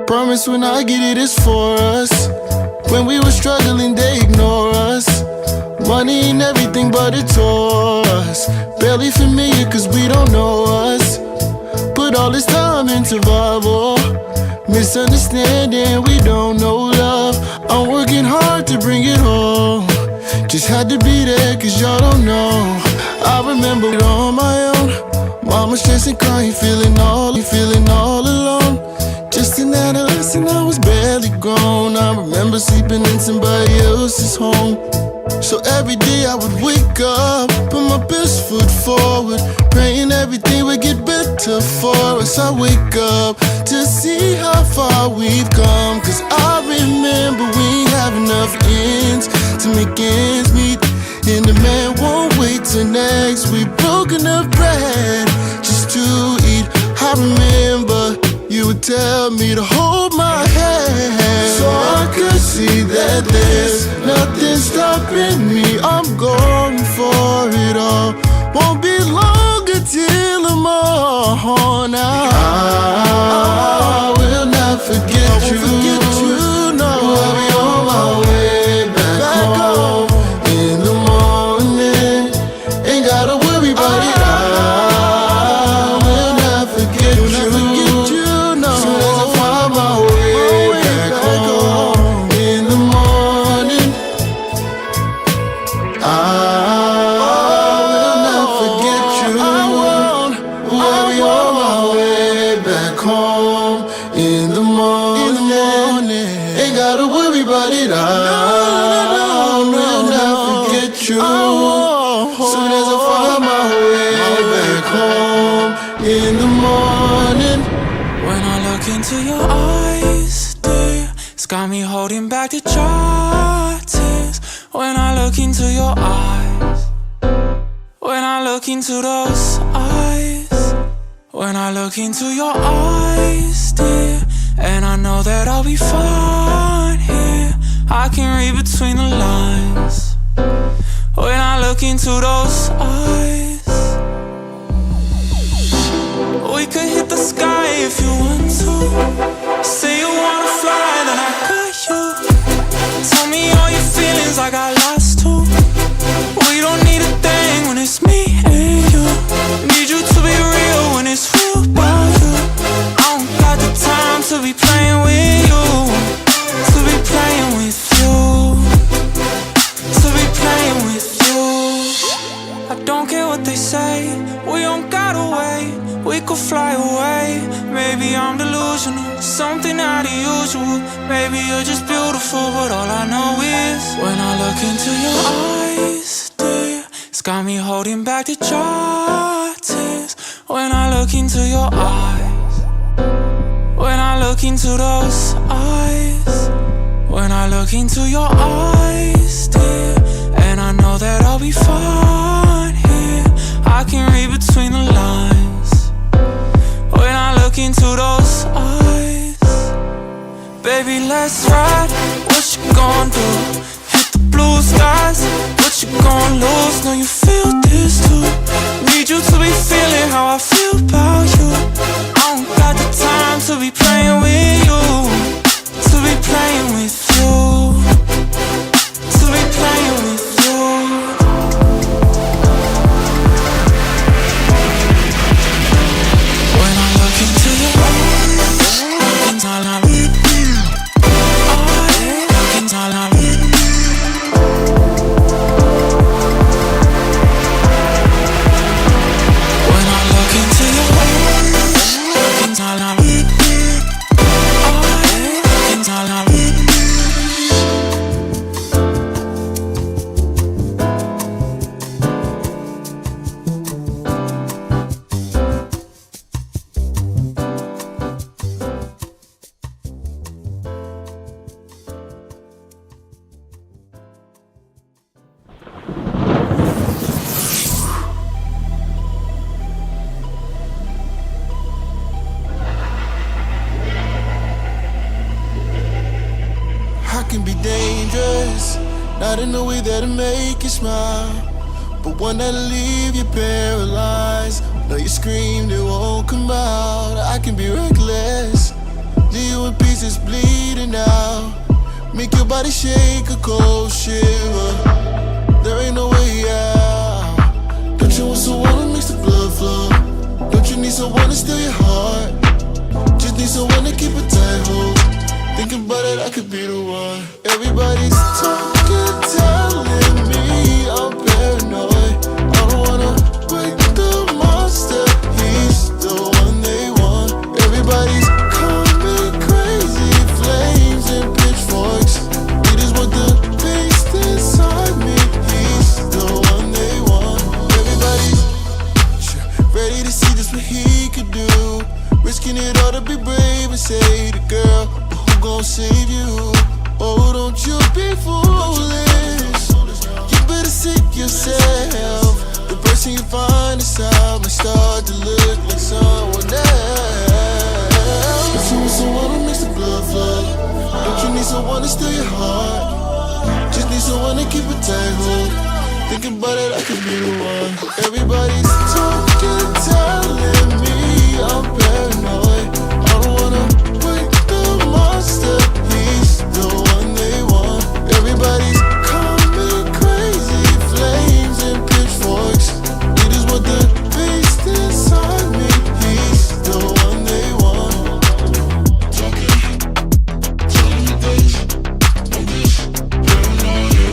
Promise when I get it, it's for us. When we were struggling, they ignore us. Money ain't everything, but it tore us. Barely familiar, cause we don't know us. Put all this time into survival. Misunderstanding, we don't know love. I'm working hard to bring it home. Just had to be there, cause y'all don't know. I remember it on my own. Mama stressing, crying, feeling all alone. Just an adolescent, I was barely grown. I remember sleeping in somebody else's home. So every day I would wake up, put my best foot forward, praying everything would get better for us. I wake up to see how far we've come, cause I remember we ain't have enough ends to make ends meet. And the man won't wait till next week. Broke enough bread just to eat. I remember you would tell me to hold my hand, so I could see that there's nothing stopping me. I'm going for it all. Won't be long until I'm on out. I will not forget you. No, I'll be on my way back home in the morning. Ain't gotta worry about it. I will not forget you. Back home in the morning. Ain't gotta worry about it. I'll never forget you. Soon as I find my way back home in the morning. When I look into your eyes, dear, it's got me holding back the dry tears. When I look into your eyes, when I look into those eyes, when I look into your eyes, dear, and I know that I'll be fine here. I can read between the lines. When I look into those eyes, we could hit the sky if you want to. Say you wanna fly, then I got you. Tell me all your feelings, I got lost too. We don't need a thing when it's me and you. Need you to be real when it's real about you. I don't got the time to be playing with you. To be playing with you. To be playing with you. I don't care what they say, we don't gotta wait. We could fly away. Maybe I'm delusional, something out of usual. Maybe you're just beautiful, but all I know is when I look into your eyes, dear, it's got me holding back the dry tears. When I look into your eyes, when I look into those eyes, when I look into your eyes, dear, and I know that I'll be fine here. I can read between the lines. When I look into those eyes, baby, let's ride. What you gon' do? Hit the blue skies. What you gon' lose? Know you feel this too. Need you to be feeling how I feel about you. I don't got the time to be playing with you. To be playing with you. To be playing with you. When I look into your eyes, looking all I need. Looking all I need. When I look into your eyes, looking all I need. Looking all I need. I can be dangerous, not in a way that'll make you smile, but one that'll leave you paralyzed. Know you screamed, it won't come out. I can be reckless, leave you in pieces bleeding out, make your body shake a cold shiver. There ain't no way out. Don't you want someone who makes the blood flow? Don't you need someone to steal your heart? Just need someone to keep a tight hold. Thinking about it, I could be the one. Everybody's talking, telling me I'm paranoid. I don't wanna wake the monster, he's the one they want. Everybody's coming crazy, flames and pitchforks. They just want the beast inside me, he's the one they want. Everybody's ready to see just what he could do, risking it all to be brave and say the girl, gon' save you. Oh, don't you be foolish. You better seek yourself. The person you find inside may start to look like someone else. Don't you want someone who makes the blood flow? Don't you need someone to steal your heart? Just need someone to keep a tight hold. Thinking about it, I could be the one. Everybody's talking, telling me I'm paranoid. I don't wanna wake the monster, he's the one they want. Everybody's coming crazy, flames and pitchforks. They just want the beast inside me, he's the one they want. Telling me this, paranoid,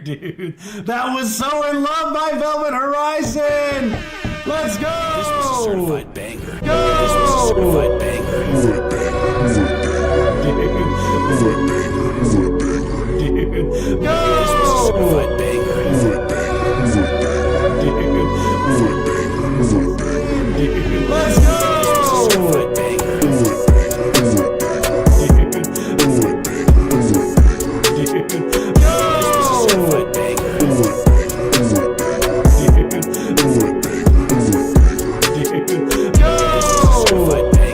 Dude, that was So In Love by Velvet Horizon. Let's go. This was a certified banger. Go. This was a certified banger. Dude. Go. This was a certified banger. Let's go. Certified banger. Certified banger. Certified banger. Certified banger. Certified banger. Certified banger.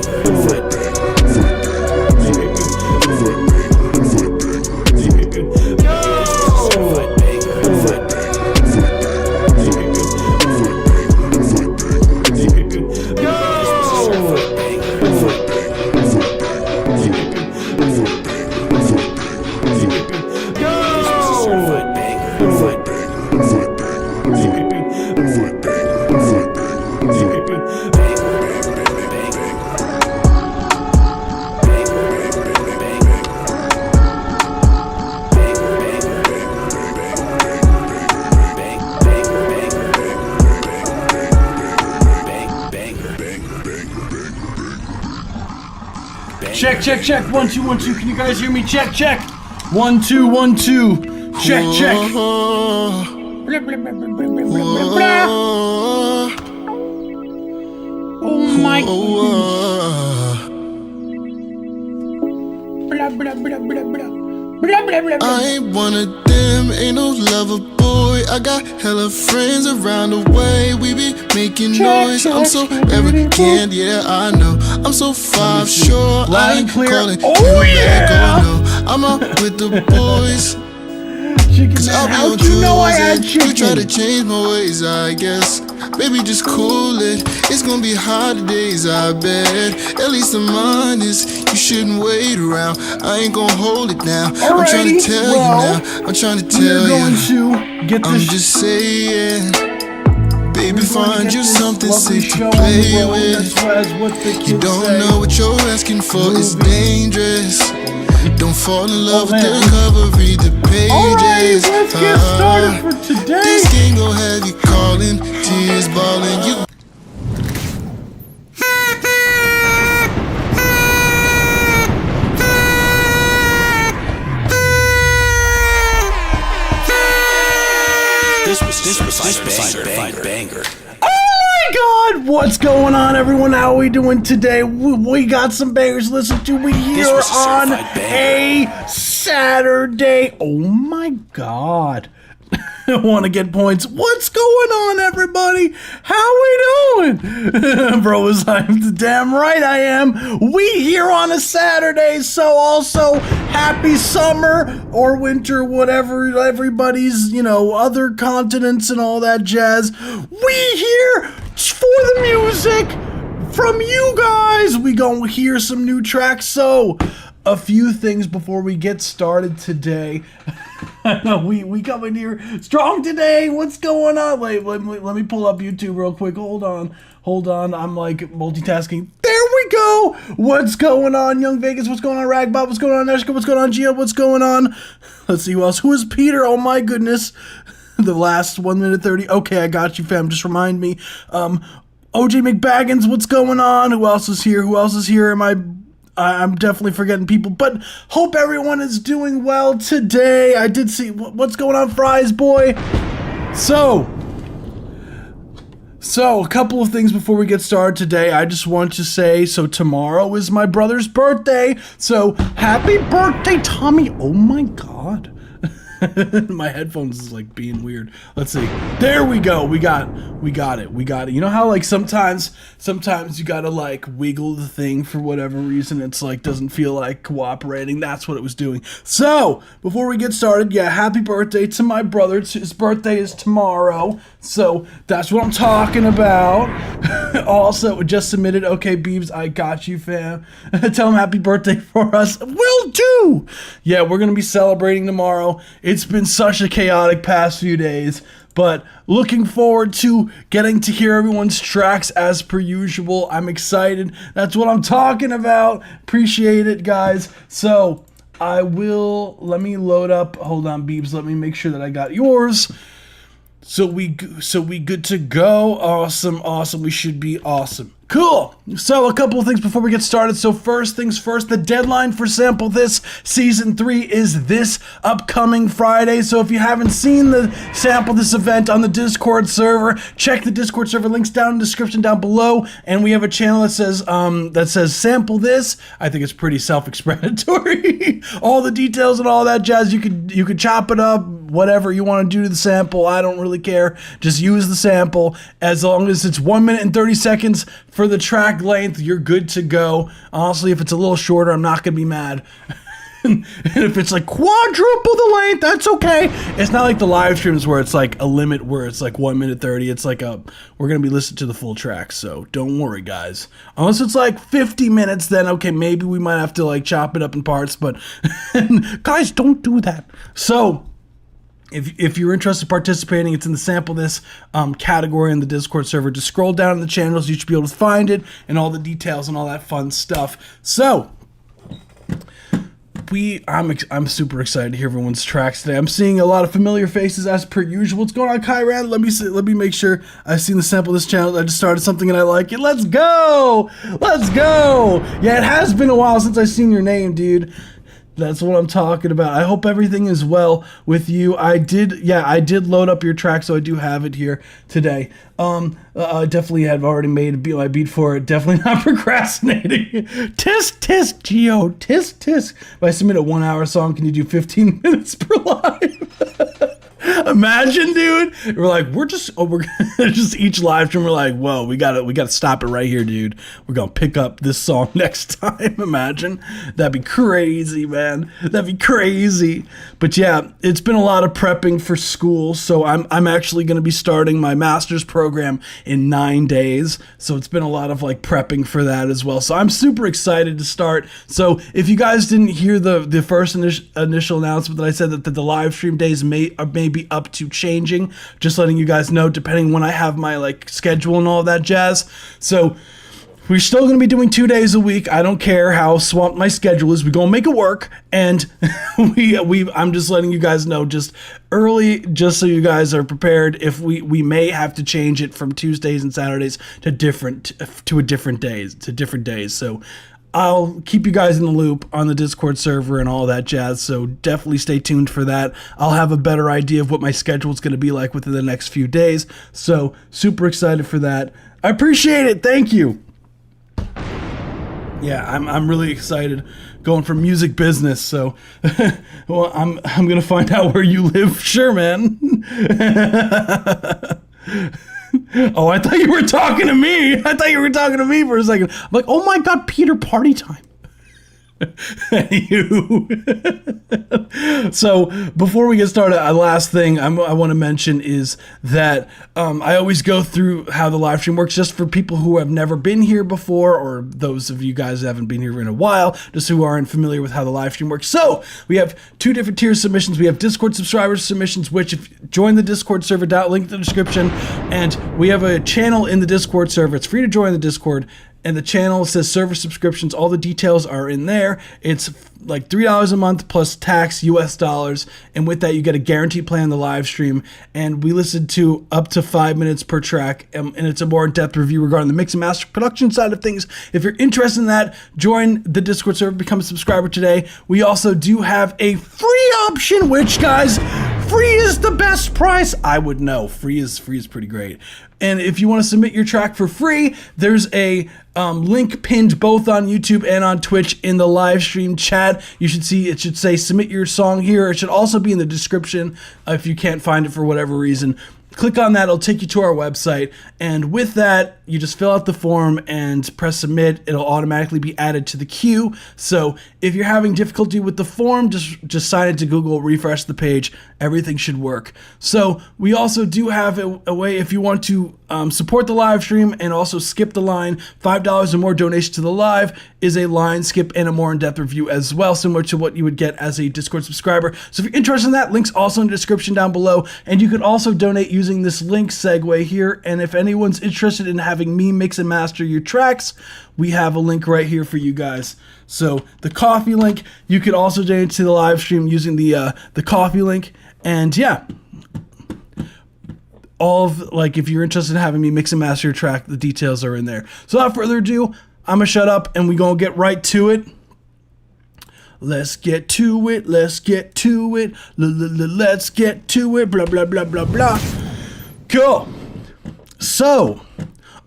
Check, check, check. 1 2 1 2. Can you guys hear me? Check, check. 1 2 1 2. Check, check. Blah, blah, blah, blah, blah, blah, blah, blah. Oh my goodness. Blah, blah, blah, blah, blah. Blah, blah, blah, blah. I ain't one of them, ain't no lover boy. I got hella friends around the way. We be making noise. I'm so arrogant, yeah, I know. I'm so five sure. Loud I and ain't clear. calling Oh, you yeah. back, oh no. I'm out with the boys. Chicken Cause I'll man, be how'd on you know I had Tuesday. You try to chicken? change my ways, I guess. Baby, just cool it. It's gonna be hard days, I bet. At least I'm honest. You shouldn't wait around. I ain't gonna hold it now. I'm trying to Alrighty, tell well, you now. I'm trying to We're tell going you. to get I'm this. just saying. Baby, we're going to find get you this something lovely safe show to on the play road. with. That's what the kids You don't say. know what you're asking for. It's Movie. dangerous. Don't fall in love with man. the cover, read the Alright, pages. let's get started for today. This game gon' have you calling, tears balling. You This was a certified banger. Oh my God, what's going on, everyone? How are we doing today? We got some bangers to listen to. We here was a on certified banger. a Saturday. Oh my God. I want to get points. What's going on, everybody? How we doing? Bro is I'm damn right I am. We here on a Saturday, so also happy summer or winter, whatever everybody's, other continents and all that jazz. We here for the music from you guys. We gonna hear some new tracks. So a few things before we get started today. I know we come in here strong today. What's going on? Wait, let me pull up YouTube real quick. Hold on. I'm like multitasking. There we go. What's going on, Young Vegas? What's going on, Ragbob? What's going on, Eshka? What's going on, Gio? What's going on? Let's see who else. Who is Peter? Oh my goodness. The last 1 minute 30. Okay, I got you, fam. Just remind me. OJ McBaggins, what's going on? Who else is here? I'm definitely forgetting people, but hope everyone is doing well today. I did see what's going on, Fries boy. So a couple of things before we get started today. I just want to say, so tomorrow is my brother's birthday. So happy birthday, Tommy. Oh my God. My headphones is like being weird. Let's see. There we go. We got it. You know how like sometimes you gotta like wiggle the thing for whatever reason. It's like doesn't feel like cooperating. That's what it was doing. So before we get started, yeah, happy birthday to my brother. His birthday is tomorrow. So that's what I'm talking about. Also, just submitted. Okay, Beebs, I got you, fam. Tell him happy birthday for us. Will do. Yeah, we're gonna be celebrating tomorrow. It's been such a chaotic past few days, but looking forward to getting to hear everyone's tracks as per usual. I'm excited. That's what I'm talking about. Appreciate it, guys. So, let me load up. Hold on, Beebs. Let me make sure that I got yours. So we good to go. Awesome. We should be awesome. Cool. So a couple of things before we get started. So first things first, the deadline for Sample This Season 3 is this upcoming Friday. So if you haven't seen the Sample This event on the Discord server, check the Discord server. Links down in the description down below. And we have a channel that says Sample This. I think it's pretty self-explanatory. All the details and all that jazz. You could chop it up, whatever you want to do to the sample. I don't really care. Just use the sample. As long as it's 1 minute and 30 seconds for the track length, you're good to go. Honestly, if it's a little shorter, I'm not going to be mad. And if it's like quadruple the length, that's okay. It's not like the live streams where it's like a limit where it's like 1 minute 30. It's like we're going to be listening to the full track. So don't worry, guys. Unless it's like 50 minutes, then okay, maybe we might have to like chop it up in parts. But guys, don't do that. So if you're interested in participating, it's in the Sample This category in the Discord server. Just scroll down in the channels. You should be able to find it and all the details and all that fun stuff. So I'm super excited to hear everyone's tracks today. I'm seeing a lot of familiar faces as per usual. What's going on, Kyran? Let me make sure I've seen the Sample This channel. I just started something and I like it. Let's go! Yeah, it has been a while since I've seen your name, dude. That's what I'm talking about. I hope everything is well with you. I did load up your track, so I do have it here today. I definitely have already made my beat for it. Definitely not procrastinating. Tisk, Geo. Tisk. If I submit a 1 hour song, can you do 15 minutes per live? Imagine, dude. We're just each live stream. We're like, whoa, we gotta stop it right here, dude. We're gonna pick up this song next time. Imagine, that'd be crazy, man. That'd be crazy. But yeah, it's been a lot of prepping for school. So I'm actually gonna be starting my master's program in 9 days. So it's been a lot of like prepping for that as well. So I'm super excited to start. So if you guys didn't hear the first initial announcement that I said that the live stream days may be up to changing, just letting you guys know depending when I have my like schedule and all that jazz. So we're still going to be doing 2 days a week. I don't care how swamped my schedule is. We're going to make it work. And I'm just letting you guys know just early, just so you guys are prepared. If we may have to change it from Tuesdays and Saturdays to different days. So I'll keep you guys in the loop on the Discord server and all that jazz, so definitely stay tuned for that. I'll have a better idea of what my schedule is going to be like within the next few days, so super excited for that. I appreciate it. Thank you. Yeah, I'm really excited going from music business, so well, I'm going to find out where you live. Sure, man. Oh, I thought you were talking to me. For a second. I'm like, oh my God, Peter, party time. So before we get started, a last thing I want to mention is that I always go through how the live stream works just for people who have never been here before, or those of you guys who haven't been here in a while, just who aren't familiar with how the live stream works. So we have 2 different tier submissions. We have Discord subscribers submissions, which if you join the Discord server, link in the description, and we have a channel in the Discord server. It's free to join the Discord. And the channel says server subscriptions. All the details are in there. It's like $3 a month plus tax, US dollars. And with that, you get a guaranteed play on the live stream. And we listen to up to 5 minutes per track. And it's a more in-depth review regarding the mix and master production side of things. If you're interested in that, join the Discord server, become a subscriber today. We also do have a free option, which, guys, free is the best price. I would know. Free is pretty great. And if you want to submit your track for free, there's a link pinned both on YouTube and on Twitch in the live stream chat. You should see, it should say submit your song here. It should also be in the description if you can't find it for whatever reason. Click on that, it'll take you to our website, and with that, you just fill out the form and press submit. It'll automatically be added to the queue. So if you're having difficulty with the form, just sign it to Google, refresh the page, everything should work. So we also do have a way if you want to support the live stream and also skip the line. $5 or more donation to the live is a line skip and a more in-depth review as well, similar to what you would get as a Discord subscriber. So if you're interested in that, link's also in the description down below. And you can also donate using this link segue here. And if anyone's interested in having me mix and master your tracks, we have a link right here for you guys. So the Ko-fi link, you could also donate to the live stream using the Ko-fi link. And yeah, all of, like, if you're interested in having me mix and master your track, the details are in there. So without further ado, I'm gonna shut up and we're gonna get right to it. Let's get to it, let's get to it, let's get to it, blah, blah, blah, blah, blah. Cool. So,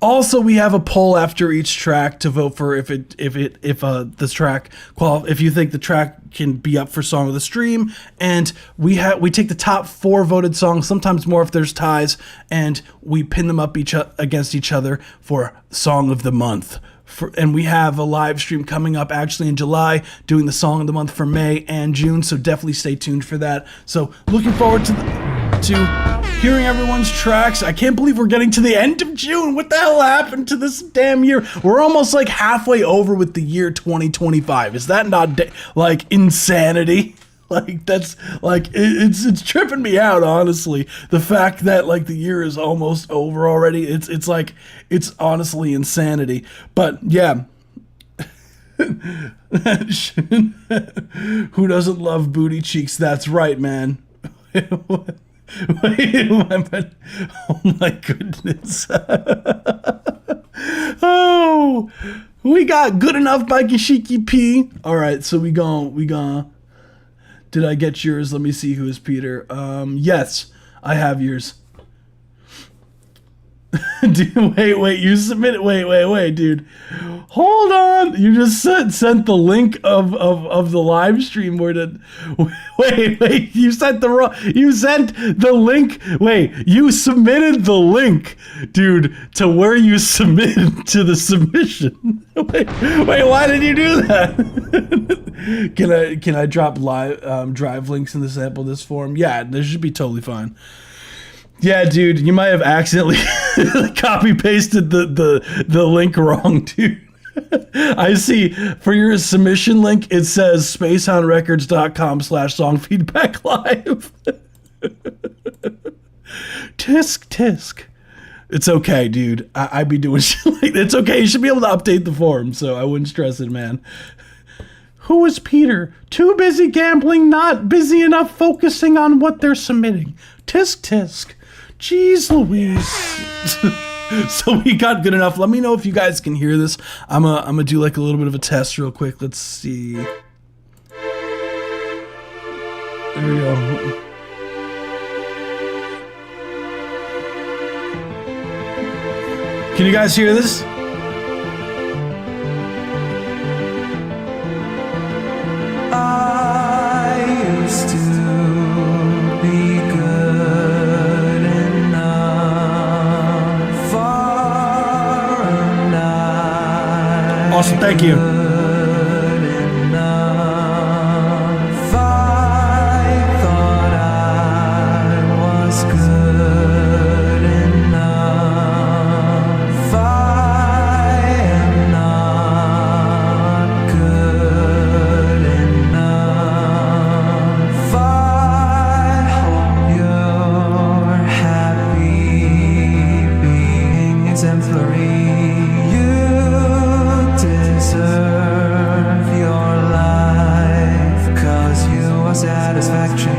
also we have a poll after each track to vote for if this track if you think the track can be up for song of the stream, and we take the top 4 voted songs, sometimes more if there's ties, and we pin them up against each other for song of the month. And we have a live stream coming up actually in July doing the song of the month for May and June, so definitely stay tuned for that. So looking forward to hearing everyone's tracks. I can't believe we're getting to the end of June. What the hell happened to this damn year? We're almost like halfway over with the year 2025. Is that not like insanity? Like, that's like, it's tripping me out, honestly. The fact that like the year is almost over already. It's like, it's honestly insanity. But yeah. Who doesn't love booty cheeks? That's right, man. Wait, oh my goodness. Oh, we got Good Enough by Kashiki P. All right, so we gone. Did I get yours? Let me see who is Peter. Yes, I have yours. Dude, wait, you submitted. Wait, dude. Hold on. You just sent the link of the live stream. Where did? Wait. You sent the link. Wait, you submitted the link, dude, to where you submitted to the submission. Wait, why did you do that? Can I drop live drive links in the sample this form? Yeah, this should be totally fine. Yeah, dude, you might have accidentally copy pasted the link wrong, dude. I see for your submission link, it says spacehoundrecords.com/songfeedbacklive. Tisk. It's okay, dude. I'd be doing shit like that. It's okay. You should be able to update the form, so I wouldn't stress it, man. Who is Peter? Too busy gambling, not busy enough focusing on what they're submitting. Tisk. Jeez Louise. So we got Good Enough. Let me know if you guys can hear this. I'm gonna do like a little bit of a test real quick. Let's see. There we go. Can you guys hear this? I used to be good enough for a night. Awesome, thank you. Good enough. I thought I was good enough. I am not good enough. I hope you're happy being exemplary. You deserve your life, 'cause you are satisfaction.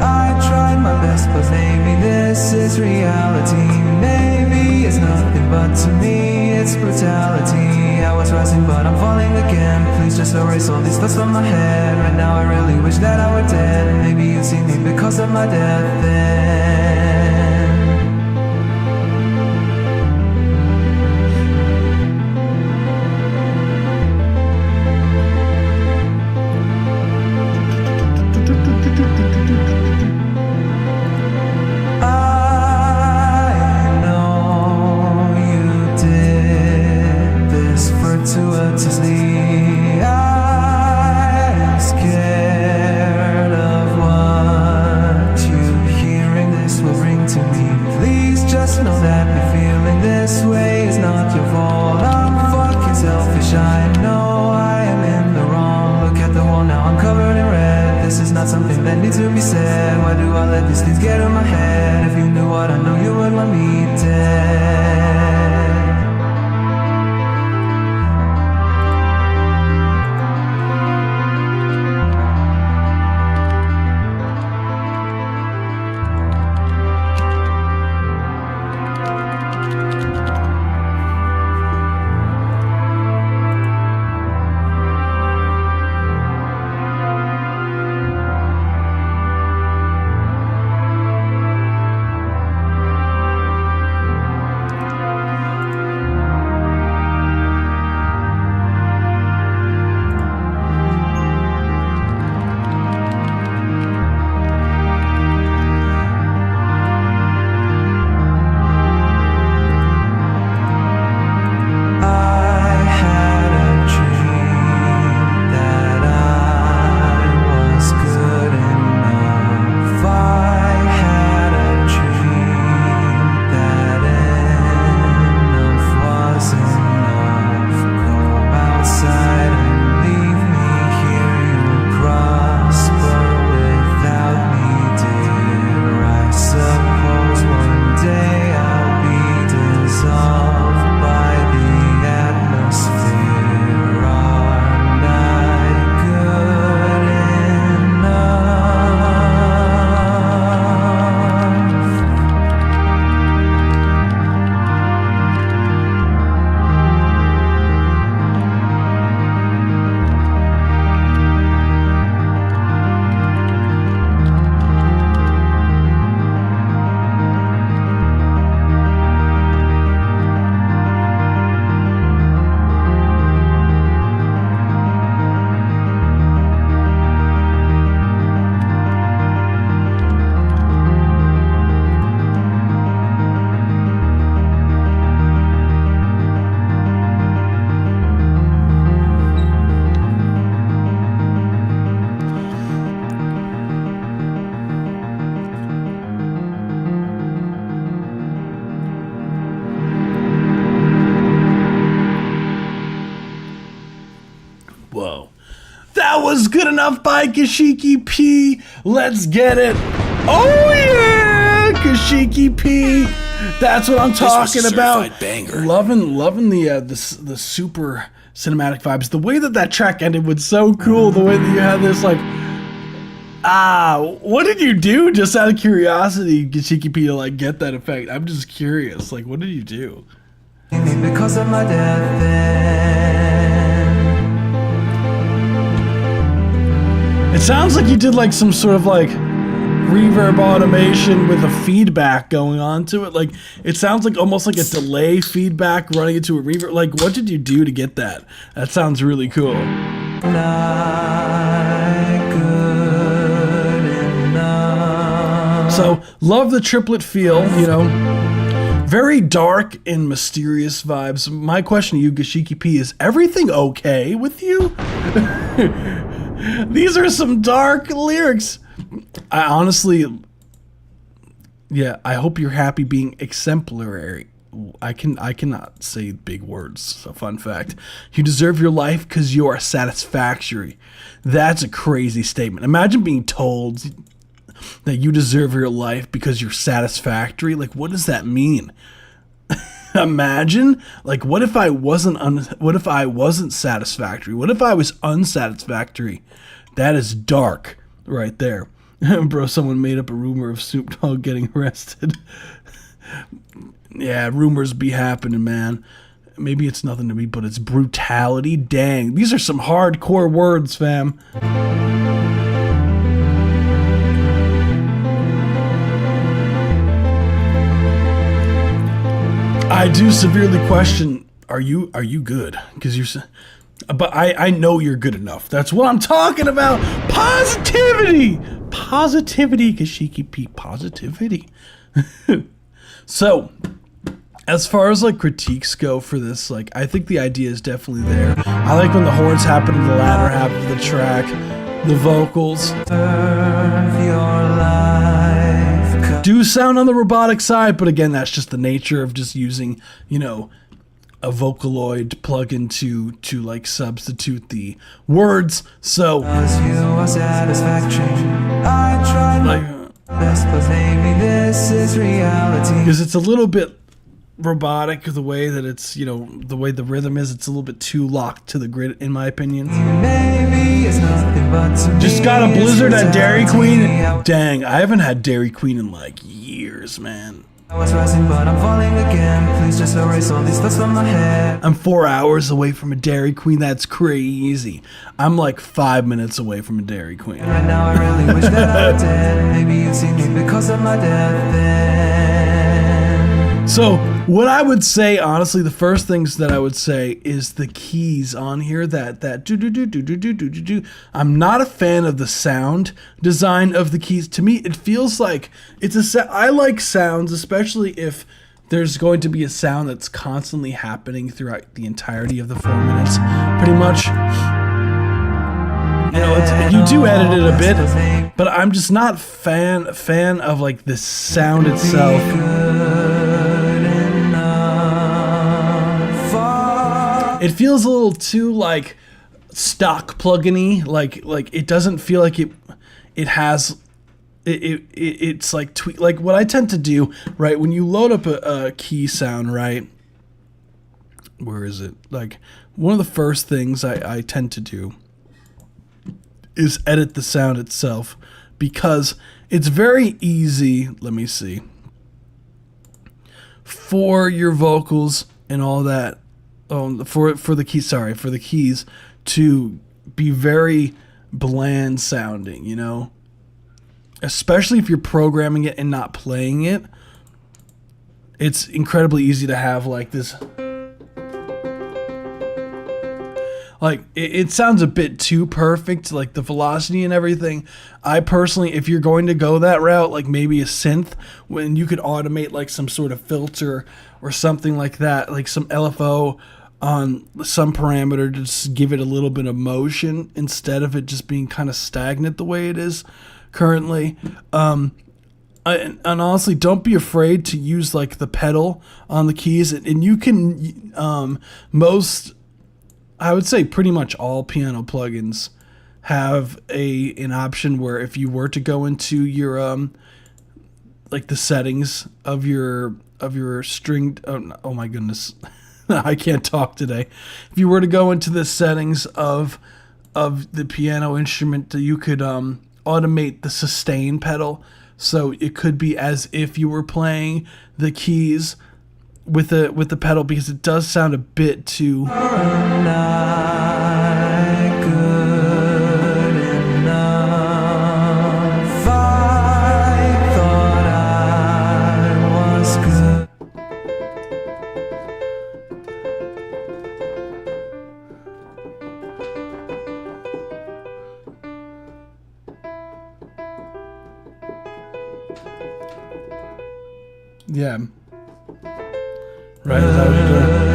I tried my best, but maybe this is reality. Maybe it's nothing, but to me it's brutality. I was rising, but I'm falling again. Please just erase all these thoughts from my head. Right now I really wish that I were dead. Maybe you see me because of my death then. I know you did this fortuitously. I'm scared of what you hearing this will bring. that need to be said? Why do I let these things get in my head? If you knew what I know, you would want me dead. Was good enough by Kashiki P. Let's get it. Oh yeah, Kashiki P. That's what I'm talking about. Banger. Loving the super cinematic vibes. The way that track ended was so cool. The way that you had this like, what did you do? Just out of curiosity, Kashiki P, to like get that effect. I'm just curious. Like, what did you do? Because of my death then. It sounds like you did like some sort of like reverb automation with a feedback going on to it. Like it sounds like almost like a delay feedback running into a reverb. Like what did you do to get that? That sounds really cool. So love the triplet feel, you know. Very dark and mysterious vibes. My question to you, Kashiki P, is everything okay with you? These are some dark lyrics. I honestly, yeah, I hope you're happy being exemplary. I cannot say big words. So fun fact. You deserve your life because you are satisfactory. That's a crazy statement. Imagine being told that you deserve your life because you're satisfactory. Like, what does that mean? Imagine, like, what if I wasn't satisfactory? What if I was unsatisfactory? That is dark right there. Bro, someone made up a rumor of Snoop Dogg getting arrested. Yeah, rumors be happening, man. Maybe it's nothing to me, but it's brutality. Dang, these are some hardcore words, fam. I do severely question, are you good? Because but I know you're good enough. That's what I'm talking about. Positivity, Kashiki P, positivity. So, as far as like critiques go for this, like I think the idea is definitely there. I like when the horns happen in the latter half of the track, the vocals do sound on the robotic side, but again, that's just the nature of just using, you know, a Vocaloid plugin to like substitute the words. So Cause you are satisfaction. I tried my best, but maybe this is reality. because it's a little bit robotic the way that it's, you know, the way the rhythm is. It's a little bit too locked to the grid, in my opinion. Maybe it's nothing but to Just me, got a it's Blizzard at Dairy Queen. brutality. Dang, I haven't had Dairy Queen in like years, man. I was rising, but I'm falling again. Please just erase all these thoughts from my head. I'm 4 hours away from a Dairy Queen. That's crazy. I'm like 5 minutes away from a Dairy Queen. Right now, I really wish that I were dead. Maybe you'd see me because of my death then. So, what I would say, honestly, the first things that I would say is the keys on here. That do do do do do do do do do. I'm not a fan of the sound design of the keys. To me, it feels like it's a. I like sounds, especially if there's going to be a sound that's constantly happening throughout the entirety of the 4 minutes, pretty much. You know, you do edit it a bit, but I'm just not fan of like the sound itself. It feels a little too like stock plugin-y, like it doesn't feel like it has it's like tweak, like what I tend to do, right, when you load up a key sound, right, where is it, like one of the first things I tend to do is edit the sound itself, because it's very easy, let me see, for your vocals and all that, for the keys to be very bland sounding, you know, especially if you're programming it and not playing it. It's incredibly easy to have like this, like it sounds a bit too perfect, like the velocity and everything. I personally, if you're going to go that route, like maybe a synth, when you could automate like some sort of filter or something like that, like some LFO on some parameter to just give it a little bit of motion instead of it just being kind of stagnant the way it is currently. And honestly, don't be afraid to use like the pedal on the keys, and you can I would say pretty much all piano plugins have an option where if you were to go into your like the settings of your string, oh my goodness, I can't talk today. If you were to go into the settings of the piano instrument, you could automate the sustain pedal, so it could be as if you were playing the keys with the pedal, because it does sound a bit too. Yeah. Right, is that what you're doing?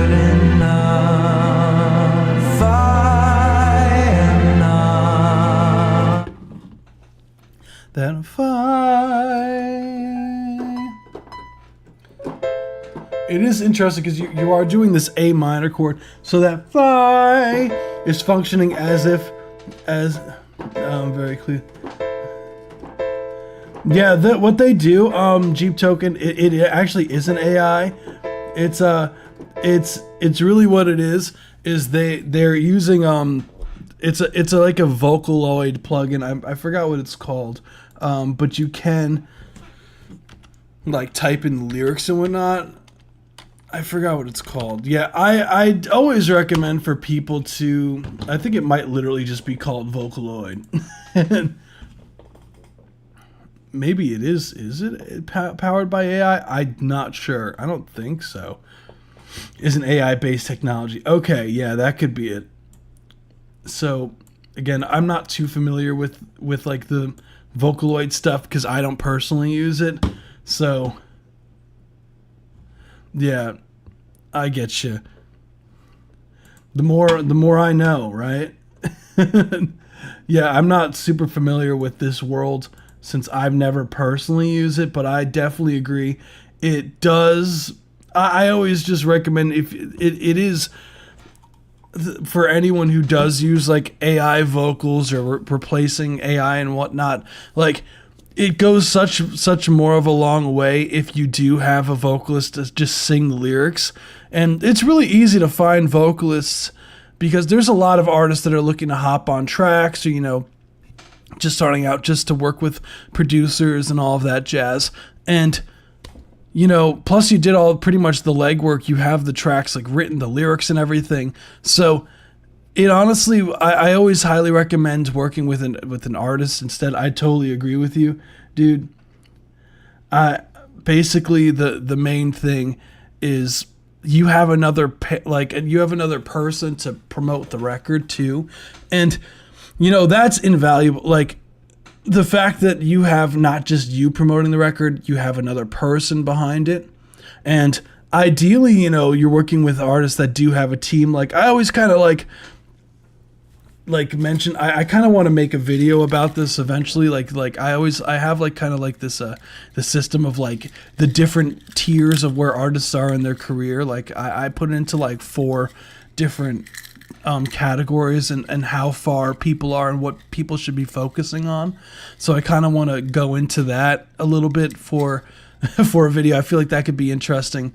Then if it is interesting because you are doing this A minor chord, so that phi is functioning as very clear. Yeah, what they do, Jeep Token, it actually isn't AI. It's really what it is they're using it's like a Vocaloid plugin. I forgot what it's called, but you can like type in lyrics and whatnot. I forgot what it's called. Yeah, I always recommend for people to, I think it might literally just be called Vocaloid. Maybe it is. Is it powered by AI? I'm not sure. I don't think so. Is an AI-based technology. Okay, yeah, that could be it. So, again, I'm not too familiar with like the Vocaloid stuff because I don't personally use it. So, yeah, I get you. The more I know, right? Yeah, I'm not super familiar with this world since I've never personally used it, but I definitely agree. It does I always just recommend if it is for anyone who does use like AI vocals or replacing AI and whatnot, like it goes such more of a long way if you do have a vocalist to just sing the lyrics. And it's really easy to find vocalists because there's a lot of artists that are looking to hop on tracks or, you know, just starting out just to work with producers and all of that jazz. And, you know, plus you did all pretty much the legwork. You have the tracks like written, the lyrics and everything. So it honestly, I always highly recommend working with an artist instead. I totally agree with you, dude. Basically the main thing is you have another person to promote the record too. And you know, that's invaluable. Like the fact that you have not just you promoting the record, you have another person behind it. And ideally, you know, you're working with artists that do have a team. Like I always kind of like mention, I kind of want to make a video about this eventually. Like I have like kind of like this the system of like the different tiers of where artists are in their career. Like I put it into like 4 different categories and how far people are and what people should be focusing on. So I kind of want to go into that a little bit for a video. I feel like that could be interesting.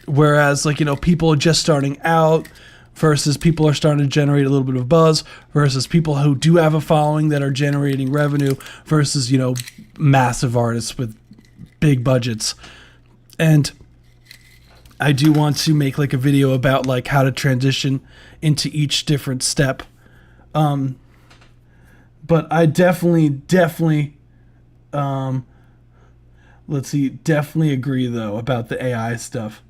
Whereas like, you know, people are just starting out versus people are starting to generate a little bit of buzz versus people who do have a following that are generating revenue versus, you know, massive artists with big budgets. And I do want to make like a video about like how to transition into each different step. But I definitely definitely agree though about the AI stuff.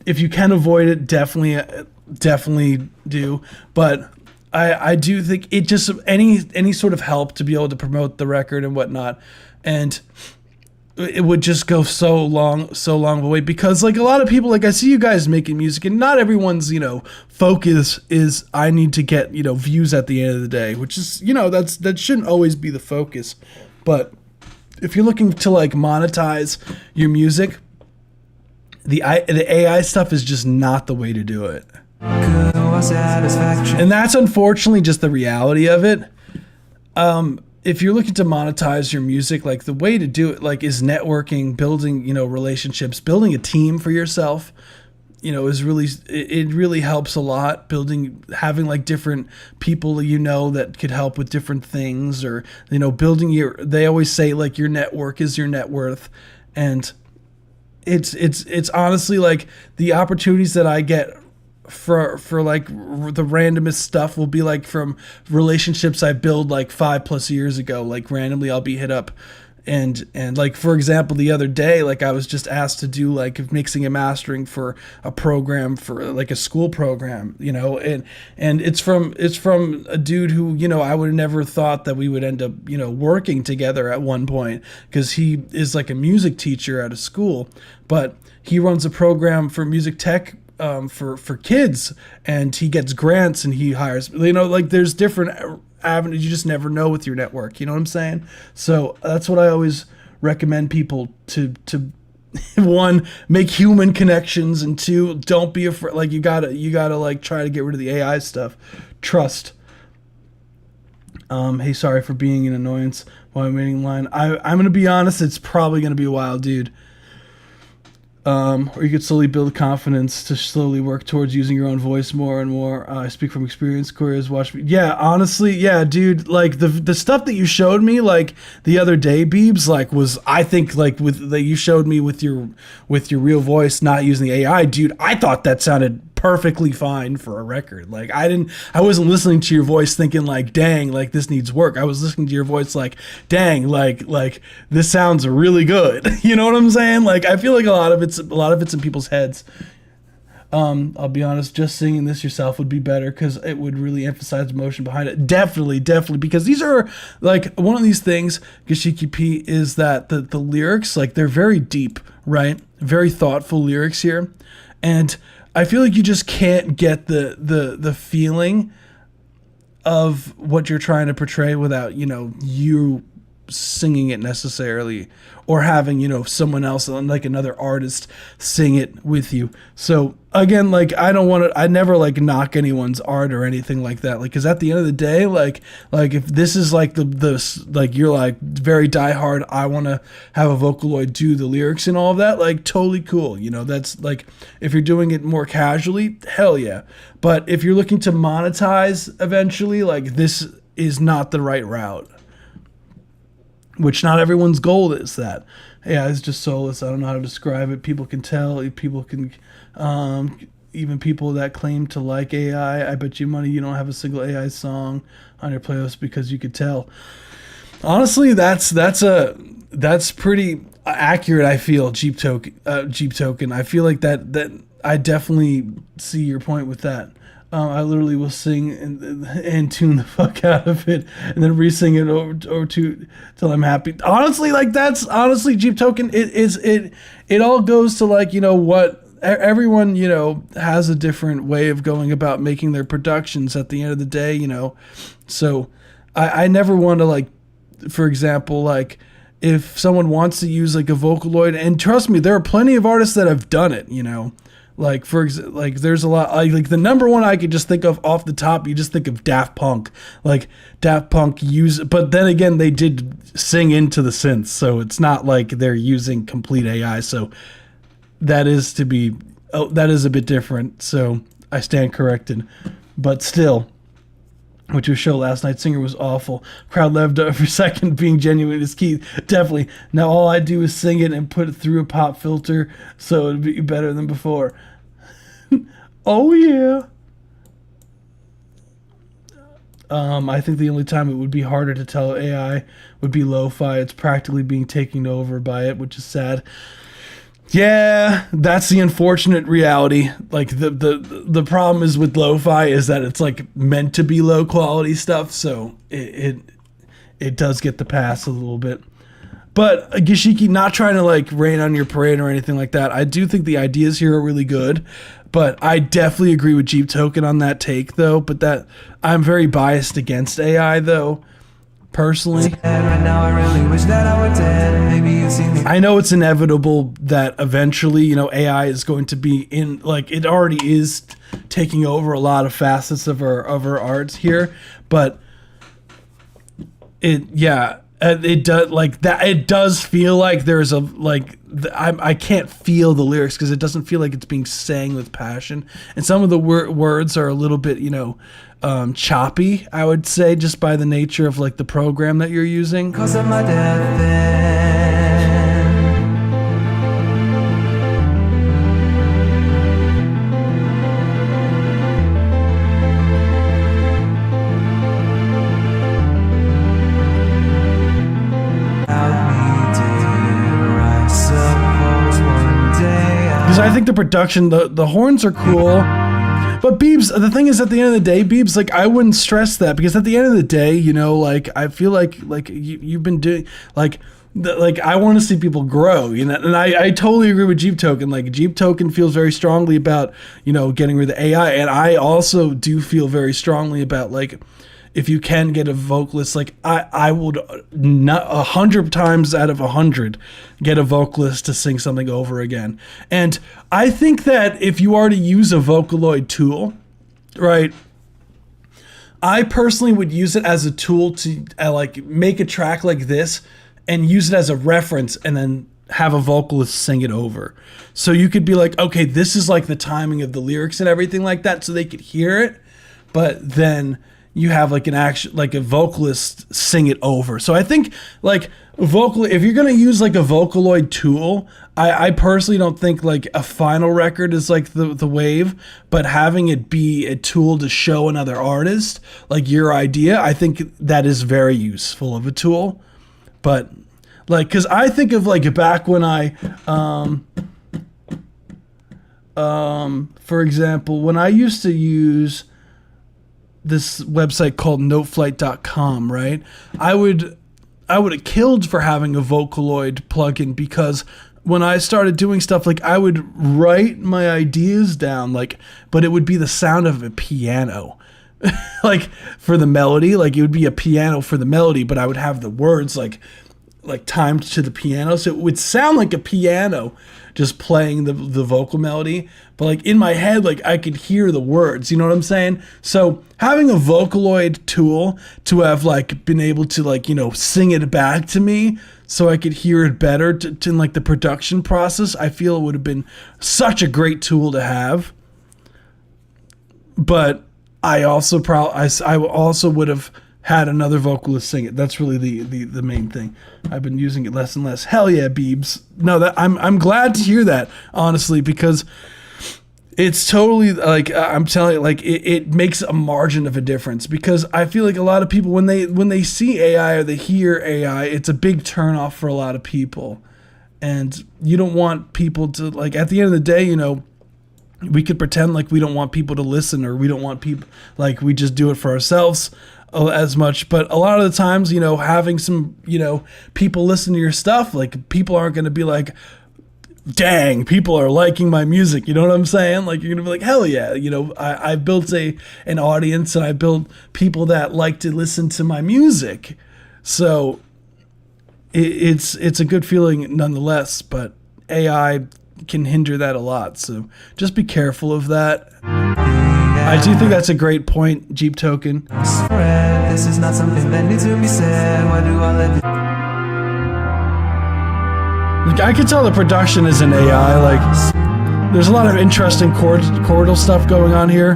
If you can avoid it, definitely do. But I do think it just any sort of help to be able to promote the record and whatnot, and it would just go so long of a way because like a lot of people, like I see you guys making music and not everyone's, you know, focus is I need to get, you know, views at the end of the day, which is, you know, that shouldn't always be the focus. But if you're looking to like monetize your music, the AI stuff is just not the way to do it. And that's unfortunately just the reality of it. If you're looking to monetize your music, like the way to do it, like is networking, building, you know, relationships, building a team for yourself, you know, is really, it really helps a lot. Having like different people, you know, that could help with different things, or, you know, they always say like your network is your net worth. And it's honestly like the opportunities that I get for like the randomest stuff will be like from relationships I build like 5+ years ago. Like randomly I'll be hit up and like, for example, the other day, like I was just asked to do like mixing and mastering for a program, for like a school program, you know, and it's from a dude who, you know, I would have never thought that we would end up, you know, working together at one point, because he is like a music teacher at a school, but he runs a program for music tech for kids, and he gets grants and he hires, you know, like there's different avenues. You just never know with your network, you know what I'm saying? So that's what I always recommend people to 1, make human connections, and 2, don't be afraid. Like you gotta like try to get rid of the AI stuff. Trust. Hey, sorry for being an annoyance while I'm waiting in line. I'm gonna be honest, it's probably gonna be a while, dude. Or you could slowly build confidence to slowly work towards using your own voice more and more. I speak from experience. Couriers watch me. Yeah, honestly, yeah, dude. Like the stuff that you showed me, like the other day, Beebs, like was, I think, like with that you showed me with your real voice, not using the AI, dude. I thought that sounded perfectly fine for a record. Like I wasn't listening to your voice thinking like, dang, like this needs work. I was listening to your voice like, dang, like this sounds really good. You know what I'm saying? Like I feel like a lot of it's in people's heads. I'll be honest, just singing this yourself would be better because it would really emphasize emotion behind it. Definitely, because these are like one of these things, Gashiki P, is that the lyrics, like they're very deep, right? Very thoughtful lyrics here. And I feel like you just can't get the feeling of what you're trying to portray without, you know, you singing it necessarily, or having, you know, someone else, like another artist, sing it with you. So again, like, I never like knock anyone's art or anything like that. Like, cause at the end of the day, like if this is like like you're like very diehard, I want to have a Vocaloid do the lyrics and all of that, like totally cool. You know, that's like, if you're doing it more casually, hell yeah. But if you're looking to monetize eventually, like, this is not the right route. Which not everyone's goal is that. Yeah, it's just soulless. I don't know how to describe it. People can tell. People can, even people that claim to like AI. I bet you money you don't have a single AI song on your playlist because you could tell. Honestly, that's pretty accurate. I feel Jeep Token. I feel like that I definitely see your point with that. I literally will sing and tune the fuck out of it, and then re-sing it over to till I'm happy. Honestly, like, that's honestly Jeep Token. It all goes to, like, you know what, everyone, you know, has a different way of going about making their productions at the end of the day, you know. So I never want to, like, for example, like, if someone wants to use like a Vocaloid, and trust me, there are plenty of artists that have done it, you know. Like, like, there's a lot, like the number one I could just think of off the top, you just think of Daft Punk. Like, Daft Punk but then again, they did sing into the synths, so it's not like they're using complete AI, so that is a bit different, so I stand corrected. But still, which was show last night, Singer was awful. Crowd loved every second, being genuine is key. Definitely. Now all I do is sing it and put it through a pop filter, so it'd be better than before. Oh yeah. I think the only time it would be harder to tell AI would be lo-fi. It's practically being taken over by it, which is sad. Yeah, that's the unfortunate reality. Like, the problem is with lo-fi is that it's like meant to be low quality stuff, so it does get the pass a little bit. But Gishiki, not trying to like rain on your parade or anything like that. I do think the ideas here are really good, but I definitely agree with Jeep Token on that take though. But that I'm very biased against AI though. Personally, Right now I really wish that I were dead. Maybe you see me. I know it's inevitable that eventually, you know, AI is going to be in, like, it already is taking over a lot of facets of our arts here, but it does, like, that, it does feel like there's a, like, I can't feel the lyrics because it doesn't feel like it's being sang with passion, and some of the words are a little bit, you know, choppy, I would say, just by the nature of like the program that you're using. Cause of my death then. Because I think the production, the horns are cool. But Beebs, the thing is, at the end of the day, Beebs, like, I wouldn't stress that, because at the end of the day, you know, like, I feel like you've been doing, like, I want to see people grow, you know, and I totally agree with Jeep Token. Like, Jeep Token feels very strongly about, you know, getting rid of the AI, and I also do feel very strongly about, like, if you can get a vocalist, like, I would not 100 times out of 100 get a vocalist to sing something over again. And I think that if you are to use a Vocaloid tool, right, I personally would use it as a tool to like make a track like this and use it as a reference and then have a vocalist sing it over. So you could be like, okay, this is like the timing of the lyrics and everything like that, so they could hear it, but then you have like a vocalist sing it over. So I think like if you're gonna use like a Vocaloid tool, I personally don't think like a final record is like the wave, but having it be a tool to show another artist like your idea, I think that is very useful of a tool. But like, cause I think of like back when I, for example, when I used to use this website called noteflight.com, right? I would have killed for having a Vocaloid plugin, because when I started doing stuff, like, I would write my ideas down, like, but it would be the sound of a piano. like for the melody, like it would be a piano for the melody, but I would have the words like timed to the piano, so it would sound like a piano just playing the vocal melody, but like in my head, like I could hear the words, you know what I'm saying? So having a Vocaloid tool to have like been able to like, you know, sing it back to me so I could hear it better to in like the production process, I feel it would have been such a great tool to have. But I also I also would have had another vocalist sing it. That's really the main thing. I've been using it less and less. Hell yeah, Beebs. No, that I'm glad to hear that, honestly, because it's totally like I'm telling you, like it makes a margin of a difference, because I feel like a lot of people when they see AI or they hear AI, it's a big turnoff for a lot of people. And you don't want people to, like, at the end of the day, you know, we could pretend like we don't want people to listen, or we don't want people, like, we just do it for ourselves as much. But a lot of the times, you know, having some, you know, people listen to your stuff, like, people aren't going to be like, dang, people are liking my music, you know what I'm saying? Like, you're gonna be like, hell yeah, you know, I built an audience, and I built people that like to listen to my music. So it's a good feeling nonetheless, but AI can hinder that a lot, so just be careful of that. I do think that's a great point, Jeep Token. Spread. This is not something that needs to be said. Why do I let Like, I can tell the production is an AI. Like, there's a lot of interesting chordal stuff going on here.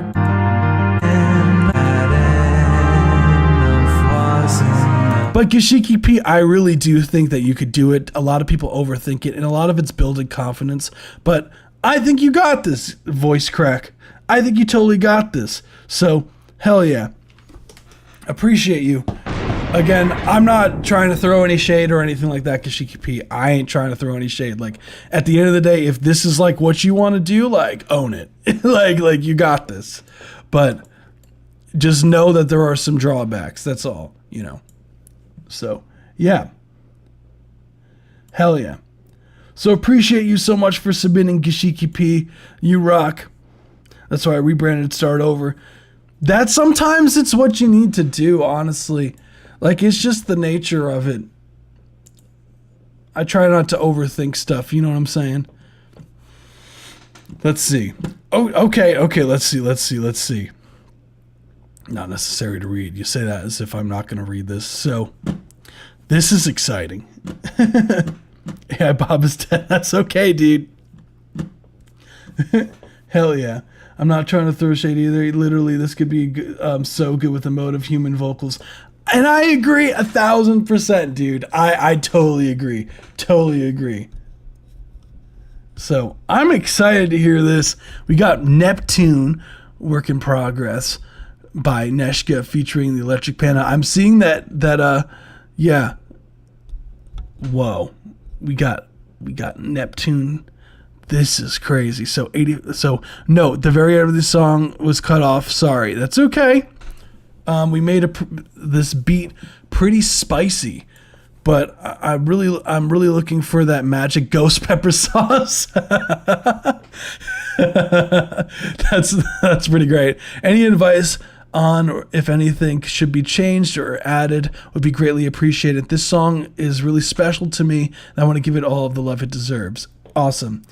But Gashiki P, I really do think that you could do it. A lot of people overthink it, and a lot of it's building confidence. But I think you got this, Voice Crack. I think you totally got this. So, hell yeah. Appreciate you. Again, I'm not trying to throw any shade or anything like that, Kashiki P. I ain't trying to throw any shade. Like, at the end of the day, if this is like what you want to do, like, own it. like you got this. But just know that there are some drawbacks. That's all, you know. So, yeah. Hell yeah. So appreciate you so much for submitting, Gashiki P. You rock. That's why I rebranded Start Over. That sometimes it's what you need to do, honestly. Like, it's just the nature of it. I try not to overthink stuff, you know what I'm saying? Let's see. Oh, okay, let's see. Not necessary to read. You say that as if I'm not going to read this. So, this is exciting. Yeah, Bob is dead. That's okay, dude. Hell yeah. I'm not trying to throw shade either. Literally, this could be so good with emotive human vocals. And I agree 1,000%, dude. I totally agree. Totally agree. So, I'm excited to hear this. We got Neptune, Work in Progress, by Neshka featuring the Electric Panda. I'm seeing that yeah. Whoa. We got Neptune. This is crazy. So no, the very end of the song was cut off. Sorry. That's okay. We made this beat pretty spicy, but I'm really looking for that magic ghost pepper sauce. That's pretty great. Any advice on or if anything should be changed or added would be greatly appreciated. This song is really special to me, and I want to give it all of the love it deserves. Awesome.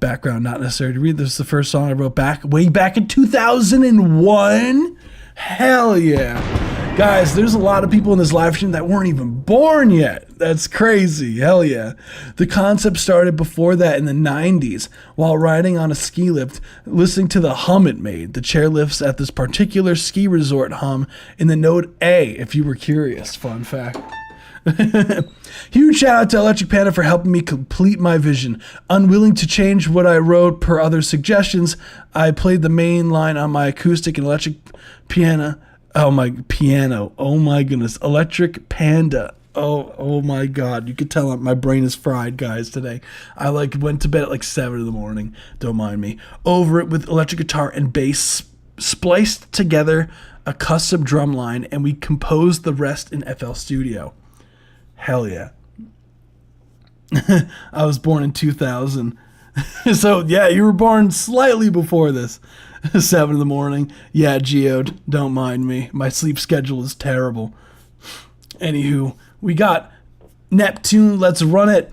Background not necessary to read. This is the first song I wrote way back in 2001. Hell yeah. Guys, there's a lot of people in this live stream that weren't even born yet. That's crazy. Hell yeah. The concept started before that in the 90s while riding on a ski lift, listening to the hum it made. The chairlifts at this particular ski resort hum in the note A, if you were curious. Fun fact. Huge shout out to Electric Panda for helping me complete my vision. Unwilling to change what I wrote per other suggestions, I played the main line on my acoustic and electric piano. Oh my piano. Oh my goodness. Electric Panda. Oh my God. You could tell my brain is fried, guys, today. I went to bed at 7 in the morning. Don't mind me. Over it with electric guitar and bass spliced together a custom drum line, and we composed the rest in FL Studio. Hell yeah. I was born in 2000. So yeah, you were born slightly before this. 7 in the morning. Yeah, Geode, don't mind me. My sleep schedule is terrible. Anywho, we got Neptune, let's run it.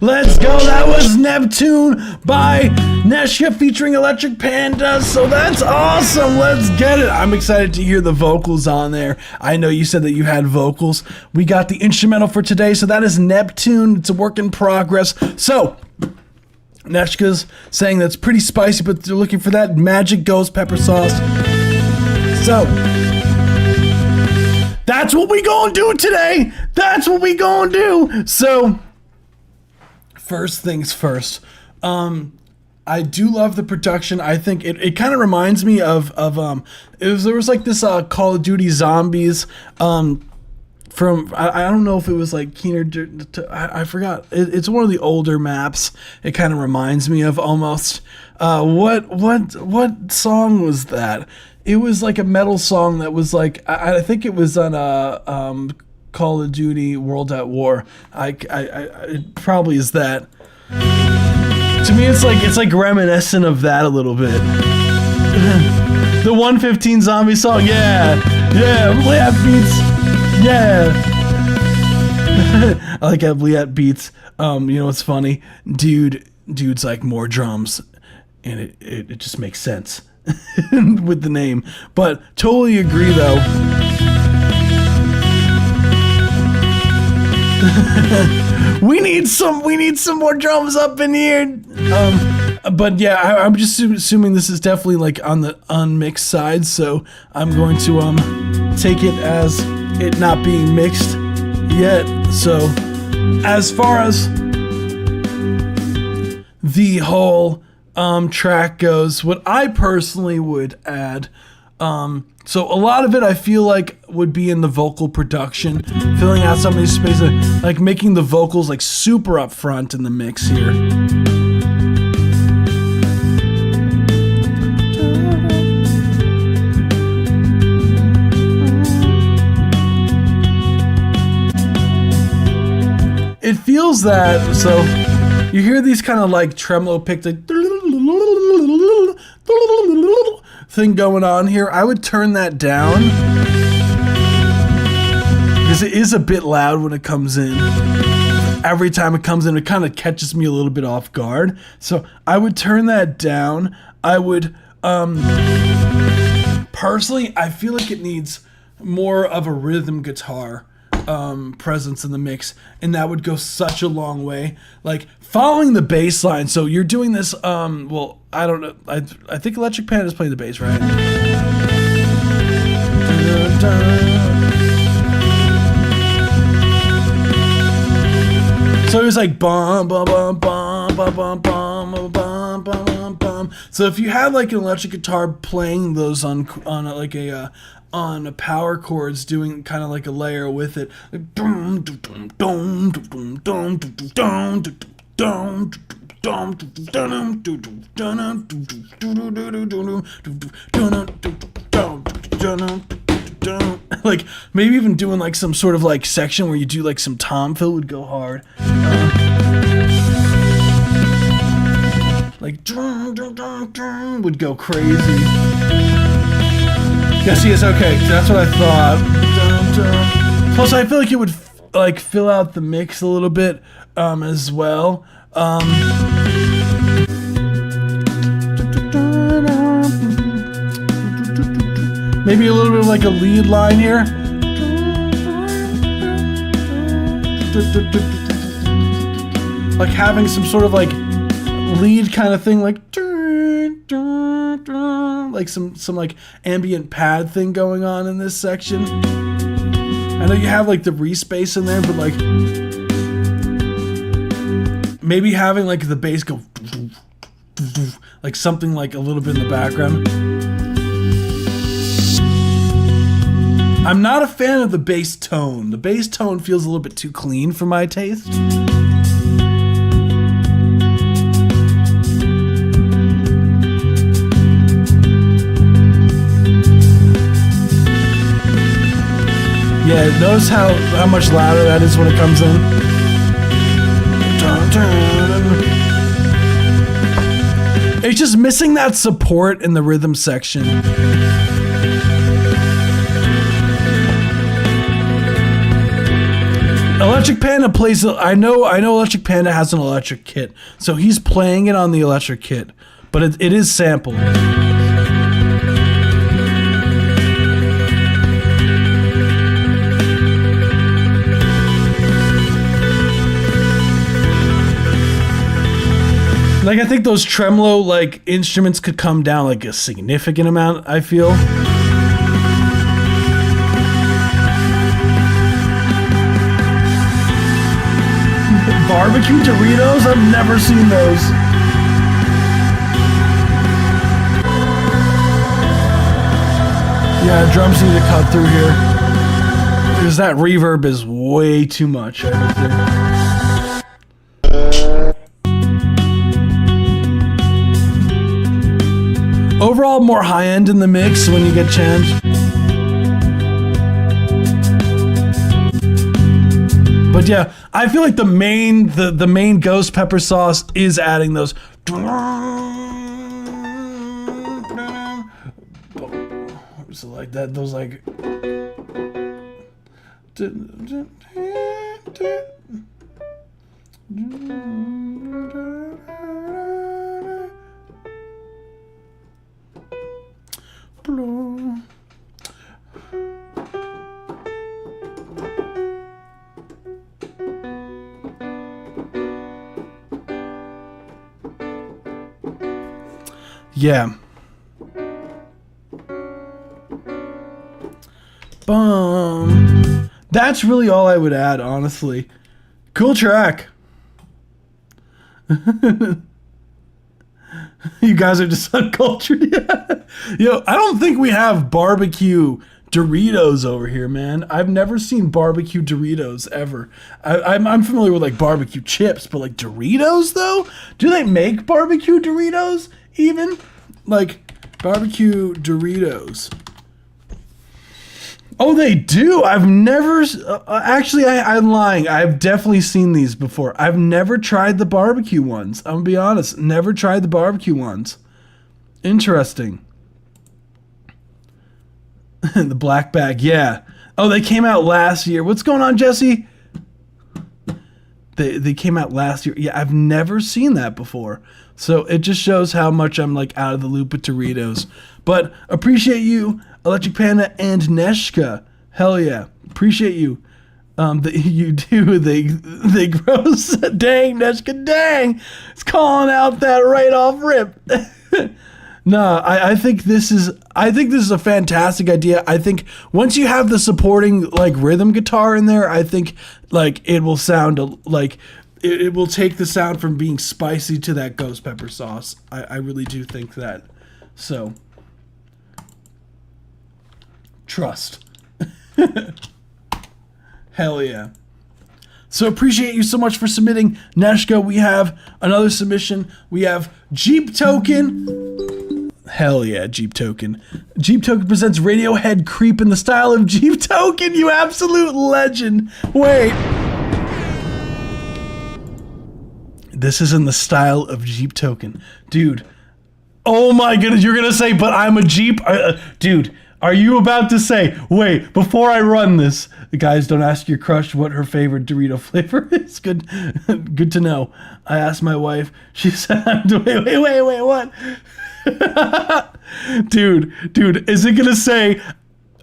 Let's go. That was Neptune by Neshka featuring Electric Panda. So that's awesome. Let's get it. I'm excited to hear the vocals on there. I know you said that you had vocals. We got the instrumental for today. So that is Neptune. It's a work in progress. So Neshka's saying that's pretty spicy, but they're looking for that magic ghost pepper sauce. So that's what we gonna do today. That's what we gonna do. So first things first. I do love the production. I think it kind of reminds me of there was like this Call of Duty Zombies from I don't know if it was like Keener I forgot. It's one of the older maps. It kind of reminds me of almost. What song was that? It was like a metal song that was like I think it was on Call of Duty World at War. It probably is that. To me, it's like reminiscent of that a little bit. The 115 zombie song, yeah, Bliat beats, yeah. I like how Bliat beats. You know what's funny? Dude's like more drums, and it just makes sense with the name. But totally agree though. We need some more drums up in here. But yeah, I'm just assuming this is definitely like on the unmixed side, so I'm going to take it as it not being mixed yet. So as far as the whole track goes, what I personally would add, so a lot of it I feel like would be in the vocal production, filling out some of these spaces, like making the vocals like super up front in the mix here. It feels that, so you hear these kind of like tremolo pick, like thing going on here. I would turn that down because it is a bit loud when it comes in. Every time it comes in, it kind of catches me a little bit off guard. So I would turn that down. I would, personally, I feel like it needs more of a rhythm guitar presence in the mix, and that would go such a long way. Like following the bass line. So you're doing this, well, I don't know. I think Electric Panda's playing the bass, right? So it was like bum bum bum bum bum bum bum bum bum bum. So if you had like an electric guitar playing those on power chords, doing kind of like a layer with it, like like maybe even doing like some sort of like section where you do like some tom fill would go hard. Like would go crazy. Yes, yes, okay. That's what I thought. Plus, I feel like it would like fill out the mix a little bit as well. Maybe a little bit of like a lead line here. Like having some sort of like lead kind of thing, like some like ambient pad thing going on in this section. I know you have like the respace in there, but like maybe having like the bass go like something like a little bit in the background. I'm not a fan of the bass tone. The bass tone feels a little bit too clean for my taste. Yeah, notice how much louder that is when it comes in. It's just missing that support in the rhythm section. Electric Panda plays, I know Electric Panda has an electric kit, so he's playing it on the electric kit, but it is sampled. Like, I think those tremolo, like, instruments could come down, like, a significant amount, I feel. Barbecue Doritos? I've never seen those. Yeah, drums need to cut through here. Because that reverb is way too much, I think. Overall, more high end in the mix when you get a chance. But yeah, I feel like the main Ghost Pepper sauce is adding those. So like that, those like. Yeah. Boom. That's really all I would add, honestly. Cool track. You guys are just uncultured. Yeah. Yo, I don't think we have barbecue Doritos over here, man. I've never seen barbecue Doritos ever. I'm familiar with like barbecue chips, but like Doritos though? Do they make barbecue Doritos even? Like barbecue Doritos. Oh, they do. I've never actually. I'm lying. I've definitely seen these before. I've never tried the barbecue ones. I'm gonna be honest. Never tried the barbecue ones. Interesting. The black bag, yeah. Oh, they came out last year. What's going on, Jesse? They came out last year. Yeah, I've never seen that before. So it just shows how much I'm like out of the loop with Doritos. But appreciate you, Electric Panda and Neshka. Hell yeah, appreciate you. You do. They gross. Dang, Neshka, dang. It's calling out that right off rip. No, I think this is a fantastic idea. I think once you have the supporting like rhythm guitar in there, I think like it will sound like it will take the sound from being spicy to that ghost pepper sauce. I really do think that. So trust. Hell yeah. So appreciate you so much for submitting, Neshka. We have another submission. We have Jeep Token. Hell yeah, Jeep Token. Jeep Token presents Radiohead Creep in the style of Jeep Token, you absolute legend. Wait. This is in the style of Jeep Token. Dude. Oh my goodness, you're gonna say, but I'm a Jeep? Dude, are you about to say, wait, before I run this, guys, don't ask your crush what her favorite Dorito flavor is. Good to know. I asked my wife, she said, wait, what? Dude, is it gonna say,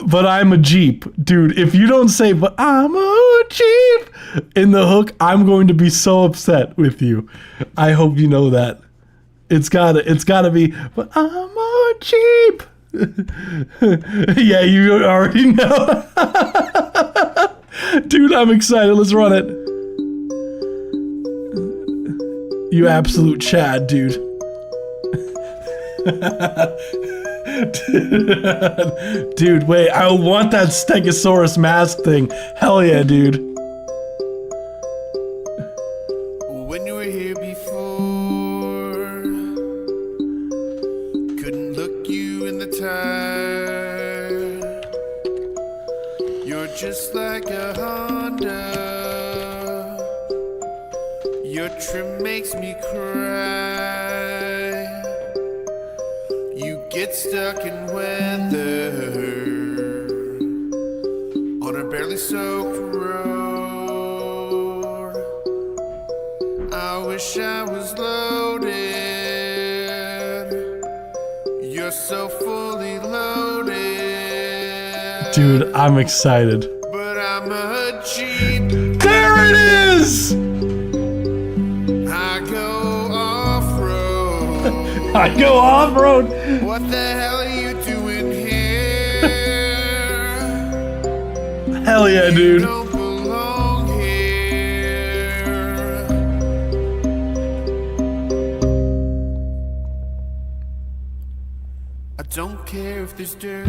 but I'm a Jeep? Dude, if you don't say, but I'm a Jeep in the hook, I'm going to be so upset with you. I hope you know that. It's gotta be, but I'm a Jeep. Yeah, you already know. Dude, I'm excited. Let's run it. You absolute Chad, dude. Dude, wait, I want that Stegosaurus mask thing. Hell yeah, dude. When you were here before, couldn't look you in the tire. You're just like a Honda. Your trim makes me cry. You get stuck in weather on a barely soaked road. I wish I was loaded. You're so fully loaded. Dude, I'm excited. But I'm a Jeep. There it is! I go off-road. I go off-road. What the hell are you doing here? Hell yeah, You dude. don't belong here. I don't care if there's dirt.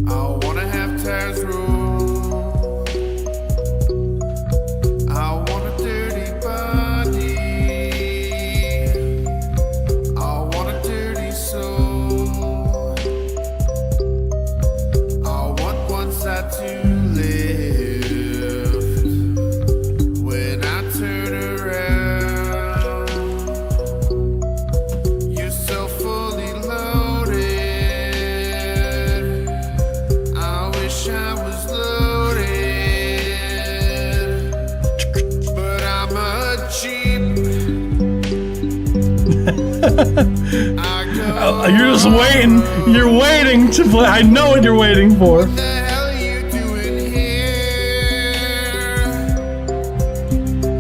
I wanna have tires roll. I want a dirty body. I want a dirty soul. I want one side to lift when I turn around. You're so fully loaded. I wish I was loaded. But I'm a Jeep. I go. You're just waiting. You're waiting to play. I know what you're waiting for. What the hell are you doing here?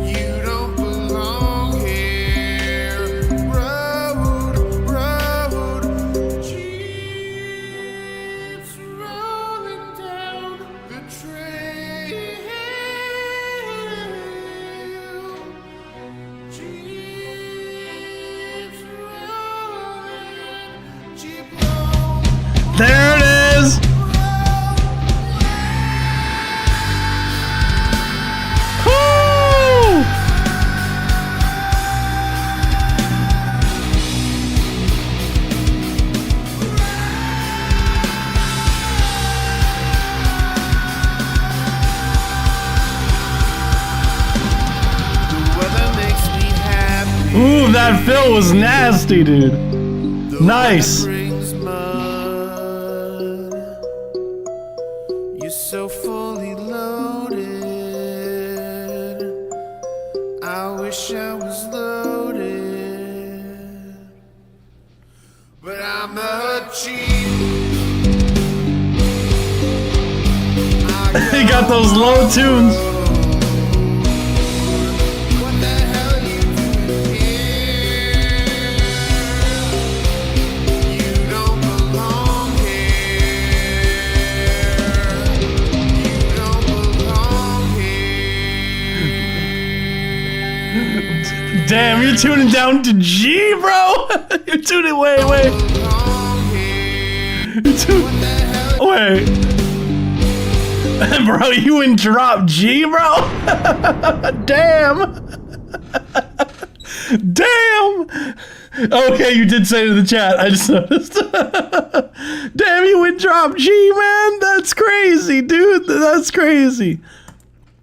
You don't belong here. Road, Jeeps rolling down the trail. Jeeps There it is. Woo! Ooh, that fill was nasty, dude. Nice. You're so fully loaded. I wish I was loaded, but I'm a cheat. He got those low tunes. What the hell you doing here? You don't belong here. You don't belong here. Damn, you're tuning down to G, bro. You're tuning way. Belong here. Wait. Bro, you in drop G, bro? Damn. Damn. Okay, you did say it in the chat. I just noticed. Damn, you in drop G, man. That's crazy, dude. That's crazy.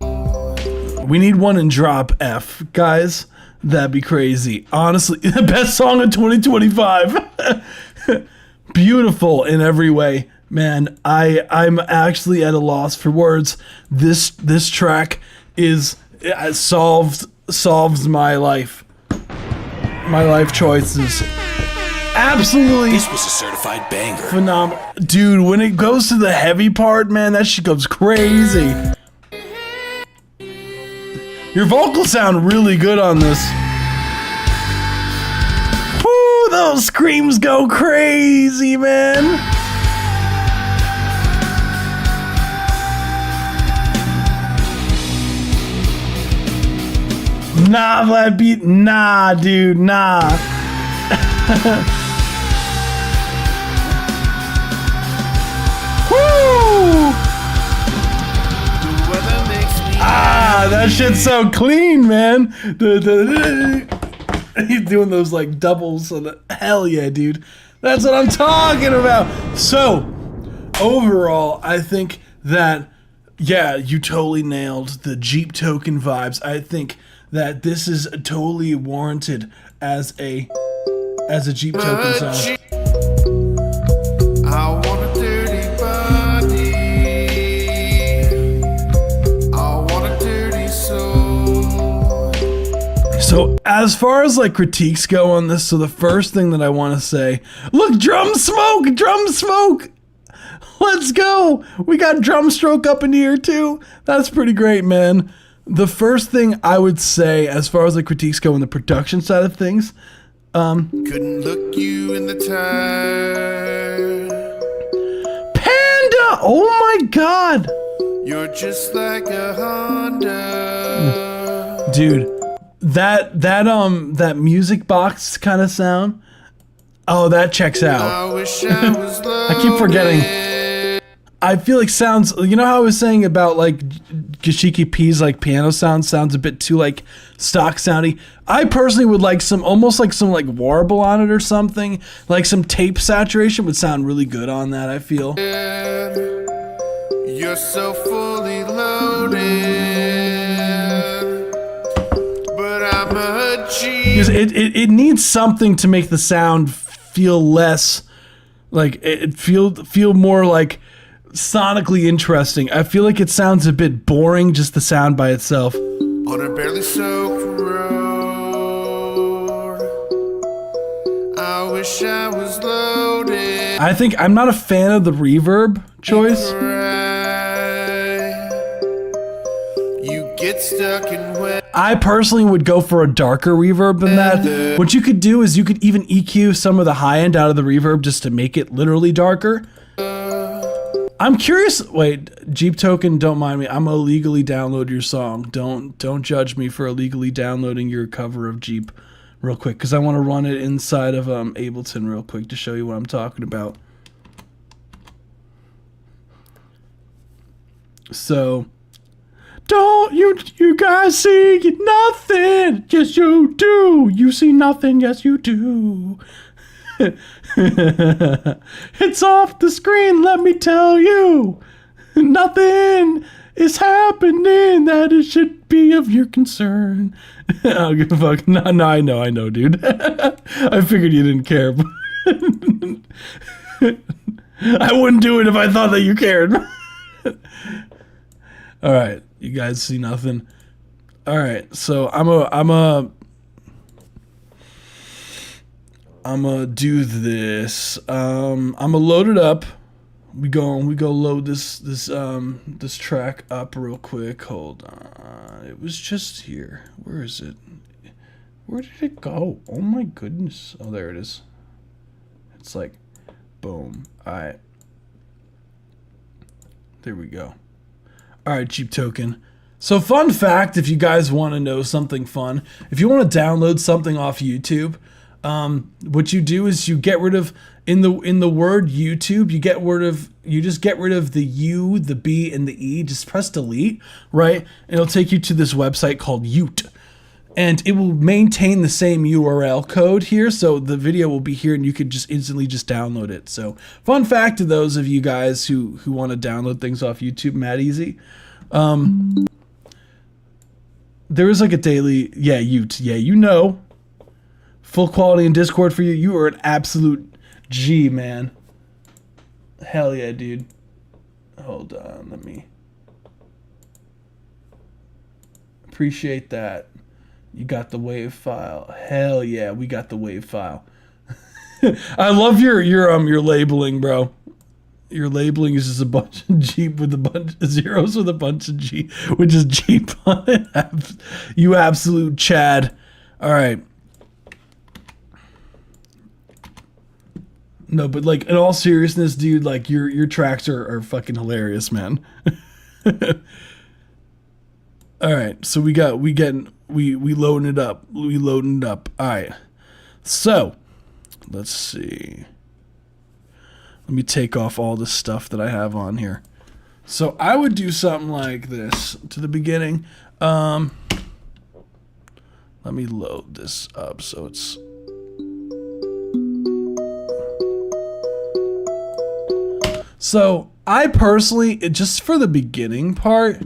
We need one in drop F, guys. That'd be crazy. Honestly, the best song of 2025. Beautiful in every way. Man, I'm actually at a loss for words. This track is solves my life choices. Absolutely This was a certified banger. phenomenal, dude. When it goes to the heavy part, man, that shit goes crazy. Your vocals sound really good on this. Woo, those screams go crazy, man. Nah, Vlad beat. Nah, dude, nah. Woo! Ah, that shit's so clean, man. He's doing those like doubles. Hell yeah, dude. That's what I'm talking about. So, overall, I think that, yeah, you totally nailed the Jeep Token vibes. I think that this is totally warranted as a Jeep Token song. I want a dirty body. I want a dirty soul. So as far as like critiques go on this, so the first thing that I want to say, look, drum smoke. Let's go. We got drum stroke up in here too. That's pretty great, man. The first thing I would say as far as the critiques go on the production side of things, Couldn't look you in the tie. Panda, oh my God. You're just like a Honda. Dude, that music box kind of sound, oh, that checks out. I wish I was I keep forgetting. I feel like sounds, you know how I was saying about like Gashiki P's like piano sounds a bit too like stock soundy. I personally would like some, almost like some like warble on it or something. Like some tape saturation would sound really good on that, I feel. You're so fully loaded, but I'm a G. Because it needs something to make the sound feel less, like it feel more like sonically interesting. I feel like it sounds a bit boring, just the sound by itself. On a barely soaked road, I wish I was loaded. I think I'm not a fan of the reverb choice. You get stuck in wet. I personally would go for a darker reverb than that. What you could do is you could even EQ some of the high end out of the reverb just to make it literally darker. I'm curious. Wait, Jeep Token, don't mind me. I'm gonna illegally download your song. Don't judge me for illegally downloading your cover of Jeep real quick, because I want to run it inside of Ableton real quick to show you what I'm talking about. So, don't you guys see nothing? Yes, you do. You see nothing. Yes, you do. It's off the screen, let me tell you. Nothing is happening that it should be of your concern. I don't give a fuck. No, I know, dude. I figured you didn't care. I wouldn't do it if I thought that you cared. All right, you guys see nothing. All right, so I'm gonna do this. I'm gonna load it up. We go load this track up real quick. Hold on. It was just here. Where is it? Where did it go? Oh my goodness. Oh, there it is. It's like, boom. All right. There we go. All right, Cheap Token. So fun fact, if you guys want to know something fun, if you want to download something off YouTube, what you do is you get rid of in the word YouTube, you just get rid of the U, the B, and the E. Just press delete, right? And it'll take you to this website called Ute. And it will maintain the same URL code here, so the video will be here and you could just instantly just download it. So fun fact to those of you guys who want to download things off YouTube, mad easy. There is like a daily, Ute, you know. Full quality in Discord for you. You are an absolute G, man. Hell yeah, dude. Hold on, let me. Appreciate that. You got the WAV file. Hell yeah, we got the WAV file. I love your labeling, bro. Your labeling is just a bunch of Jeep with a bunch of zeros with a bunch of G, which is Jeep on it. You absolute Chad. All right. No, but like in all seriousness, dude, like your tracks are fucking hilarious, man. All right, so we loading it up. We loading it up. All right. So, let's see. Let me take off all the stuff that I have on here. So I would do something like this to the beginning. Let me load this up so it's. So I personally, just for the beginning part,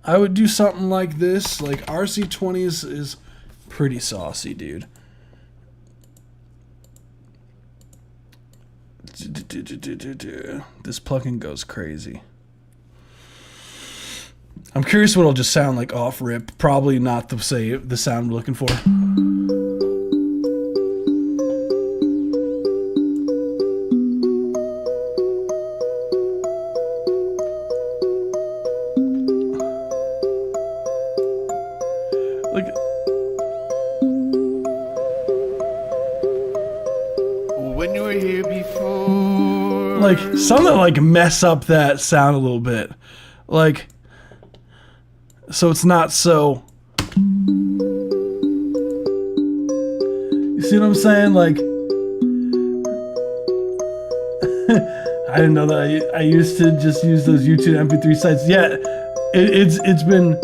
I would do something like this. Like RC20 is pretty saucy, dude. This plugin goes crazy. I'm curious what it'll just sound like off rip. Probably not the sound we're looking for. When you were here before. Like something like mess up that sound a little bit. Like so it's not so. You see what I'm saying? Like I didn't know that I used to just use those YouTube MP3 sites. Yeah, it's been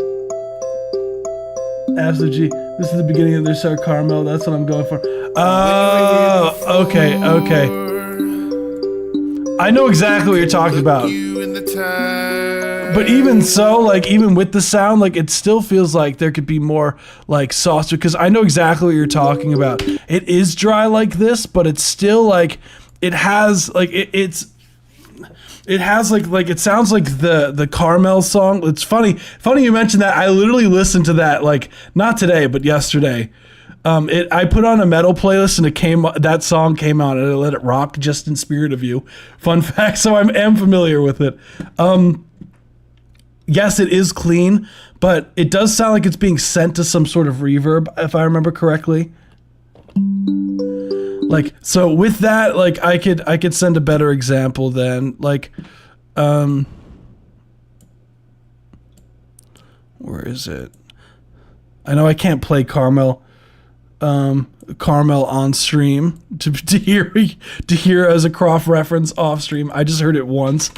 absolute G. This is the beginning of their start Carmel. That's what I'm going for. Oh, okay. I know exactly what you're talking about. But even so, like even with the sound, like it still feels like there could be more like sauce because I know exactly what you're talking about. It is dry like this, but it's still like it has like it has like it sounds like the Carmel song. It's funny you mentioned that. I literally listened to that like not today but yesterday. I put on a metal playlist and that song came out and I let it rock just in spirit of you. Fun fact, so I am familiar with it. Yes, it is clean, but it does sound like it's being sent to some sort of reverb, if I remember correctly. Like, so with that, like I could send a better example than like, where is it? I know I can't play Carmel on stream to hear as a Croft reference off stream. I just heard it once,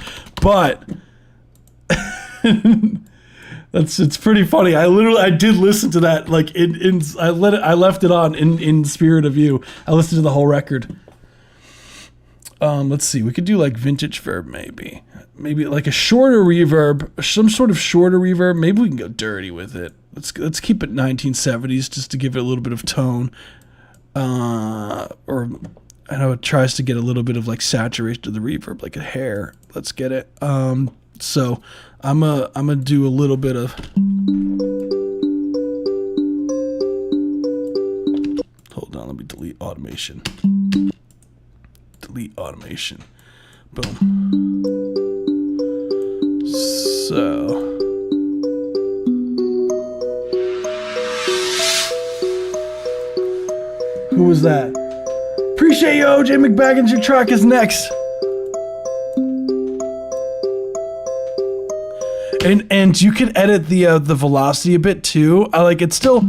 but It's pretty funny. I did listen to that like I left it on in spirit of you. I listened to the whole record. Let's see. We could do like vintage verb maybe. Maybe like a shorter reverb, some sort of shorter reverb. Maybe we can go dirty with it. Let's keep it 1970s just to give it a little bit of tone. Or I know it tries to get a little bit of like saturation to the reverb, like a hair. Let's get it. So I'm gonna do a little bit of. Hold on, let me delete automation. Delete automation. Boom. So. Who was that? Appreciate you, OJ McBaggins. Your track is next. And you can edit the velocity a bit too. I like it still.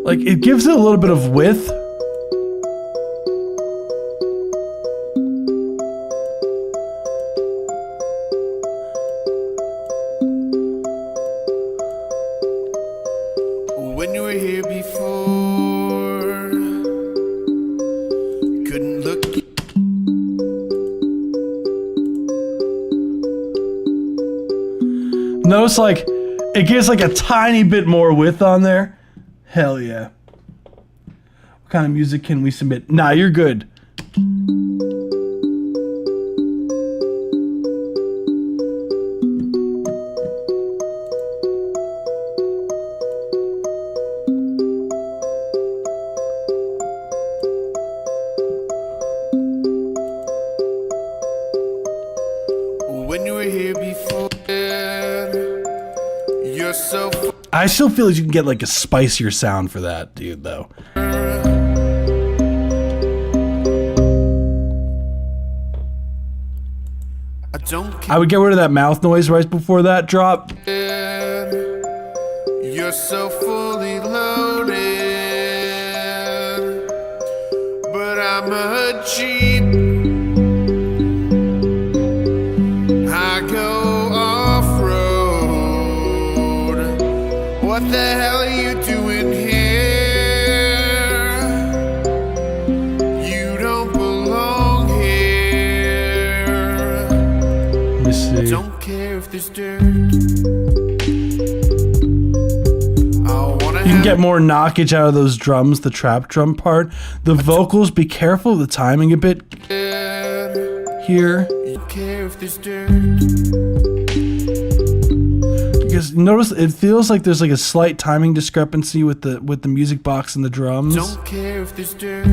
Like it gives it a little bit of width. When you were here before, couldn't look. Notice like it gives like a tiny bit more width on there. Hell yeah. What kind of music can we submit? Nah, you're good. When you were here before, you're so. I still feel like you can get like a spicier sound for that, dude, though. I don't I would get rid of that mouth noise right before that drop. care. You're so fully loaded, but I'm a Jeep. I go off road. What the hell are you doing here? You don't belong here. Let me see. Don't care if there's dirt. I wanna You can get more knockage out of those drums, the trap drum part. The vocals, be careful of the timing a bit here. Don't care if there's dirt. Because notice it feels like there's like a slight timing discrepancy with the music box and the drums. Don't care if there's dirt.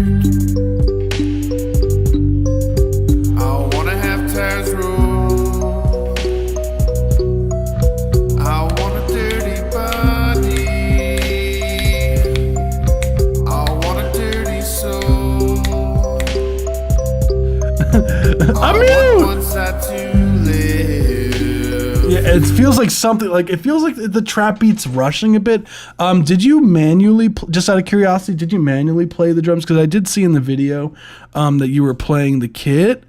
I wanna have tires roll. I want a dirty body. I want a dirty soul. I'm I mute! want one side to live. Yeah, it feels like something like it feels like the trap beat's rushing a bit. Did you manually, just out of curiosity, did you manually play the drums? Because I did see in the video that you were playing the kit.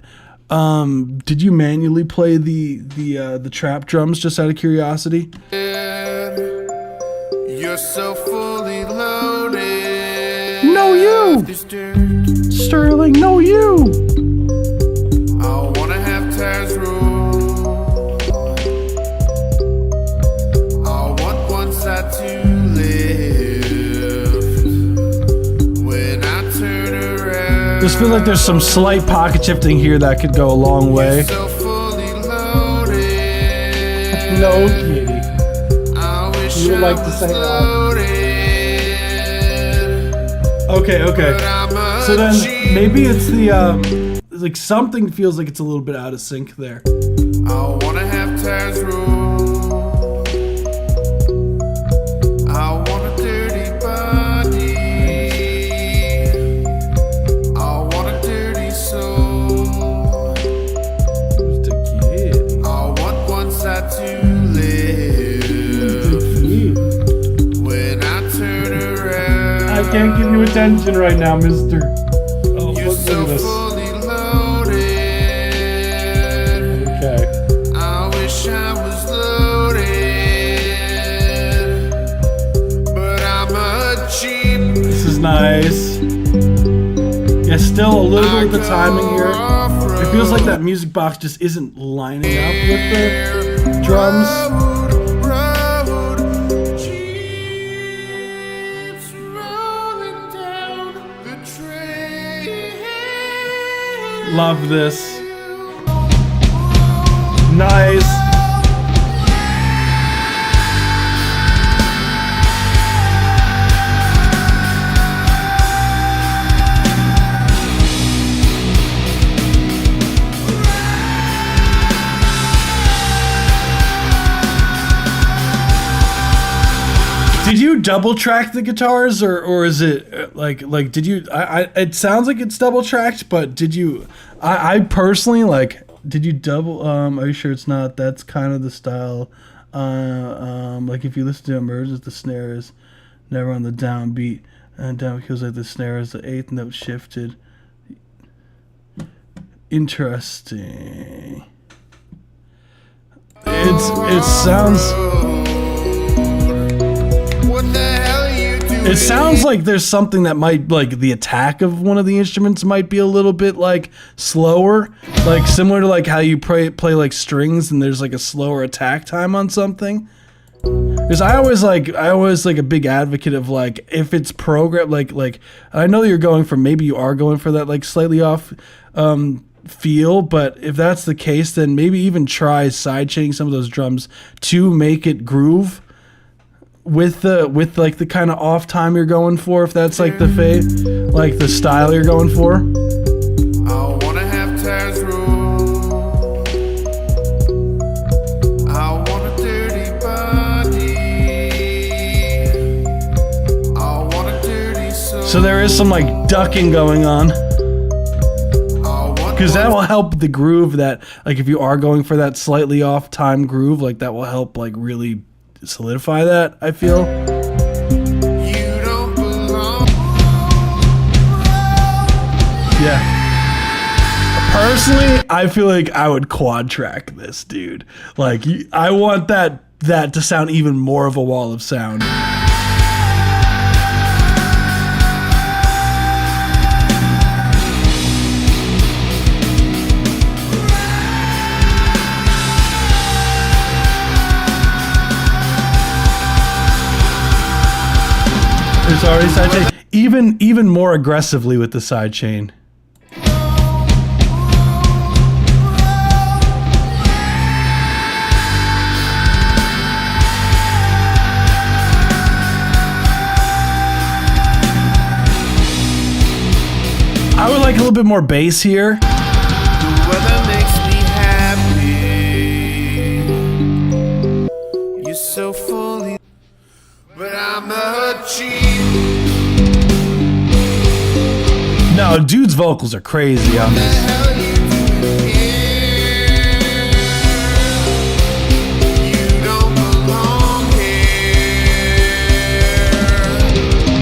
Did you manually play the trap drums? Just out of curiosity. You're so fully loaded. No, you, There's dirt. Sterling. No, you. I wanna have tires roll. I want one side to lift. When I turn around, Just feel like there's some slight pocket shifting here that could go a long way. so fully loaded. No kidding. I wish You would I like to was say that. loaded. Okay. But I'm a So then Jeep. maybe it's the like something feels like it's a little bit out of sync there. I wanna have tires roll. I want a dirty body. I want a dirty soul. Who's the kid? I want one side to live. When I turn around, I can't give you attention right now, mister. Oh, you're look so at this. fully loaded. Nice. Yeah, still a little bit with the timing here. It feels like that music box just isn't lining up with the drums. Love this. Nice. Did you double track the guitars, or is it like did you? It sounds like it's double tracked, but did you? I personally like. Did you double? Are you sure it's not? That's kind of the style. Like if you listen to Emergence, the snare is never on the downbeat, and down feels like the snare is the eighth note shifted. Interesting. It sounds. It sounds like there's something that might, like, the attack of one of the instruments might be a little bit, like, slower. Like, similar to, like, how you play like, strings and there's, like, a slower attack time on something. Because I always, like, a big advocate of, like, if it's programmed, like, I know you're going for, maybe you are going for that, like, slightly off, feel, but if that's the case, then maybe even try sidechaining some of those drums to make it groove. With like the kind of off time you're going for, if that's like the like the style you're going for. I wanna have Taz rule. I want a dirty body. I want a dirty soul. So there is some like ducking going on, because that will help the groove. That like if you are going for that slightly off time groove, like that will help like really solidify that, I feel. You don't belong. Yeah. Personally, I feel like I would quad track this, dude. Like, I want that to sound even more of a wall of sound. There's already sidechain. Even more aggressively with the sidechain. I would like a little bit more bass here. The weather makes me happy. You're so fully, but I'm a cheat. No, dude's vocals are crazy on this. Hell you doing here? You don't belong here.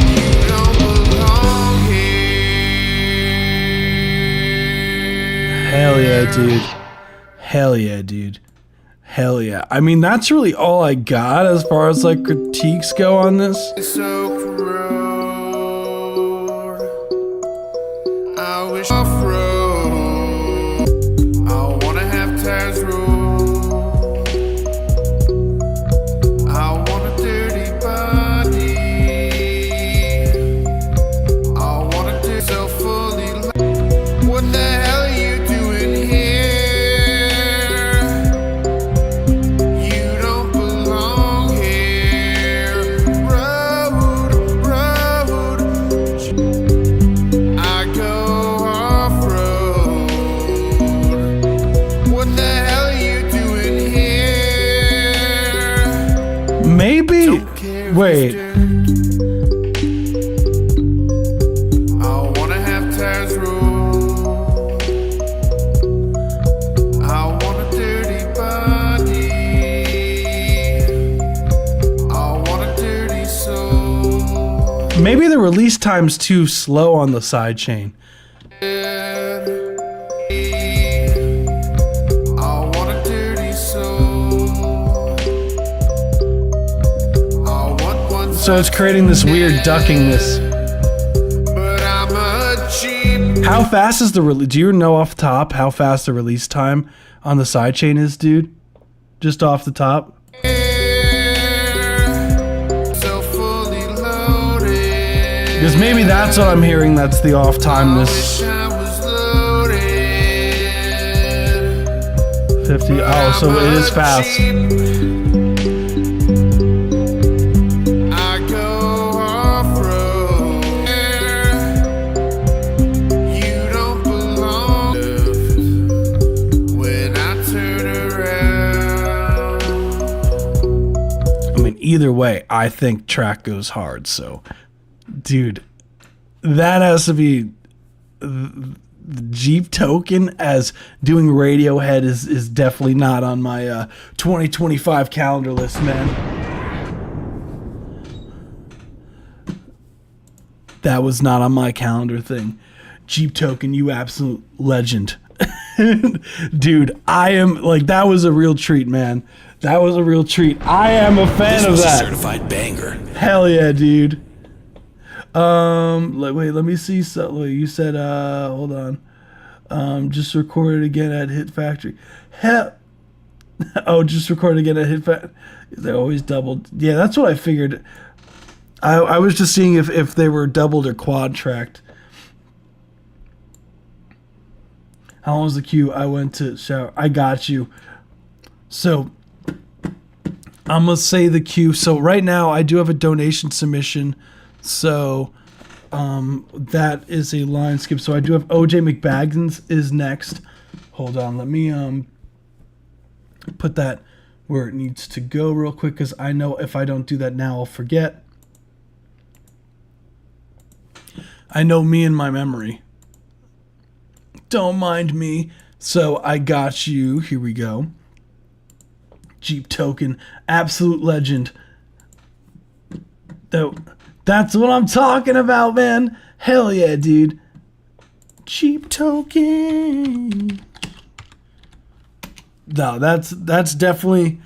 You don't belong here. Hell yeah, dude. Hell yeah, dude. Hell yeah. I mean, that's really all I got as far as like critiques go on this. Soaked road. I wish off-road. I wanna have Taz rule. I want a dirty body. I wanna do so fully. What the hell are you doing here? You don't belong here. Road, road. I go off-road. What the hell are you doing here? Maybe. Wait. I wanna have Taz rule. I want a dirty body. I want a dirty soul. Maybe the release time's too slow on the sidechain. I want a dirty soul. I want one. So it's creating this weird duckingness. How fast is the release? Do you know off the top how fast the release time on the sidechain is, dude? Just off the top. So fully loaded. Because maybe that's what I'm hearing. That's the off timeness. Wish I was loaded. 50. Oh, so it is fast. I go off-road. You don't belong when I turn around. I mean, either way, I think track goes hard. So, dude, that has to be the Jeep Token as doing Radiohead is definitely not on my 2025 calendar list, man. That was not on my calendar thing. Jeep Token, you absolute legend. Dude, I am like, that was a real treat, man. That was a real treat. I am a fan This of was a that. certified banger. Hell yeah, dude. Wait, let me see. So, wait, you said, hold on. Just recorded again at Hit Factory. Hell. Oh, just recorded again at Hit Factory. They're always doubled. Yeah, that's what I figured. I was just seeing if they were doubled or quad tracked. How long was the queue? I went to shower. I got you. So, I'm going to say the queue. So, right now, I do have a donation submission. So, that is a line skip. So, I do have OJ McBaggins is next. Hold on. Let me put that where it needs to go real quick, because I know if I don't do that now, I'll forget. I know me and my memory. Don't mind me. So, I got you. Here we go. Jeep Token, absolute legend. That's what I'm talking about, man. Hell yeah, dude. Jeep Token. No, that's definitely,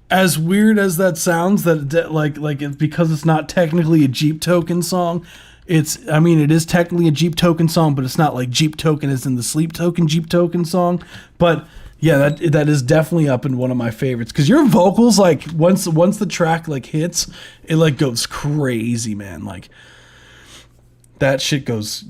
as weird as that sounds. That like it's because it's not technically a Jeep Token song. I mean, it is technically a Jeep Token song, but it's not like Jeep Token is in the Sleep Token Jeep Token song. But yeah, that is definitely up in one of my favorites, because your vocals, like once the track like hits, it like goes crazy, man. Like that shit goes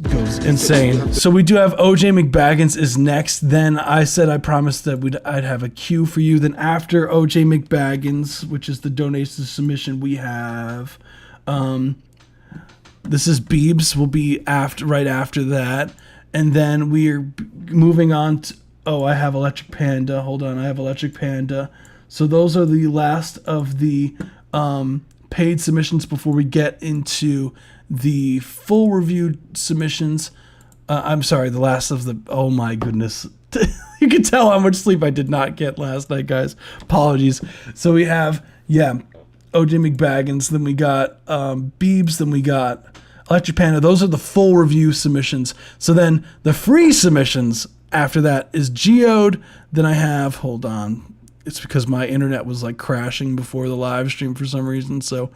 insane. So we do have OJ McBaggins is next. Then I said I promised that I'd have a queue for you. Then after OJ McBaggins, which is the donation submission, we have this is Biebs will be right after that, and then we are moving on to. Oh, I have Electric Panda. Hold on, I have Electric Panda. So those are the last of the paid submissions before we get into the full review submissions. I'm sorry, the last of the... Oh my goodness. You can tell how much sleep I did not get last night, guys. Apologies. So we have, OJ McBaggins. Then we got Biebs. Then we got Electric Panda. Those are the full review submissions. So then the free submissions... After that is Geode. Then I have, hold on. It's because my internet was like crashing before the live stream for some reason. So,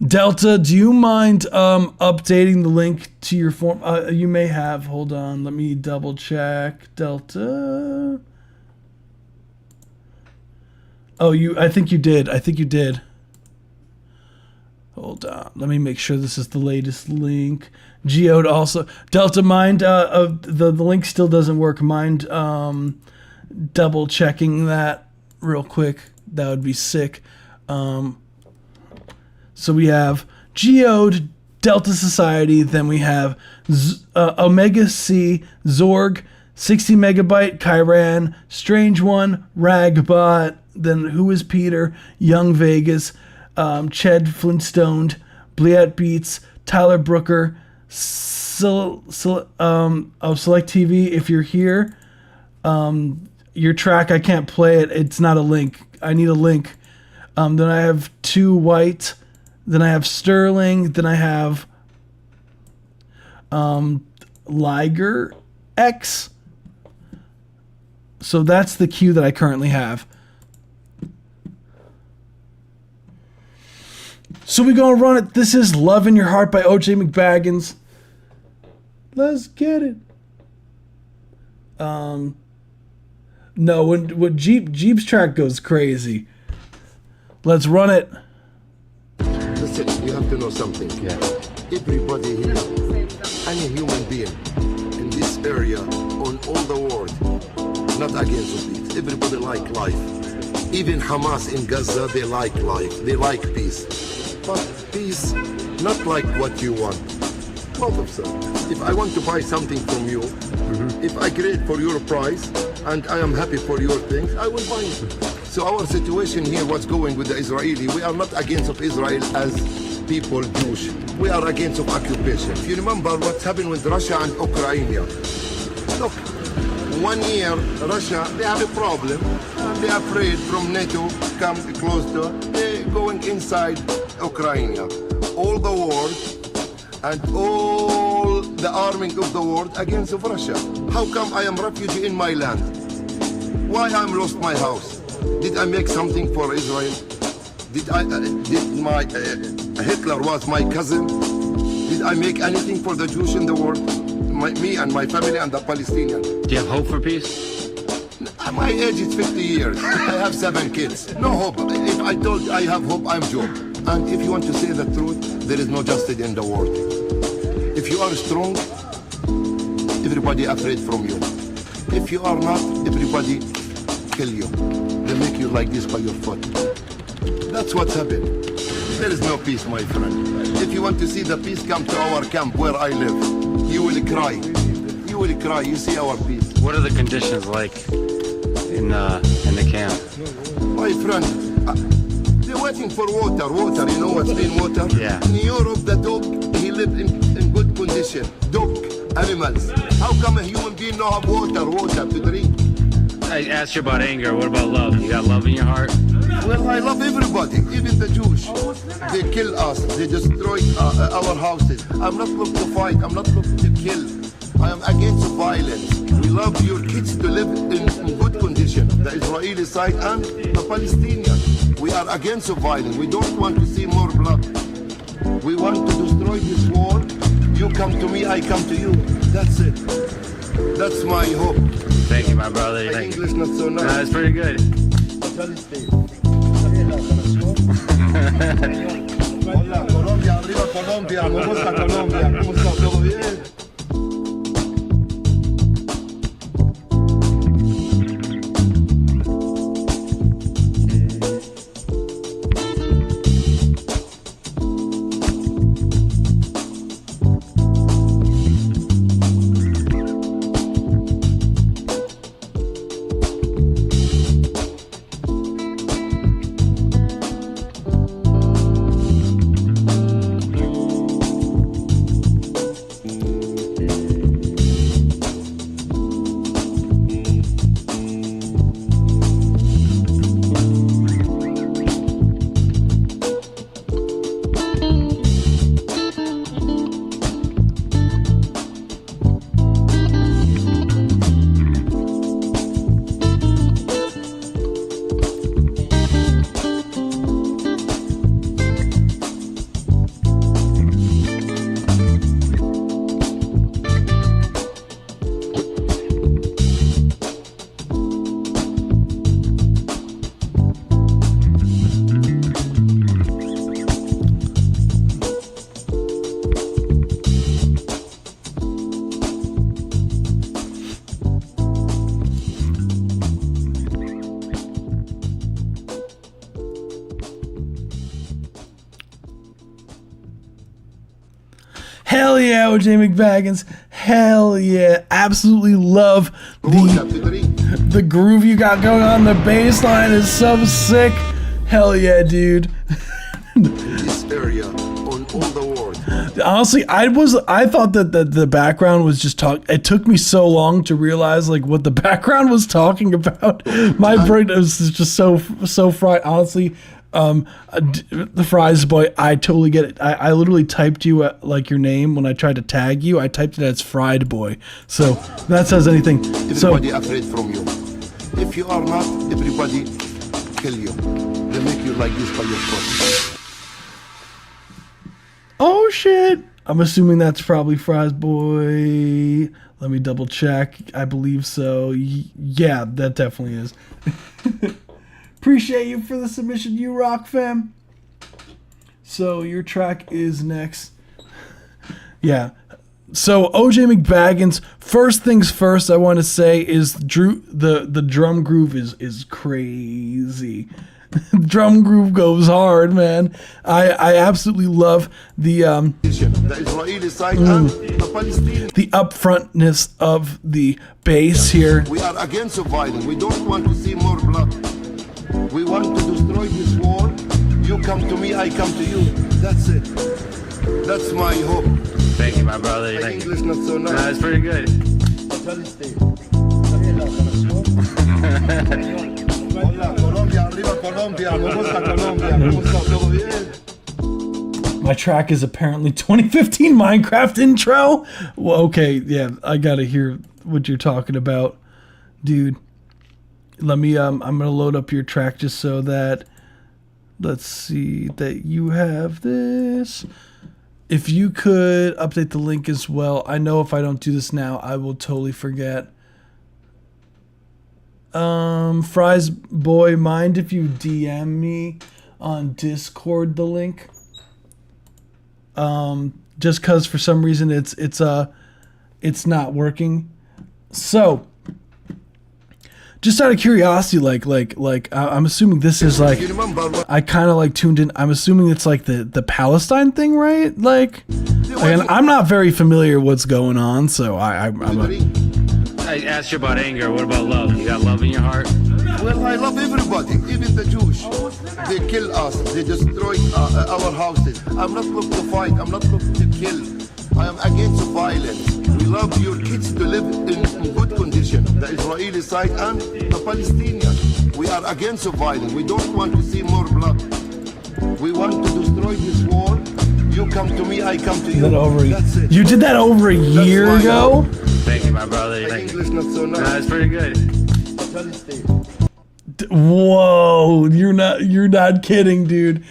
Delta, do you mind updating the link to your form? You may have. Hold on. Let me double check. Delta. Oh, I think you did. Hold on. Let me make sure this is the latest link. Geode also. Delta, mind the link still doesn't work. Mind double checking that real quick. That would be sick. So we have Geode, Delta Society. Then we have Omega C, Zorg, 60 Megabyte, Kyran, Strange One, Ragbot. Then Who is Peter, Young Vegas, Ched Flintstone, Bliat Beats, Tyler Brooker, Select TV. If you're here, your track, I can't play it. It's not a link. I need a link. Then I have Two White. Then I have Sterling. Then I have Liger X. So that's the queue that I currently have. So we gonna run it. This is Love in Your Heart by OJ McBaggins. Let's get it. No, when Jeep's track goes crazy. Let's run it. Listen, you have to know something. Yeah. Everybody here, any human being in this area, on all the world, not against peace. Everybody like life. Even Hamas in Gaza, they like life. They like peace. But peace, not like what you want. Both of them. If I want to buy something from you, if I create for your price, and I am happy for your things, I will buy it. So our situation here, what's going with the Israeli, we are not against of Israel as people Jewish. We are against of occupation. If you remember what's happened with Russia and Ukraine. Look, 1 year, Russia, they have a problem. They are afraid from NATO, come closer. They're going inside Ukraine. All the world and all the arming of the world against of Russia. How come I am refugee in my land? Why I'm lost my house? Did I make something for Israel? Did my Hitler was my cousin? Did I make anything for the Jews in the world? Me and my family and the Palestinians. Do you have hope for peace? My age is 50 years. I have 7 kids. No hope. If I told I have hope, I'm Job. And if you want to say the truth, there is no justice in the world. If you are strong, everybody afraid from you. If you are not, everybody kill you. They make you like this by your foot. That's what's happened. There is no peace, my friend. If you want to see the peace, come to our camp where I live. You will cry. You will cry. You see our peace. What are the conditions like in the camp? My friend, they're waiting for water. Water, you know what's been water? Yeah. In Europe, the dog, he lived in good condition. Dog, animals. How come a human being don't have water to drink? I asked you about anger. What about love? You got love in your heart? Well, I love everybody, even the Jews. They kill us. They destroy our houses. I'm not looking to fight. I'm not looking to kill. I am against violence. We love your kids to live in good condition. The Israeli side and the Palestinian. We are against violence. We don't want to see more blood. We want to destroy this war. You come to me, I come to you. That's it. That's my hope. Thank you, my brother. My Thank you. English not so nice. That's pretty good. Hola, Colombia, arriba Colombia, me gusta Colombia, ¿cómo está? ¿Todo bien? Hell yeah, OJ McBaggins. Hell yeah. Absolutely love the groove you got going on. The bass line is so sick. Hell yeah, dude. This area, on all the world. Honestly, I thought that the background was just talk. It took me so long to realize like what the background was talking about. My brain was just so fried. Honestly, the Fries boy, I totally get it. I literally typed you like your name when I tried to tag you. I typed it as Fried Boy. So that says anything. Everybody afraid from you. If you are not, everybody kill you. They make you like this by your foot. Oh shit. I'm assuming that's probably Fries Boy. Let me double check. I believe so. Yeah, that definitely is. Appreciate you for the submission, you rock fam. So your track is next. Yeah. So OJ McBaggins, first things first I want to say is the drum groove is crazy. Drum groove goes hard, man. I absolutely love the Israeli side and the Palestinian. the upfrontness of the bass here. We are against violence. We don't want to see more blood. We want to destroy this war. You come to me, I come to you. That's it. That's my hope. Thank you, my brother. My Thank you. English not so nice. That's pretty good. Hola, Colombia, arriba Colombia. Me gusta Colombia. Me gusta todo bien. My track is apparently 2015 Minecraft intro. Well, okay, yeah, I gotta hear what you're talking about, dude. Let me I'm gonna load up your track just so that, let's see, that you have this. If you could update the link as well. I know if I don't do this now, I will totally forget. Fries Boy, mind if you DM me on Discord the link? Just cause for some reason it's not working. So, just out of curiosity, like I'm assuming this is like, You remember what? I kind of like tuned in. I'm assuming it's like the Palestine thing, right? Like, and I'm not very familiar with what's going on, so I'm I asked you about anger. What about love? You got love in your heart? Well, I love everybody, even the Jews. They kill us. They destroy our houses. I'm not looking to fight. I'm not looking to kill. I am against violence. We love your kids to live in good condition. The Israeli side and the Palestinian. We are against violence. We don't want to see more blood. We want to destroy this war. You come to me, I come to you. That's it. You did that over a year my ago? Thank you, my brother. My Thank you. English not so nice. That's pretty good. Palestine. Whoa, you're not kidding, dude.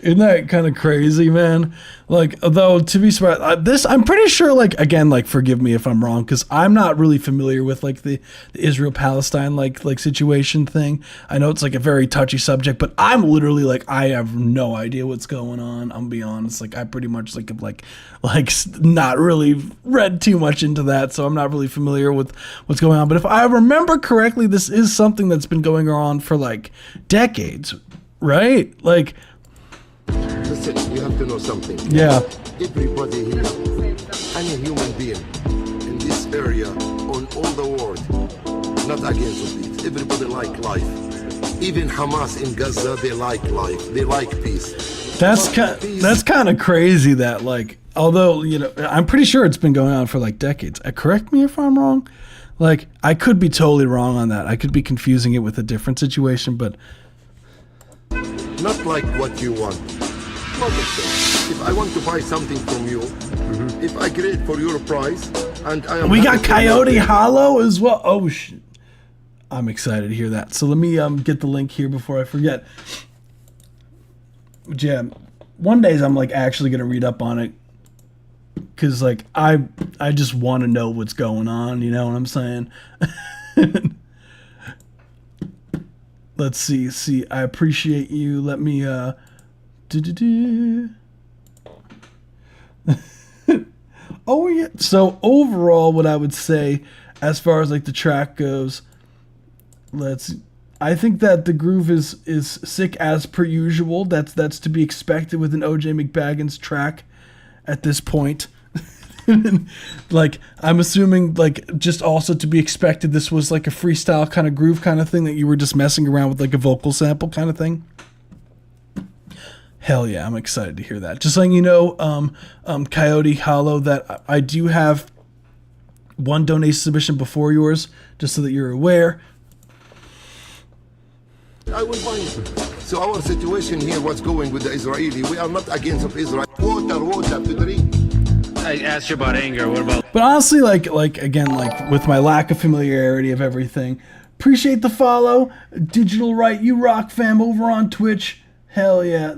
Isn't that kind of crazy, man? Like, though, to be smart, I'm pretty sure, like, again, like, forgive me if I'm wrong, because I'm not really familiar with, like, the Israel-Palestine, like situation thing. I know it's, like, a very touchy subject, but I'm literally, like, I have no idea what's going on. I'm be honest. Like, I pretty much, like, have, like, not really read too much into that, so I'm not really familiar with what's going on. But if I remember correctly, this is something that's been going on for, like, decades, right? Like, Listen, you have to know something. yeah. Everybody here, any human being in this area, on all the world, not against peace. Everybody like life. Even Hamas in Gaza, they like life. They like peace. That's Peace. kind of crazy that, like, although, you know, I'm pretty sure it's been going on for like decades. Correct me if I'm wrong. Like, I could be totally wrong on that. I could be confusing it with a different situation, but Not like what you want. Not the same. If I want to buy something from you, if I get it for your price, and I am we got happy to Coyote make it, Hollow as well. Oh shit. I'm excited to hear that. So let me get the link here before I forget. Yeah, one days I'm like actually gonna read up on it, cause like I just want to know what's going on. You know what I'm saying? Let's see. See, I appreciate you. Let me Oh yeah. So overall, what I would say, as far as like the track goes, I think that the groove is sick as per usual. That's to be expected with an OJ McBaggins track at this point. Like, I'm assuming, like, just also to be expected, this was like a freestyle kind of groove kind of thing that you were just messing around with, like a vocal sample kind of thing. Hell yeah, I'm excited to hear that. Just letting you know, Coyote Hollow, that I do have one donation submission before yours, just so that you're aware. I will buy it. So our situation here, what's going with the Israeli, we are not against of Israel. Water to drink. I asked you about anger. What about But honestly, like again, like with my lack of familiarity of everything, appreciate the follow. Digital Right, you rock fam over on Twitch. Hell yeah.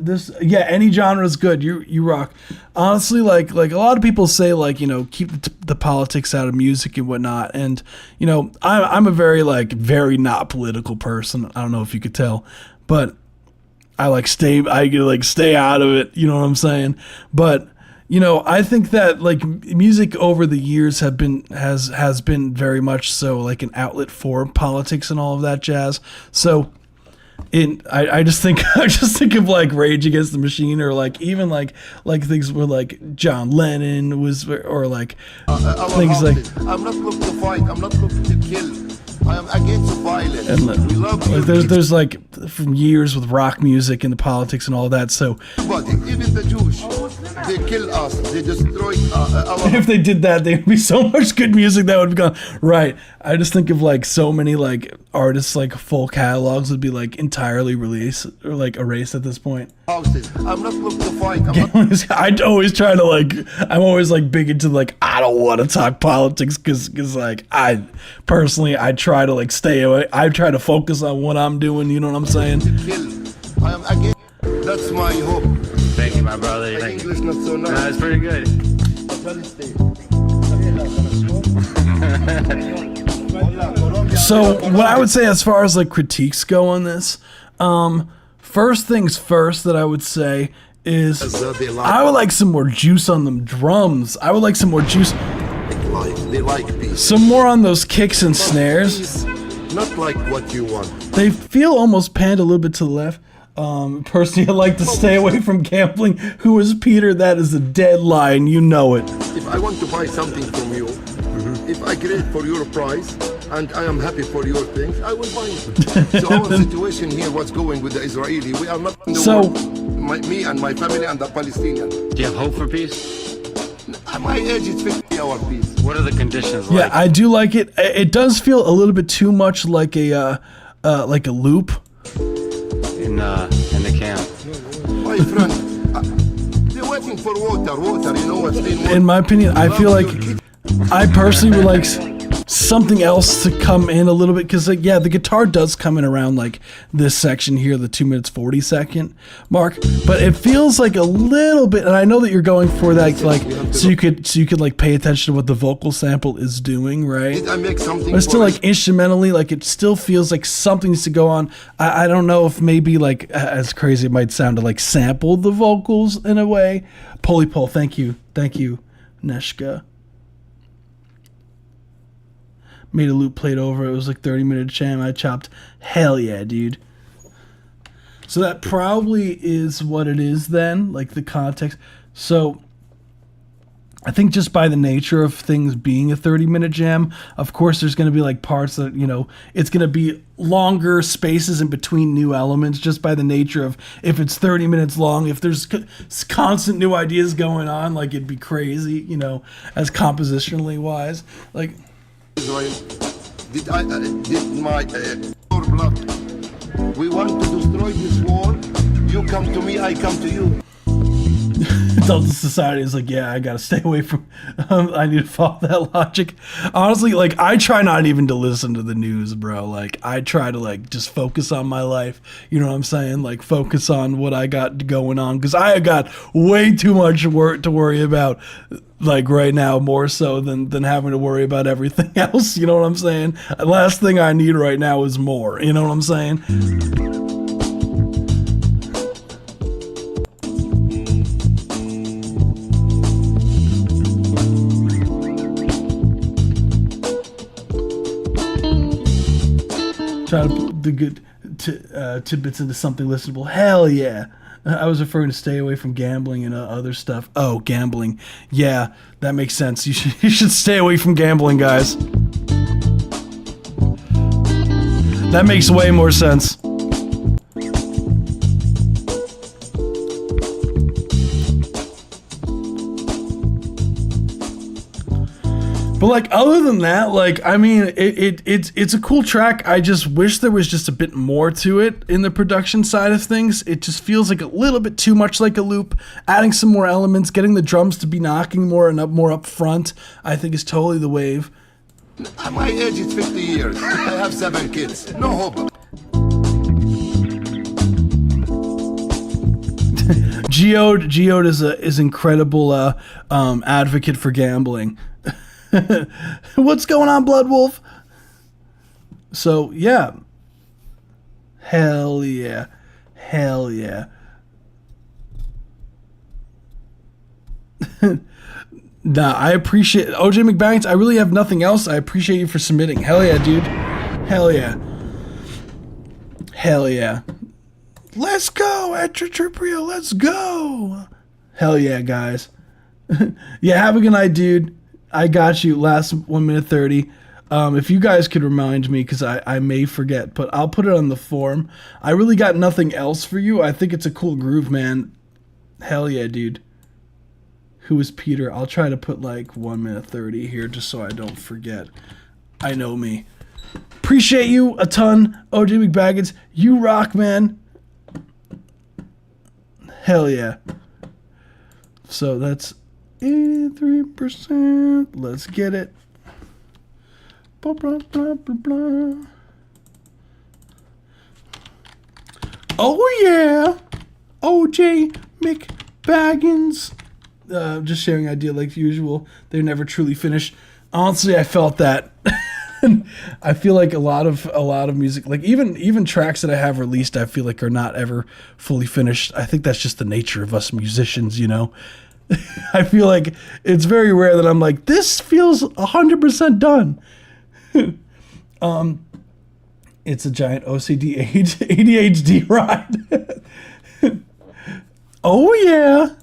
Any genre is good. You rock. Honestly, like a lot of people say, like, keep the politics out of music and whatnot. And, I'm a very not political person. I don't know if you could tell, but I stay out of it. You know what I'm saying? But, I think that music over the years has been very much so like an outlet for politics and all of that jazz. So I just think of Rage Against the Machine, or even things where John Lennon was, or things like I'm not looking to fight. I'm not looking to kill. I am against violence. And we love you. there's from years with rock music and the politics and all that. So even the Jews, they kill us. They destroy our. If they did that, there'd be so much good music that would be gone. Right. I just think of so many artists, full catalogs would be entirely released or erased at this point. Houses. I'm not looking to fight. I'd always try to I'm always big into I don't want to talk politics because I personally I try to stay away. I try to focus on what I'm doing. You know what I'm saying? I am against. That's my hope. Thank you, my brother. My Thank you. English not so nice. That's pretty good. So what I would say as far as critiques go on this, first things first that I would say is I would like some more juice on them drums. I would like some more juice. They like peace. Some more on those kicks and snares. Not like what you want. They feel almost panned a little bit to the left. Personally, I like to stay away from gambling. Who is Peter? That is a dead lie, and you know it. If I want to buy something from you, if I get it for your price, and I am happy for your things, I will buy it. So our situation here, what's going with the Israeli, we are not in the war. Me and my family and the Palestinians. Do you have hope for peace? At my age, it's 50 hour peace. What are the conditions Yeah, like? I do like it. It does feel a little bit too much like a loop. In the camp. My friend, they're waiting for water, you know what's been. In my opinion, I feel like I personally would like something else to come in a little bit, because the guitar does come in around this section here, the 2 minutes 40 second mark, but it feels like a little bit, and I know that you're going for that so you could pay attention to what the vocal sample is doing, right? Did I make something? But it's still instrumentally, it still feels like something needs to go on. I don't know if maybe as crazy it might sound to sample the vocals in a way. Polly Pole, thank you, Neshka. Made a loop, played over. It was 30-minute jam. I chopped. Hell yeah, dude. So that probably is what it is then, the context. So I think just by the nature of things being a 30-minute jam, of course there's going to be parts that, it's going to be longer spaces in between new elements, just by the nature of if it's 30 minutes long, if there's constant new ideas going on, it'd be crazy, as compositionally wise. Israel, did my blood? We want to destroy this war. You come to me, I come to you. Delta Society is yeah, I gotta stay away from. I need to follow that logic. Honestly, I try not even to listen to the news, bro. I try to just focus on my life. You know what I'm saying? Focus on what I got going on, because I got way too much work to worry about. Right now, more so than having to worry about everything else. You know what I'm saying? The last thing I need right now is more. You know what I'm saying? Try to put the good tidbits into something listenable. Hell yeah. I was referring to stay away from gambling and other stuff. Oh, gambling. Yeah, that makes sense. You should stay away from gambling, guys. That makes way more sense. But other than that, I mean, it's a cool track. I just wish there was just a bit more to it in the production side of things. It just feels a little bit too much like a loop. Adding some more elements, getting the drums to be knocking more up front, I think is totally the wave. At my age, it's 50 years. I have 7 kids. No hope. Geode is incredible advocate for gambling. What's going on, Blood Wolf? So yeah, hell yeah. Nah, I appreciate OJ McBaggins. I really have nothing else. I appreciate you for submitting. Hell yeah, dude. Hell yeah. Let's go, Etritripria. Let's go. Hell yeah, guys. Yeah, have a good night, dude. I got you. Last 1 minute 30. If you guys could remind me, because I may forget, but I'll put it on the forum. I really got nothing else for you. I think it's a cool groove, man. Hell yeah, dude. Who is Peter? I'll try to put like 1 minute 30 here just so I don't forget. I know me. Appreciate you a ton, OJ McBaggins. You rock, man. Hell yeah. So that's 83%. Let's get it. Blah, blah, blah, blah, blah. Oh yeah. OJ McBaggins. Just sharing idea like usual. They're never truly finished. Honestly, I felt that. I feel like a lot of music, like even tracks that I have released, I feel like are not ever fully finished. I think that's just the nature of us musicians, you know. I feel like it's very rare that I'm like, this feels 100% done. It's a giant OCD ADHD ride. Oh yeah.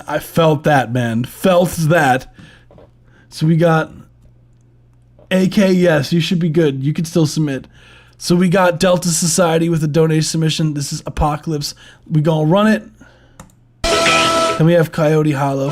I felt that, man. Felt that. So we got AK, yes, you should be good. You can still submit. So we got Delta Society with a donation submission. This is Apocalypse. We gonna run it. Then we have Coyote Hollow.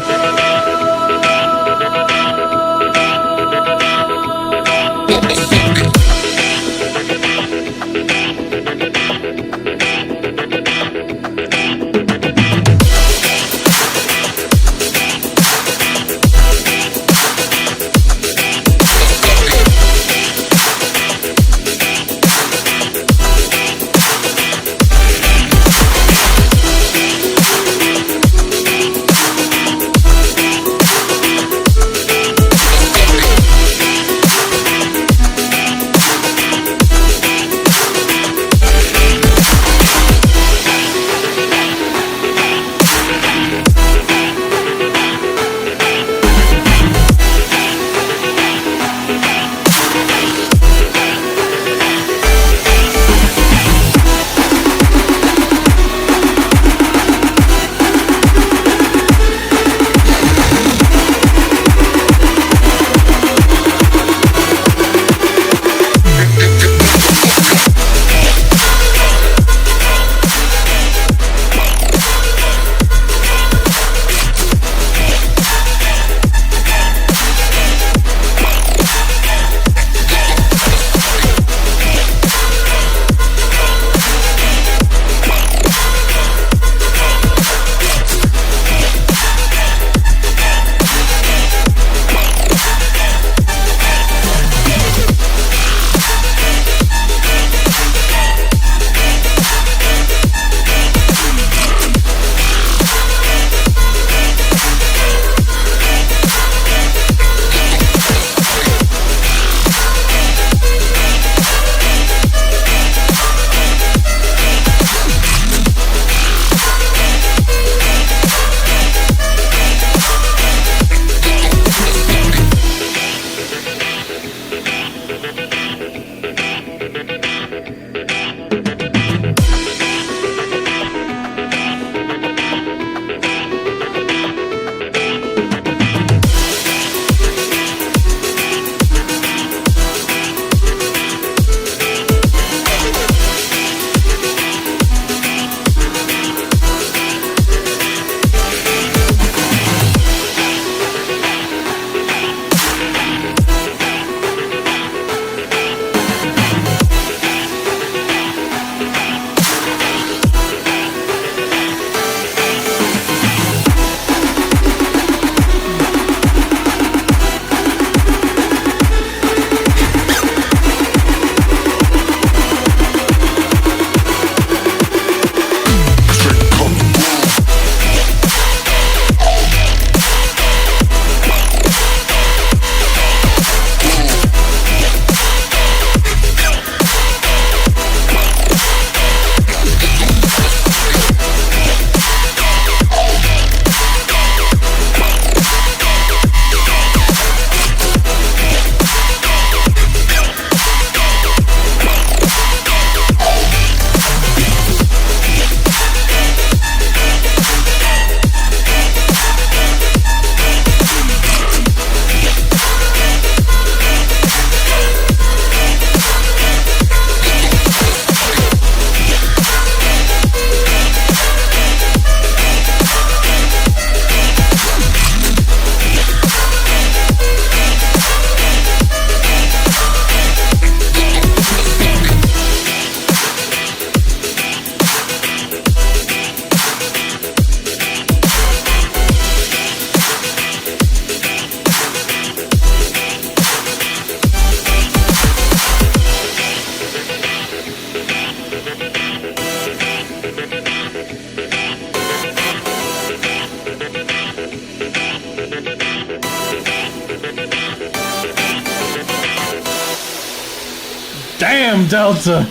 Damn, Delta.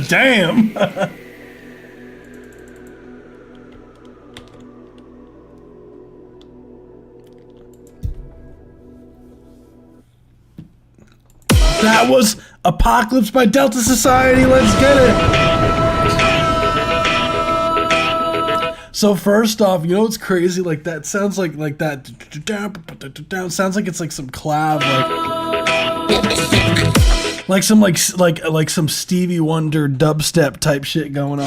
Damn. That was Apocalypse by Delta Society. Let's get it. So first off, you know what's crazy? Like that sounds like that sounds like it's like some clav, like some like some Stevie Wonder dubstep type shit going on.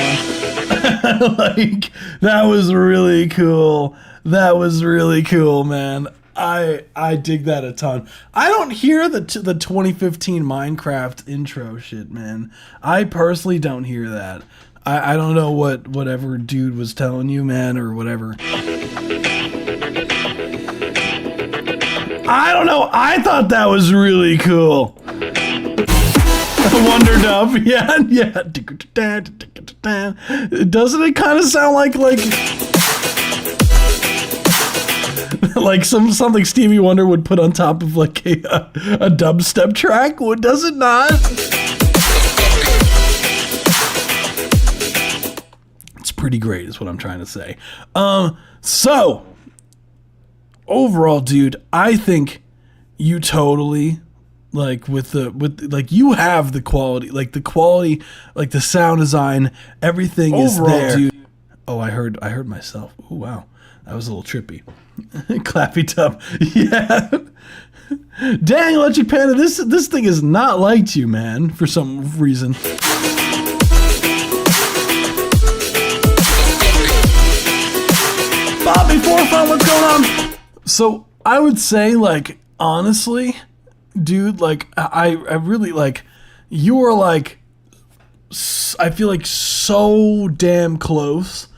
Like that was really cool. That was really cool, man. I dig that a ton. I don't hear the 2015 Minecraft intro shit, man. I personally don't hear that. I don't know whatever dude was telling you, man, or whatever. I don't know. I thought that was really cool. Wonder Dub, yeah. Doesn't it kind of sound like something Stevie Wonder would put on top of like a dubstep track? Does it not? It's pretty great is what I'm trying to say. So overall, dude, I think you totally with you have the quality, like the sound design, everything overall, is there. Dude. Oh, I heard myself. Oh wow. That was a little trippy. Clappy Tub. Yeah. Dang, Electric Panda, this thing has not liked you, man, for some reason. Bobby Forefront, what's going on? So I would say, like, honestly, dude, like, I really, like, you are, like, I feel like so damn close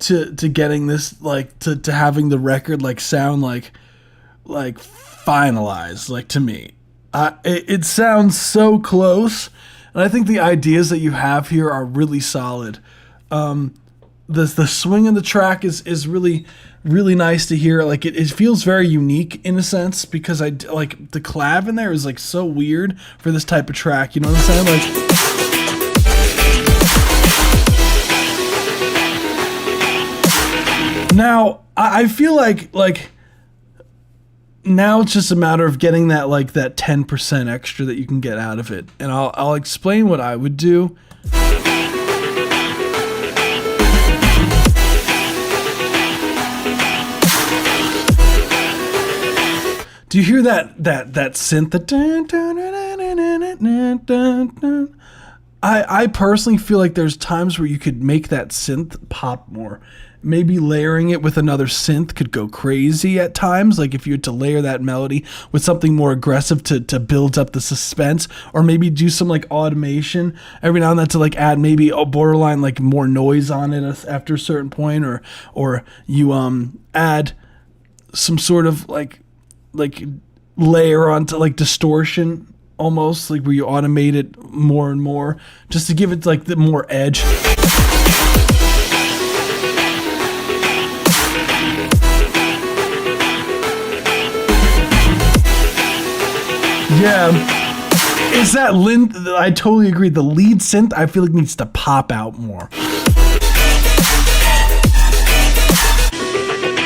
to getting this, like, to having the record, like, sound like finalized, like, to me. It sounds so close, and I think the ideas that you have here are really solid. The swing in the track is really, really nice to hear. Like, it feels very unique in a sense, because like the clav in there is like so weird for this type of track, you know what I'm saying? Like, now I feel like now it's just a matter of getting that, like, that 10% extra that you can get out of it, and I'll explain what I would do. Do you hear that synth? I personally feel like there's times where you could make that synth pop more. Maybe layering it with another synth could go crazy at times. Like if you had to layer that melody with something more aggressive to build up the suspense, or maybe do some like automation every now and then to like add maybe a borderline like more noise on it after a certain point, or you add some sort of like layer onto like distortion almost, like where you automate it more and more just to give it like the more edge. Yeah, it's that I totally agree. The lead synth, I feel like, needs to pop out more.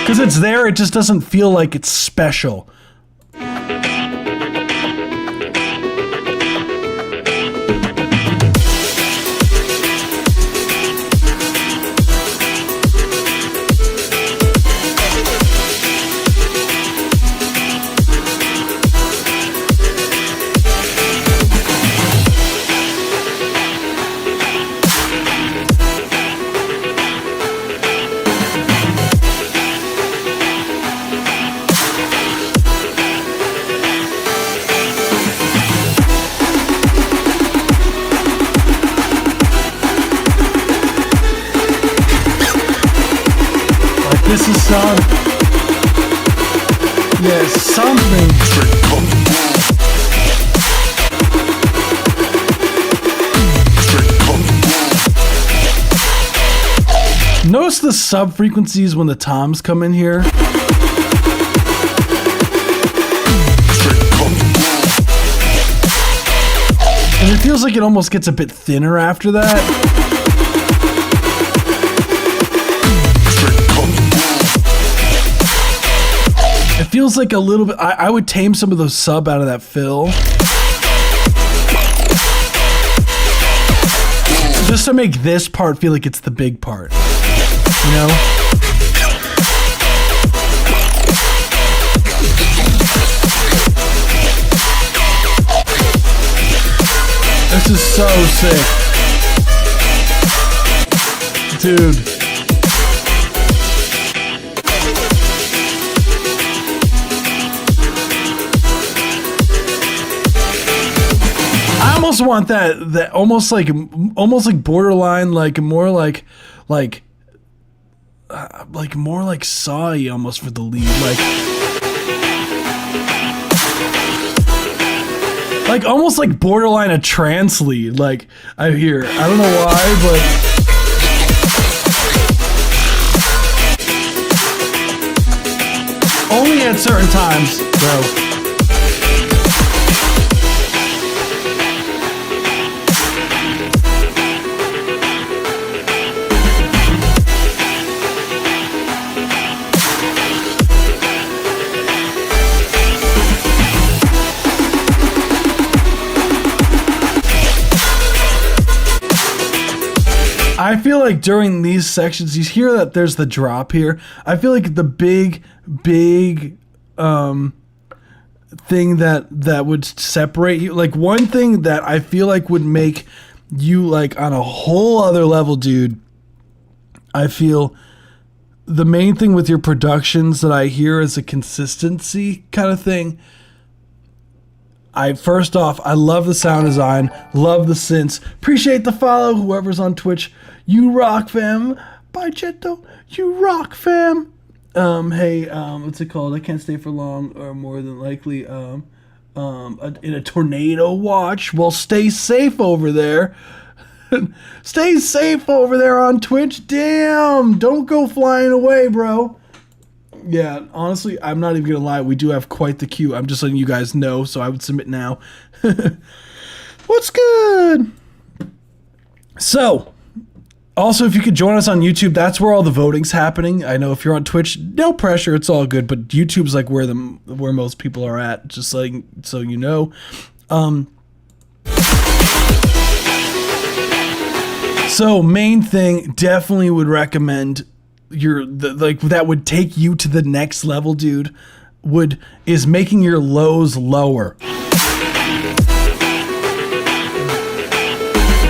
Because it's there, it just doesn't feel like it's special. This is some, yeah, something. Notice the sub frequencies when the toms come in here. And it feels like it almost gets a bit thinner after that. It feels like a little bit, I would tame some of those sub out of that fill. Just to make this part feel like it's the big part, you know? This is so sick. Dude. I almost want that almost like borderline, like more like more like Saw-y almost for the lead, like almost like borderline a trance lead, like I hear. I don't know why, but only at certain times, bro. I feel like during these sections, you hear that there's the drop here. I feel like the big thing that would separate you, like one thing that I feel like would make you like on a whole other level, dude. I feel the main thing with your productions that I hear is a consistency kind of thing. First off, I love the sound design, love the synths. Appreciate the follow, whoever's on Twitch. You rock, fam. Bye, Cheto. You rock, fam. Hey, what's it called? I can't stay for long, or more than likely, in a tornado watch. Well, stay safe over there. Stay safe over there on Twitch. Damn, don't go flying away, bro. Yeah, honestly, I'm not even gonna lie. We do have quite the queue. I'm just letting you guys know, so I would submit now. What's good? So, also, if you could join us on YouTube, that's where all the voting's happening. I know if you're on Twitch, no pressure, it's all good. But YouTube's like where most people are at, just like so you know. So main thing, definitely would recommend that would take you to the next level, dude. Is making your lows lower.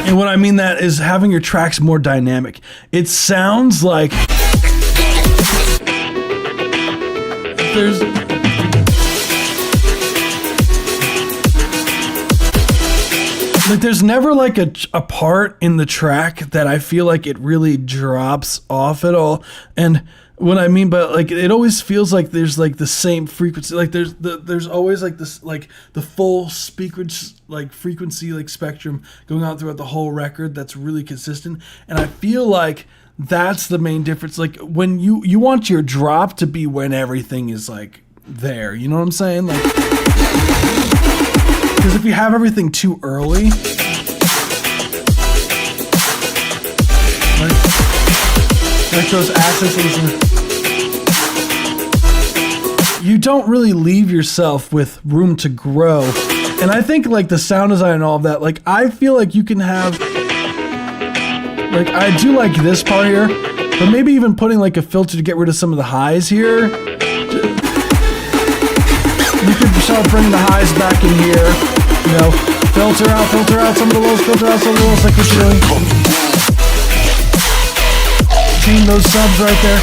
And what I mean that is having your tracks more dynamic. It sounds like there's never like a part in the track that I feel like it really drops off at all. And what I mean by like it always feels like there's like the same frequency, like there's always like this, like the full frequency like spectrum going on throughout the whole record that's really consistent. And I feel like that's the main difference. Like when you want your drop to be when everything is like there, you know what I'm saying? Like, because if you have everything too early, like those accesses, you don't really leave yourself with room to grow. And I think like the sound design and all of that, like I feel like you can have, like I do like this part here, but maybe even putting like a filter to get rid of some of the highs here. You could start bringing the highs back in here, you know, filter out some of the lows, filter out some of the lows, like what you're doing. Seeing those subs right there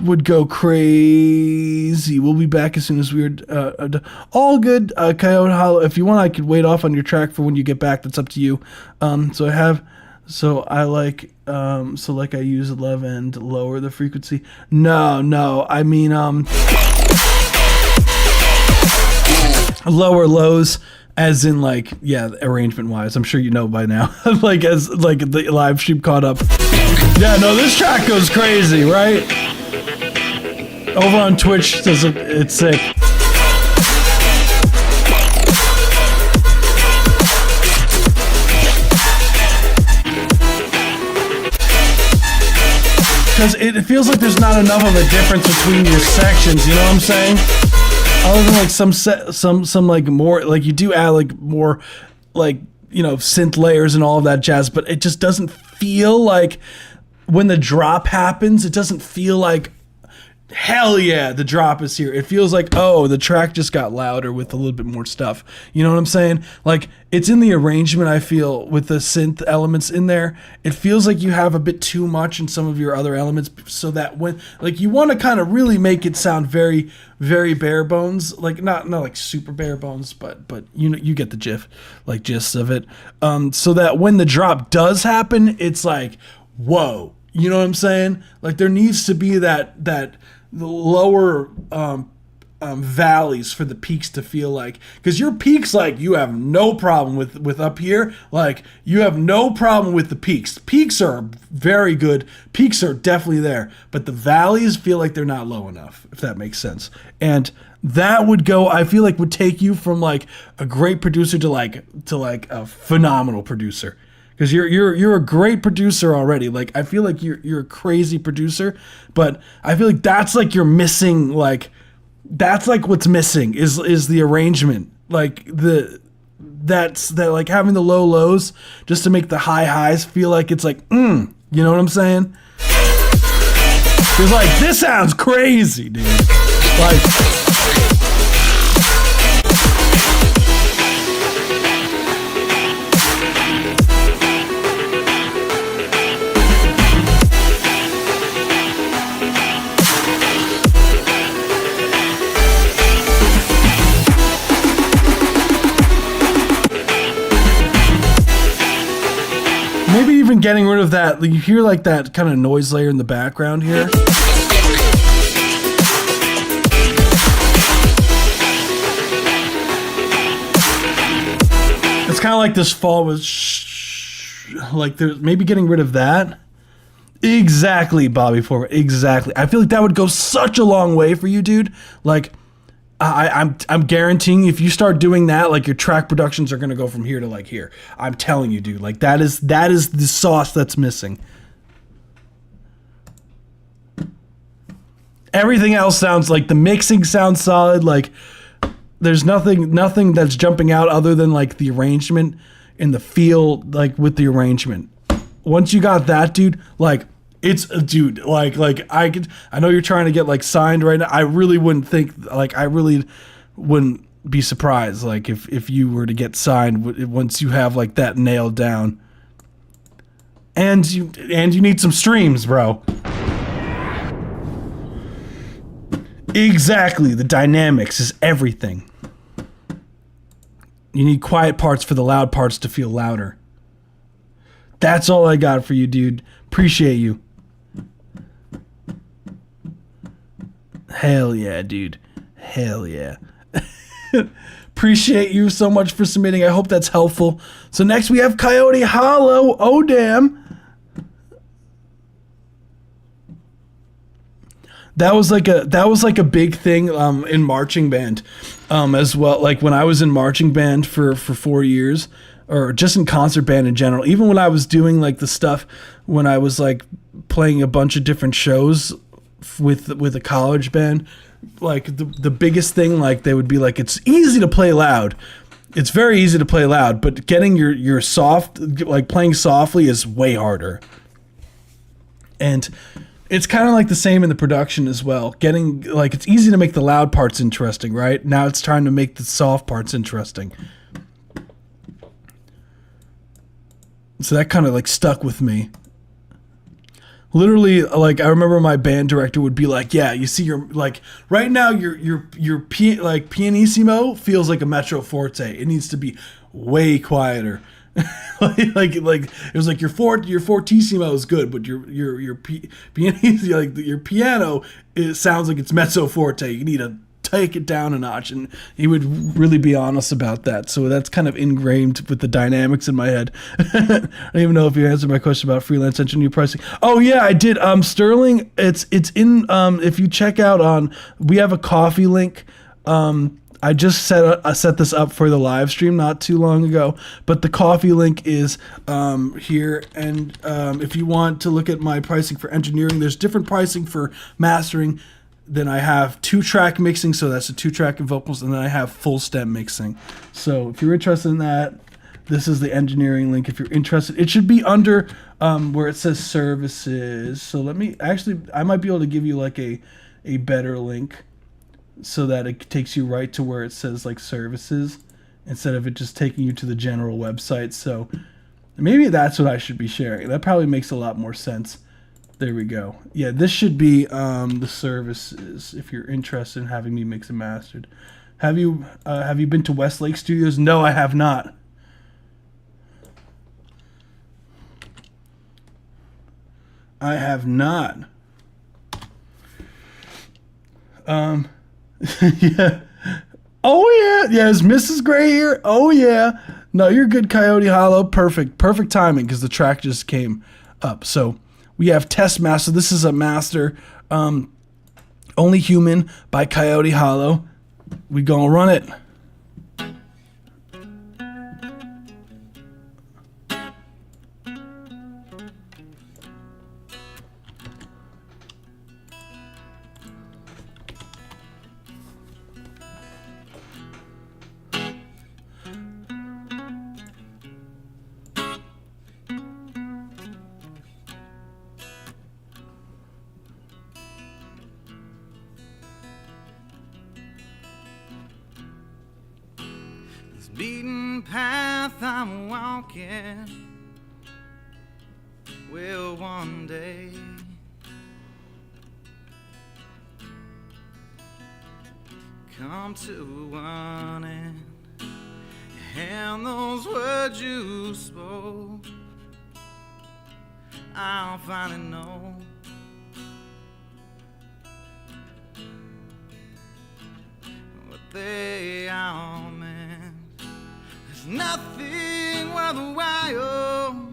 would go crazy. We'll be back as soon as we're all good. Coyote Hollow, if you want, I could wait off on your track for when you get back. That's up to you. I use love and lower the frequency. No, I mean lower lows, as in like, yeah, arrangement wise. I'm sure you know by now. Like as like the live stream caught up. Yeah, no, this track goes crazy, right? Over on Twitch, it's sick. because it feels like there's not enough of a difference between your sections. You know what I'm saying? Other than like some like more, like you do add like more, like, you know, synth layers and all of that jazz, but it just doesn't feel like when the drop happens, it doesn't feel like, hell yeah, the drop is here. It feels like, oh, the track just got louder with a little bit more stuff. You know what I'm saying? Like, it's in the arrangement, I feel, with the synth elements in there. It feels like you have a bit too much in some of your other elements, so that when, like, you want to kind of really make it sound very, very bare bones. Like, not like super bare bones, but you know, you get the gist of it. So that when the drop does happen, it's like, whoa. You know what I'm saying? Like, there needs to be that the lower valleys for the peaks to feel like, because your peaks, like, you have no problem with up here. Like, you have no problem with the peaks. Peaks are very good. Peaks are definitely there, but the valleys feel like they're not low enough, if that makes sense. And that would go, I feel like, would take you from like a great producer to like a phenomenal producer. Because you're a great producer already. Like, I feel like you're a crazy producer, but I feel like that's like you're missing, like, that's like what's missing is the arrangement. Like that like having the low lows just to make the high highs feel like it's like, you know what I'm saying? It's like, this sounds crazy, dude. Like, maybe even getting rid of that. You hear like that kind of noise layer in the background here. It's kind of like this fall was like there's maybe getting rid of that. Exactly, Bobby Forward. Exactly. I feel like that would go such a long way for you, dude. Like, I'm guaranteeing if you start doing that, like, your track productions are gonna go from here to like here. I'm telling you, dude. Like, that is the sauce that's missing. Everything else sounds like the mixing sounds solid. Like, there's nothing that's jumping out other than like the arrangement and the feel, like, with the arrangement. Once you got that, dude, like, it's, dude, like I know you're trying to get like signed right now. I really wouldn't be surprised, like, if you were to get signed once you have like that nailed down. And you need some streams, bro. Exactly, the dynamics is everything. You need quiet parts for the loud parts to feel louder. That's all I got for you, dude. Appreciate you. Hell yeah, dude. Hell yeah. Appreciate you so much for submitting. I hope that's helpful. So next we have Coyote Hollow. Oh, damn. That was like a big thing in marching band as well. Like, when I was in marching band for 4 years, or just in concert band in general, even when I was doing like the stuff when I was like playing a bunch of different shows with a college band, like the biggest thing, like, they would be like, it's easy to play loud. It's very easy to play loud, but getting your soft, like, playing softly is way harder. And it's kind of like the same in the production as well. Getting, like, it's easy to make the loud parts interesting, right? Now it's trying to make the soft parts interesting. So that kind of like stuck with me. Literally, like, I remember my band director would be like, yeah, you see, your, like, right now your pianissimo feels like a Metro Forte. It needs to be way quieter. like it was like your fortissimo is good, but your pianissimo, like, your piano, it sounds like it's mezzo forte. You need to take it down a notch, and he would really be honest about that. So that's kind of ingrained with the dynamics in my head. I don't even know if you answered my question about freelance engineer pricing. Oh yeah, I did. Sterling, it's in, if you check out on, we have a coffee link I just set this up for the live stream not too long ago, but the Ko-fi link is here. And if you want to look at my pricing for engineering, there's different pricing for mastering. Then I have 2-track mixing, so that's a 2-track and vocals, and then I have full stem mixing. So if you're interested in that, this is the engineering link. If you're interested, it should be under where it says services. So let me I might be able to give you like a better link, so that it takes you right to where it says like services instead of it just taking you to the general website. So maybe that's what I should be sharing. That probably makes a lot more sense. There we go. Yeah, this should be the services if you're interested in having me mix and mastered. Have you been to Westlake Studios? No, I have not. I have not. Yeah. Oh yeah. Yeah, is Mrs. Gray here? Oh yeah. No, you're good, Coyote Hollow. Perfect timing because the track just came up. So we have Test Master. This is a master. Only Human by Coyote Hollow. We gonna run it. This beaten path I'm walking will one day come to one end, and those words you spoke I'll finally know what they all meant. There's nothing worthwhile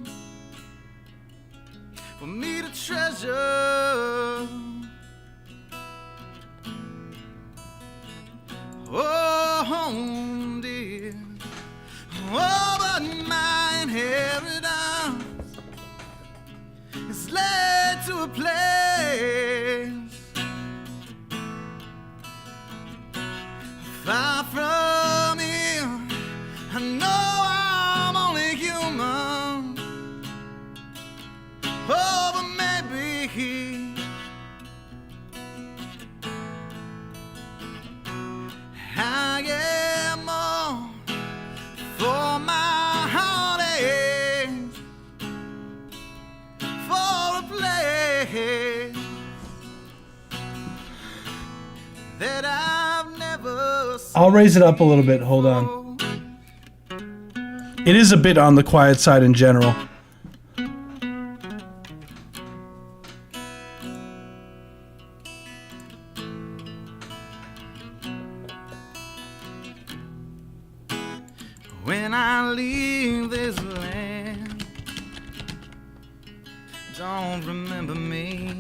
for me to treasure. Oh, home, dear. Oh, but my inheritance is led to a place far from here. I know I'm only human. Oh, but maybe I am more for my heartaches, for a place that I've never seen. I'll raise it up a little bit. Hold on. It is a bit on the quiet side in general. When I leave this land, don't remember me.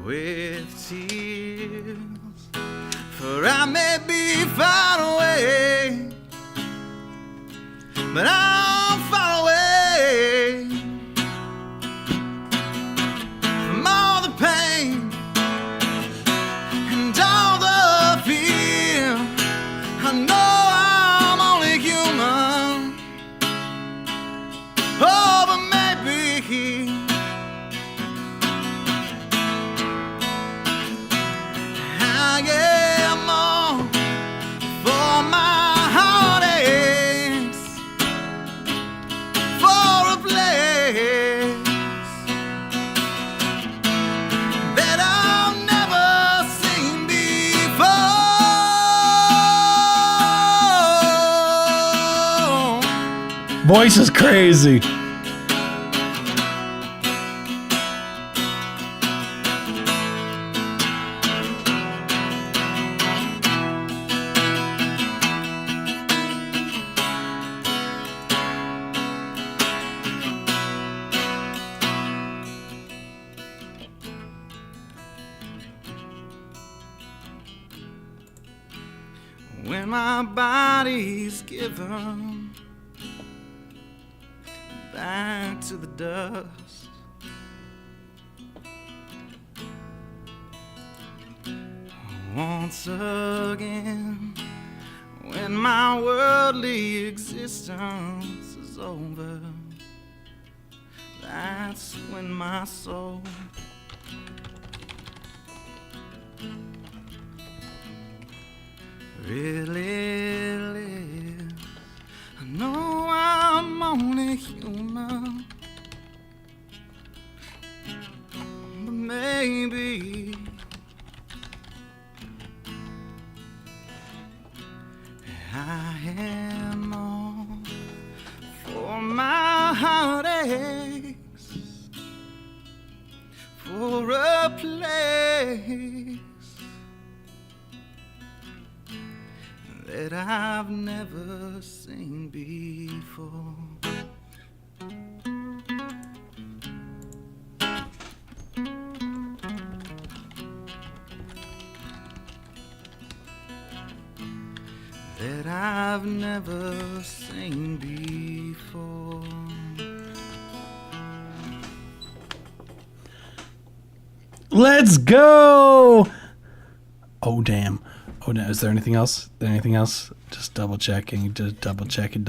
With tears, for I may be far away, but I'm far away from all the pain and all the fear. I know I'm only human. Oh, but maybe I am more for my heartaches, for a place that I've never seen before. Voice is crazy. when my body's given back to the dust. Once again, when my worldly existence is over, that's when my soul really lives. I know I'm only human, but maybe I am all for my heartaches, for a place that I've never seen before. That I've never seen before. Let's go. Oh damn. Oh no, is there anything else? Anything else? Just double checking, double checking.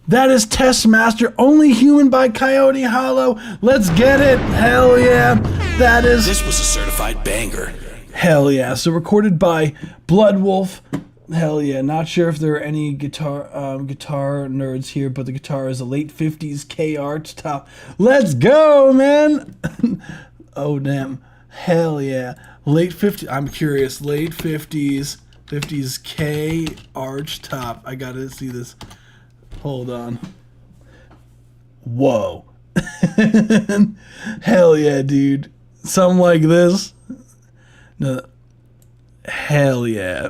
That is Testmaster, Only Human by Coyote Hollow. Let's get it. Hell yeah. That is. This was a certified banger. Hell yeah. So recorded by Bloodwolf. Hell yeah. Not sure if there are any guitar nerds here, but the guitar is a late 50s K Arch top. Let's go, man. Oh damn. Hell yeah. Late 50s. I'm curious. Late 50s K Arch top. I gotta see this. Hold on. Whoa. Hell yeah, dude. Something like this. No. Hell yeah.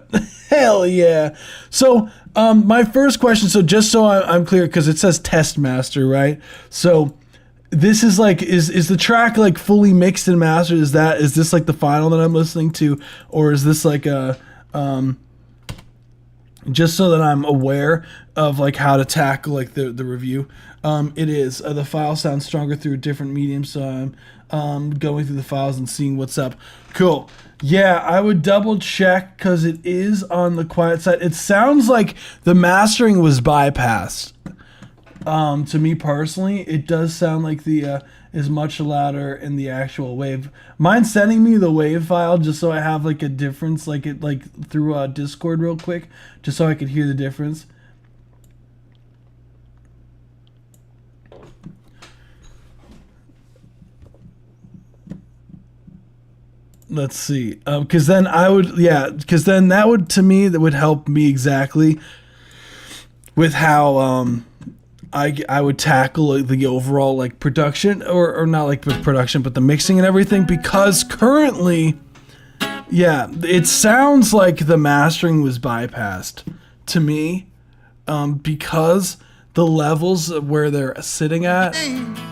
Hell yeah. So, my first question, so just so I'm clear, because it says Testmaster, right? So, this is like, is the track like fully mixed and mastered? Is this like the final that I'm listening to? Or is this like a, just so that I'm aware of like how to tackle like the review? It is. The file sounds stronger through different mediums, so I'm going through the files and seeing what's up. Cool. Yeah, I would double check because it is on the quiet side. It sounds like the mastering was bypassed. To me personally, it does sound like the is much louder in the actual wave. Mind sending me the wave file just so I have like a difference, like it like through Discord real quick, just so I could hear the difference. Let's see, because then that would, to me, that would help me exactly with how I would tackle like, the overall like production, or not like with production, but the mixing and everything. Because currently, yeah, it sounds like the mastering was bypassed to me, because the levels where they're sitting at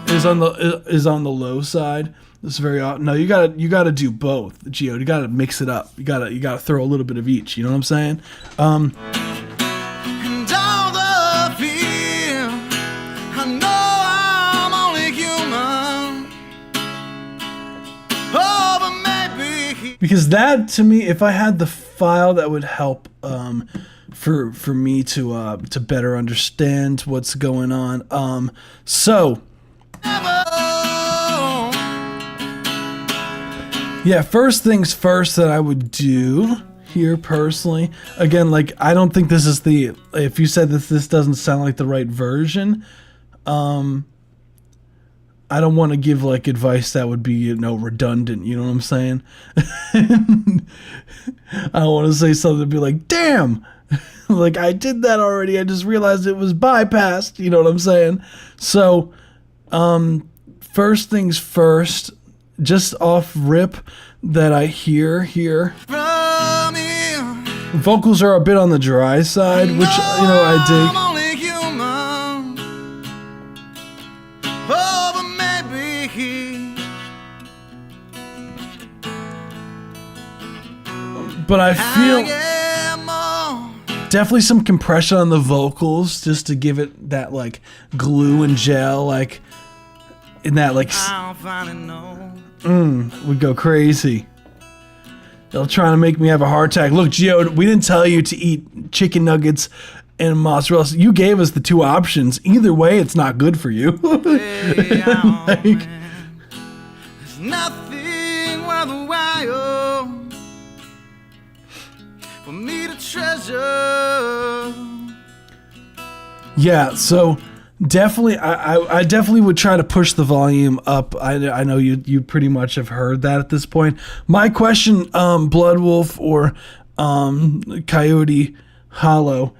is on the low side. It's very odd. No, you gotta do both, Geo. You gotta mix it up. You gotta throw a little bit of each. You know what I'm saying? And all the fear, I know I'm only human. Oh, but maybe. Because that, to me, if I had the file, that would help for me to better understand what's going on. So. Yeah, first things first that I would do here personally, again, like, I don't think this is if you said that this doesn't sound like the right version, I don't want to give like advice that would be, redundant, you know what I'm saying? I don't want to say something to be like, damn, like I did that already, I just realized it was bypassed, you know what I'm saying? So, first things first, just off rip that I hear here, vocals are a bit on the dry side, which I dig. But I feel definitely some compression on the vocals just to give it that like glue and gel, like in that like would go crazy. They'll try to make me have a heart attack. Look, Gio, we didn't tell you to eat chicken nuggets and mozzarella. You gave us the two options. Either way, it's not good for you. Like, There's nothing worthwhile for me to treasure. yeah, so definitely, I definitely would try to push the volume up. I know you pretty much have heard that at this point. My question, Blood Wolf or Coyote Hollow,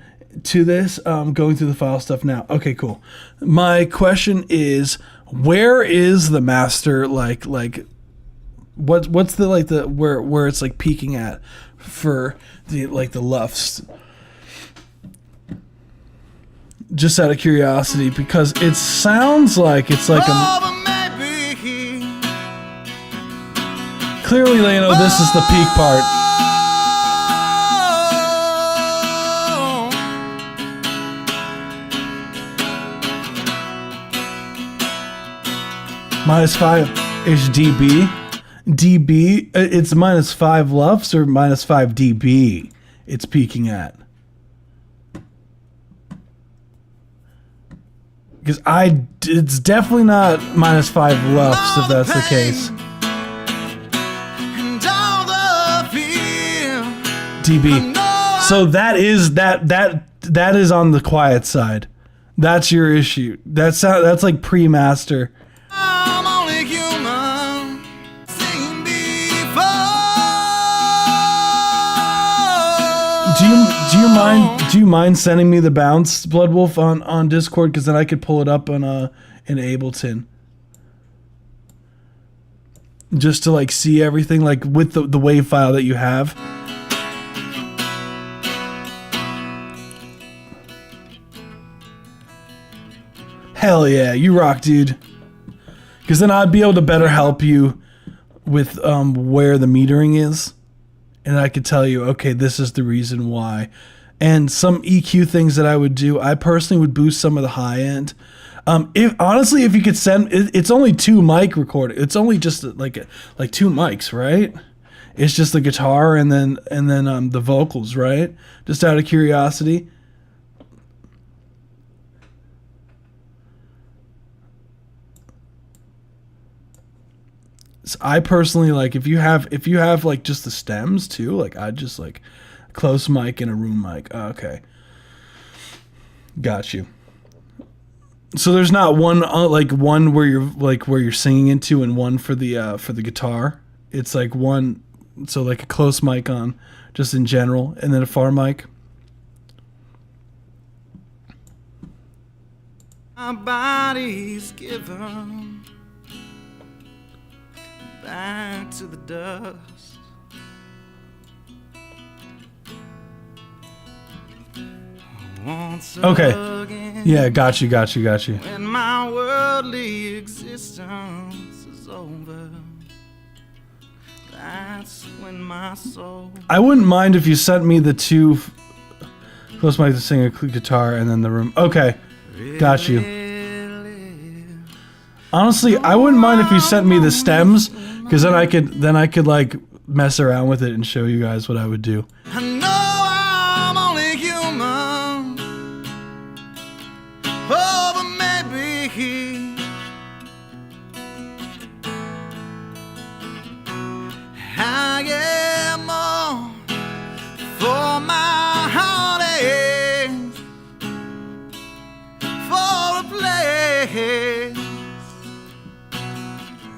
to this, going through the file stuff now. Okay, cool. My question is, where is the master? Like what's the like the where it's like peaking at for the like the lufts? Just out of curiosity, because it sounds like it's like clearly they know this is the peak part. -5 is dB. dB, it's -5 lufs or -5 dB it's peaking at. Because it's definitely not -5 lufs if that's the case. dB. So that is on the quiet side. That's your issue. That's like pre-master. I'm only human, seen before. Do you mind sending me the bounce, Blood Wolf, on Discord? Because then I could pull it up on in Ableton, just to like see everything like with the wave file that you have. Hell yeah, you rock, dude. Because then I'd be able to better help you with where the metering is. And I could tell you, okay, this is the reason why. And some EQ things that I would do, I personally would boost some of the high end. If you could send, it's only 2 mic recording. It's only just like 2 mics, right? It's just the guitar and then the vocals, right? Just out of curiosity. So I personally like if you have like just the stems too, like I'd just like close mic and a room mic. Oh, okay, got you. So there's not one one where you're singing into and one for the guitar. It's like one, so like a close mic on just in general, and then a far mic. My body's given back to the dust. Once Okay. again, Yeah, got you. when my worldly existence is over, that's when my soul. I wouldn't mind if you sent me the 2 close mic to sing a guitar and then the room. Okay, got you. Honestly, I wouldn't mind if you sent me the stems, because then I could like mess around with it and show you guys what I would do. I know I'm only human. Oh, but maybe I am more for my heartaches, for a place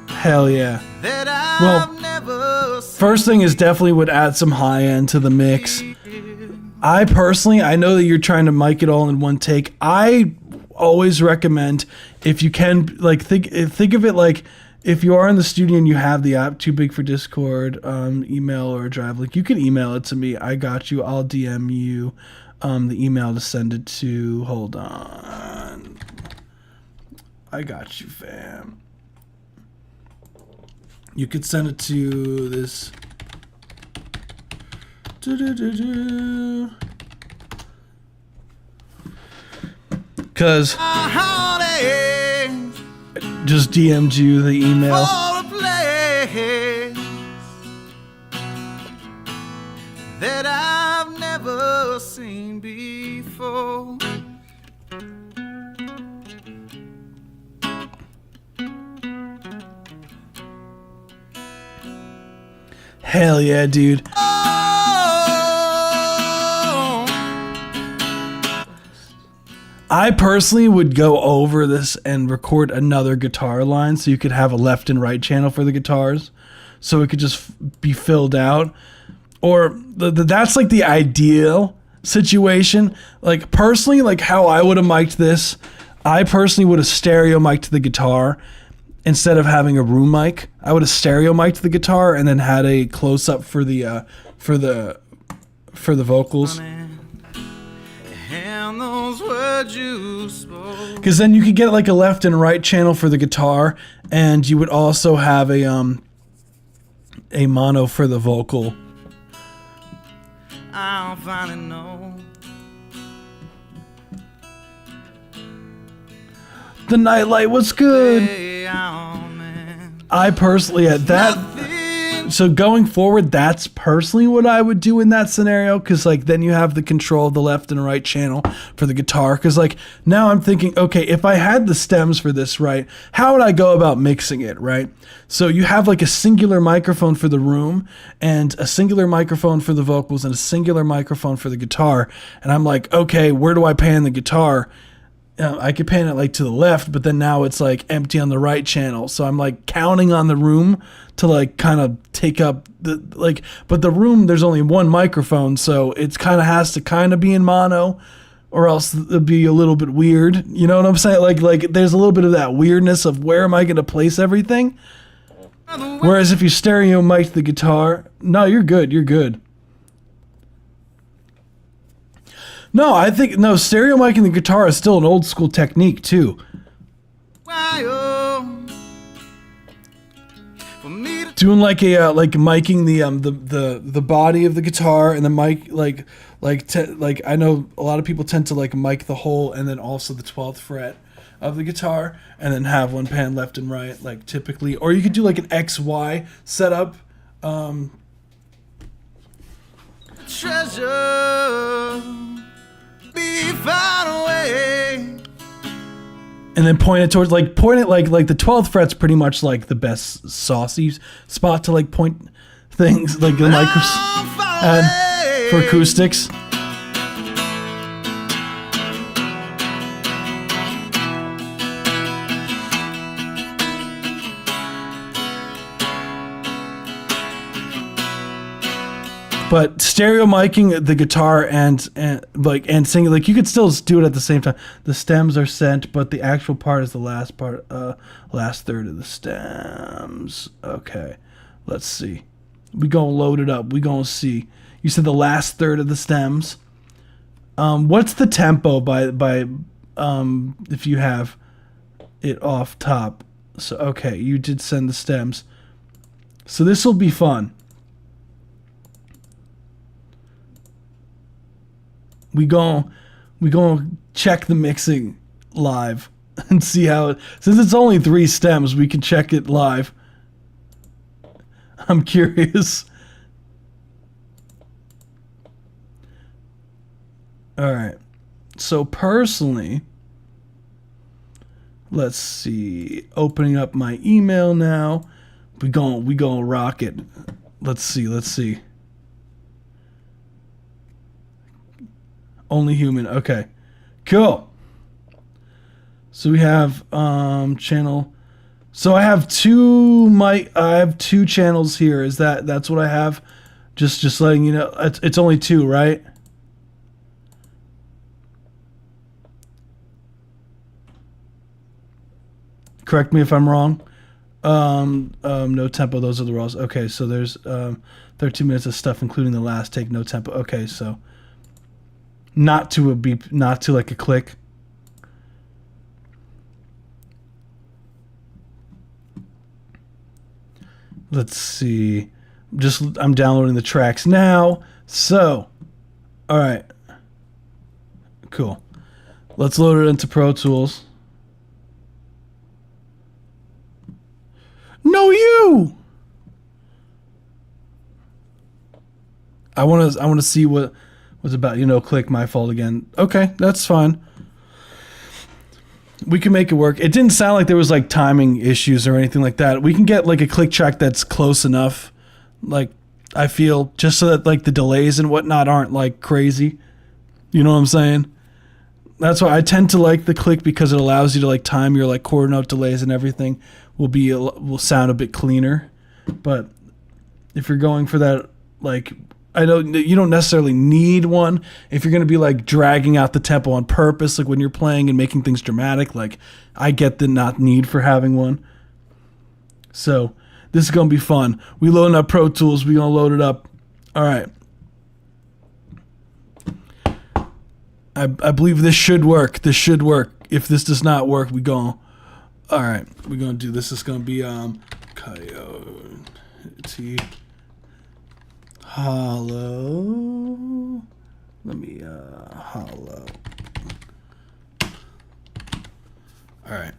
Hell yeah. that I've Well, never seen. first thing is definitely would add some high end to the mix. I personally, I know that you're trying to mic it all in one take. I always recommend, if you can, like think of it like if you are in the studio and you have the app Too Big for Discord, email or drive link, you can email it to me. I got you. I'll DM you the email to send it to. Hold on. I got you, fam. You could send it to this. Cause Honey, just DM'd you the email. for a place that I've never seen before. Hell yeah, dude. Oh, I personally would go over this and record another guitar line so you could have a left and right channel for the guitars, so it could just be filled out. Or that's like the ideal situation. Like personally, like how I would have mic'd this, I personally would have stereo mic'd the guitar instead of having a room mic. I would have stereo mic'd the guitar and then had a close up for the vocals. and those words you spoke. Because then you could get like a left and right channel for the guitar, and you would also have a mono for the vocal. I'll finally know. The nightlight was good. Hey, oh, man. I personally at that. Nothing. So going forward, that's personally what I would do in that scenario, because like then you have the control of the left and right channel for the guitar. Because like now I'm thinking, okay, if I had the stems for this, right, how would I go about mixing it, right? So you have like a singular microphone for the room and a singular microphone for the vocals and a singular microphone for the guitar. And I'm like, okay, where do I pan the guitar? I could pan it like to the left, but then now it's like empty on the right channel. So I'm like counting on the room to like kind of take up the like, but the room, there's only one microphone. So it's kind of has to kind of be in mono or else it'd be a little bit weird. You know what I'm saying? Like there's a little bit of that weirdness of where am I going to place everything? Whereas if you stereo mic the guitar, no, you're good. You're good. No, I think stereo micing the guitar is still an old school technique too. Why, oh, for me to Doing like a like miking the body of the guitar and the mic like I know a lot of people tend to like mic the whole and then also the 12th fret of the guitar and then have one pan left and right like typically, or you could do like an XY setup. treasure be found away. And then point it towards like the 12th fret's pretty much like the best saucy spot to like point things like the micros and for acoustics. But stereo miking the guitar and singing, like you could still do it at the same time. The stems are sent, but the actual part is the last part, last third of the stems. Okay, let's see. We gonna load it up. We gonna see. You said the last third of the stems. What's the tempo by if you have it off top? So okay, you did send the stems. So this will be fun. We gon' check the mixing live and see how since it's only 3 stems, we can check it live. I'm curious. All right. So personally, let's see. Opening up my email now. We gon' rock it. Let's see. Only human. Okay. Cool. So we have channel. So I have two channels here. Is that's what I have? Just letting you know. It's only 2, right? Correct me if I'm wrong. No tempo, those are the raws. Okay, so there's 13 minutes of stuff including the last take, no tempo. Okay, so not to a beep, not to like a click. Let's see. I'm downloading the tracks now. So, all right. Cool. Let's load it into Pro Tools. No, you. I want to see what was about. Click, my fault again. Okay, that's fine. We can make it work. It didn't sound like there was like timing issues or anything like that. We can get like a click track that's close enough. Like, I feel, just so that like the delays and whatnot aren't like crazy. You know what I'm saying? That's why I tend to like the click, because it allows you to like time your like quarter note delays and everything will sound a bit cleaner. But if you're going for that, like, I know you don't necessarily need one if you're going to be like dragging out the tempo on purpose, like when you're playing and making things dramatic. Like, I get the not need for having one. So this is going to be fun. We loading up Pro Tools. We going to load it up. All right. I believe this should work. This should work. If this does not work, we go. All right. We're going to do this. It's going to be Coyote Hollow. Let me Hollow. All right.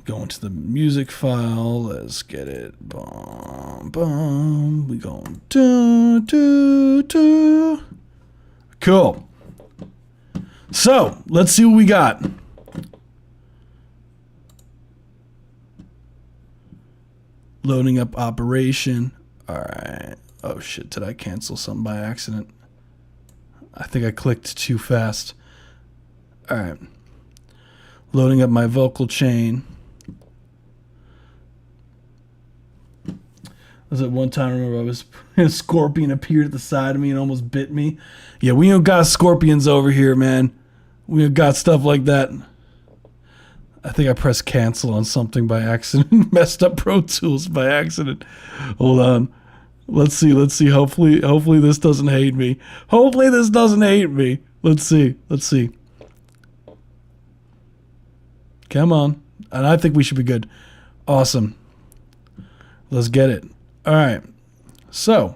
Go into the music file. Let's get it. Boom, boom. We going do do do. Cool. So let's see what we got. Loading up operation. All right. Oh shit! Did I cancel something by accident? I think I clicked too fast. All right. Loading up my vocal chain. Was at one time, I remember a scorpion appeared at the side of me and almost bit me. Yeah, we don't got scorpions over here, man. We don't got stuff like that. I think I pressed cancel on something by accident. Messed up Pro Tools by accident. Hold on. Let's see. Hopefully this doesn't hate me. Let's see. Come on. And I think we should be good. Awesome. Let's get it. All right. So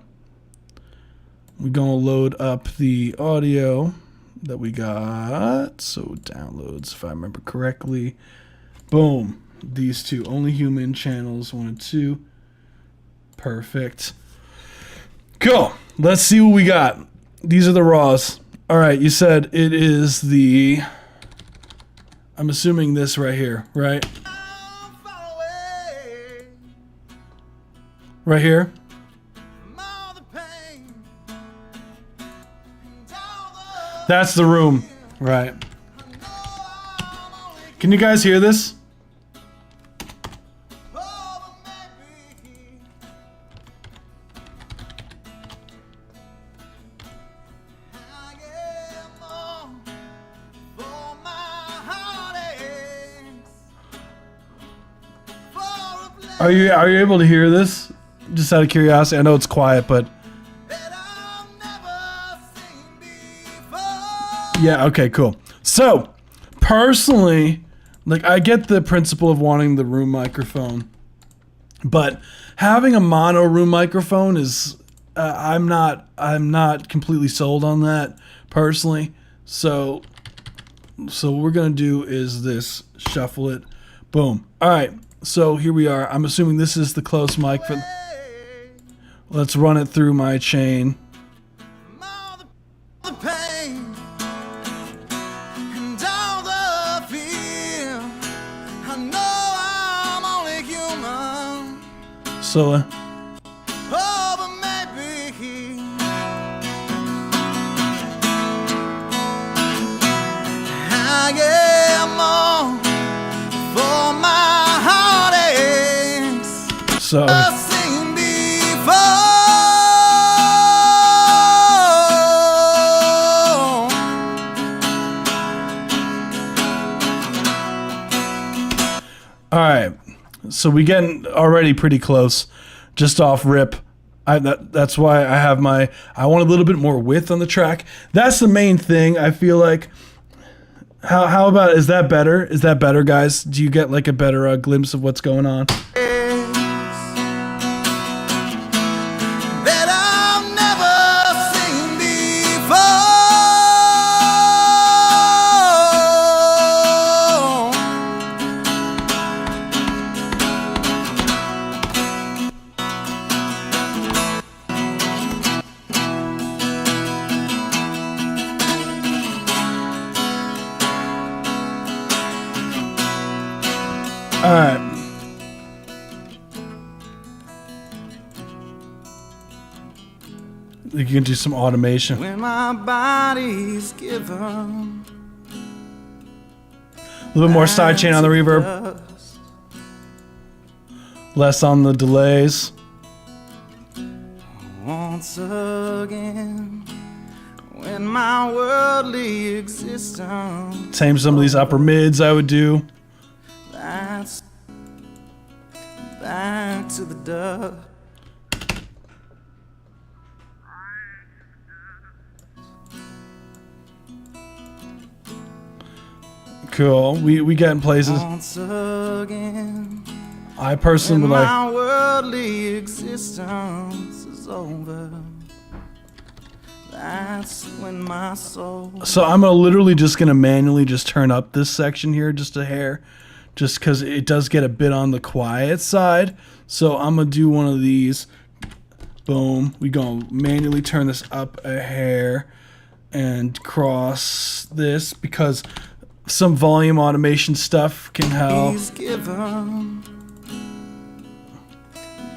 we're going to load up the audio that we got. So downloads, if I remember correctly. Boom. These two. Only Human channels 1 and 2. Perfect. Cool. Let's see what we got. These are the raws. All right. You said it is the... I'm assuming this right here, right? Right here. That's the room. Right. Can you guys hear this? Are you able to hear this? Just out of curiosity. I know it's quiet, but yeah, okay, cool. So, personally, like, I get the principle of wanting the room microphone, but having a mono room microphone is I'm not completely sold on that personally. So what we're gonna do is this: shuffle it, boom. All right. So here we are. I'm assuming this is the close mic for. Let's run it through my chain. So So all right, so we getting already pretty close, just off rip. That's why I want a little bit more width on the track. That's the main thing. I feel like. How about, is that better? Is that better, guys? Do you get like a better glimpse of what's going on? You can do some automation. When my body's given A little bit more sidechain on the reverb. Less on the delays. once again, when my worldly existence, Same some of these upper mids I would do. that's back to the dust. Cool. We get in places. Once again, I personally when would like. my worldly existence is over, that's when my soul. So I'm literally just gonna manually just turn up this section here just a hair, just because it does get a bit on the quiet side. So I'm gonna do one of these. Boom. We gonna manually turn this up a hair and cross this because some volume automation stuff can help. He's given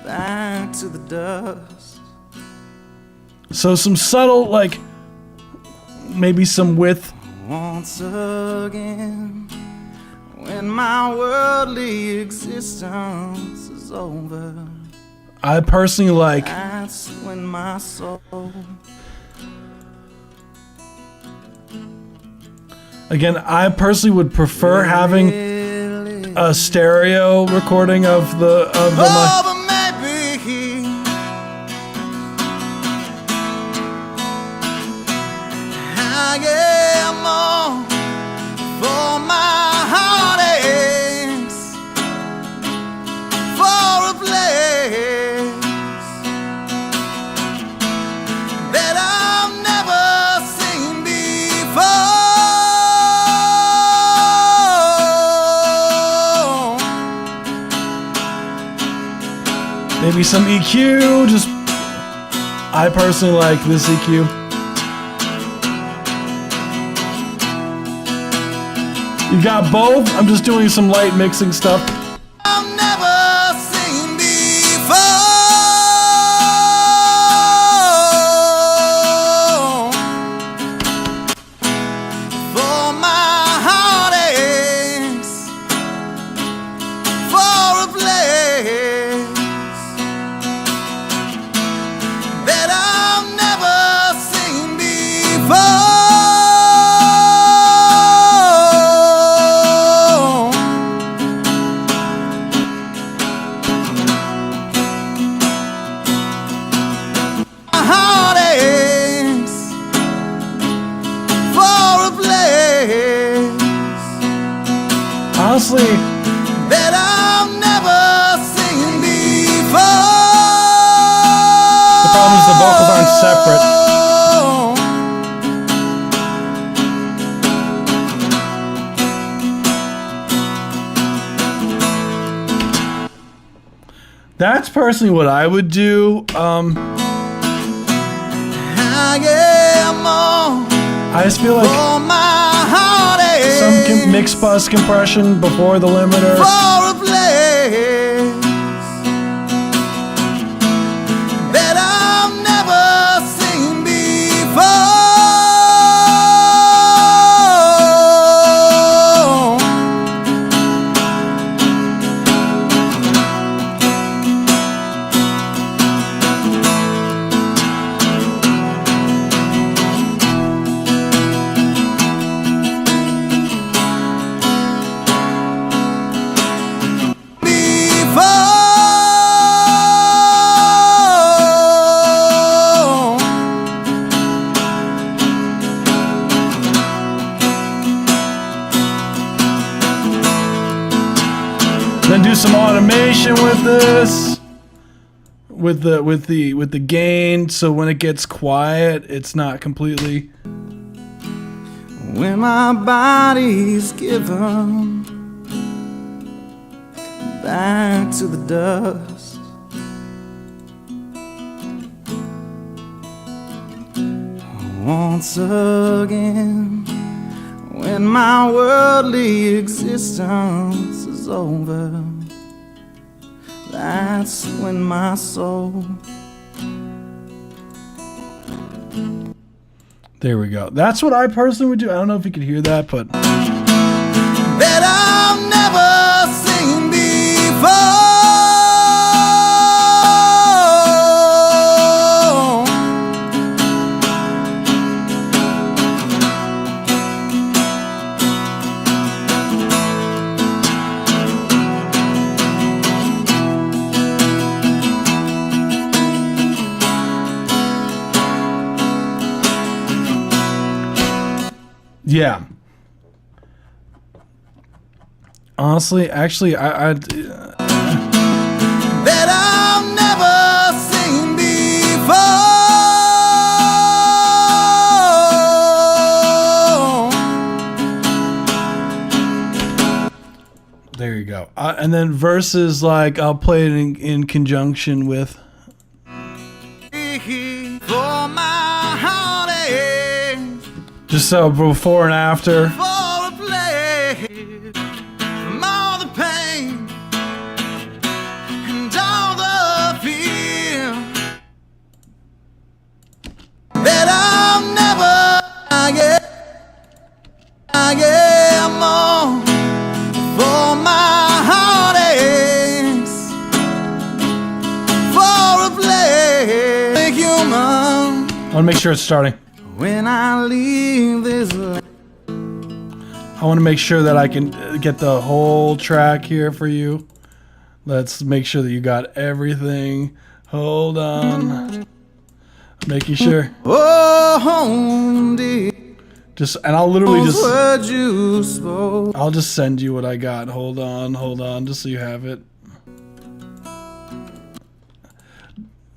back to the dust. So some subtle, like maybe some width. Once again, when my worldly existence is over, I personally like. that's when my soul. Again, I personally would prefer having a stereo recording of the Oh, mic. but maybe I am all for my heartaches, for a place that I've never seen before. Maybe some EQ. Just I personally like this EQ. You got both. I'm just doing some light mixing stuff. I've never seen before. For my heartaches, for a place that I've never seen before. Heartaches for a place Honestly, that I've never seen before. the problem is the vocals aren't separate. That's personally what I would do. I am all I just feel like for my heartaches, some mix bus compression before the limiter. for a place that I've never seen before. Then do some automation with this, with the gain, so when it gets quiet, it's not completely. When my body's given back to the dust, once again, when my worldly existence is over, that's when my soul There we go. That's what I personally would do. I don't know if you could hear that, but that I've never seen before. yeah. Honestly, actually, I That I've never seen before. there you go. And then verses like I'll play it in conjunction with. For my heartache, Just so before and after. for a place, from all the pain and all the fear that I've never I get more for my heartaches, for a place human. I want to make sure it's starting. When I leave this land, I want to make sure that I can get the whole track here for you. Let's make sure that you got everything. Hold on. Making sure. oh, dear, Just and I'll literally those just words you spoke. I'll just send you what I got. Hold on, just so you have it.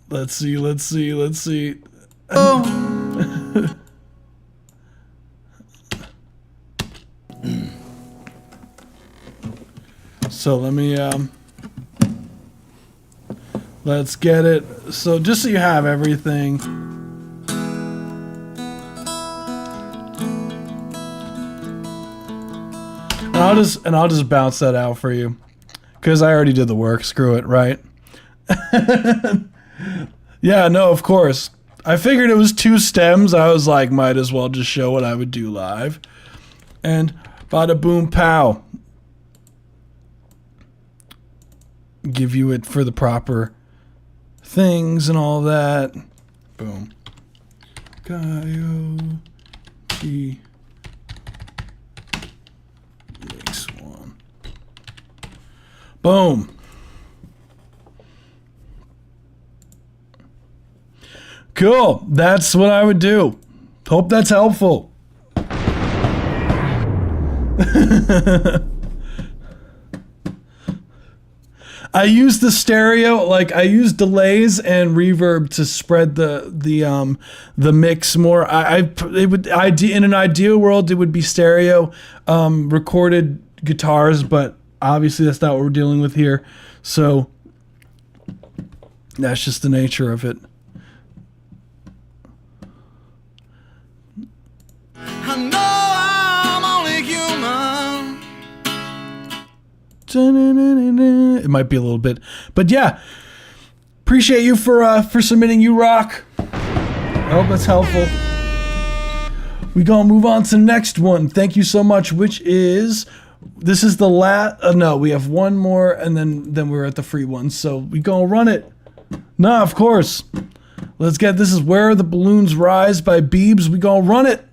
Let's see. So let me let's get it. So just so you have everything. And I'll just bounce that out for you. Cause I already did the work. Screw it, right? Yeah, no, of course. I figured it was 2 stems. I was like, might as well just show what I would do live. And bada boom pow. Give you it for the proper things and all that. Boom. Coyote makes one. Boom. Cool. That's what I would do. Hope that's helpful. I use the stereo, like I use delays and reverb to spread the mix more. In an ideal world it would be stereo recorded guitars, but obviously that's not what we're dealing with here. So that's just the nature of it. I know I'm only human. It might be a little bit, but yeah, appreciate you for submitting. You rock. I hope that's helpful. We gonna move on to the next one. Thank you so much. Which is, this is the last. No, we have one more, and then we're at the free one. So we gonna run it. Nah, of course. Let's get. This is Where the Balloons Rise by Beebs. We gonna run it.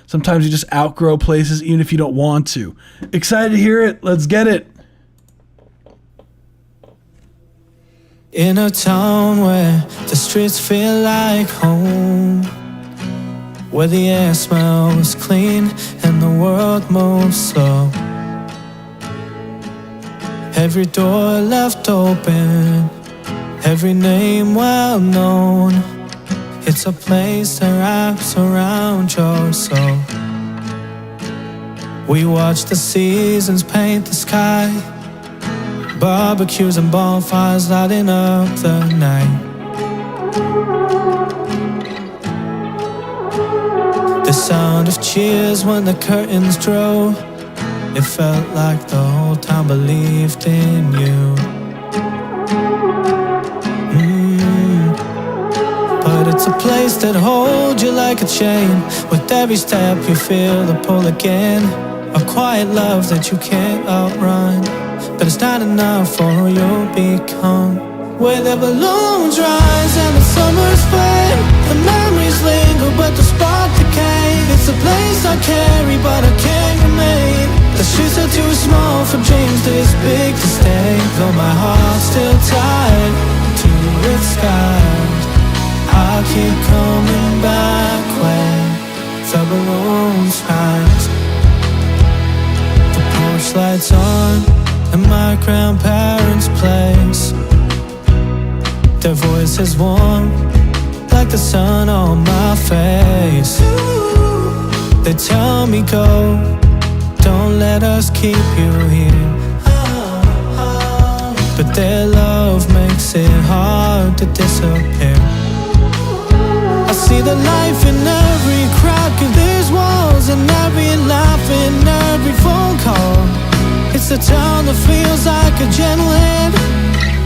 Sometimes you just outgrow places even if you don't want to. Excited to hear it. Let's get it. In a town where the streets feel like home, where the air smells clean and the world moves slow, every door left open, every name well known, it's a place that wraps around your soul. We watch the seasons paint the sky, barbecues and bonfires lighting up the night. The sound of cheers when the curtains drew, it felt like the whole town believed in you. But a It's a place that holds you like a chain. With every step you feel the pull again. A quiet love that you can't outrun. But it's not enough for who you'll become. Where the balloons rise and the summers fade. The memories linger but the spark decay. It's a place I carry but I can't remain. The streets are too small for dreams this big to stay. Though my heart's still tied to its skies, I'll keep coming back when the balloons rise. The porch lights on in my grandparents' place. Their voices warm like the sun on my face. They tell me go, don't let us keep you here. But their love makes it hard to disappear. I see the life in every crack of these walls, and every laugh in every phone call. It's the town that feels like a gentle hand,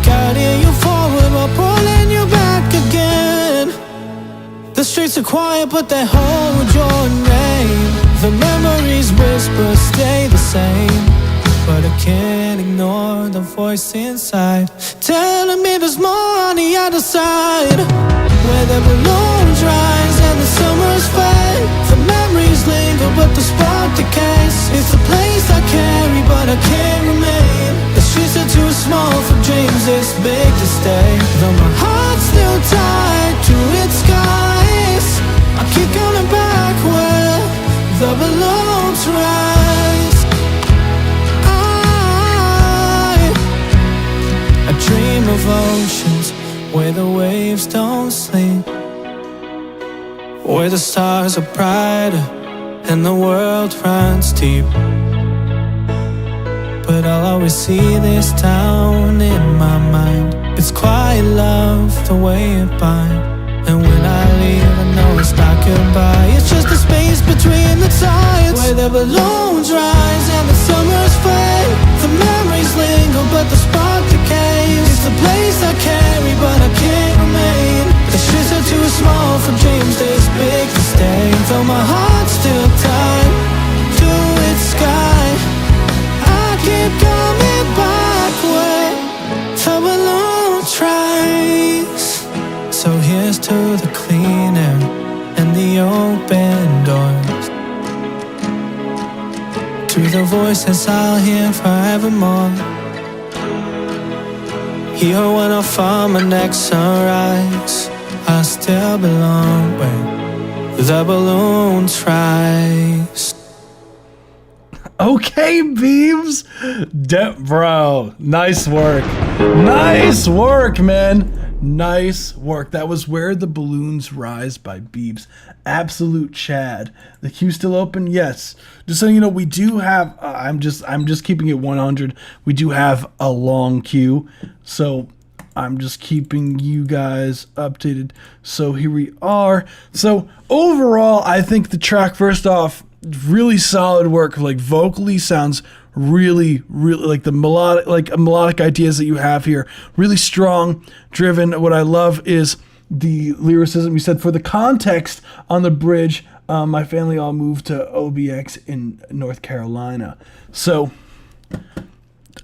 guiding you forward while pulling you back again. The streets are quiet but they hold your name. The memories whisper stay the same, but I can't ignore the voice inside telling me there's more on the other side. Where the balloons rise and the summers fade. The memories linger but the spark decays. It's a place I carry but I can't remain. The streets are too small for dreams this big to stay. Though my heart's still tied to its skies, I keep coming back where the balloons rise. I dream of oceans where the waves don't sleep, where the stars are brighter and the world runs deep. But I'll always see this town in my mind. It's quiet love the way it binds. And when I leave I know it's not goodbye. It's just the space between the tides, where the balloons rise and the summers fade. The memories linger but the spark decays. It's the place I carry but I can't remain. The streets are too small for dreams this big to stay. Though my heart's still tied to its sky, I keep coming back where the balloons rise. So here's to the clean air and the open doors, to the voices I'll hear forevermore. Here when I find my next sunrise, I still belong where the balloons rise. Okay, Beebs. Bro, nice work. Nice work, man. Nice work. That was Where the Balloons Rise by Beebs. Absolute Chad. The queue still open? Yes. Just so you know, we do have, I'm just keeping it 100. We do have a long queue. So I'm just keeping you guys updated. So here we are. So overall, I think the track, first off, really solid work. Like vocally sounds really like the melodic ideas that you have here, really strong, driven. What I love is the lyricism. You said, for the context on the bridge, my family all moved to OBX in North Carolina. So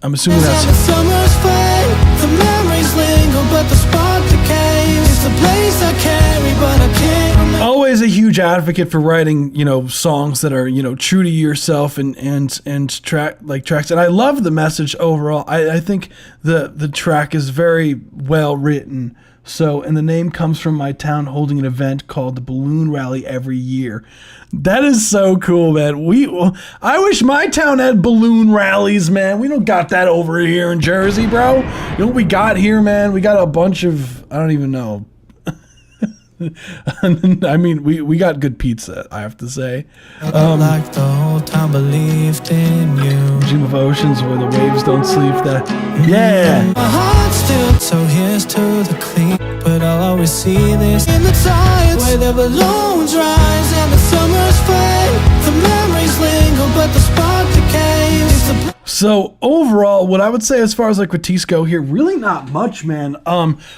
I'm assuming that's the summers fade, the memories linger but the spark decays. It's the place I carry but I can't remember. always a huge advocate for writing, you know, songs that are, you know, true to yourself and tracks. And I love the message overall. I think the track is very well written. So, and the name comes from my town holding an event called the Balloon Rally every year. That is so cool, man. I wish my town had balloon rallies, man. We don't got that over here in Jersey, bro. You know what we got here, man? We got a bunch of, I don't even know. I mean, we got good pizza, I have to say. Like the whole town believed in you. Dream of oceans where the waves don't sleep. That, yeah. My heart's still, so here's to the clean. But I'll always see this in the tides where the balloons rise and the summers fade. The memories linger, but the spark decays. So overall, what I would say as far as like critiques go here, really not much, man.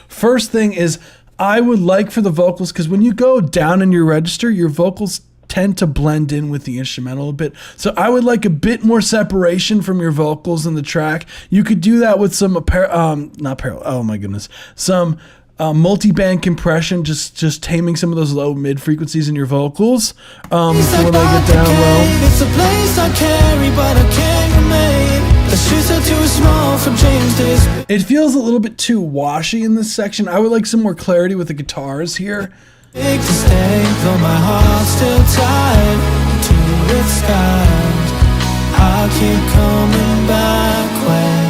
First thing is, I would like for the vocals, because when you go down in your register, your vocals tend to blend in with the instrumental a bit. So I would like a bit more separation from your vocals in the track. You could do that with some some multi-band compression, just taming some of those low mid frequencies in your vocals before they get down low. It's a place I carry, but I can't remain. The streets are too small for James Days. It feels a little bit too washy in this section. I would like some more clarity with the guitars here. Big to stay, though my heart's still tied to its skies. I keep coming back when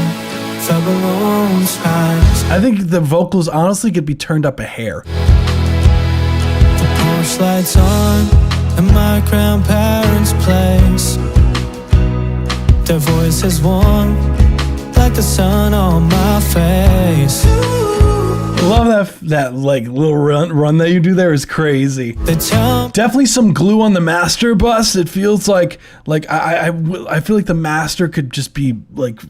the balloons rise. I think the vocals honestly could be turned up a hair. The porch lights on in my grandparents' place. Their voices warm like the sun on my face. I love that like little run that you do there is crazy. Definitely some glue on the master bus. It feels like I feel like the master could just be like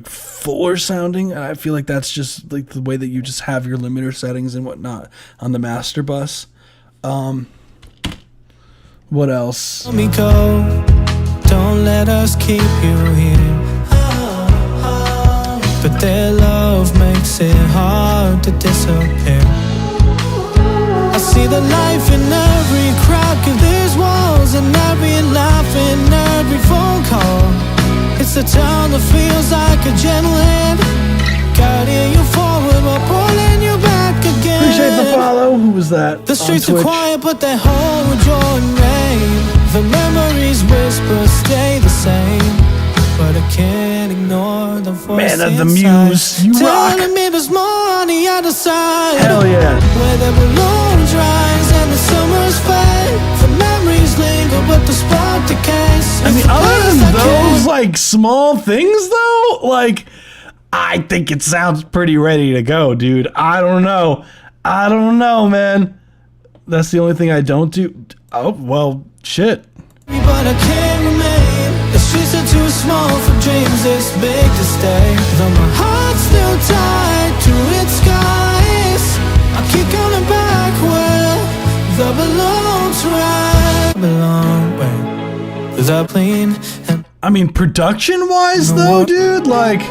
fuller sounding. I feel like that's just like the way that you just have your limiter settings and whatnot on the master bus. What else? Let me go. Don't let us keep you here. But their love makes it hard to disappear. I see the life in every crack of these walls, and every laugh in every phone call. It's the town that feels like a gentle hand, guiding you forward while pulling you back again. Appreciate the follow. Who was that? The streets are quiet, but they hold with joy and rain. The memories whisper stay the same, but I can't ignore the voice Man of the inside, muse, you rock. telling me there's more on the other side. Hell yeah. Where the balloons rise and the summers fade, the memories linger but the spark decays. I mean, other than those like small things though, like I think it sounds pretty ready to go, dude. I don't know, man. That's the only thing I don't do. Oh well, shit. But I can't remain. The streets are too small for dreams this big to stay. Though my heart's still tied to its skies, I keep coming back where the balloons ride. Belong where the plane. And I mean, production-wise though, dude, like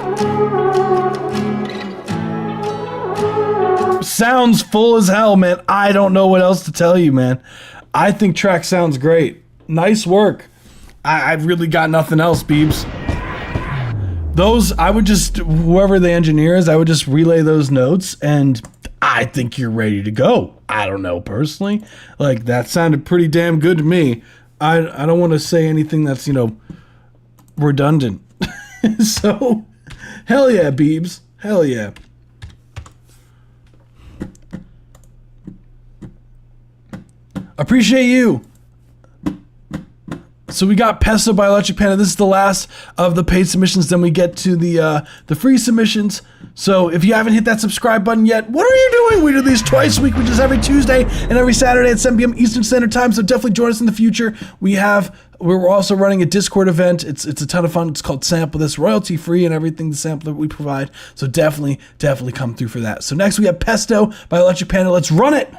sounds full as hell, man. I don't know what else to tell you, man. I think track sounds great. Nice work. I've really got nothing else, Beebs. Those, I would just, whoever the engineer is, I would just relay those notes, and I think you're ready to go. I don't know, personally. Like, that sounded pretty damn good to me. I don't want to say anything that's, redundant. So, hell yeah, Beebs. Hell yeah. Appreciate you. So we got Pesto by Electric Panda. This is the last of the paid submissions. Then we get to the free submissions. So if you haven't hit that subscribe button yet, what are you doing? We do these twice a week, which is every Tuesday and every Saturday at 7 p.m. Eastern Standard Time. So definitely join us in the future. We're also running a Discord event. It's a ton of fun. It's called Sample This, royalty free and everything the sample that we provide. So definitely come through for that. So next we have Pesto by Electric Panda. Let's run it.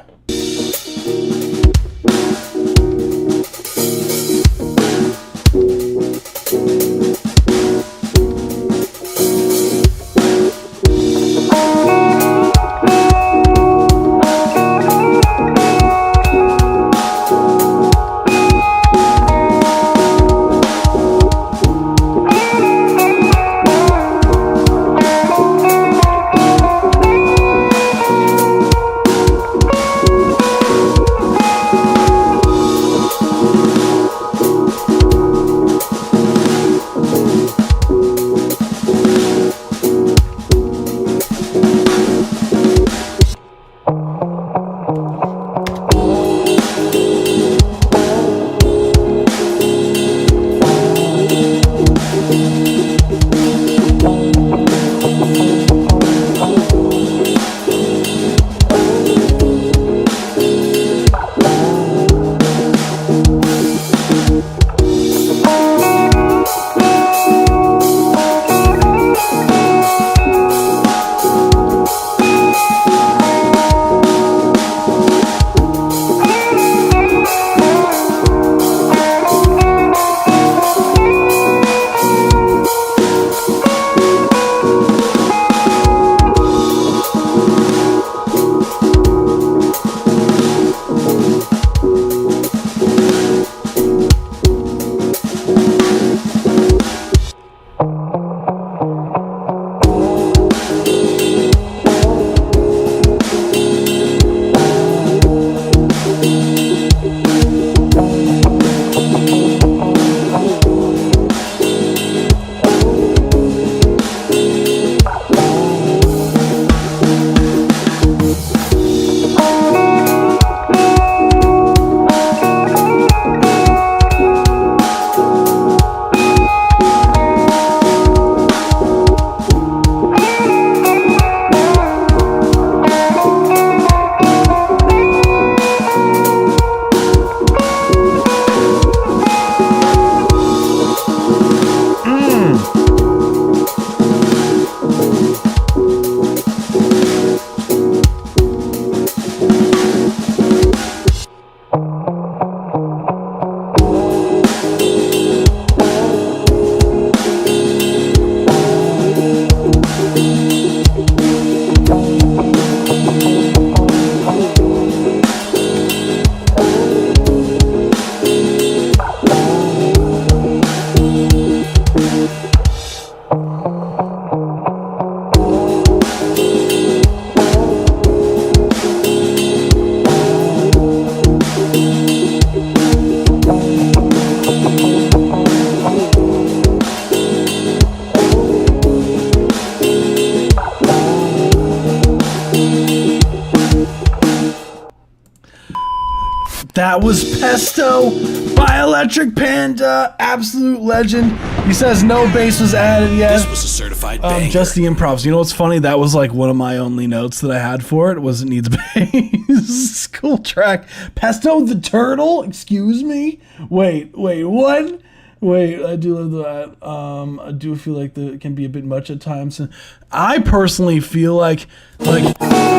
That was Pesto by Electric Panda, absolute legend. He says no bass was added yet. This was a certified banger. Just the improvs. You know what's funny? That was like one of my only notes that I had for it. Was it needs bass. Cool track. Pesto the Turtle. Excuse me. Wait. What? Wait, I do love that. I do feel like it can be a bit much at times. And I personally feel like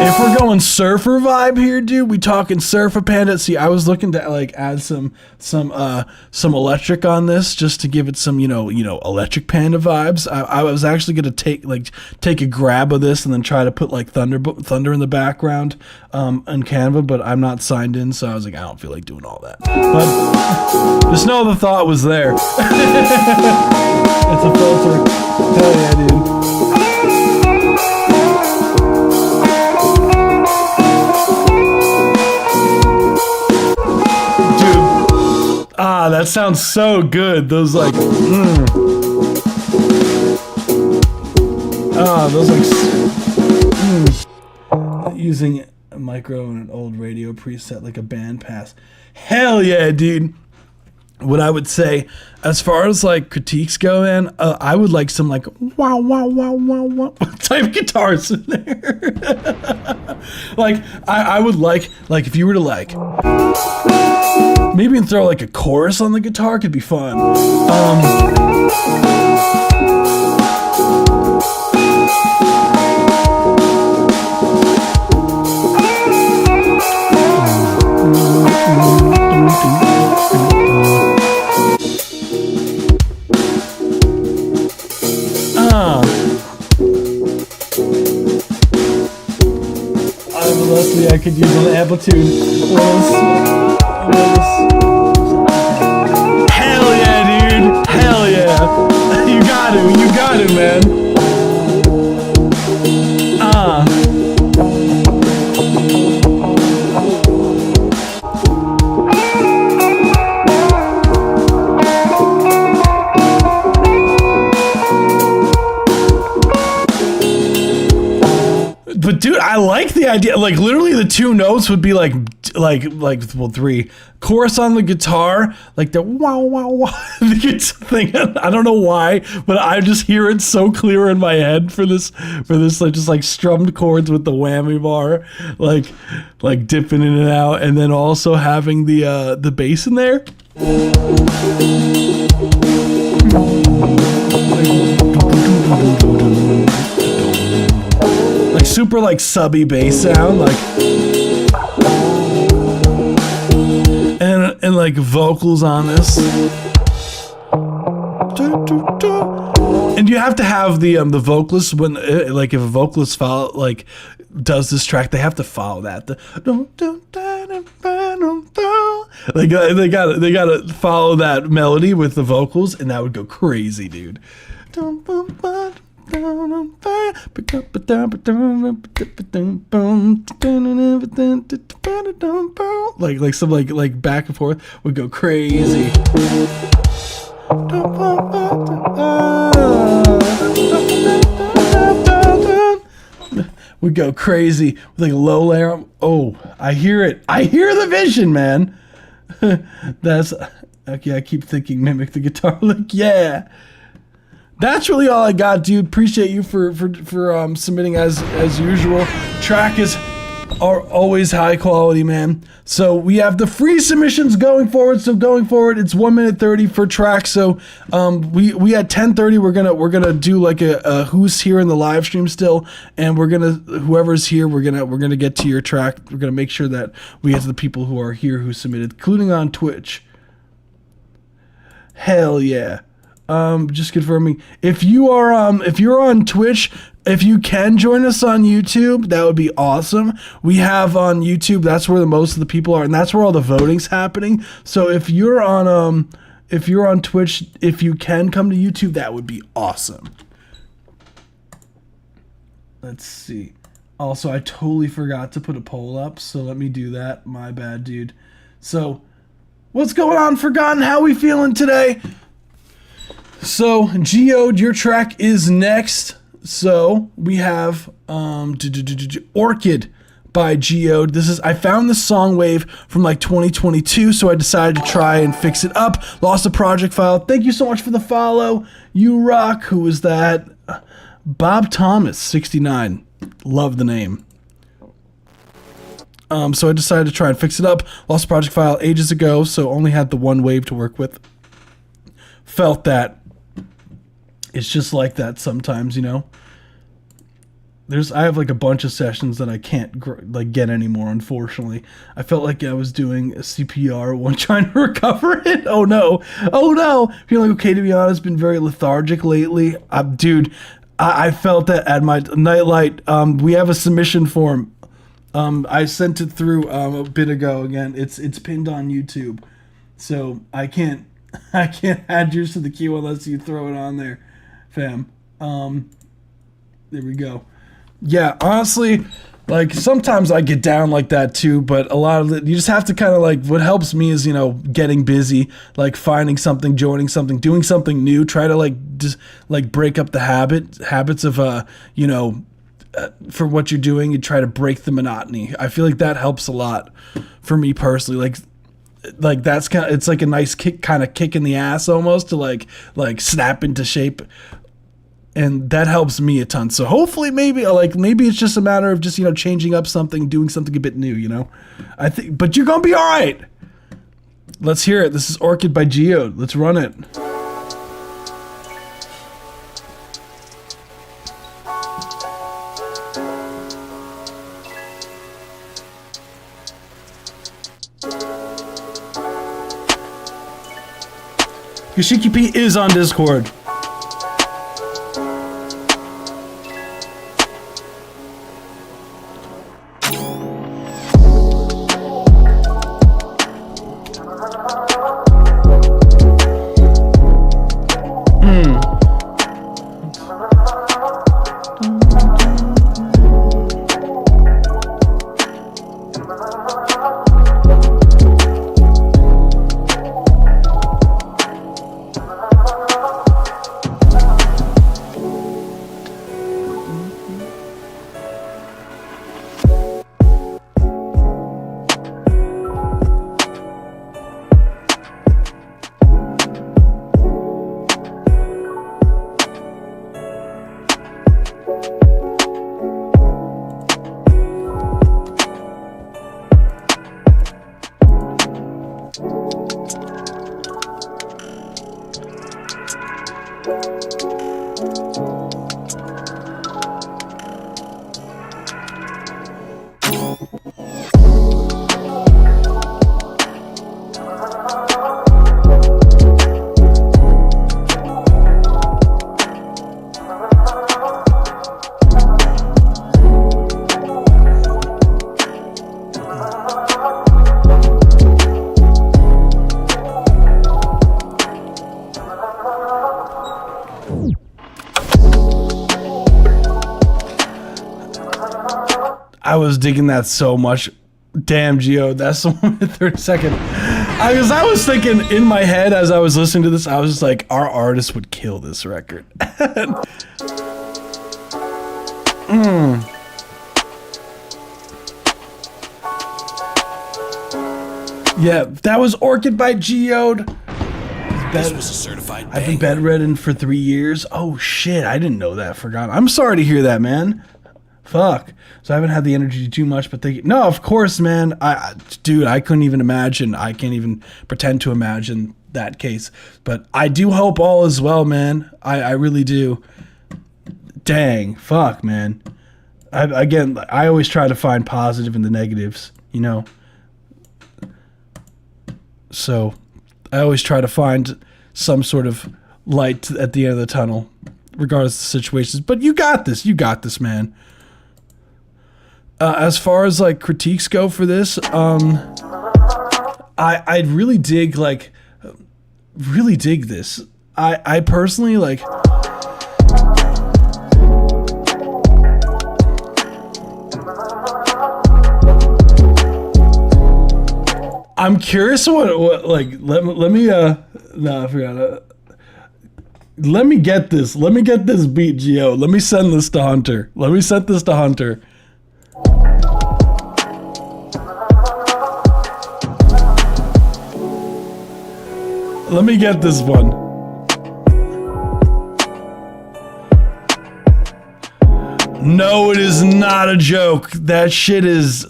if we're going surfer vibe here, dude, we talking Surfer Panda. See, I was looking to like add some electric on this just to give it some, you know, Electric Panda vibes. I was actually gonna take a grab of this and then try to put like thunder in the background on Canva, but I'm not signed in, so I was like, I don't feel like doing all that. But just know the thought was there. It's a filter. Hell yeah, dude. That sounds so good. Those like, using a micro and an old radio preset like a band pass. Hell yeah, dude. What I would say, as far as like critiques go, man, I would like some like wow wow wow wow wow type guitars in there. Like I would like if you were to like maybe even throw like a chorus on the guitar could be fun. Leslie, I could use an amplitude. Hell yeah, dude! Hell yeah! You got to, man. But dude, I like the idea. Like literally, the two notes would be like three chorus on the guitar, like the wow wow wow the thing. I don't know why, but I just hear it so clear in my head for this like just like strummed chords with the whammy bar, like dipping in and out, and then also having the bass in there. Like super like subby bass sound, like and like vocals on this. And you have to have the vocalist when like if a vocalist does this track, they have to follow that. They gotta follow that melody with the vocals, and that would go crazy, dude. Like some like back and forth would go crazy. Would go crazy with like a low layer. Oh, I hear it. I hear the vision, man. That's okay. I keep thinking mimic the guitar. Like yeah. That's really all I got, dude. Appreciate you for submitting as usual. Track is always high quality, man. So we have the free submissions going forward. So going forward, it's 1 minute 30 for track. So we at 10:30 we're gonna do like a who's here in the live stream still, and whoever's here we're gonna get to your track. We're gonna make sure that we get to the people who are here who submitted, including on Twitch. Hell yeah. Just confirming, if you're on Twitch, if you can join us on YouTube, that would be awesome. We have on YouTube, that's where most of the people are, and that's where all the voting's happening. So if you're on Twitch, if you can come to YouTube, that would be awesome. Let's see. Also, I totally forgot to put a poll up, so let me do that. My bad, dude. So, what's going on, Forgotten? How we feeling today? So, Geode, your track is next. So, we have Orchid by Geode. I found this song wave from like 2022, so I decided to try and fix it up. Lost a project file. Thank you so much for the follow. You rock. Who was that? Bob Thomas, 69. Love the name. So I decided to try and fix it up. Lost a project file ages ago, so only had the one wave to work with. Felt that it's just like that sometimes, you know. I have like a bunch of sessions that I can't like get anymore, unfortunately. I felt like I was doing a CPR one trying to recover it. Oh no. Feeling okay, to be honest. Been very lethargic lately. Dude, I felt that at my nightlight. We have a submission form. I sent it through a bit ago. Again, it's pinned on YouTube, so I can't add yours to the queue unless you throw it on there, fam. There we go. Yeah, honestly, like sometimes I get down like that too, but a lot of it, you just have to kind of like, what helps me is, you know, getting busy, like finding something, joining something, doing something new, try to like just like break up the habits of, you know, for what you're doing, you try to break the monotony. I feel like that helps a lot for me personally. Like that's kind of, it's like a nice kick in the ass almost to like snap into shape. And that helps me a ton. So hopefully maybe it's just a matter of just, you know, changing up something, doing something a bit new, you know. I think, but you're going to be all right. Let's hear it. This is Orchid by Geode. Let's run it. Yoshiki P is on Discord. I was digging that so much. Damn, Geo, that's the 1 minute 30 second. I was thinking in my head as I was listening to this, I was just like, our artist would kill this record. Yeah, that was Orchid by Geode. This was a certified I've been bedridden for 3 years. Oh shit, I didn't know that. Forgot. I'm sorry to hear that, man. Fuck. So I haven't had the energy to do much, but no, of course, man. Dude, I couldn't even imagine. I can't even pretend to imagine that case. But I do hope all is well, man. I really do. Dang. Fuck, man. I always try to find positive in the negatives, you know? So I always try to find some sort of light at the end of the tunnel, regardless of the situations. But you got this. You got this, man. As far as like critiques go for this, I really dig this. I personally like. I'm curious what like let me no, I forgot. Let me get this beat, Geo. Let me send this to Hunter. Let me get this one. No, it is not a joke. That shit is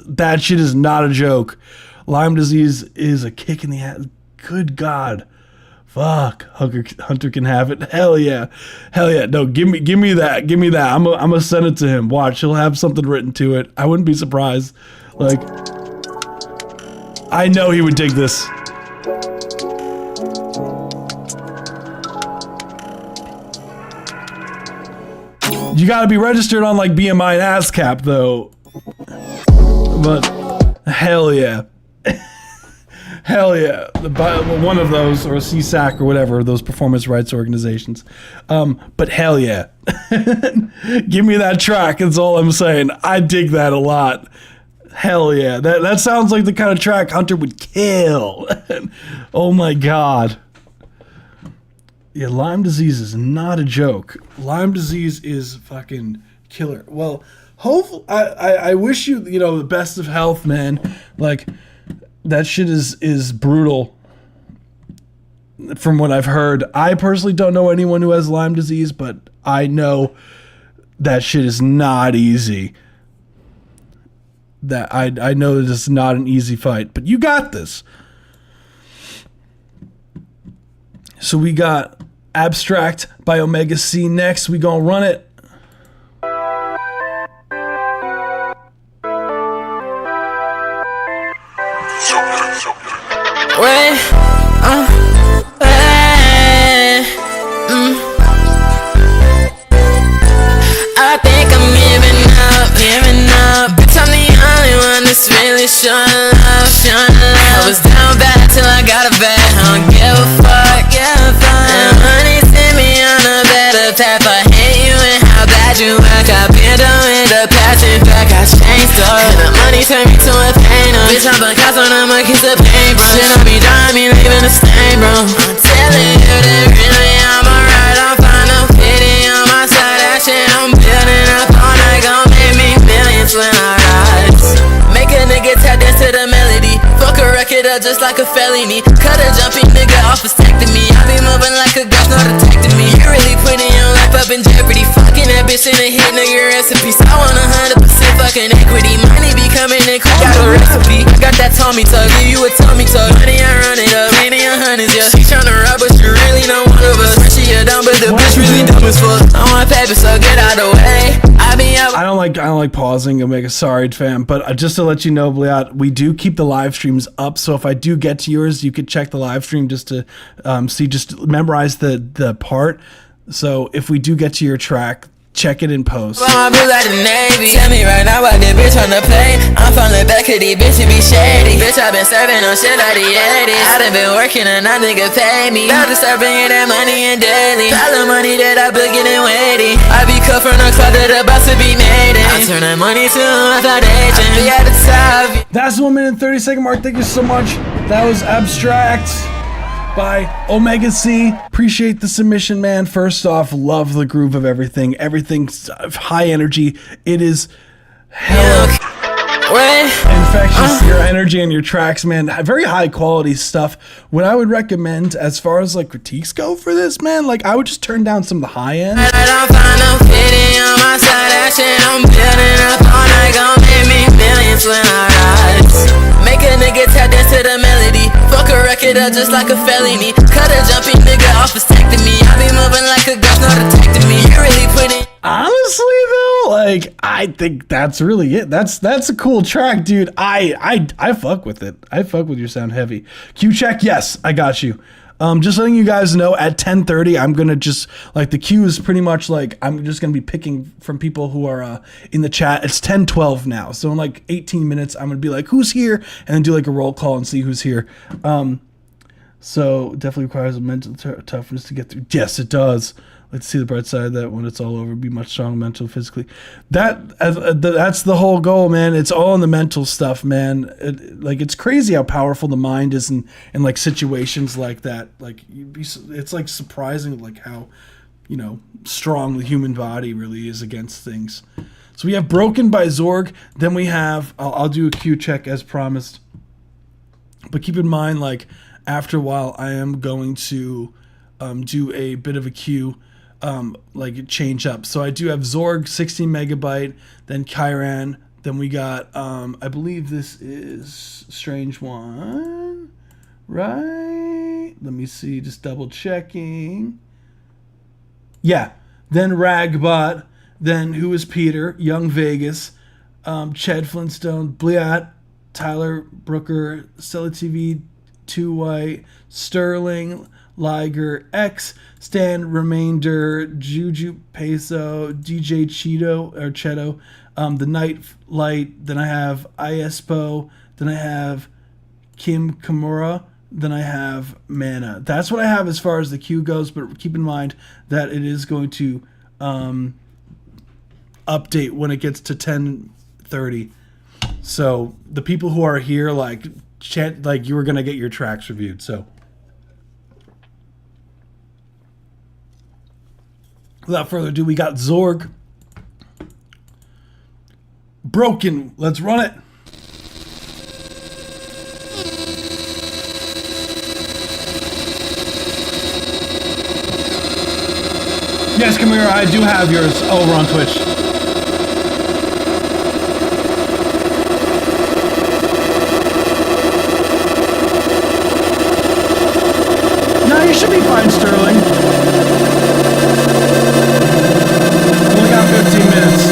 not a joke. Lyme disease is a kick in the ass. Good God. Fuck. Hunter can have it. Hell yeah. Hell yeah. No, give me that. Give me that. I'm gonna send it to him. Watch, he'll have something written to it. I wouldn't be surprised. Like, I know he would dig this. You gotta be registered on like BMI and ASCAP though. But hell yeah. Hell yeah. One of those, or CSAC or whatever, those performance rights organizations. But hell yeah. Give me that track, that's all I'm saying. I dig that a lot. Hell yeah. That sounds like the kind of track Hunter would kill. Oh my God. Yeah, Lyme disease is not a joke. Lyme disease is fucking killer. Well, hopefully, I wish you, the best of health, man. Like, that shit is brutal from what I've heard. I personally don't know anyone who has Lyme disease, but I know that shit is not easy. That I know that it's not an easy fight, but you got this. So we got Abstract by Omega C next. We gonna run it. Wait, I think I'm giving up. Bitch, I'm the only one that's really showing love. I was down bad till I got a bad. I don't give a fuck. And honey sent me on a better path. I hate you and how bad you work. I've been doing the past and back. I changed up. And the money turned me to a painter. Bitch, I'm a cause when I'm a kiss of paint, bro. Shit on me, drawing me, leaving a stain, bro. I'm telling you that really I'm alright. I'll find no pity on my side. That shit I'm building up all night gon' make me millions when I rise. Make a nigga tap dance to the melody. Fuck a record up just like a felony. Cut a jumping nigga off vasectomy. I be moving like a ghost, not detecting me. You really putting your life up in jeopardy. Fucking that bitch in a hit, nigga recipe. So I want 100% fucking equity. Money be coming in quick, got a recipe. Got that Tommy tuck, give you a tummy tuck. Money I run it up, ain't in hundreds, yeah. She tryna rob, but she really not one of us. She a dumb, but the bitch really dumb as fuck. I want paper, so get out the way. I don't like pausing Omega, sorry fam, but just to let you know, Bliat, we do keep the live streams up, so if I do get to yours, you could check the live stream just to just memorize the part. So if we do get to your track, check it in post. Tell me right now what the bitch on the plate. I'm from the back of these bitches be shady. Bitch, I been serving on shit like the 80s. I done been working and I nigga pay me. About to start bringing that money in daily. All the money that I been getting waiting. I be cut from the club that about to be made in. I turn that money to a foundation. I be at the top. That's the 1 minute and 30 second mark. Thank you so much. That was Abstract by Omega C. Appreciate the submission, man. First off, love the groove of everything. Everything's high energy. It is hella infectious. Your energy and your tracks, man. Very high quality stuff. What I would recommend as far as like critiques go for this, man, like I would just turn down some of the high end. I don't find no pity on my side. That shit I'm building up all night gon' make me millions when I rise. Make a nigga tap dance to the melody. Fuck a record up just like a felony. Cut a jumping nigga off vasectomy. I be moving like a ghost, not detecting me. You really putting. Honestly though, like I think that's really it. That's a cool track, dude. I fuck with it. I fuck with your sound heavy. Q check, yes, I got you. Just letting you guys know at 10:30, I'm gonna just like the queue is pretty much like I'm just gonna be picking from people who are in the chat. It's 10:12 now, so in like 18 minutes, I'm gonna be like, who's here, and then do like a roll call and see who's here. So definitely requires a mental toughness to get through. Yes, it does. Let's see the bright side that when it's all over, be much stronger mental, physically. That's the whole goal, man. It's all in the mental stuff, man. It's crazy how powerful the mind is in like situations like that. Like it's like surprising like how, strong the human body really is against things. So we have Broken by Zorg. Then we have, I'll do a Q check as promised. But keep in mind, like, after a while, I am going to do a bit of a queue, like change up. So I do have Zorg 16 megabyte, then Kyran, then we got I believe this is Strange One, right? Let me see, just double checking. Yeah, then Ragbot, then Who is Peter, Young Vegas, Ched Flintstone, Bliat, Tyler Brooker, Stella TV, 2 White, Sterling, Liger, X, Stan Remainder, Juju Peso, DJ Cheeto, The Night Light, then I have ISPO, then I have Kim Kimura, then I have Mana. That's what I have as far as the queue goes, but keep in mind that it is going to update when it gets to 10:30. So the people who are here, like you were gonna get your tracks reviewed. So without further ado, we got Zorg. Broken. Let's run it. Yes, Kamira, I do have yours over on Twitch. No, you should be fine, Sterling. Only got 15 minutes.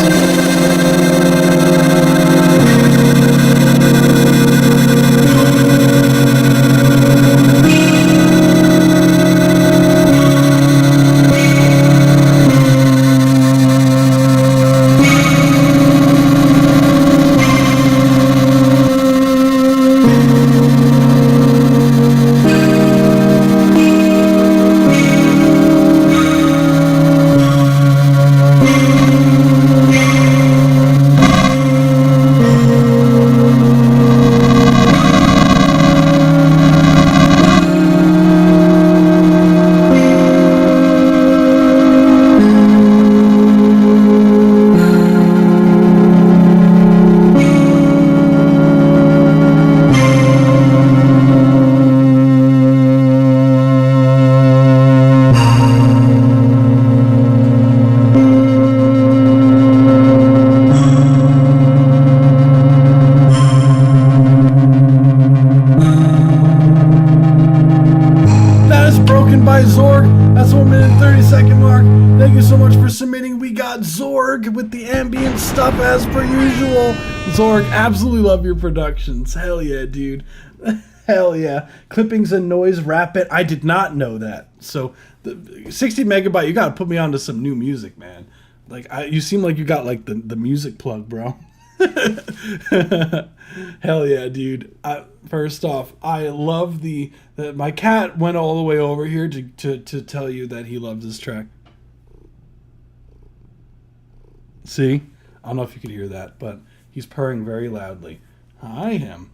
With the ambient stuff as per usual. Zorg, absolutely love your productions. Hell yeah, dude. Hell yeah. Clippings and noise, rap it. I did not know that. So, the 60 megabyte, you gotta put me onto some new music, man. Like, you seem like you got like the music plug, bro. Hell yeah, dude. First off, I love my cat went all the way over here to tell you that he loves this track. See? I don't know if you could hear that, but he's purring very loudly. Hi, him.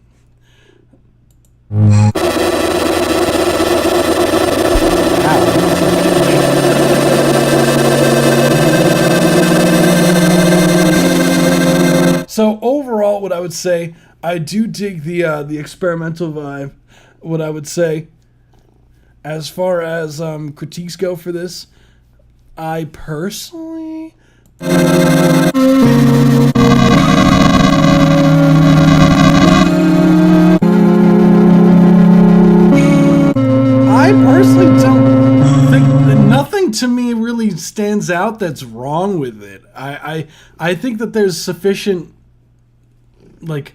So overall, what I would say, I do dig the experimental vibe. What I would say, as far as critiques go for this, I personally... I personally don't think nothing to me really stands out that's wrong with it. I think that there's sufficient like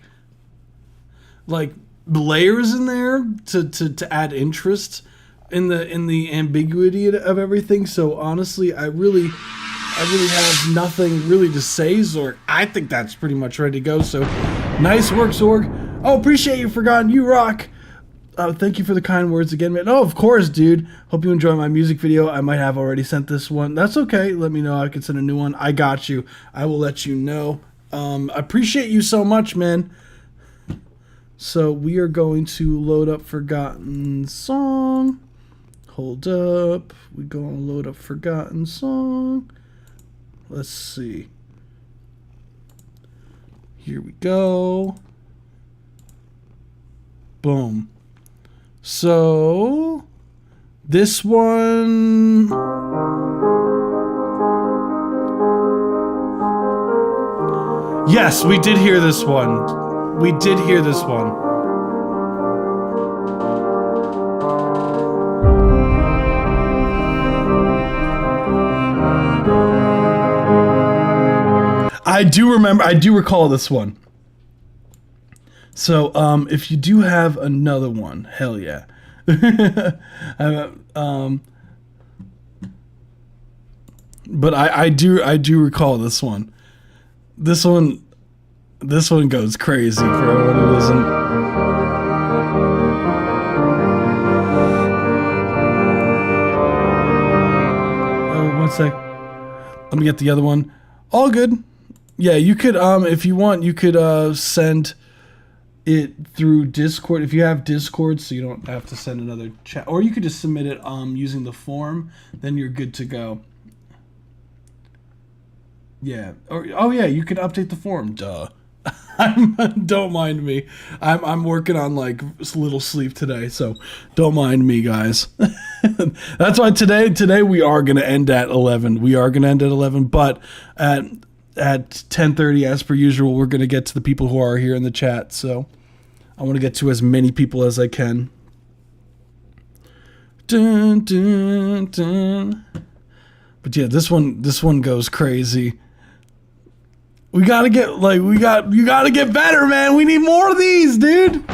layers in there to add interest in the ambiguity of everything. So honestly, I really have nothing really to say, Zorg. I think that's pretty much ready to go. So nice work, Zorg. Oh, appreciate you, Forgotten. You rock. Thank you for the kind words again, man. Oh, of course, dude. Hope you enjoy my music video. I might have already sent this one. That's okay. Let me know. I can send a new one. I got you. I will let you know. I appreciate you so much, man. So we are going to load up Forgotten song. Hold up. We're going to load up Forgotten song. Let's see. Here we go. Boom. So this one, yes, we did hear this one. We did hear this one. I do recall this one. So, if you do have another one, hell yeah. But I do recall this one. This one goes crazy for what it isn't. Oh, one sec. Let me get the other one. All good. Yeah, you could, if you want, you could send it through Discord if you have Discord, so you don't have to send another chat, or you could just submit it using the form. Then you're good to go. Yeah. Or oh yeah, you could update the form. Duh. Don't mind me. I'm working on like little sleep today, so don't mind me, guys. That's why today we are gonna end at 11. We are gonna end at 11, but at 10:30, as per usual, we're going to get to the people who are here in the chat. So I want to get to as many people as I can. Dun, dun, dun. But yeah, this one goes crazy. You gotta get better, man. We need more of these, dude.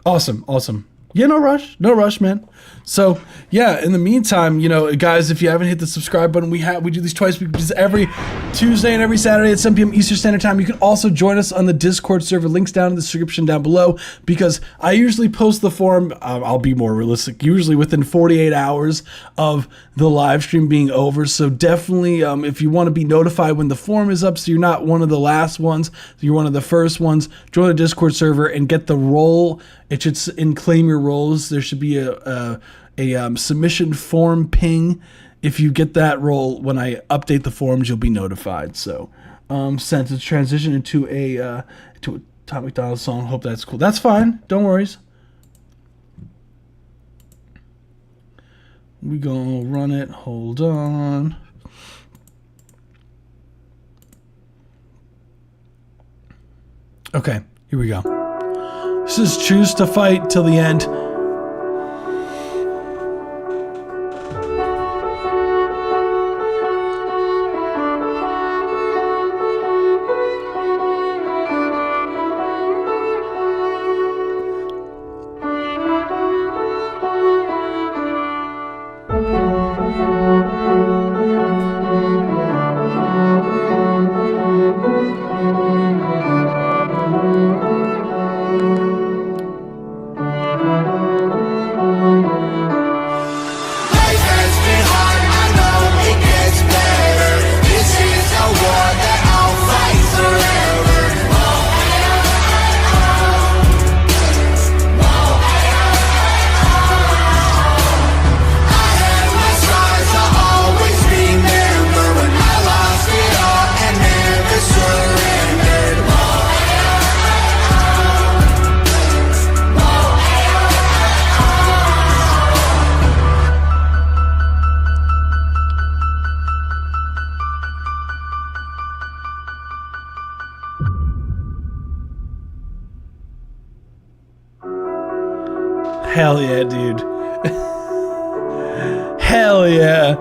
Awesome. Yeah, no rush, man. So yeah, in the meantime, guys, if you haven't hit the subscribe button, we do these twice because every Tuesday and every Saturday at 7 p.m. Eastern Standard Time. You can also join us on the Discord server. Links down in the description down below, because I usually post the forum. I'll be more realistic, usually within 48 hours of the live stream being over. So definitely, if you want to be notified when the forum is up, so you're not one of the last ones, you're one of the first ones, join the Discord server and get the role. It should claim your roles. There should be a submission form ping. If you get that role, when I update the forums, you'll be notified. So, since it's transitioned into a Tom McDonald song, hope that's cool. That's fine. Don't worry. We gonna run it. Hold on. Okay, here we go. This is Choose to Fight Till the End. Hell yeah, dude. Hell yeah.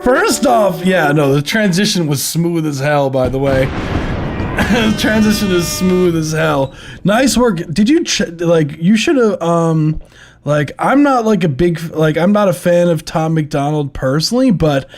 First off, yeah, no, the transition was smooth as hell, by the way. The transition is smooth as hell. Nice work. Did you, you should have, I'm not I'm not a fan of Tom McDonald personally, but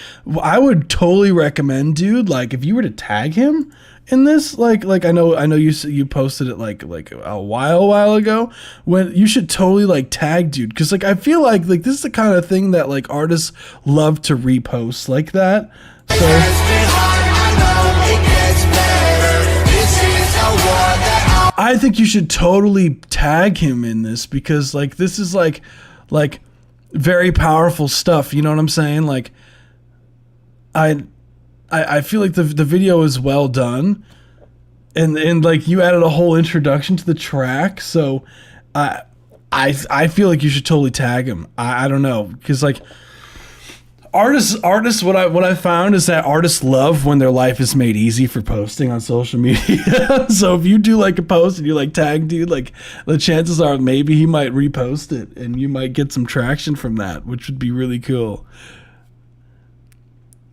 I would totally recommend, dude, if you were to tag him in this, I know you posted it like a while ago, when you should totally tag dude, because I feel like this is the kind of thing that artists love to repost like that. So I think you should totally tag him in this, because this is very powerful stuff, you know what I'm saying? I feel like the video is well done. and like you added a whole introduction to the track, so I feel like you should totally tag him. I don't know, because like artists what I found is that artists love when their life is made easy for posting on social media. So if you do like a post and you like tag dude, like the chances are maybe he might repost it and you might get some traction from that, which would be really cool.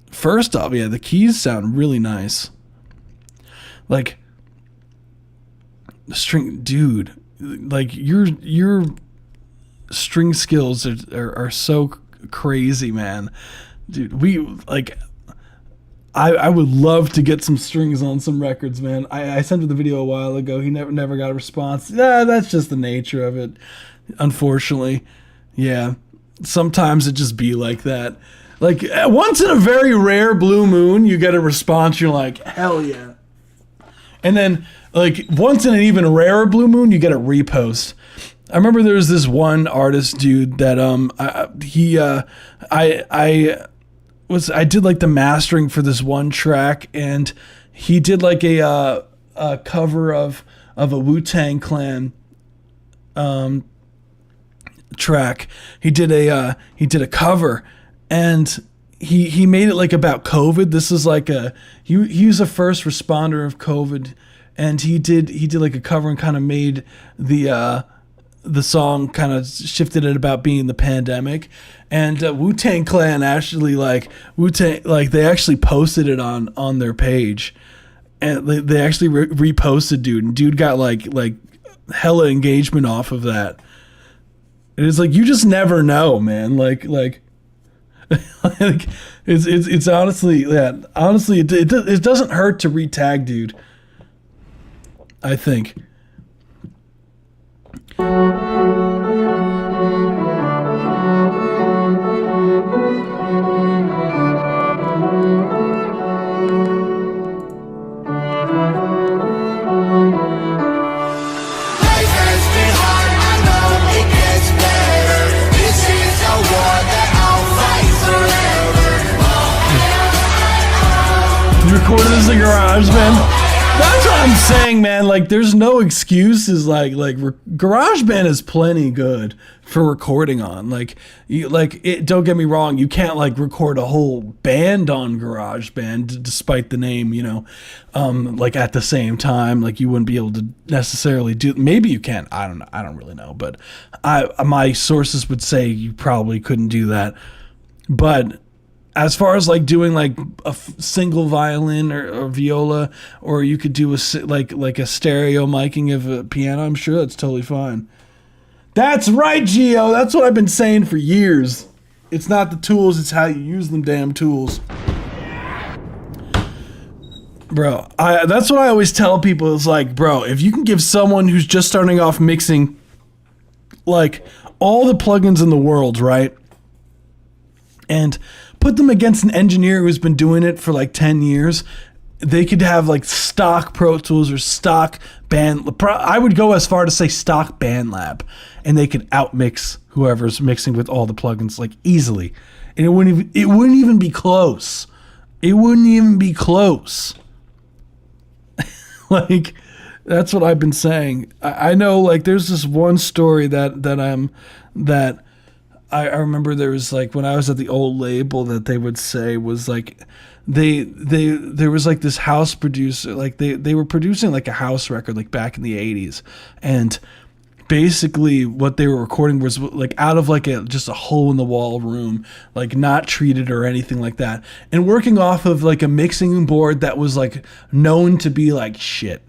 First off, yeah, the keys sound really nice. Like the string, dude, like your string skills are so crazy, man. Dude, we like I would love to get some strings on some records, man. I sent him the video a while ago. He never got a response. Yeah, that's just the nature of it, unfortunately. Yeah, sometimes it just be like that. Like once in a very rare blue moon, you get a response. You're like, hell yeah. And then like once in an even rarer blue moon, you get a repost. I remember there was this one artist dude that I did like the mastering for this one track, and he did like a cover of a Wu-Tang Clan track. He did a cover, and he made it like about COVID. This is like he was a first responder of COVID, and he did like a cover and kind of made the song kind of shifted it about being the pandemic. And Wu-Tang Clan actually they actually posted it on their page, and they actually reposted dude, and dude got like hella engagement off of that. And it's like, you just never know, man. Like it's honestly, yeah, honestly it doesn't hurt to retag dude, I think. Recorded this in garage, man. That's what I'm saying, man. Like, there's no excuses. Like GarageBand is plenty good for recording on. Like, don't get me wrong. You can't like record a whole band on GarageBand, despite the name. You know, like at the same time, like you wouldn't be able to necessarily do. Maybe you can. I don't know. I don't really know. But my sources would say you probably couldn't do that. But as far as like doing like a single violin or viola, or you could do a stereo miking of a piano, I'm sure that's totally fine. That's right, Gio. That's what I've been saying for years. It's not the tools, it's how you use them damn tools. Bro, that's what I always tell people is like, bro, if you can give someone who's just starting off mixing like all the plugins in the world, right? And put them against an engineer who's been doing it for like 10 years. They could have like stock Pro Tools or stock I would go as far to say stock BandLab, and they could outmix whoever's mixing with all the plugins like easily. And it wouldn't even be close. It wouldn't even be close. Like, that's what I've been saying. I know like there's this one story that I remember there was like when I was at the old label that they would say was like there was like this house producer, like they were producing like a house record like back in the 80s, and basically what they were recording was like out of like just a hole in the wall room, like not treated or anything like that, and working off of like a mixing board that was like known to be like shit.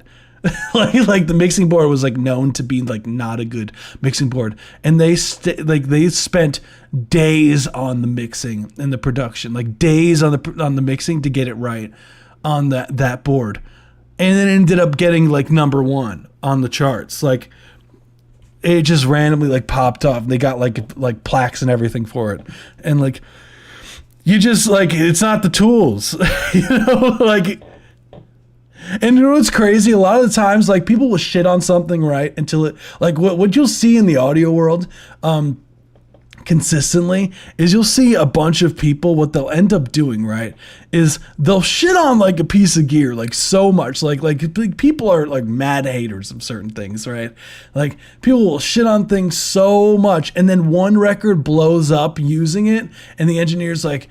like the mixing board was like known to be like not a good mixing board, and they spent days on the mixing and the production, like days on the mixing to get it right on that board, and then ended up getting like number 1 on the charts. Like it just randomly like popped off, and they got like plaques and everything for it. And like you just like, it's not the tools, you know, like. And you know what's crazy? A lot of the times, like, people will shit on something, right, until it, like, what you'll see in the audio world, consistently is you'll see a bunch of people, what they'll end up doing, right, is they'll shit on like a piece of gear like so much, like people are like mad haters of certain things, right? Like people will shit on things so much, and then one record blows up using it, and the engineer's like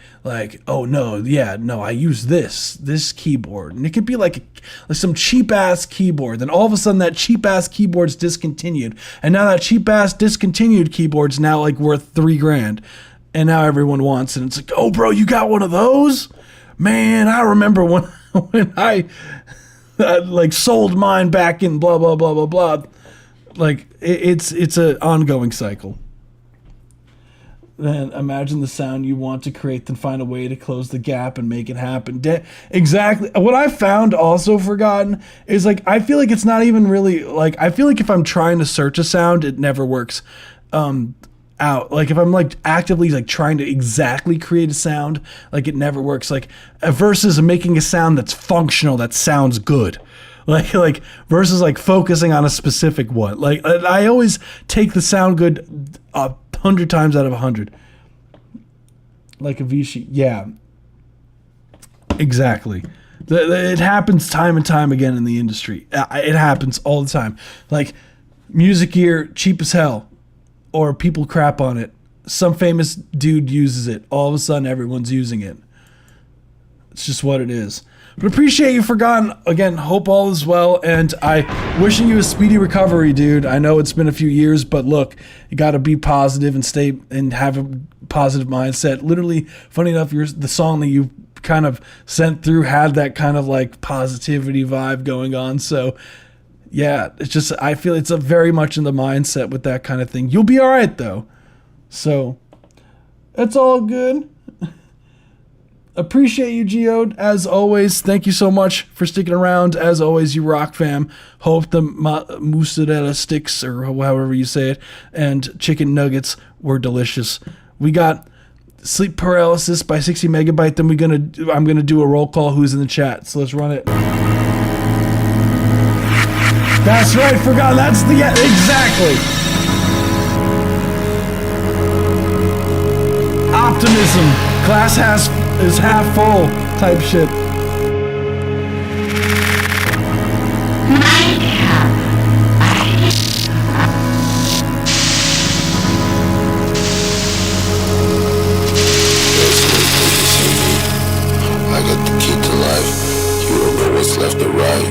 oh no, yeah, no, I use this keyboard, and it could be like some cheap ass keyboard. Then all of a sudden that cheap ass keyboard's discontinued, and now that cheap ass discontinued keyboard's now like worth $3,000, and now everyone wants it. And it's like, oh bro, you got one of those? Man, I remember when I like sold mine back in blah blah blah blah blah. Like it's an ongoing cycle. Then imagine the sound you want to create, then find a way to close the gap and make it happen. Exactly. What I found also forgotten is like, I feel like it's not even really like, I feel like if I'm trying to search a sound, it never works out. Like if I'm like actively like trying to exactly create a sound, like it never works. Like versus making a sound that's functional, that sounds good. Like versus like focusing on a specific one. Like I always take the sound good 100 times out of 100. Like a Vichy. Yeah. Exactly. It happens time and time again in the industry. It happens all the time. Like music gear, cheap as hell. Or people crap on it. Some famous dude uses it. All of a sudden everyone's using it. It's just what it is. But appreciate you forgotten. Again, hope all is well, and I wishing you a speedy recovery, dude. I know it's been a few years, but look, you got to be positive and stay and have a positive mindset. Literally, funny enough, the song that you kind of sent through had that kind of like positivity vibe going on. So yeah, it's just, I feel it's a very much in the mindset with that kind of thing. You'll be all right though. So it's all good. Appreciate you, Geode, as always. Thank you so much for sticking around. As always, you rock, fam. Hope the mozzarella sticks, or however you say it, and chicken nuggets were delicious. We got Sleep Paralysis by 60 Megabyte. Then I'm gonna do a roll call. Who's in the chat? So let's run it. That's right. Forgot. That's the exactly. Optimism. Glass is half full type shit. I got the key to life. You don't know what's left or right.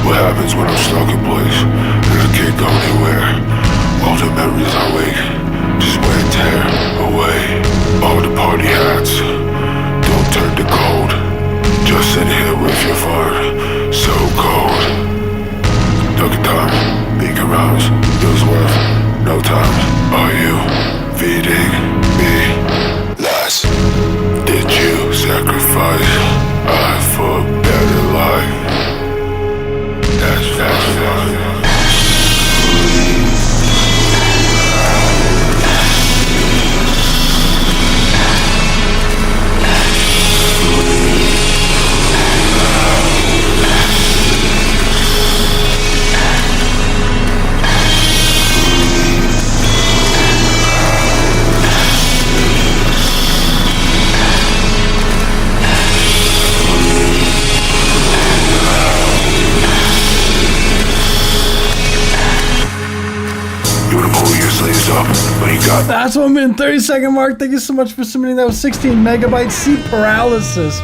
What happens when I'm stuck in place and I can't go anywhere? All the memories I wake, just wear and tear away. All the party hats, don't turn to cold. Just sit here with your fart, so cold. Took a time, being around, it was worth no time. Are you feeding me lies? Did you sacrifice I for a better life? That's fine. That's 1 minute 30-second mark. Thank you so much for submitting. That was 16 Megabyte. Sleep Paralysis.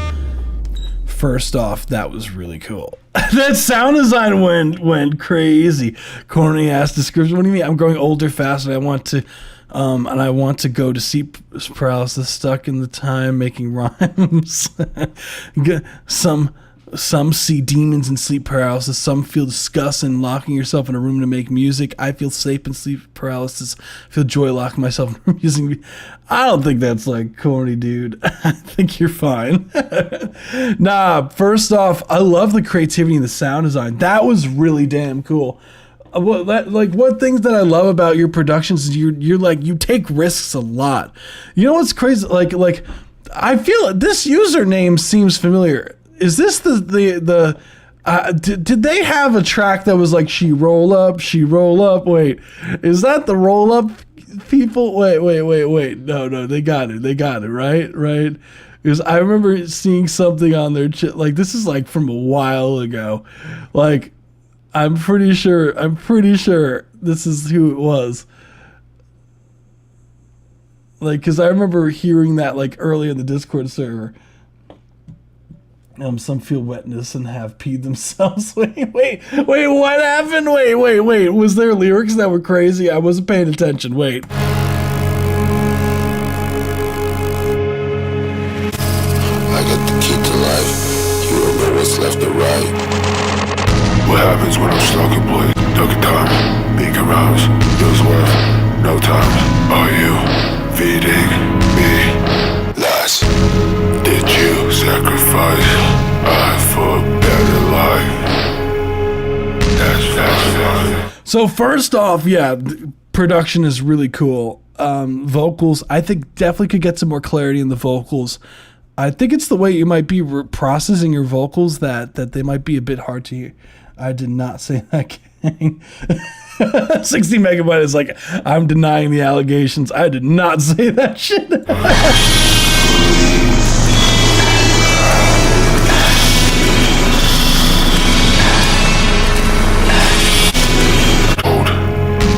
First off, that was really cool. That sound design went crazy. Corny ass description. What do you mean? I'm growing older fast, and I want to go to sleep paralysis. Stuck in the time making rhymes. Some see demons in sleep paralysis. Some feel disgust in locking yourself in a room to make music. I feel safe in sleep paralysis. I feel joy locking myself in music. I don't think that's like corny, dude. I think you're fine. Nah, first off, I love the creativity and the sound design. That was really damn cool. What things that I love about your productions is you're like, you take risks a lot. You know what's crazy? Like I feel this username seems familiar. Is this the Did they have a track that was like she roll up? Wait, is that the roll up people? Wait. No, they got it, right? Because I remember seeing something on their like this is like from a while ago. Like I'm pretty sure this is who it was. Like, because I remember hearing that like early in the Discord server. Some feel wetness and have peed themselves. Wait, what happened? Wait. Was there lyrics that were crazy? I wasn't paying attention. Wait. I got the key to life. You don't know what's left or right. What happens when I'm stuck in place? Duck a time, being around, feels worth no time. Are you feeding me lies? Did you sacrifice I for a better life? That's So first off, yeah, production is really cool. Vocals, I think definitely could get some more clarity in the vocals. I think it's the way you might be processing your vocals that they might be a bit hard to hear. I did not say that, gang. 60 megabyte is like, I'm denying the allegations. I did not say that shit.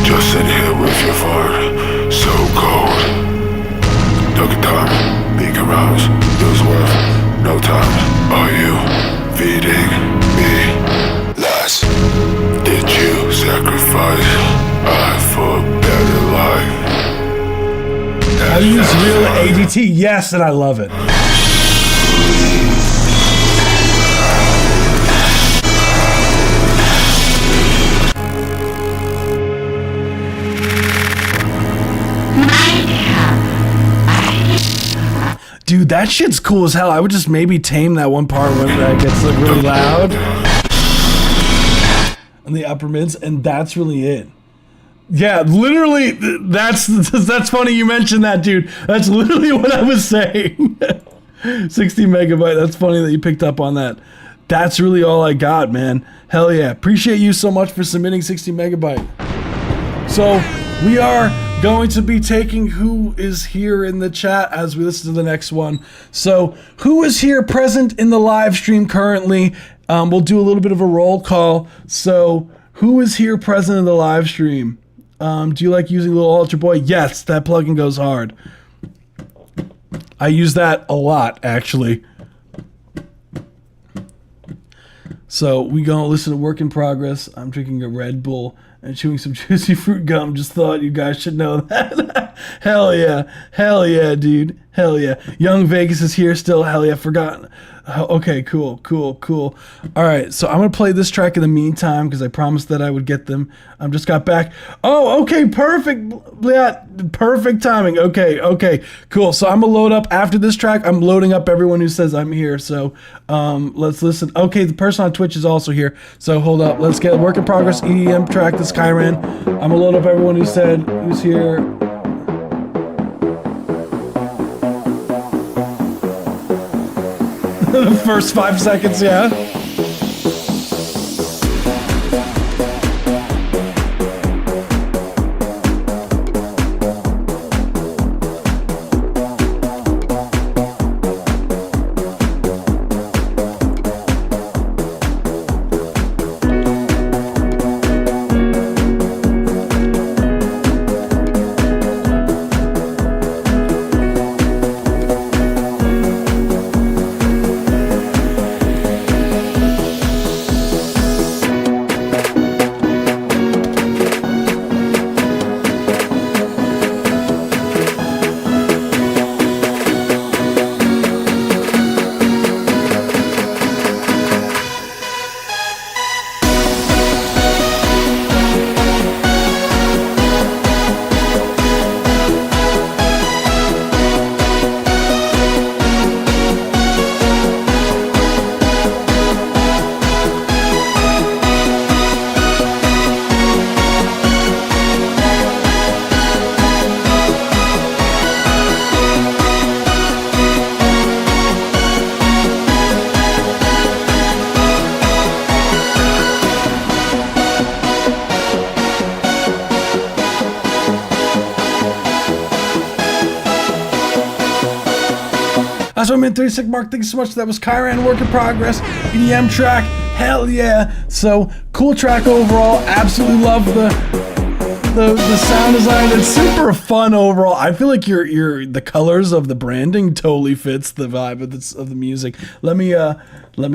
Just sit here with your fart, so cold. Took a time, being around, feels worth no time. Are you feeding me lies? Did you sacrifice I for a better life? I use real ADT, yes, and I love it. Dude, that shit's cool as hell. I would just maybe tame that one part when that gets like really loud in the upper mids, and that's really it. Yeah, literally, that's funny you mentioned that, dude. That's literally what I was saying. 60 megabyte. That's funny that you picked up on that. That's really all I got, man. Hell yeah. Appreciate you so much for submitting 60 megabyte. So we are going to be taking who is here in the chat as we listen to the next one. So who is here present in the live stream currently? We'll do a little bit of a roll call. So who is here present in the live stream? Do you like using Little Ultra Boy? Yes, that plugin goes hard. I use that a lot, actually. So we gonna listen to Work in Progress. I'm drinking a Red Bull and chewing some juicy fruit gum. Just thought you guys should know that. Hell yeah, dude. Hell yeah. Young Vegas is here still. Hell yeah, forgotten. Okay, cool. All right, so I'm gonna play this track in the meantime because I promised that I would get them. Just got back. Oh, okay, perfect. Yeah, perfect timing. Okay, cool. So I'm gonna load up after this track. I'm loading up everyone who says I'm here. So let's listen. Okay, the person on Twitch is also here. So hold up. Let's get Work in Progress EDM track. This is Kyran. I'm gonna load up everyone who said who's here. The first 5 seconds, yeah. That's what I meant. 36 Mark. Thank you so much. That was Kyran Work in Progress EDM track. Hell yeah! So cool track overall. Absolutely love the sound design. It's super fun overall. I feel like the colors of the branding totally fits the vibe of the music. Let me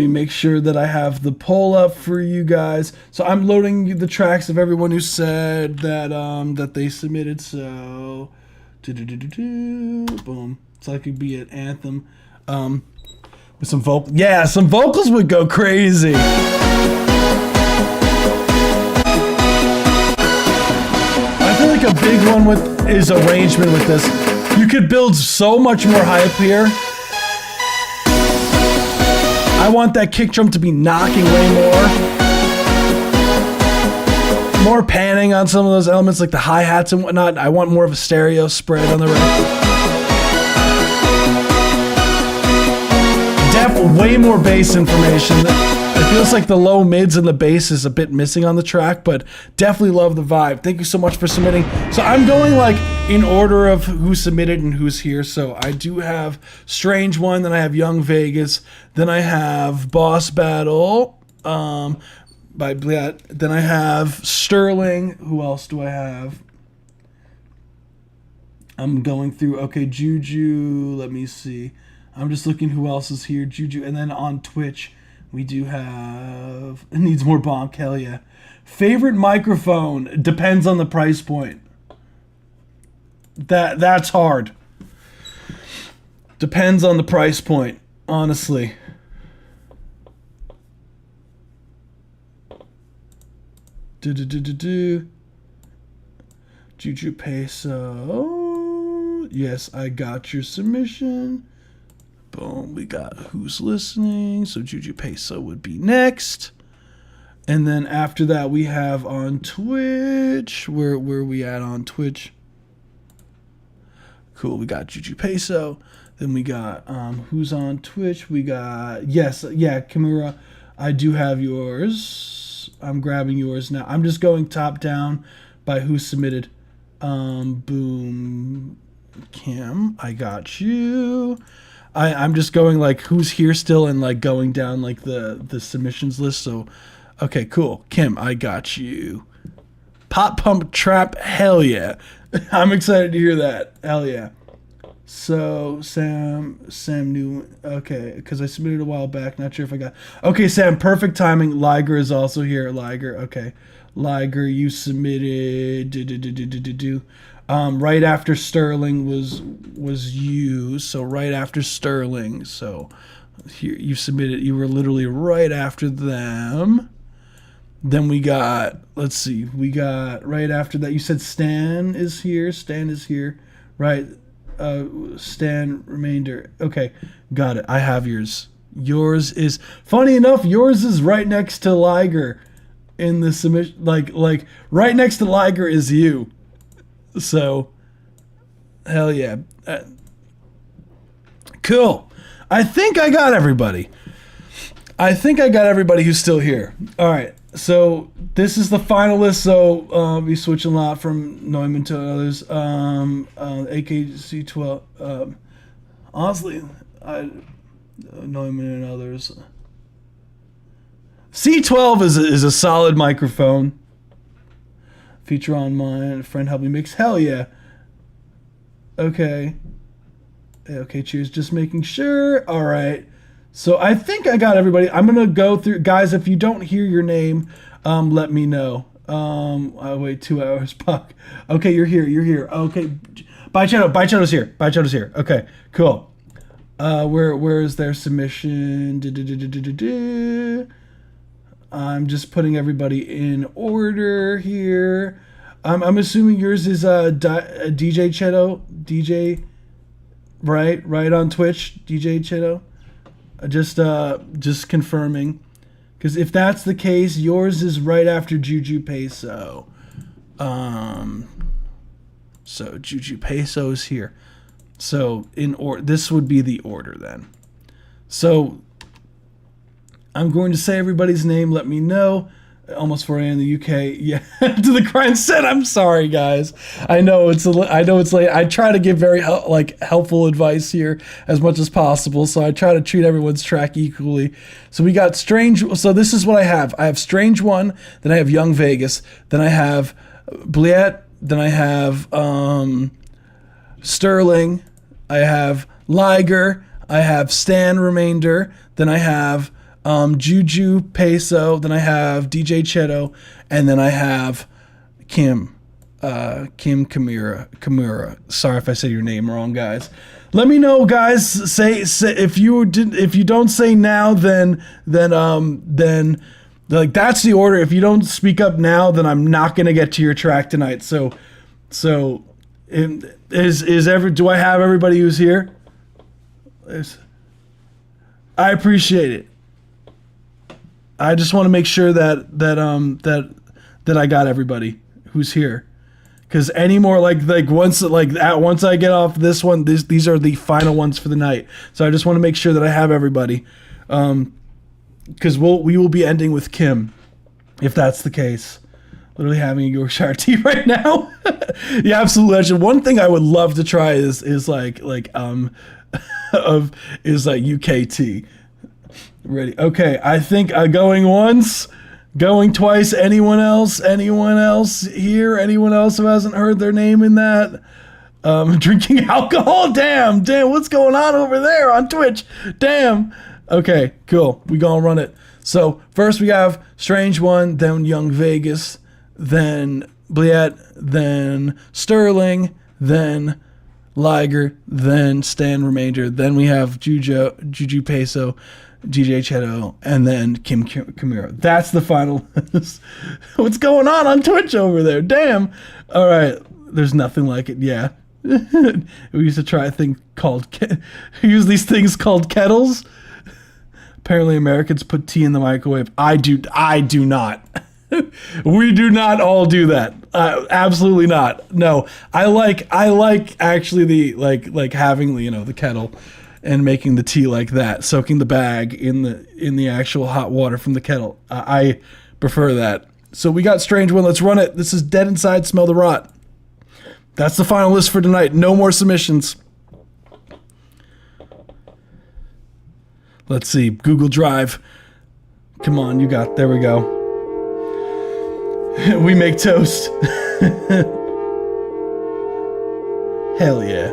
make sure that I have the poll up for you guys. So I'm loading the tracks of everyone who said that they submitted. So boom. So I could be at Anthem. With some vocal, yeah, some vocals would go crazy. I feel like a big one is arrangement with this. You could build so much more hype here. I want that kick drum to be knocking way more panning on some of those elements like the hi-hats and whatnot. I want more of a stereo spread on the record. Way more bass information. It feels like the low mids and the bass is a bit missing on the track, but definitely love the vibe. Thank you so much for submitting. So I'm going like in order of who submitted and who's here. So I do have Strange One, then I have Young Vegas, then I have Boss Battle by Bliat, then I have Sterling. Who else do I have? I'm going through, okay, Juju, let me see. I'm just looking who else is here. Juju. And then on Twitch, we do have... It needs more bonk. Hell yeah. Favorite microphone depends on the price point. That's hard. Depends on the price point, honestly. Juju Peso. Yes, I got your submission. Boom, we got who's listening. So Juju Peso would be next. And then after that, we have on Twitch. Where we at on Twitch? Cool, we got Juju Peso. Then we got who's on Twitch? We got, yes, yeah, Kimura. I do have yours. I'm grabbing yours now. I'm just going top down by who submitted. Boom. Kim, I got you. I'm just going like who's here still and like going down like the submissions list. So, okay, cool. Kim, I got you. Pop Pump Trap, hell yeah. I'm excited to hear that. Hell yeah. So, Sam knew, okay, because I submitted a while back. Not sure if I got, okay, Sam, perfect timing. Liger is also here. Liger, okay. Liger, you submitted, right after Sterling was you, so right after Sterling, so here you submitted, you were literally right after them. Then we got, let's see, we got right after that, you said Stan is here, right? Stan Remainder, okay, got it, I have yours. Yours is, funny enough, yours is right next to Liger in the submission, like right next to Liger is you. So, hell yeah. Cool. I think I got everybody. Who's still here. All right. So, this is the final list. So, we switch a lot from Neumann to others. AKC12. Honestly, Neumann and others. C12 is a solid microphone. Feature on mine. Friend help me mix. Hell yeah. Okay. Okay, cheers. Just making sure. All right. So I think I got everybody. I'm going to go through. Guys, if you don't hear your name, let me know. I'll wait 2 hours. Puck. Okay, you're here. Okay. Baicheto's here. Okay, cool. Where is their submission? I'm just putting everybody in order here. I'm assuming yours is DJ Cheto. DJ, right on Twitch. DJ Cheto. Just confirming, because if that's the case, yours is right after Juju Peso. So Juju Peso is here. So this would be the order then. So I'm going to say everybody's name. Let me know. Almost 4 a.m. in the UK. Yeah, to the grind set. I'm sorry, guys. I know it's late. I try to give very helpful advice here as much as possible. So I try to treat everyone's track equally. So we got Strange. So this is what I have. I have Strange One. Then I have Young Vegas. Then I have Bliet. Then I have Sterling. I have Liger. I have Stan Remainder. Then I have Juju Peso, then I have DJ Cheto, and then I have Kim Kimura. Sorry if I said your name wrong, guys. Let me know, guys. Say if you don't say now, then like that's the order. If you don't speak up now, then I'm not gonna get to your track tonight. Do I have everybody who's here? I appreciate it. I just want to make sure that I got everybody who's here, because any more once I get off this one, these are the final ones for the night. So I just want to make sure that I have everybody, because we will be ending with Kim, if that's the case. Literally having a Yorkshire tea right now. The absolute legend. One thing I would love to try is UK tea. Ready? Okay, I think going once, going twice. Anyone else? Anyone else here? Anyone else who hasn't heard their name in that? Drinking alcohol? Damn, what's going on over there on Twitch? Damn. Okay, cool. We gonna run it. So first we have Strange One, then Young Vegas, then Bliet, then Sterling, then Liger, then Stan Remainder, then we have Juju Peso, DJ Cheto, and then Kim Kimura. That's the final list. What's going on Twitch over there? Damn. All right. There's nothing like it. Yeah. We used to try a thing called... We use these things called kettles. Apparently Americans put tea in the microwave. I do not. We do not all do that. Absolutely not. No. I like actually the like having the kettle and making the tea like that, soaking the bag in the actual hot water from the kettle. I prefer that. So we got Strange One. Let's run it. This is Dead Inside, Smell the Rot. That's the final list for tonight. No more submissions. Let's see. Google Drive. Come on, there we go. We make toast. Hell yeah.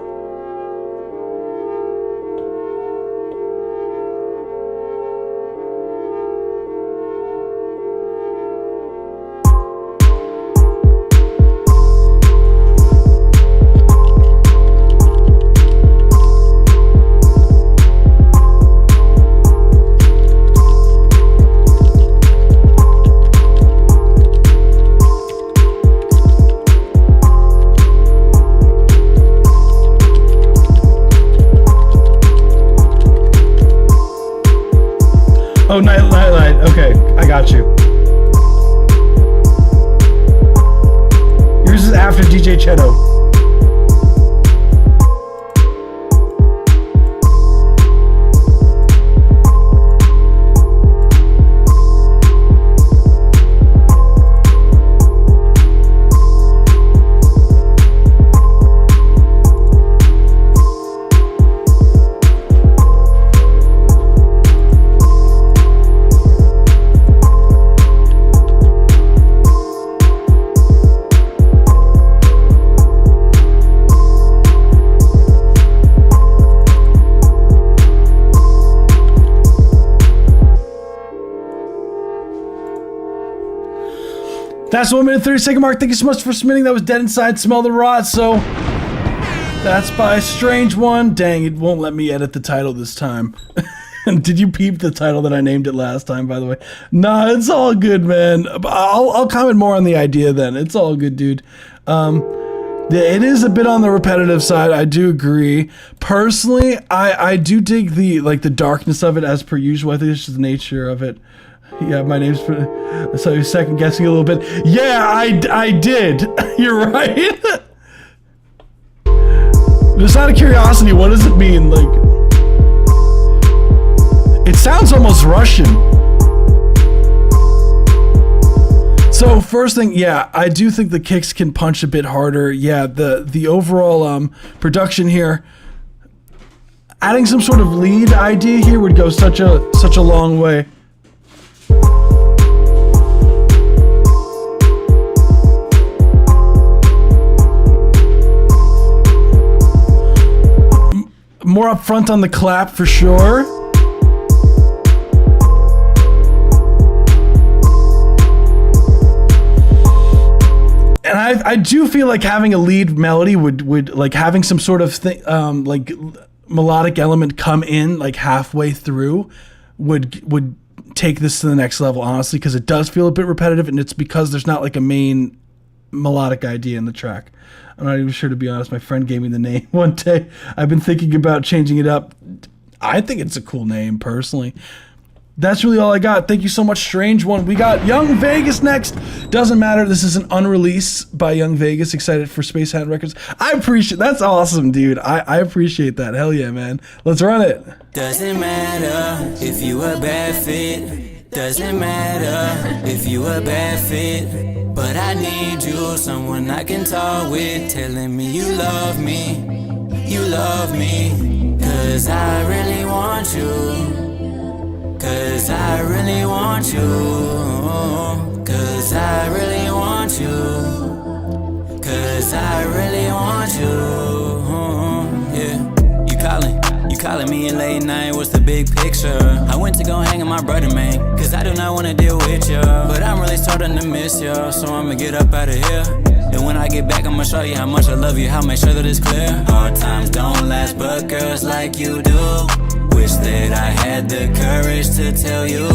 Oh, Nightlight. Okay, I got you. Yours is after DJ Cheto. That's 1 minute 30-second mark. Thank you so much for submitting. That was Dead Inside, Smell the Rot. So that's by Strange One. Dang, it won't let me edit the title this time. Did you peep the title that I named it last time, by the way? Nah, it's all good, man. I'll comment more on the idea then. It's all good, dude. It is a bit on the repetitive side. I do agree. Personally, I do dig the darkness of it as per usual. I think it's just the nature of it. Yeah, my name's... So you're second guessing a little bit. Yeah, I did. You're right. Just out of curiosity, what does it mean? It sounds almost Russian. So first thing, yeah, I do think the kicks can punch a bit harder. Yeah, the overall production here, adding some sort of lead idea here would go such a long way. More upfront on the clap for sure. And I do feel like having a lead melody would like having some sort of thing, like melodic element come in like halfway through would take this to the next level, honestly, because it does feel a bit repetitive, and it's because there's not like a main melodic idea in the track. I'm not even sure, to be honest. My friend gave me the name one day. I've been thinking about changing it up. I think it's a cool name, personally. That's really all I got. Thank you so much, Strange One. We got Young Vegas next. Doesn't matter. This is an unreleased by Young Vegas. Excited for Space Hand Records. I appreciate. That's awesome, dude. I appreciate that. Hell yeah, man. Let's run it. Doesn't matter if you a bad fit. Doesn't matter if you a bad fit. But I need you, someone I can talk with, telling me you love me. You love me. Cause I really want you. Cause I really want you. Cause I really want you. Cause I really want you. Yeah. You calling me in late night, what's the big picture? I went to go hang with my brother, man, cause I do not wanna deal with ya. But I'm really starting to miss ya, so I'ma get up out of here. And when I get back, I'ma show you how much I love you, how make sure that it's clear. Hard times don't last, but girls like you do. Wish that I had the courage to tell you.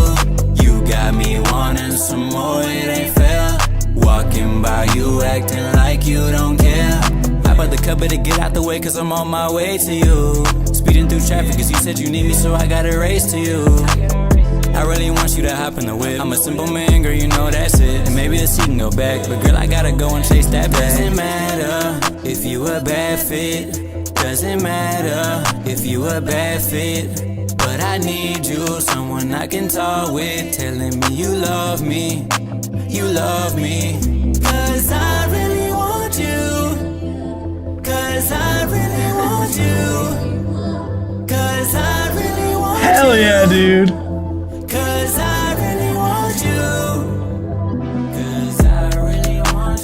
You got me wanting some more, it ain't fair. Walking by you, acting like you don't care. I bought the cover to get out the way, cause I'm on my way to you. Speeding through traffic, cause you said you need me, so I gotta race to you. I really want you to hop in the whip. I'm a simple man, girl, you know that's it. And maybe the seat can go back, but girl, I gotta go and chase that bag. Doesn't matter if you a bad fit. Doesn't matter if you a bad fit. But I need you, someone I can talk with, telling me you love me. You love me. Cause I really want you. Cause I really want you. Cause I really want you. Hell yeah, dude. Cause I really want you. Cause I really want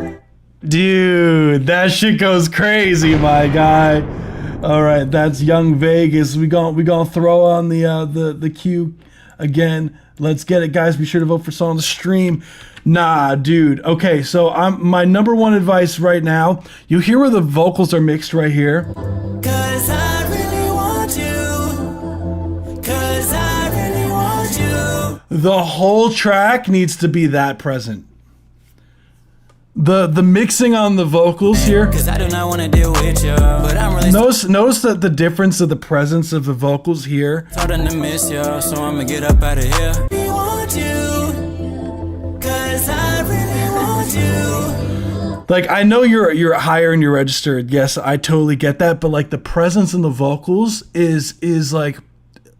you. Dude, that shit goes crazy, my guy. All right, that's Young Vegas. We gonna throw on the cue again. Let's get it, guys. Be sure to vote for song on the stream. Nah, dude. Okay, so my number one advice right now. You hear where the vocals are mixed right here. Cause I really want you. Cause I really want you. The whole track needs to be that present. The mixing on the vocals here. Cause I do not want to deal with you, but I'm really notice that the difference of the presence of the vocals here. starting to miss you, so I'ma get up out of here. I want you. Cause I really want you. Like, I know you're higher in your register. Yes, I totally get that, but like the presence in the vocals is like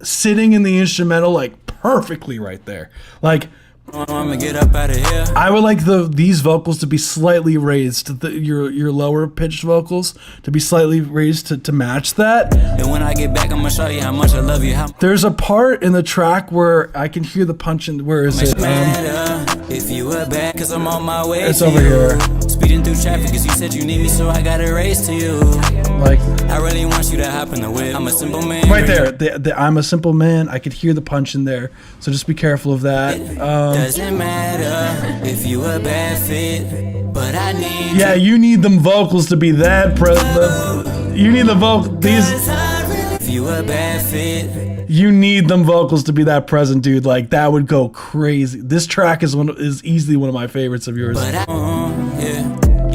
sitting in the instrumental like perfectly right there. Like, I'ma get up out of here. I would like these vocals to be slightly raised, your lower pitched vocals to be slightly raised to match that. And when I get back, I'ma show you how much I love you. There's a part in the track where I can hear the punch in. Where is it? If you were back, cause I'm on my way. It's over here. Speeding through traffic, cause you said you need me, so I gotta race to you. Like, I really want you to hop in the whip. I'm a simple man. Right there. I'm a simple man. I could hear the punch in there. So just be careful of that. Doesn't matter if you a bad fit, but I need yeah, you need them vocals to be that you need the vocal if you a bad fit. You need them vocals to be that present, dude. Like, that would go crazy. This track is easily one of my favorites of yours. But yeah,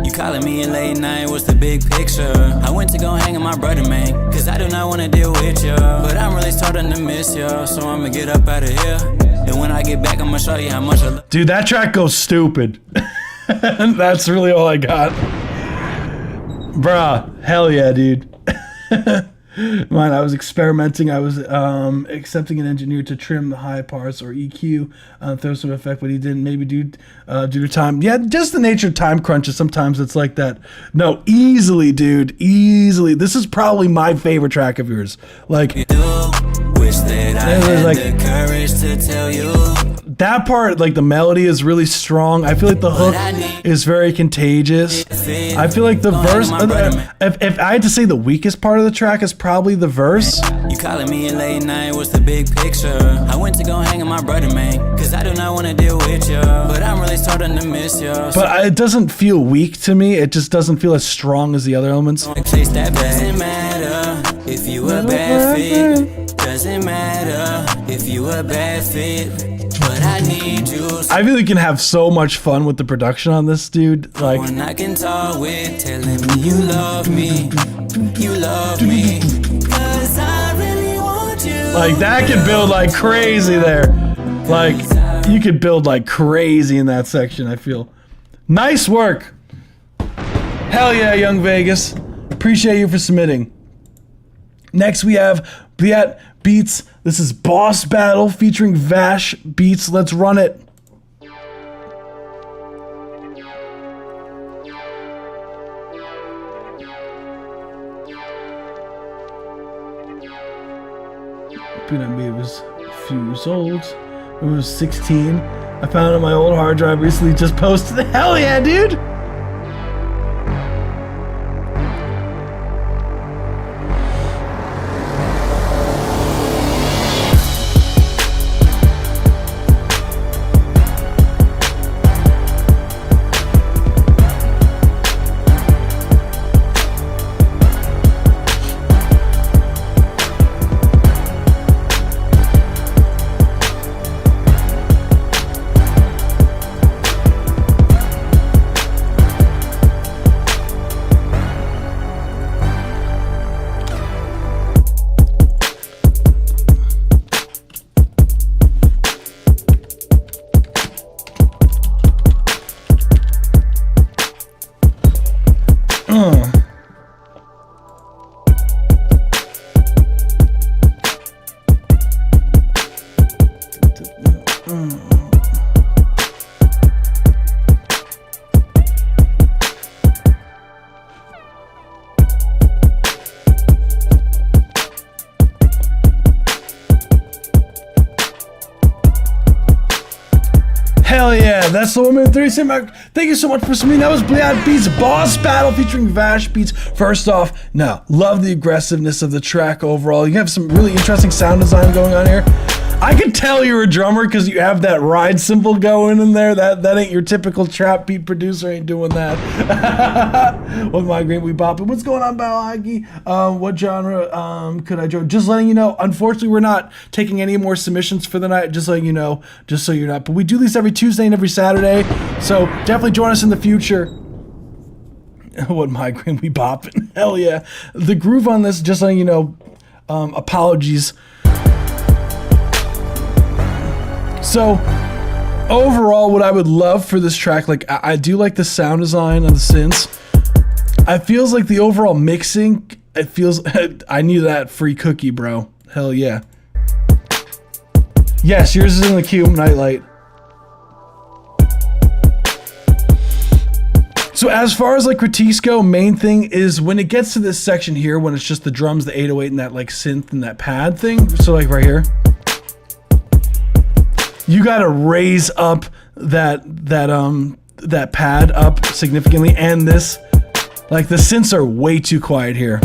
you calling me in late night, what's the big picture? I went to go hang with my brother, man, cause I do not wanna deal with you. But I'm really starting to miss you, so I'ma get up out of here. And when I get back, I'ma show you how much I love. Dude, that track goes stupid. That's really all I got. Bruh, hell yeah, dude. Mine, I was experimenting. I was accepting an engineer to trim the high parts or EQ, throw some effect, but he didn't. Maybe due to time. Yeah, just the nature of time crunches. Sometimes it's like that. No, easily, dude, easily. This is probably my favorite track of yours. Like, wish that I had the courage to tell you. That part, like the melody is really strong. I feel like the hook is very contagious. I feel like the verse, if I had to say the weakest part of the track is probably the verse. You calling me a late night, what's the big picture? I went to go hang with my brother, man, cause I do not want to deal with you, but I'm really starting to miss you. But it doesn't feel weak to me. It just doesn't feel as strong as the other elements. Chase that doesn't matter if you a bad fit. Doesn't matter if you a bad fit. But I need you. I really can have so much fun with the production on this, dude. Like, when I can talk with, telling me you love me, you love me, cause I really want you. Like that could build like crazy there. Like you could build like crazy in that section. I feel. Nice work. Hell yeah, Young Vegas. Appreciate you for submitting. Next we have Bliat Beats. This is Boss Battle featuring Vash Beats. Let's run it. Peanut Baby was a few years old. It was 16. I found it on my old hard drive recently. Just posted. Hell yeah, dude! Hell yeah, that's the 1 minute 30 second mark. Thank you so much for submitting. That was Bliat Beats Boss Battle featuring Vash Beats. First off, no, love the aggressiveness of the track overall. You have some really interesting sound design going on here. I could tell you're a drummer because you have that ride cymbal going in there. That ain't your typical trap beat producer, ain't doing that. With my great we bop. What's going on, Balagi? What genre could I join? Just letting you know, unfortunately, we're not taking any more submissions for the night. Just letting you know, just so you're not. But we do these every Tuesday and every Saturday. So definitely join us in the future. What migraine we bopping? Hell yeah. The groove on this, just letting you know, apologies. So, overall, what I would love for this track, like, I do like the sound design of the synths. It feels like the overall mixing, it feels, I need that free cookie, bro. Hell yeah. Yes, yours is in the queue, Nightlight. So as far as like critiques go, main thing is when it gets to this section here, when it's just the drums, the 808 and that like synth and that pad thing. So like right here. You gotta raise up that pad up significantly, and this, like the synths are way too quiet here.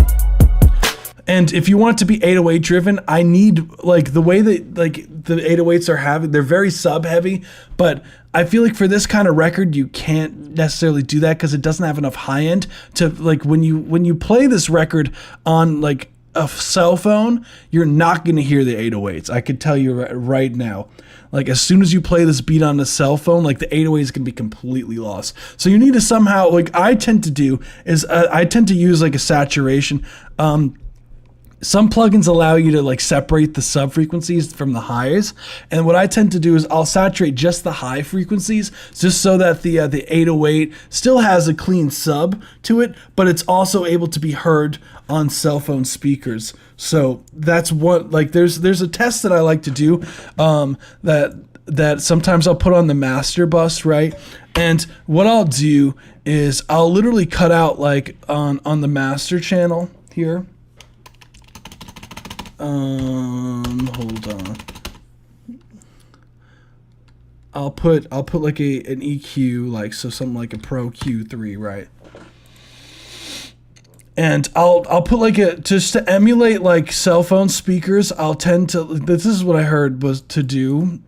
And if you want it to be 808 driven, I need like the way that like the 808s are having, they're very sub heavy, but I feel like for this kind of record, you can't necessarily do that because it doesn't have enough high end to like when you play this record on like a cell phone, you're not gonna hear the 808s. I could tell you right now. Like as soon as you play this beat on the cell phone, like the 808s can be completely lost. So you need to somehow, like I tend to do is I tend to use like a saturation. some plugins allow you to like separate the sub frequencies from the highs, and what I tend to do is I'll saturate just the high frequencies, just so that the 808 still has a clean sub to it, but it's also able to be heard on cell phone speakers. So that's what, like, there's a test that I like to do, that sometimes I'll put on the master bus, right? And what I'll do is I'll literally cut out, like, on the master channel here. Hold on. I'll put like an EQ, like, so something like a Pro Q3, right? And I'll put like just to emulate like cell phone speakers. I'll tend to, this is what I heard was to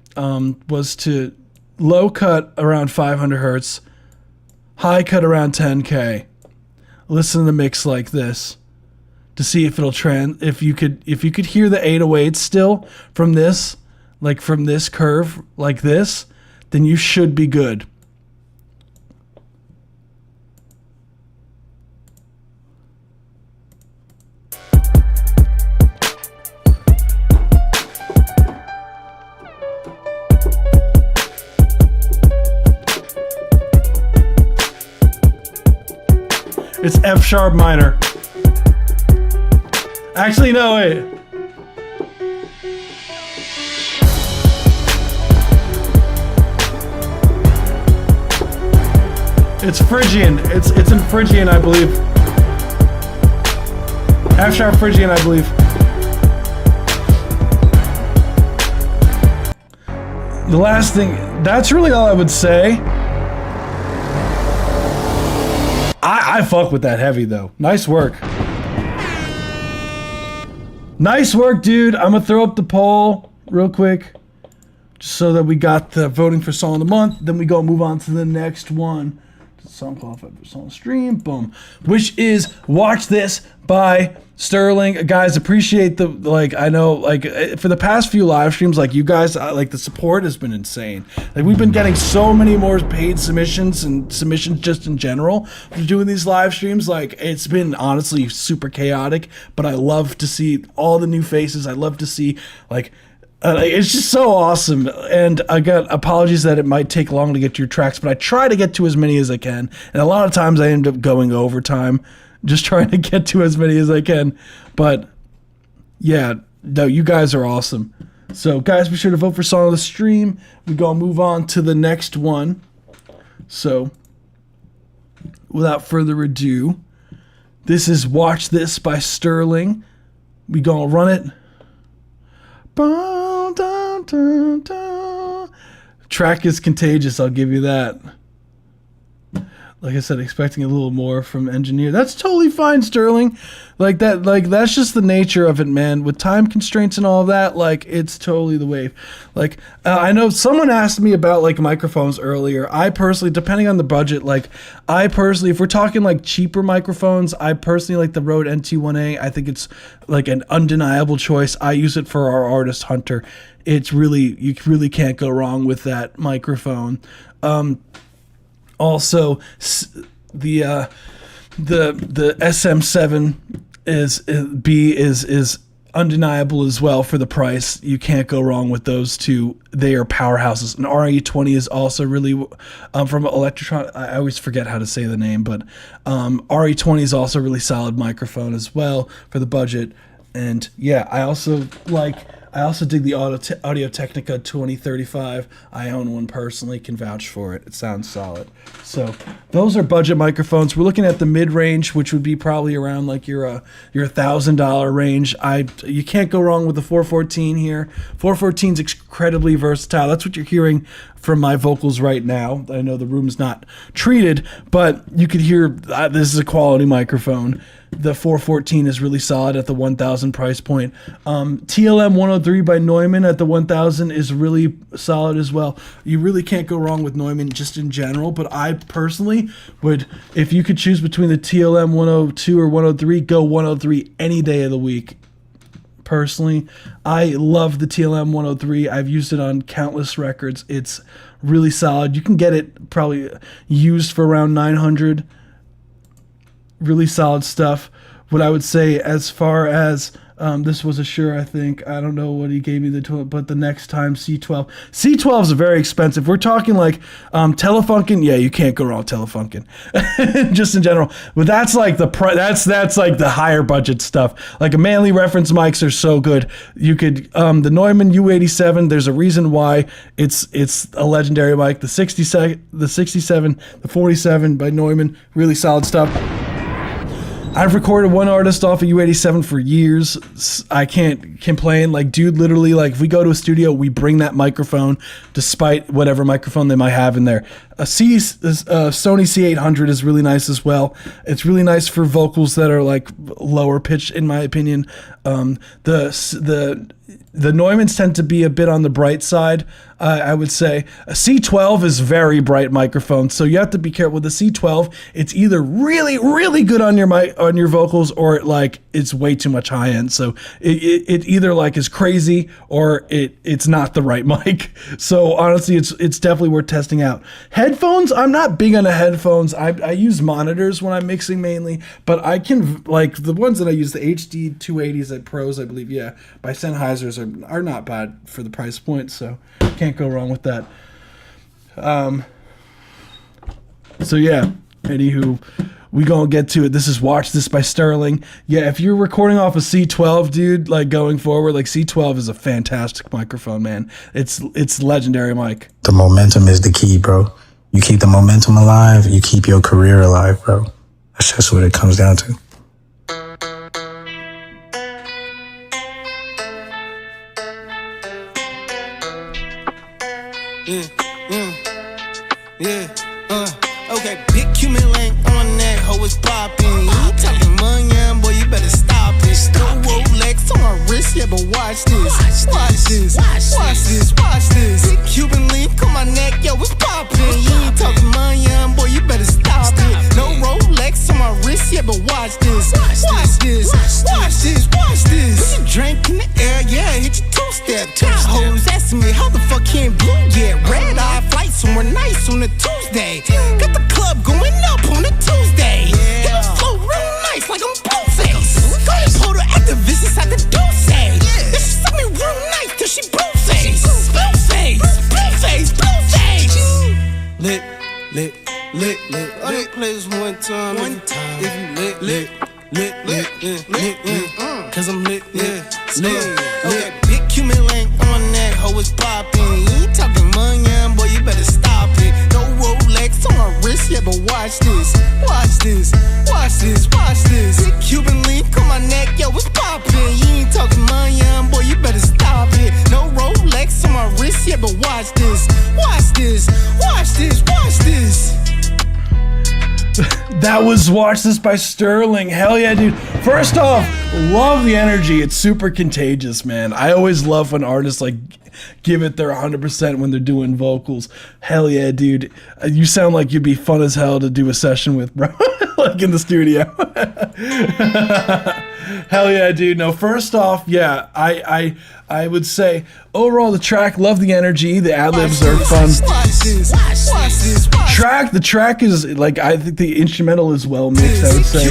low cut around 500 hertz, high cut around 10K. Listen to the mix like this to see if it'll if you could hear the 808 still from this, like from this curve like this, then you should be good. It's F sharp minor. Actually, no, wait. It's Phrygian. It's in Phrygian, I believe. F sharp Phrygian, I believe. The last thing, that's really all I would say. I fuck with that heavy though. Nice work. Nice work, dude. I'm gonna throw up the poll real quick, just so that we got the voting for song of the month. Then we go move on to the next one. Song qualified for song stream. Boom. Which is Watch This by Sterling. Guys, appreciate the, like, I know, like, for the past few live streams, like, you guys, like, the support has been insane. Like, we've been getting so many more paid submissions and submissions just in general for doing these live streams. Like, it's been honestly super chaotic, but I love to see all the new faces. I love to see, like, it's just so awesome. And I got apologies that it might take long to get to your tracks, but I try to get to as many as I can. And a lot of times I end up going overtime, just trying to get to as many as I can. But yeah, no, you guys are awesome. So guys, be sure to vote for song of the stream. We're going to move on to the next one. So without further ado, this is Watch This by Sterling. We going to run it. Track is contagious, I'll give you that. Like I said, expecting a little more from Engineer. That's totally fine, Sterling. Like that's just the nature of it, man. With time constraints and all that, like, it's totally the wave. Like, I know someone asked me about, like, microphones earlier. I personally, depending on the budget, like, if we're talking, like, cheaper microphones, I personally like the Rode NT1A. I think it's, like, an undeniable choice. I use it for our Artist Hunter. It's really, you really can't go wrong with that microphone. Also, the SM7 is undeniable as well for the price. You can't go wrong with those two. They are powerhouses. And RE20 is also really from Electrotron. I always forget how to say the name, but RE20 is also a really solid microphone as well for the budget. And yeah, I also dig the Audio Technica 2035. I own one personally, can vouch for it. It sounds solid. So those are budget microphones. We're looking at the mid-range, which would be probably around like your $1,000 range. You can't go wrong with the 414 here. 414 is incredibly versatile. That's what you're hearing from my vocals right now. I know the room's not treated, but you could hear this is a quality microphone. The 414 is really solid at the 1,000 price point. TLM 103 by Neumann at the 1,000 is really solid as well. You really can't go wrong with Neumann just in general, but I personally would, if you could choose between the TLM 102 or 103, go 103 any day of the week. Personally, I love the TLM 103. I've used it on countless records. It's really solid. You can get it probably used for around $900. Really solid stuff. What I would say as far as This was a Shure, I think. I don't know what he gave me but the next time C12. C12 is very expensive. We're talking like Telefunken. Yeah, you can't go wrong with Telefunken, just in general. But that's like that's like the higher budget stuff. Like a Manley reference mics are so good. You could the Neumann U87. There's a reason why it's a legendary mic. The 67, the 47 by Neumann, really solid stuff. I've recorded one artist off a U87 for years. I can't complain. Like, dude, literally, like, if we go to a studio, we bring that microphone, despite whatever microphone they might have in there. A Sony C800 is really nice as well. It's really nice for vocals that are like lower pitched, in my opinion. The Neumanns tend to be a bit on the bright side, I would say. A C12 is very bright microphone, so you have to be careful. With the C12, it's either really, really good on your mic, on your vocals, or like it's way too much high end. So it either like is crazy or it's not the right mic. So honestly, it's definitely worth testing out. Headphones, I'm not big on headphones. I use monitors when I'm mixing mainly, but I can, like the ones that I use, the HD 280s at Pros, I believe, yeah, by Sennheisers are not bad for the price point, so can't go wrong with that. So yeah, anywho, we gonna get to it. This is Watch This by Sterling. Yeah, if you're recording off a C12, dude, like going forward, like C12 is a fantastic microphone, man. It's legendary mic. The momentum is the key, bro. You keep the momentum alive, you keep your career alive, bro. That's just what it comes down to. Okay, big human link on that hoe is popping. You talking money, young boy, you better stop it. No Rolex on my wrist, yeah, but watch this. Watch this, watch this, watch this. Big Cuban link on my neck, yo, it's popping. You ain't talking money, young boy, you better stop it. No Rolex on my wrist, yeah, but watch this. Watch this, watch this, watch this. Put your drink in the air, yeah, hit your two-step. Hoes asking me how the fuck can't blue get red eye flight somewhere nice on a Tuesday. Got the club going up on a Tuesday. Hit the flow real nice like I'm Blueface. Go and pull the activists inside the Dulce. If she suck me real nice till she Blueface. Blueface, Blueface, Blueface. Lit, lit, lit, lit. I didn't play this one time. If you lit, lit, lit, lit, lit, lit. Cause I'm lit, lit, lit. Okay, big human link on that hoe is popping. You ain't talking money, young boy, you better stop it. No Rolex on my wrist, yeah, but watch this. Watch this, watch this, watch this. Big Cuban link on my neck, yo, it's popping. You ain't talking money, young boy, you better stop it. No Rolex on my wrist, yeah, but watch this. Watch this, watch this, watch this. That was Watch This by Sterling. Hell yeah, dude. First off, love the energy. It's super contagious, man. I always love when artists like give it their 100% when they're doing vocals. Hell yeah, dude. You sound like you'd be fun as hell to do a session with, bro. Like in the studio. Hell yeah, dude. No, first off, yeah, I would say overall the track, love the energy. The ad-libs are fun. The track is like, I think the instrumental is well mixed, I would say.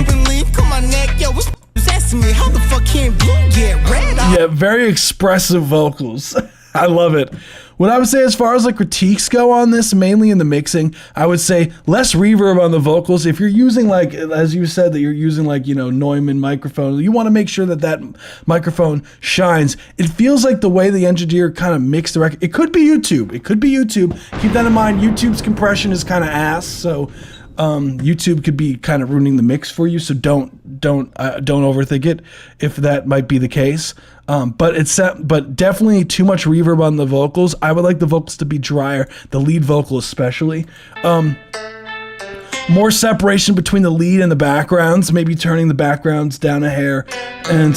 Yeah, very expressive vocals. I love it. What I would say as far as like critiques go on this, mainly in the mixing, I would say less reverb on the vocals. If you're using like, as you said, that you're using like, you know, Neumann microphone, you want to make sure that that microphone shines. It feels like the way the engineer kind of mixed the record. It could be YouTube. It could be YouTube. Keep that in mind. YouTube's compression is kind of ass, so YouTube could be kind of ruining the mix for you. So don't overthink it if that might be the case. But definitely too much reverb on the vocals. I would like the vocals to be drier, the lead vocal especially. More separation between the lead and the backgrounds, maybe turning the backgrounds down a hair. And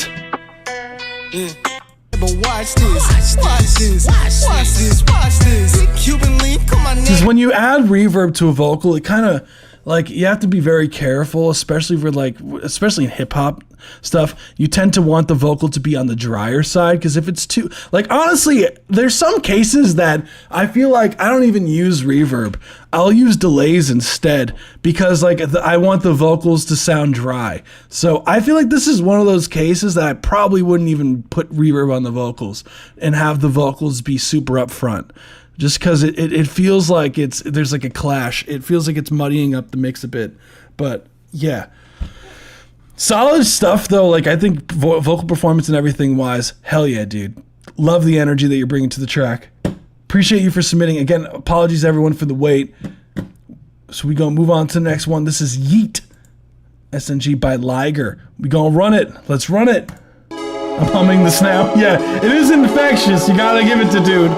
but watch this, watch this, watch this, watch this. Cuban link on my neck. Because when you add reverb to a vocal, it kind of like you have to be very careful, especially especially in hip hop stuff. You tend to want the vocal to be on the drier side, because if it's too, like, honestly, there's some cases that I feel like I don't even use reverb. I'll use delays instead, because like I want the vocals to sound dry. So I feel like this is one of those cases that I probably wouldn't even put reverb on the vocals and have the vocals be super up front. Just because it feels like there's like a clash. It feels like it's muddying up the mix a bit. But yeah. Solid stuff though. Like I think vocal performance and everything wise, hell yeah, dude. Love the energy that you're bringing to the track. Appreciate you for submitting. Again, apologies everyone for the wait. So we gonna move on to the next one. This is Yeet. SNG by Liger. We gonna run it. Let's run it. I'm humming the snap. Yeah, it is infectious. You gotta give it to dude.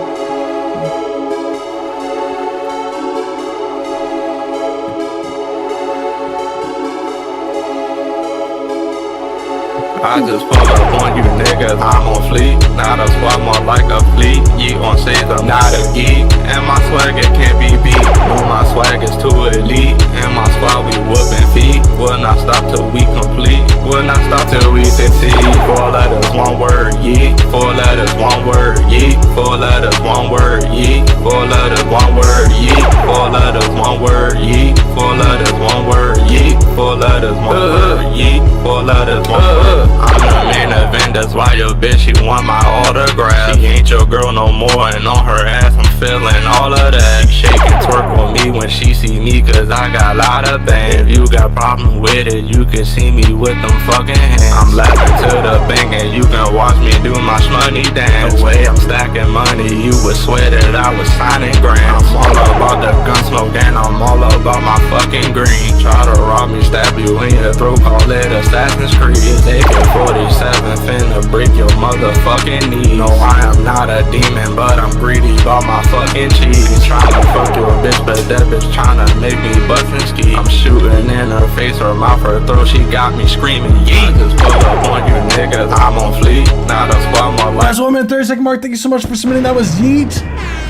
I just pull up on you niggas, I'm on fleek. Not a squad, more like a fleet. Ye on stage, I'm not a geek. And my swagger can't be beat. No, my swag is too elite. And my squad, we whooping feet. Will not stop till we complete. Will not stop till we succeed. 4 letters, 1 word, ye. 4 letters, 1 word, ye. 4 letters, 1 word, ye. 4 letters, 1 word, ye. 4 letters, 1 word, ye. 4 letters, 1 word, ye. 4 letters, 1 word, ye. 4 letters, 1 word. I'm the main event, that's why your bitch, she want my autograph. She ain't your girl no more, and on her ass, I'm feeling all of that. She shake and twerk on me when she see me, cause I got a lot of things. If you got problem with it, you can see me with them fucking hands. I'm laughing to the bank, and you can watch me do my shmoney dance. The way I'm stacking money, you would swear that I was signing grants. I'm all about the gun smoke, and I'm all about my fucking green. Try to rob me, stab you in your throat, call it Assassin's Creed. AK-47 finna break your motherfucking knees. No, I am not a demon, but I'm greedy about my fucking cheese. Tryna fuck your bitch, but that bitch tryna make me bust and ski. I'm shooting in her face, her mouth, her throat, she got me screaming, yeet. I just pull up on you niggas, I'm on fleek. Not a squad, more like. Last 1 minute, 30-second mark. Thank you so much for submitting. That was Yeet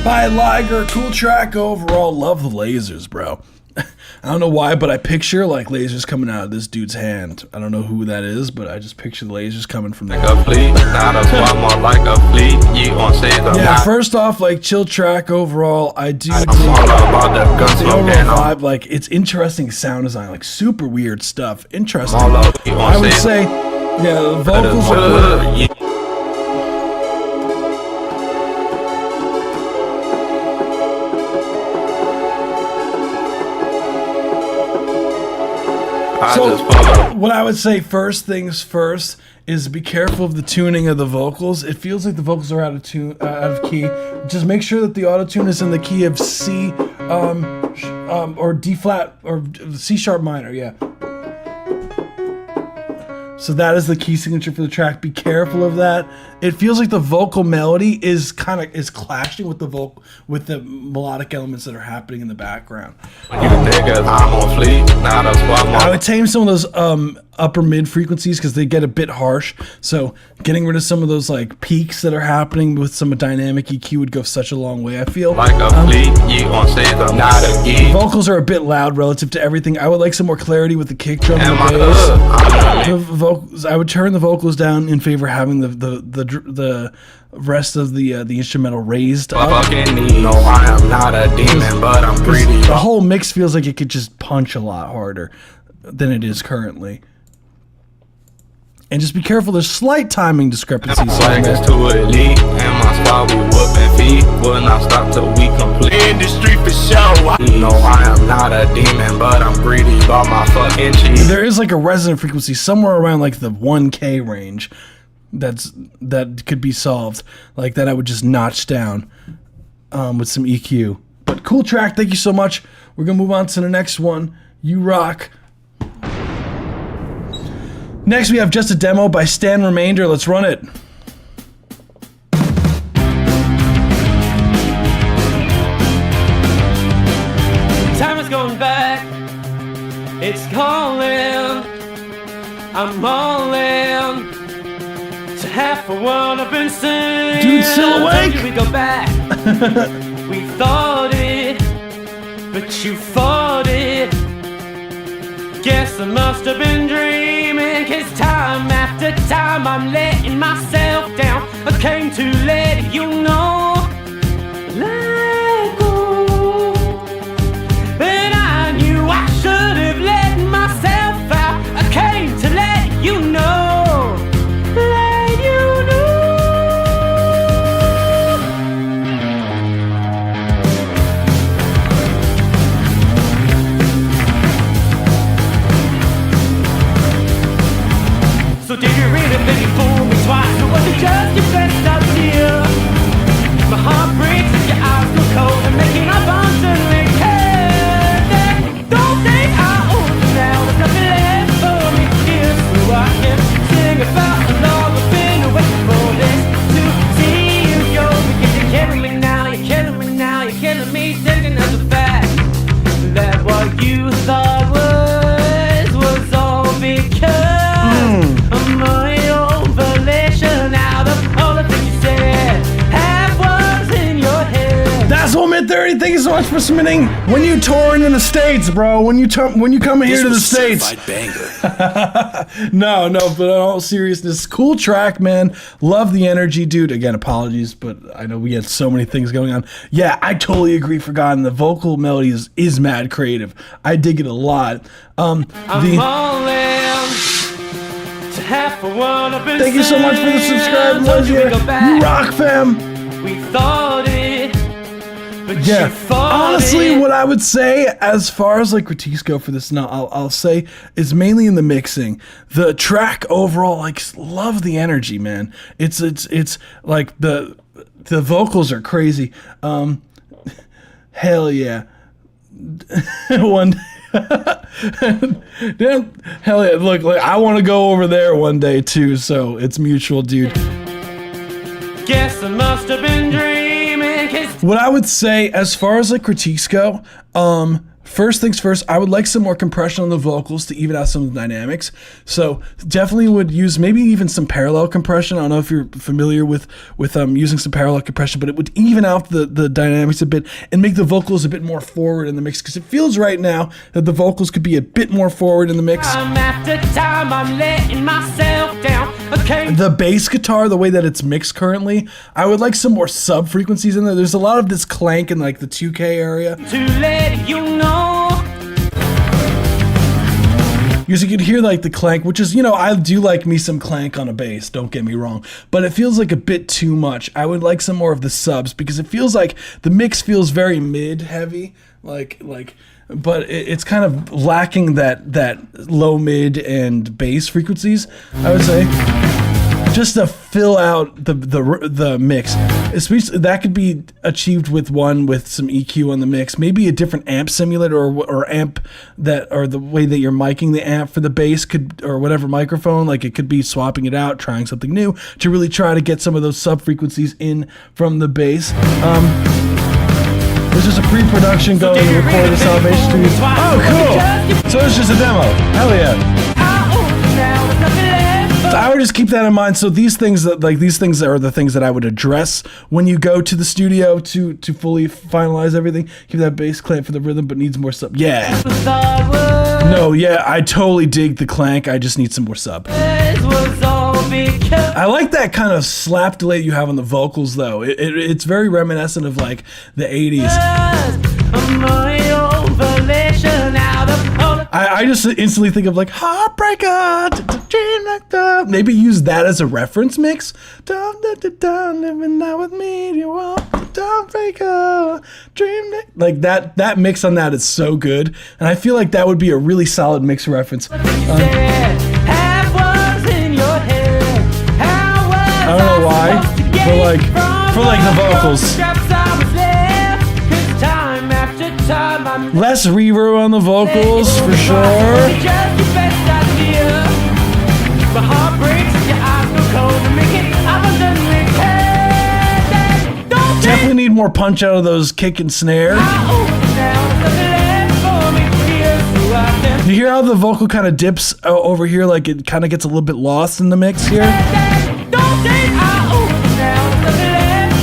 by Liger. Cool track overall. Love the lasers, bro. I don't know why, but I picture like lasers coming out of this dude's hand. I don't know who that is, but I just picture the lasers coming from there. Like a fleet, not a squad, more like a fleet. Ye on stage, I'm yeah, not. First off, like chill track overall. I do I'm all about the gun the smoke, overall and vibe. Like it's interesting sound design, like super weird stuff. Interesting. all up, ye on I would stage. say, yeah, the vocals are Ye- I So, just pull up. what I would say first things first is be careful of the tuning of the vocals. It feels like the vocals are out of tune, out of key. Just make sure that the auto tune is in the key of C, or D flat or C sharp minor. Yeah. So that is the key signature for the track. Be careful of that. It feels like the vocal melody is clashing with the melodic elements that are happening in the background. You niggas, I'm on fleek. Not a squad, more I would tame some of those upper mid frequencies because they get a bit harsh. So getting rid of some of those like peaks that are happening with some dynamic EQ would go such a long way, I feel. like a fleet. Ye on stage, I'm not a geek. Vocals are a bit loud relative to everything. I would like some more clarity with the kick drum and And the my bass. I'm The vocals, I would turn the vocals down in favor of having the rest of the instrumental raised up. fucking need. No, I am not a demon, but I'm greedy. The whole mix feels like it could just punch a lot harder than it is currently. And just be careful, there's slight timing discrepancies. Swag is too elite, and my squad we whooping feet. Will not stop till we complete. Industry for show. No, I am not a demon, but I'm greedy about my fucking cheese. There is like a resonant frequency somewhere around like the 1K range that could be solved. Like that I would just notch down with some EQ. But cool track, thank you so much. We're gonna move on to the next one. You rock. Next we have Just a Demo by Stan Remainder. Let's run it. Time is going back, it's calling. I'm all in to half a world I've been saying. Dude, still awake? We go back. We thought it, but you fought it. Guess I must have been dreaming, 'cause time after time I'm letting myself down. I came to let you know, let go. But I knew I should have let myself out. I came to let you know, let you know. So did you really think you fooled me twice? Or was it just your best idea? My heart breaks if your eyes go cold and making my bones suddenly care. Don't think I owe you now. There's nothing left for me here, so I can sing about the love I've been waiting for this to see you go. Because you're killing me now, you're killing me now, you're killing me, taking as a fact that what you thought was all because of my own volition. Out of all the things you said, half was in your head. That's what Mid 30. Thank you so much for submitting. When you touring in the States, bro. When you come here to the States. No, but in all seriousness, cool track, man. Love the energy, dude. Again, apologies, but I know we had so many things going on. Yeah, I totally agree. Forgotten. The vocal melody is mad creative. I dig it a lot. I'm all in to half of what I've been Thank you so much for the subscribe, Leslie. You rock, fam. We thought it, but Yeah, you thought honestly, it. what I would say as far as like critiques go for this, now I'll say is mainly in the mixing. The track overall, like, love the energy, man. It's like the vocals are crazy. Hell yeah. One. Damn, hell yeah! Look, like, I want to go over there one day too, so it's mutual, dude. Guess I must have been dreaming, 'cause What I would say as far as like critiques go, first things first, I would like some more compression on the vocals to even out some of the dynamics. So definitely would use maybe even some parallel compression. I don't know if you're familiar with using some parallel compression, but it would even out the dynamics a bit and make the vocals a bit more forward in the mix, because it feels right now that the vocals could be a bit more forward in the mix. time after time I'm letting myself down. Okay. The bass guitar, the way that it's mixed currently, I would like some more sub frequencies in there. There's a lot of this clank in like the 2K area. To let you know. Because you could hear like the clank, which is, I do like me some clank on a bass, don't get me wrong, but it feels like a bit too much. I would like some more of the subs, because it feels like the mix feels very mid heavy, but it's kind of lacking that low, mid, and bass frequencies, I would say, just to fill out the mix. Especially, that could be achieved with some EQ on the mix, maybe a different amp simulator or amp or the way that you're miking the amp for the bass or whatever microphone. Like, it could be swapping it out, trying something new to really try to get some of those sub frequencies in from the bass. There's just a pre-production going to record the Salvation Studios. Oh, cool! So it's just a demo. Hell yeah! So I would just keep that in mind. So these things are the things that I would address when you go to the studio to fully finalize everything. Keep that bass clamp for the rhythm, but needs more sub. Yeah. No, yeah, I totally dig the clank. I just need some more sub. I like that kind of slap delay you have on the vocals, though. It's very reminiscent of like the 80s. I just instantly think of like Heartbreaker, dream like that. Maybe use that as a reference mix. Living now with me, you want Heartbreaker, dream like that. That mix on that is so good, and I feel like that would be a really solid mix reference. I don't know why, for like the vocals. Less reverb on the vocals, for sure. Definitely need more punch out of those kick and snare. You hear how the vocal kind of dips over here, like it kind of gets a little bit lost in the mix here?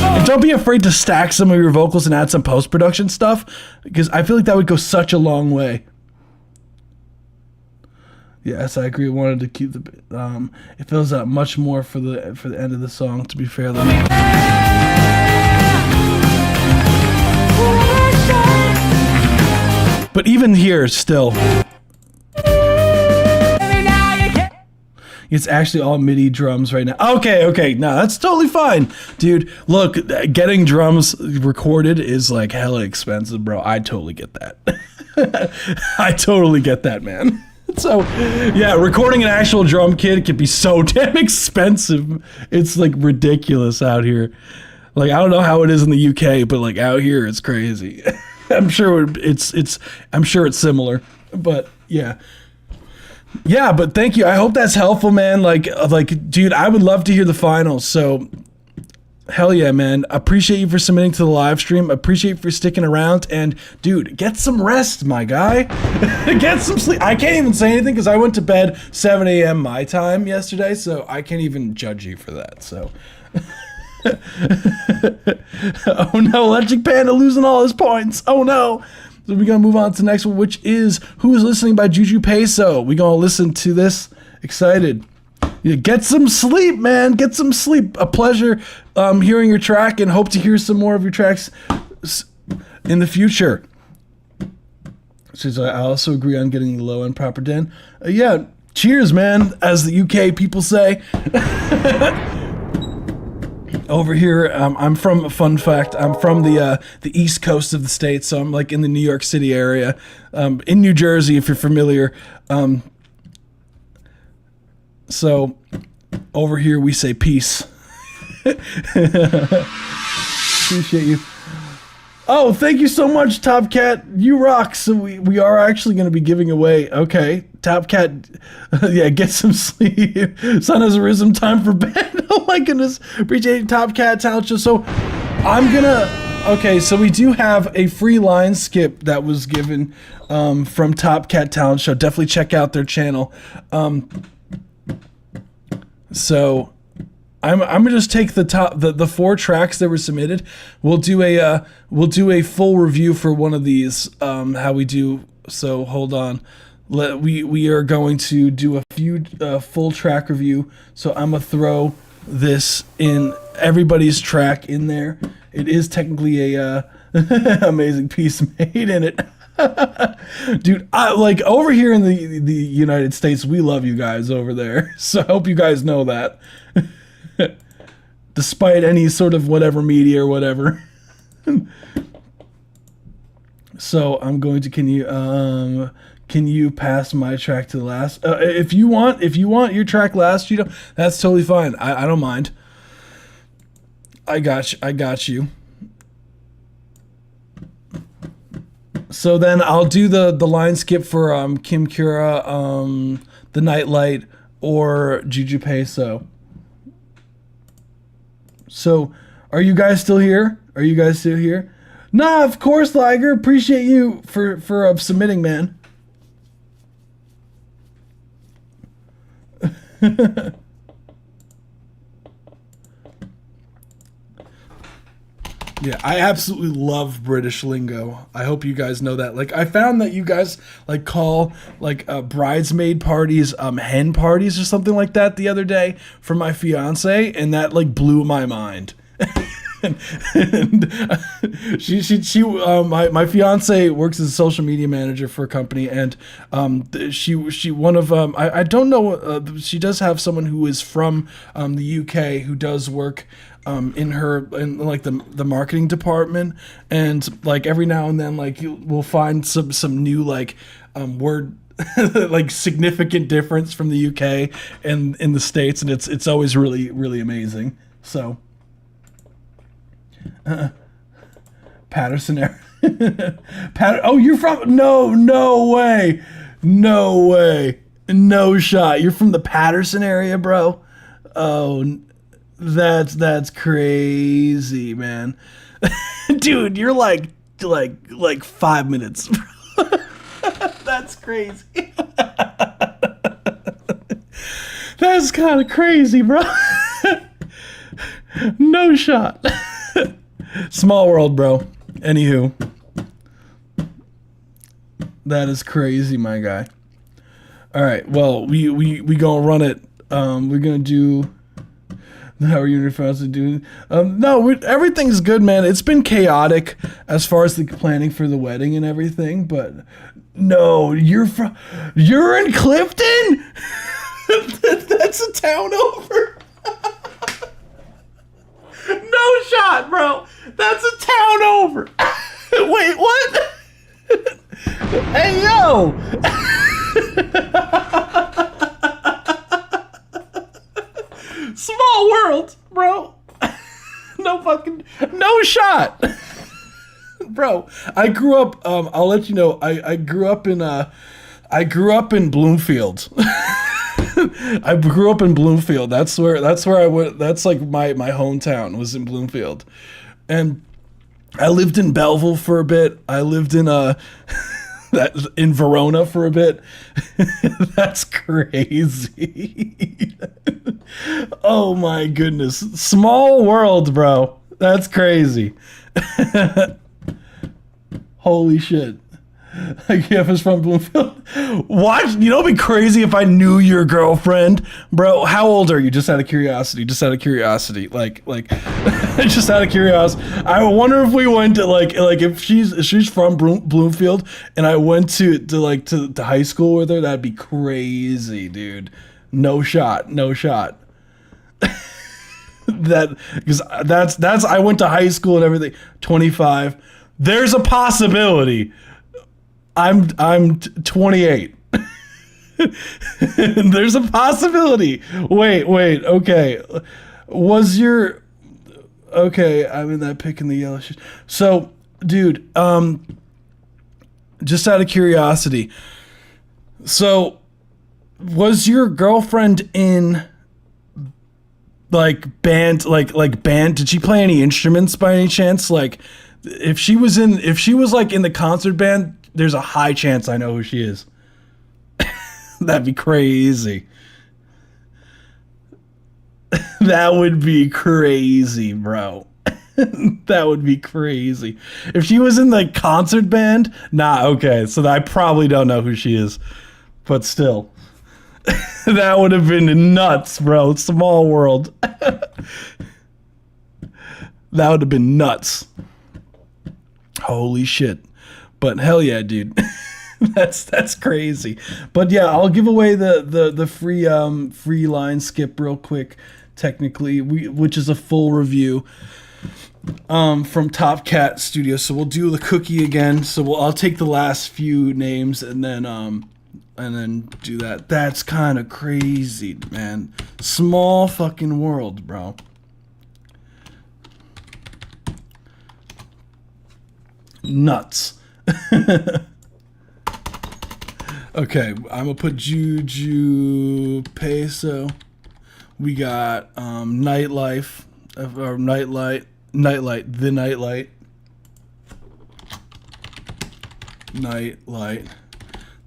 And don't be afraid to stack some of your vocals and add some post-production stuff, because I feel like that would go such a long way. Yes, I agree. I wanted to keep the it fills out much more for the end of the song. To be fair, though. But even here, still, it's actually all MIDI drums right now. Okay, no, that's totally fine, dude. Look, getting drums recorded is like hella expensive, bro. I totally get that. I totally get that, man. So, yeah, recording an actual drum kit can be so damn expensive. It's like ridiculous out here. Like, I don't know how it is in the UK, but like out here, it's crazy. I'm sure I'm sure it's similar, but yeah. Yeah, but thank you. I hope that's helpful, man. Like, dude, I would love to hear the finals. So, hell yeah, man. Appreciate you for submitting to the live stream. Appreciate you for sticking around. And, dude, get some rest, my guy. Get some sleep. I can't even say anything because I went to bed 7 a.m. my time yesterday, so I can't even judge you for that. So, oh no, Electric Panda losing all his points. Oh no. So we're going to move on to the next one, which is Who's Listening by Juju Peso. We're going to listen to this. Excited. Yeah, get some sleep, man. Get some sleep. A pleasure hearing your track, and hope to hear some more of your tracks in the future. So I also agree on getting the low end proper den. Yeah, cheers, man, as the UK people say. Over here, I'm from, fun fact, I'm from the east coast of the state, so I'm like in the New York City area, in New Jersey, if you're familiar. So over here we say peace. Appreciate you. Oh, thank you so much, Top Cat. You rock. So we are actually going to be giving away. Okay, Top Cat. Yeah, get some sleep. Sun has risen. Time for bed. Oh my goodness. Appreciate it, Top Cat Talent Show. So I'm gonna. Okay, so we do have a free line skip that was given from Top Cat Talent Show. Definitely check out their channel. So I'm gonna just take the 4 tracks that were submitted. We'll do a full review for one of these. How we do. So hold on. We are going to do a few full track review. So I'm gonna throw this in everybody's track in there. It is technically a amazing piece made in it. Dude, I like over here in the United States, we love you guys over there. So I hope you guys know that. Despite any sort of whatever media or whatever. So I'm going to can you pass my track to the last? If you want your track last, that's totally fine. I don't mind. I got you. So then I'll do the line skip for Kim Kura, The Nightlight, or Juju Peso. So, are you guys still here? Nah, of course, Liger. Appreciate you for submitting, man. Yeah, I absolutely love British lingo. I hope you guys know that. Like, I found that you guys like call like bridesmaid parties hen parties or something like that the other day for my fiance, and that like blew my mind. My fiance works as a social media manager for a company, and she one of I don't know, she does have someone who is from the UK who does work in like the marketing department, and like every now and then like we'll find some new like word like significant difference from the UK and in the States, and it's always really, really amazing. So Patterson area. Oh, you're from no way, no shot. You're from the Patterson area, bro. Oh, that's crazy, man. Dude, you're like 5 minutes. That's crazy. That's kind of crazy, bro. No shot. Small world, bro. Anywho, that is crazy, my guy. All right. Well, we gonna run it. We're gonna do. How are you and your fiance doing? No, everything's good, man. It's been chaotic as far as the planning for the wedding and everything, but no, you're in Clifton? That's a town over. No shot, bro. That's a town over. Wait, what? Hey, yo. Small world, bro. No shot. Bro, I grew up, I'll let you know, I grew up in Bloomfield. I grew up in Bloomfield. That's where I went. That's like my hometown was in Bloomfield. And I lived in Belleville for a bit. I lived in in Verona for a bit. That's crazy. Oh my goodness. Small world, bro. That's crazy. Holy shit. Jeff is from Bloomfield. What? You know, it'd be crazy if I knew your girlfriend, bro. How old are you? Just out of curiosity. Like, just out of curiosity. I wonder if we went to like if she's from Bloomfield and I went to high school with her. That'd be crazy, dude. No shot. Because that's I went to high school and everything. 25. There's a possibility. I'm 28. There's a possibility. Wait. Okay. Okay, I'm in that pic in the yellow shoes. So, dude, just out of curiosity. So, was your girlfriend in band? Did she play any instruments by any chance? Like, if she was in the concert band, there's a high chance I know who she is. That'd be crazy. That would be crazy, bro. That would be crazy. If she was in the concert band, okay. So I probably don't know who she is. But still. That would have been nuts, bro. Small world. That would have been nuts. Holy shit. But hell yeah, dude. That's crazy. But yeah, I'll give away the free line skip real quick, technically, which is a full review from Top Cat Studios. So we'll do the cookie again. So I'll take the last few names and then do that. That's kind of crazy, man. Small fucking world, bro. Nuts. Okay, I'm gonna put Juju Peso. We got Nightlife, or Nightlight, the Nightlight.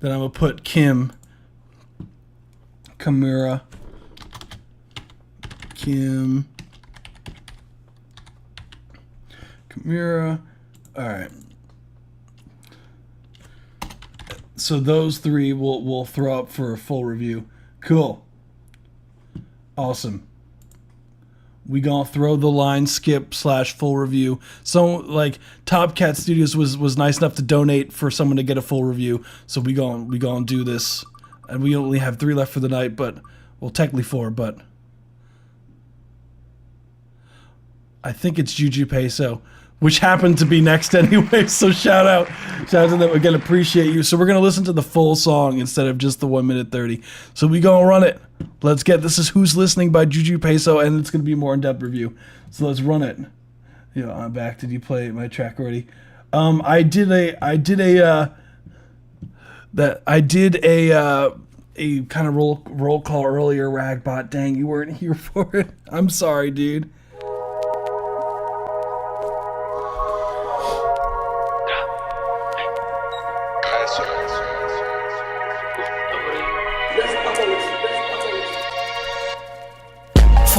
Then I'm gonna put Kimura. All right. So those three we'll throw up for a full review. Cool. Awesome. We gonna throw the line skip / full review. So like Top Cat Studios was nice enough to donate for someone to get a full review. So we gonna do this, and we only have 3 left for the night, but well technically 4, but I think it's Juju Peso, which happened to be next anyway. So shout out to them again. Appreciate you. So we're gonna listen to the full song instead of just the 1 minute 30. So we gonna run it. Let's get this is Who's Listening by Juju Peso, and it's gonna be a more in-depth review. So let's run it. I'm back. Did you play my track already? I did a kind of roll call earlier, Ragbot. Dang, you weren't here for it. I'm sorry, dude.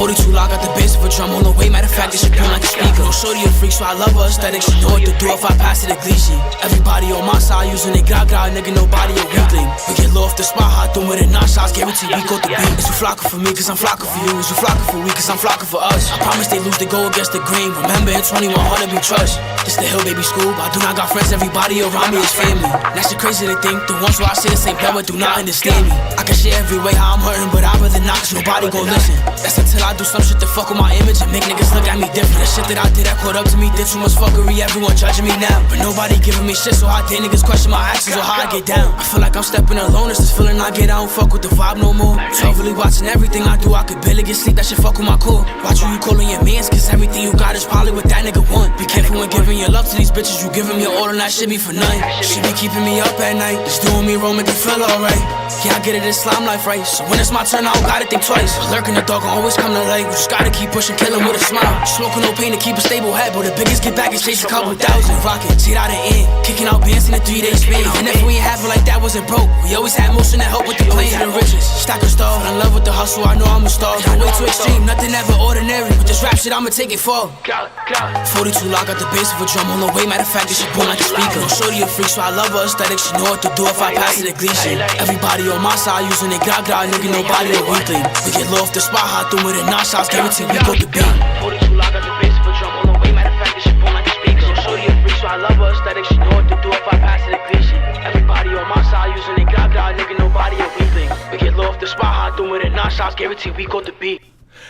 42 lock, got the bass of a drum on the way. Matter of fact, this shit boom like a speaker. No shorty a freak, so I love her aesthetic. She know what to do if I pass it a Gleesy. Everybody on my side using it, gra, nigga, nobody a weakling. We get low off the spot, hot doing it, 9 shots, guaranteed we go to beat. It's you flocking for me, cause I'm flocking for you. It's you flocking for we, cause I'm flocking for us. I promise they lose, they go against the green. Remember, in 21, hard to be trust. This the hill, baby, school. I do not got friends, everybody around me is family. That shit crazy to think, the ones where I say the same bed, but do not understand me. I can share every way how I'm hurting, but I'd rather not, cause nobody gon' listen. That's until I do some shit to fuck with my image and make niggas look at me different. The shit that I did that caught up to me, did too much fuckery, everyone judging me now. But nobody giving me shit, so how dare niggas question my actions or how I get down. I feel like I'm stepping alone, it's this feeling I get, I don't fuck with the vibe no more. So really watching everything I do, I could barely get sleep, that shit fuck with my core. Watch who you calling your mans, cause everything you got is probably what that nigga want. Be careful when giving your love to these bitches, you give them your all and that shit be for nothing. She be keeping me up at night, just doing me wrong, make me feel alright. Yeah, I get it, it's slime life, right? So when it's my turn, I don't gotta think twice. Lurking the dog, I always come to light. We just gotta keep pushing, kill him with a smile. Smoking no pain to keep a stable head, but the biggest get back is chase a couple thousand. Rockin', see it out the end, kicking out bands in a 3-day span. And if we ain't have it like that, wasn't broke. We always had motion to help with the plan. The riches, stack a star, in love with the hustle, I know I'm a star. Not way too extreme, nothing ever ordinary. With this rap shit, I'ma take it far. 42 lock, got the bass of a drum on the way. Matter of fact, this shit boom like a speaker. No shorty a freak, so I love her aesthetic. She know what to do if I pass it a Gleesy. Everybody on my side using it, gra, nigga, nobody a weakling. We get low off the spot, hot through with it, 9 shots, guaranteed we go to beat. 42 lock, got the bass of a drum on the way. Matter of fact, this shit boom like a speaker. No shorty a freak, so I love her aesthetic. She know what to do if I pass it a Gleesy. Everybody on my side using it, gra, nigga, nobody a weakling. We get low off the spot, hot through with it, 9 shots, guaranteed we go to beat.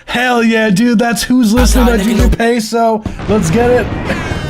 Hell yeah, dude, that's Who's Listening to Juju Peso. Let's get it.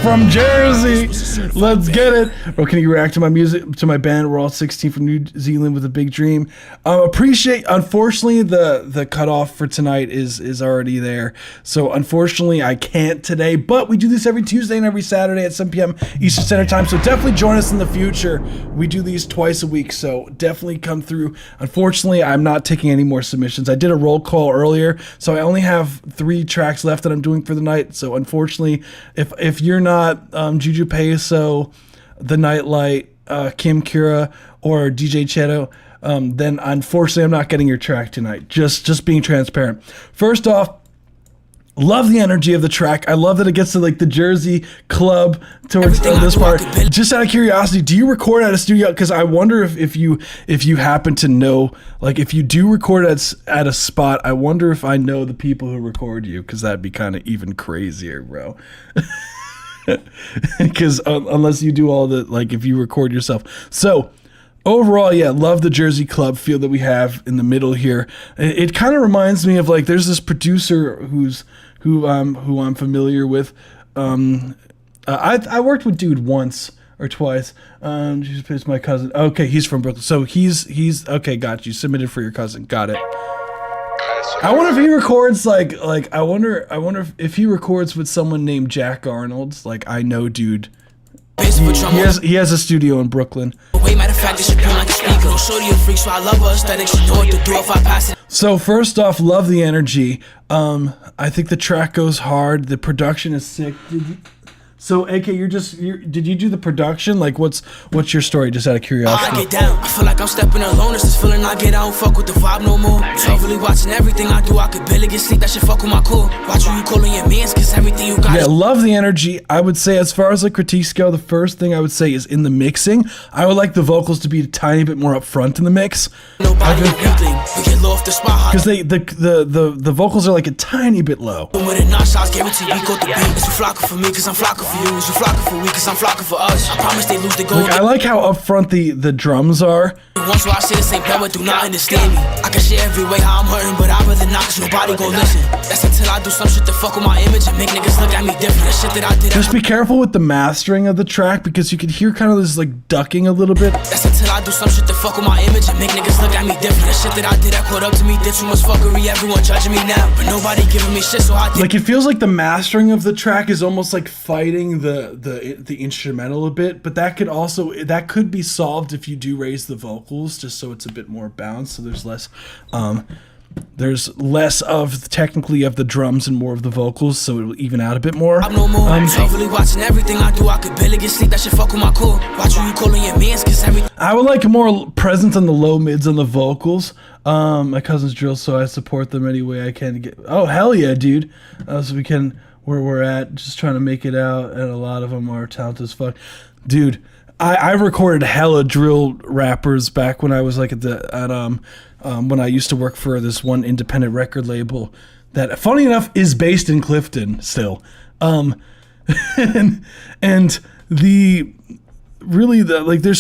From Jersey. Let's get it. Bro, can you react to my music, to my band? We're all 16 from New Zealand with a big dream. Appreciate, unfortunately, the cutoff for tonight is already there. So unfortunately, I can't today, but we do this every Tuesday and every Saturday at 7 p.m. Eastern Standard Time. So definitely join us in the future. We do these twice a week, so definitely come through. Unfortunately, I'm not taking any more submissions. I did a roll call earlier, so I only have 3 tracks left that I'm doing for the night. So unfortunately, if you're not Juju Peso, The Nightlight, Kim Kira, or DJ Cheto, then unfortunately I'm not getting your track tonight. Just being transparent. First off, love the energy of the track. I love that it gets to like the Jersey club towards this part. Just out of curiosity, do you record at a studio? Because I wonder if you happen to know, like if you do record at a spot, I wonder if I know the people who record you, because that'd be kind of even crazier, bro. Because unless you do all the, like if you record yourself. So overall, yeah, love the Jersey club feel that we have in the middle here. It kind of reminds me of like there's this producer who I'm familiar with. I worked with dude once or twice. She's my cousin. Okay, he's from Brooklyn. So he's okay. Got you. Submitted for your cousin. Got it. I wonder if he records like I wonder if he records with someone named Jack Arnold. Like I know, dude. He has a studio in Brooklyn. So first off, love the energy. I think the track goes hard. The production is sick. So, AK, did you do the production? Like, what's your story? Just out of curiosity. I get down. I feel like I'm stepping alone. It's this feeling I get. I don't fuck with the vibe no more. So really watching everything I do. I could barely get sleep. That shit fuck with my core. Watch who you calling your mans, cause everything you got. Yeah, love the energy. I would say, as far as like critiques go, the first thing I would say is in the mixing. I would like the vocals to be a tiny bit more up front in the mix. Because the vocals are like a tiny bit low. I like how up front the drums are. Once I say the same but do not understand me. I can share every way how I'm hurting, but I'd rather not, cause nobody gon' listen. That's until I do some shit to fuck with my image and make niggas look at me different. That shit that I did. Just be careful with the mastering of the track, because you could hear kind of this like ducking a little bit. That's until I do some shit to fuck with my image and make niggas look at me different. That shit that I did that caught up to me, did too much fuckery, everyone judging me now, but nobody giving me shit, so I did. Like it feels like the mastering of the track is almost like fighting the instrumental a bit, but that could be solved if you do raise the vocals just so it's a bit more balanced, so there's less there's less of technically of the drums and more of the vocals, so it'll even out a bit more. I'm no more. Self-really watching everything I do. I could barely get sleep. That shit fuck with my core. Watch who you calling your mans, cause everything. I would like more presence on the low mids on the vocals. My cousins drill, so I support them any way I can. Oh hell yeah, dude! So we can where we're at, just trying to make it out, and a lot of them are talented as fuck, dude. I recorded hella drill rappers back when I was like when I used to work for this one independent record label that, funny enough, is based in Clifton still. And there's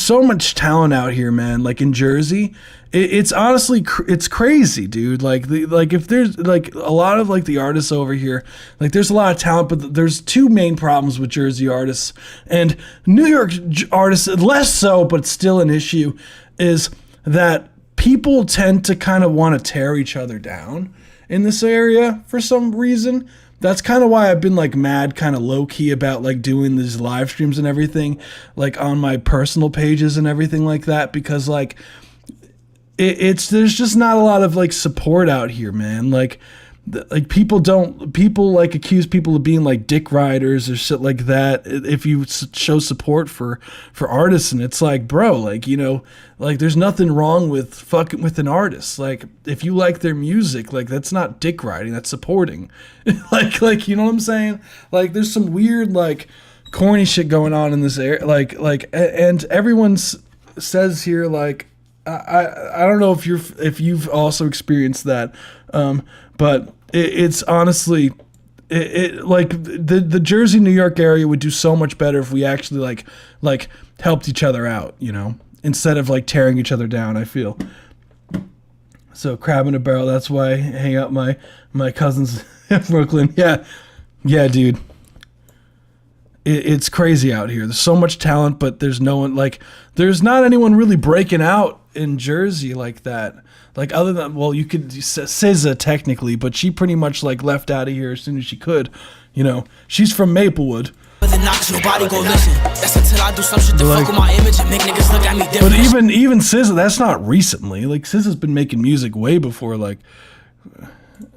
so much talent out here, man. Like in Jersey, it's honestly it's crazy, dude. If there's like a lot of like the artists over here, like there's a lot of talent, but there's two main problems with Jersey artists and New York artists, less so, but still an issue, is that people tend to kind of want to tear each other down in this area for some reason. That's kind of why I've been like mad kind of low key about like doing these live streams and everything, like on my personal pages and everything like that, because like there's just not a lot of like support out here, man. Like people like accuse people of being like dick riders or shit like that if you show support for artists, and it's like, bro, like, you know, like there's nothing wrong with fucking with an artist. Like if you like their music, like that's not dick riding, that's supporting. like you know what I'm saying? Like there's some weird like corny shit going on in this area, and everyone says here like I don't know if you've also experienced that, but it's honestly like the Jersey, New York area would do so much better if we actually like helped each other out, you know, instead of like tearing each other down, I feel. So crab in a barrel, that's why I hang out my cousins in Brooklyn. Yeah, dude. It's crazy out here. There's so much talent, but there's no one, like, there's not anyone really breaking out in Jersey like that. Like, other than, well, you could SZA technically, but she pretty much like left out of here as soon as she could. You know, she's from Maplewood. Nobody go listen. That's until I do some shit to fuck with my image and make niggas look at me different. But even SZA, that's not recently. Like, SZA's been making music way before, like.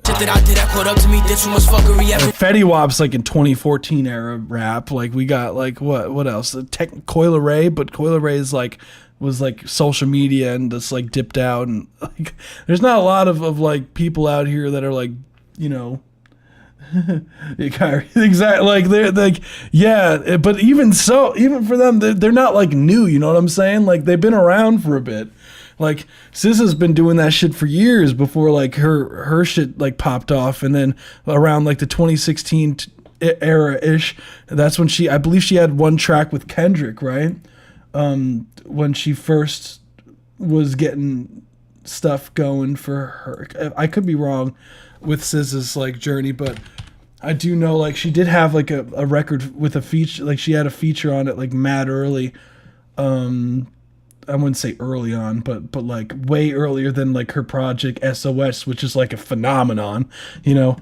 Shit that I did, I caught up to me, did too much fuckery ever. Fetty Wap's like in 2014 era rap. Like we got like what else? Coil Ray, but Coil Ray is like was like social media and just like dipped out, and like there's not a lot of like people out here that are like, you know, exactly, like they're like, yeah, but even so, even for them, they're not like new, you know what I'm saying? Like they've been around for a bit. Like SZA's been doing that shit for years before like her shit like popped off, and then around like the 2016 era ish, that's when I believe she had one track with Kendrick, right? When she first was getting stuff going for her. I could be wrong with SZA's like journey, but I do know like she did have like a record with a feature, like she had a feature on it like mad early. I wouldn't say early on, but like way earlier than like her project SOS, which is like a phenomenon, you know,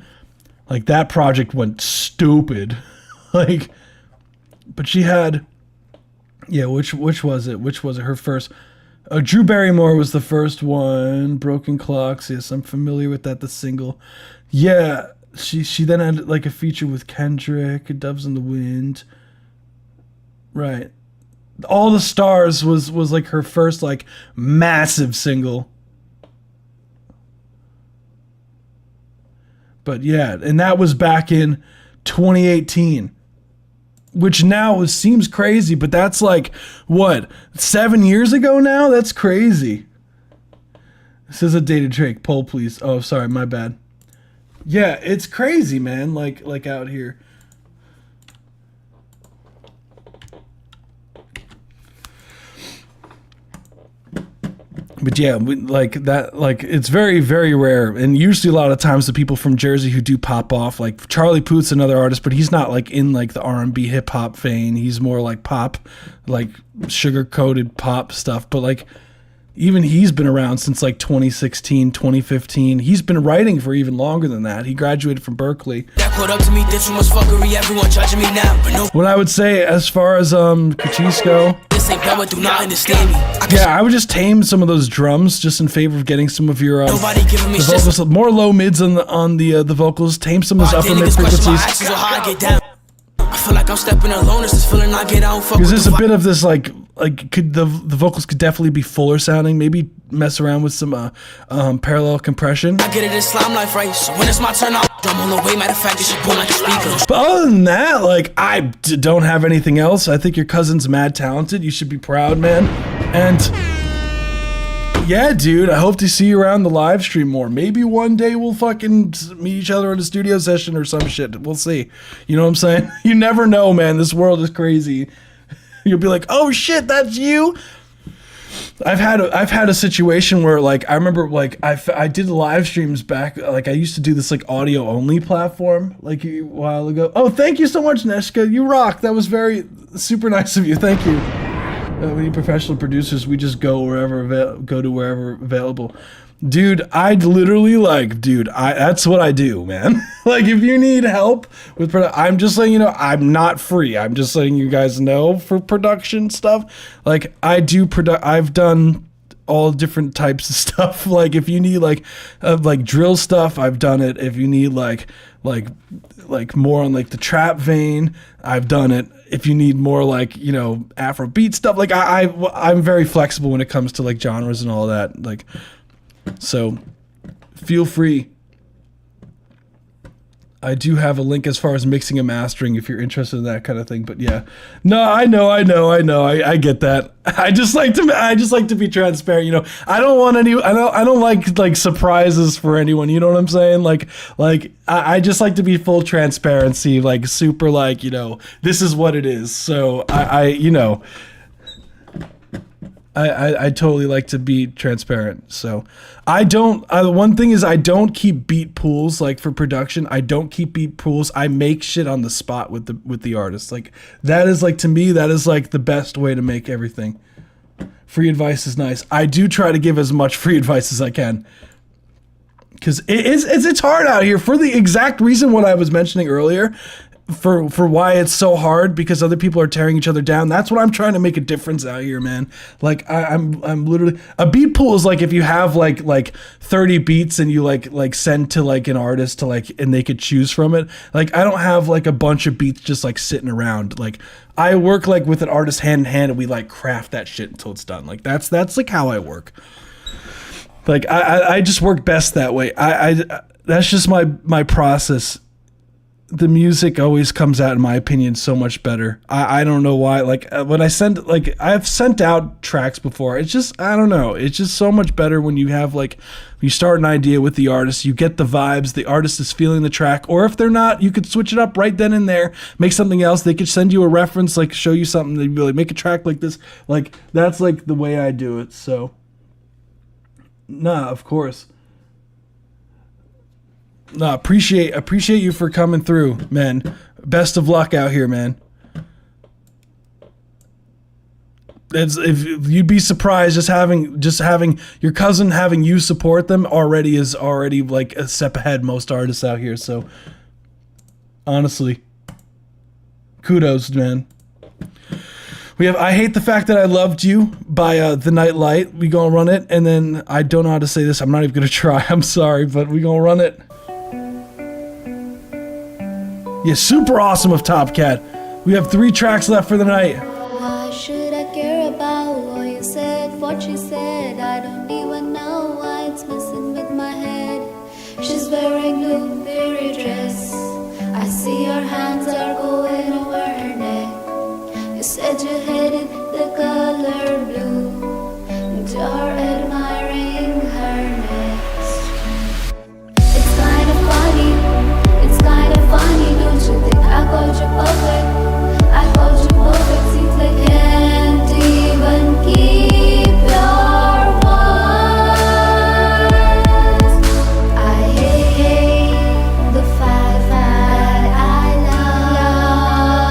like that project went stupid. Like, but she had, yeah, which was it? Which was it? Her first, Drew Barrymore was the first one. Broken Clocks. Yes, I'm familiar with that. The single. Yeah. She then had like a feature with Kendrick, Doves in the Wind. Right. All the Stars was like her first like massive single. But yeah, and that was back in 2018, which now seems crazy, but that's like what, 7 years ago now? That's crazy. This is a dated Drake. Poll please. Oh, sorry, my bad. Yeah, it's crazy, man. Like out here. But yeah, like that, like it's very, very rare. And usually a lot of times the people from Jersey who do pop off, like Charlie Puth's another artist, but he's not like in like the R&B hip hop vein. He's more like pop, like sugar coated pop stuff. But like Even he's been around since like 2016, 2015. He's been writing for even longer than that. He graduated from Berkeley. That caught up to me, did too much fuckery, everyone judging me now. But no, What I would say as far as Kuchisco, this ain't power, do not understand me. yeah, I would just tame some of those drums just in favor of getting some of your Nobody giving me the vocals, more low mids on the vocals. Tame some of those upper mid frequencies. I feel like I'm stepping alone. It's this feeling I get out. Because there's a bit of this like could the vocals could definitely be fuller sounding. Maybe mess around with some parallel compression. I get it, it's slime life, right? So when it's my turn, I'll drum on the way. Matter of fact, it should pull like a speaker. But other than that, like I don't have anything else. I think your cousin's mad talented. You should be proud, man. And yeah, dude, I hope to see you around the live stream more. Maybe one day we'll fucking meet each other in a studio session or some shit. We'll see. You know what I'm saying? You never know, man. This world is crazy. You'll be like, oh shit, that's you. I've had a situation where like I remember like I did live streams back, like I used to do this like audio only platform like a while ago. Oh, thank you so much, Neshka. You rock. That was very super nice of you. Thank you. We need professional producers. We just go wherever available. Dude, I'd literally like, that's what I do, man. Like if you need help with I'm just letting you know, I'm not free. I'm just letting you guys know for production stuff. Like I've done all different types of stuff. Like if you need like drill stuff, I've done it. If you need like more on like the trap vein, I've done it. If you need more like, you know, Afrobeat stuff, like I'm very flexible when it comes to like genres and all that. Like, so feel free. I do have a link as far as mixing and mastering if you're interested in that kind of thing. But yeah, no, I know. I get that. I just like to be transparent. You know, I don't want any. I don't like surprises for anyone. You know what I'm saying? Like I just like to be full transparency. Like super. Like, you know, this is what it is. So I totally like to be transparent. So one thing is I don't keep beat pools like for production. I don't keep beat pools. I make shit on the spot with the artist. Like that is like, to me, that is like the best way to make everything. Free advice is nice. I do try to give as much free advice as I can. Cause it's hard out here for the exact reason what I was mentioning earlier. For why it's so hard, because other people are tearing each other down. That's what I'm trying to make a difference out here, man. Like I'm literally, a beat pool is like if you have like 30 beats and you like send to like an artist to like, and they could choose from it. Like I don't have like a bunch of beats just like sitting around. Like I work like with an artist hand in hand and we like craft that shit until it's done. Like that's like how I work. Like I just work best that way. That's just my process. The music always comes out, in my opinion, so much better. I don't know why. Like when I send, like I've sent out tracks before. It's just, I don't know. It's just so much better when you have like, you start an idea with the artist, you get the vibes, the artist is feeling the track, or if they're not, you could switch it up right then and there, make something else. They could send you a reference, like show you something. They'd be like, make a track like this. Like that's like the way I do it. So, nah, of course. No, appreciate you for coming through, man. Best of luck out here, man. If you'd be surprised, just having your cousin, having you support them is already like a step ahead most artists out here. So honestly, kudos, man. We have I Hate the Fact That I Loved You by The Night Light. We gonna run it, and then I don't know how to say this. I'm not even gonna try. I'm sorry, but we gonna run it. Yeah, super awesome of Top Cat. We have 3 tracks left for the night. Why should I care about what you said, what she said? I don't even know why it's messing with my head. She's wearing blue berry dress. I see your hands are going over her neck. You said you hated the color blue, and you're admiring her next. It's kind of funny. It's kind of funny, don't you think I called you perfect? I called you perfect, seems like I can't even keep your words. I hate the fact that I love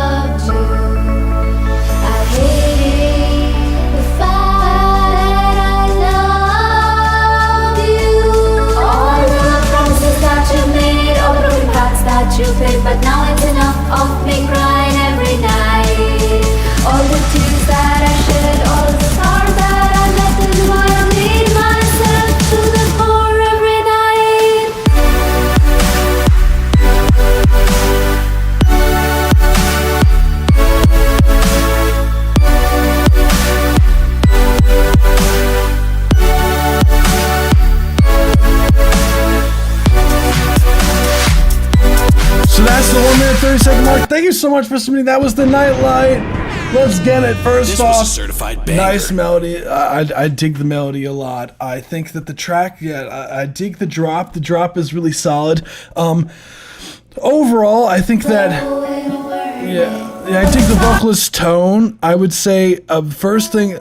you so much for submitting. That was the Nightlight. Let's get it. First This off, was a certified banger. nice melody. I dig the melody a lot. I think that the track, I dig the drop. The drop is really solid. Overall, I think that, I dig the vocalist tone. I would say, first thing,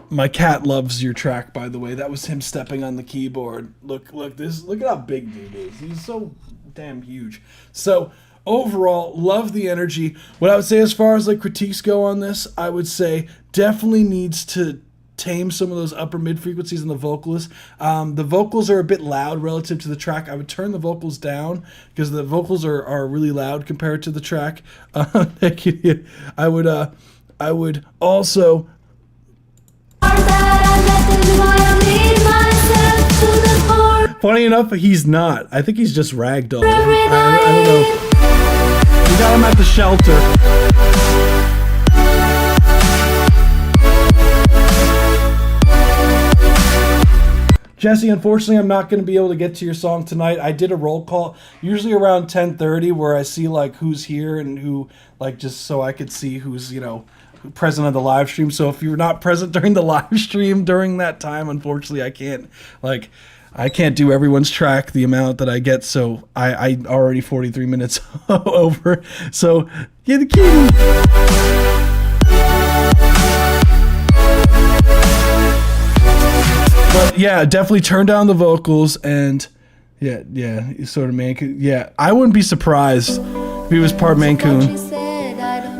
my cat loves your track, by the way. That was him stepping on the keyboard. Look at how big dude is. He's so damn huge. So overall, love the energy. What I would say as far as like critiques go on this, I would say definitely needs to tame some of those upper mid frequencies in the vocalist. The vocals are a bit loud relative to the track. I would turn the vocals down because the vocals are really loud compared to the track. I would also. Funny enough, he's not. I think he's just ragdoll. I don't know. We got him at the shelter. Jesse, unfortunately, I'm not going to be able to get to your song tonight. I did a roll call, usually around 10:30, where I see like who's here and who, like, just so I could see who's, present on the live stream. So if you're not present during the live stream during that time, unfortunately, I can't do everyone's track the amount that I get. So I already 43 minutes over. So get the key. But yeah, definitely turn down the vocals and you sort of Mancoon. Yeah, I wouldn't be surprised if he was part Mancoon.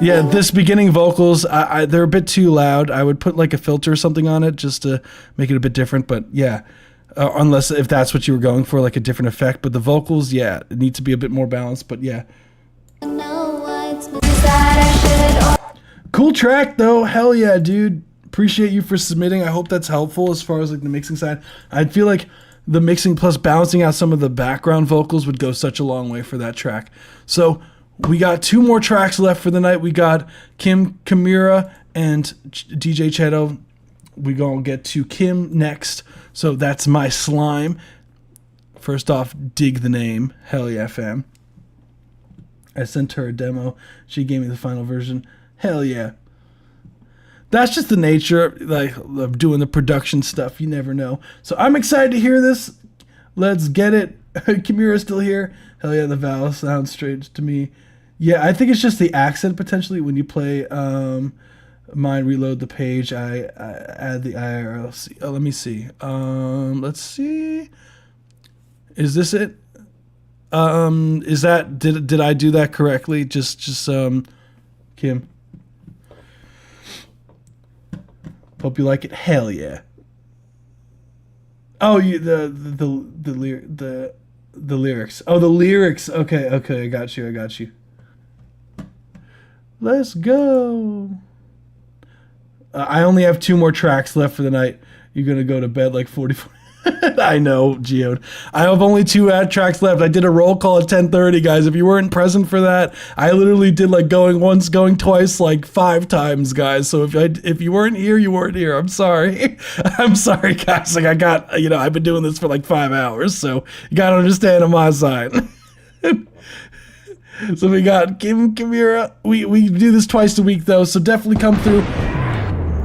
Yeah, this beginning vocals, they're a bit too loud. I would put like a filter or something on it just to make it a bit different. But yeah, unless if that's what you were going for, like a different effect. But the vocals, yeah, it needs to be a bit more balanced. But yeah. Cool track though. Hell yeah, dude. Appreciate you for submitting. I hope that's helpful as far as like the mixing side. I feel like the mixing plus balancing out some of the background vocals would go such a long way for that track. So we got 2 more tracks left for the night. We got Kim Kimura and DJ Cheto. We gonna get to Kim next. So that's My Slime. First off, dig the name. Hell yeah, fam. I sent her a demo. She gave me the final version. Hell yeah. That's just the nature of doing the production stuff. You never know. So I'm excited to hear this. Let's get it. Kimura's still here. Hell yeah, the vowel sounds strange to me. Yeah, I think it's just the accent potentially when you play mine reload the page. I add the IRL. Let me see. Let's see. Is this it? Is that did I do that correctly? Just Kim. Hope you like it. Hell yeah. Oh, the lyrics. Oh, the lyrics. Okay, I got you. Let's go. I only have 2 more tracks left for the night. You're gonna go to bed like 44. I know, Geode. I have only 2 tracks left. I did a roll call at 10:30, guys. If you weren't present for that, I literally did like going once, going twice, like 5 times, guys. So if you weren't here, you weren't here. I'm sorry. I'm sorry, guys. Like I got, I've been doing this for like 5 hours, so you gotta understand on my side. So we got Kim Kimura. We do this twice a week though, so definitely come through.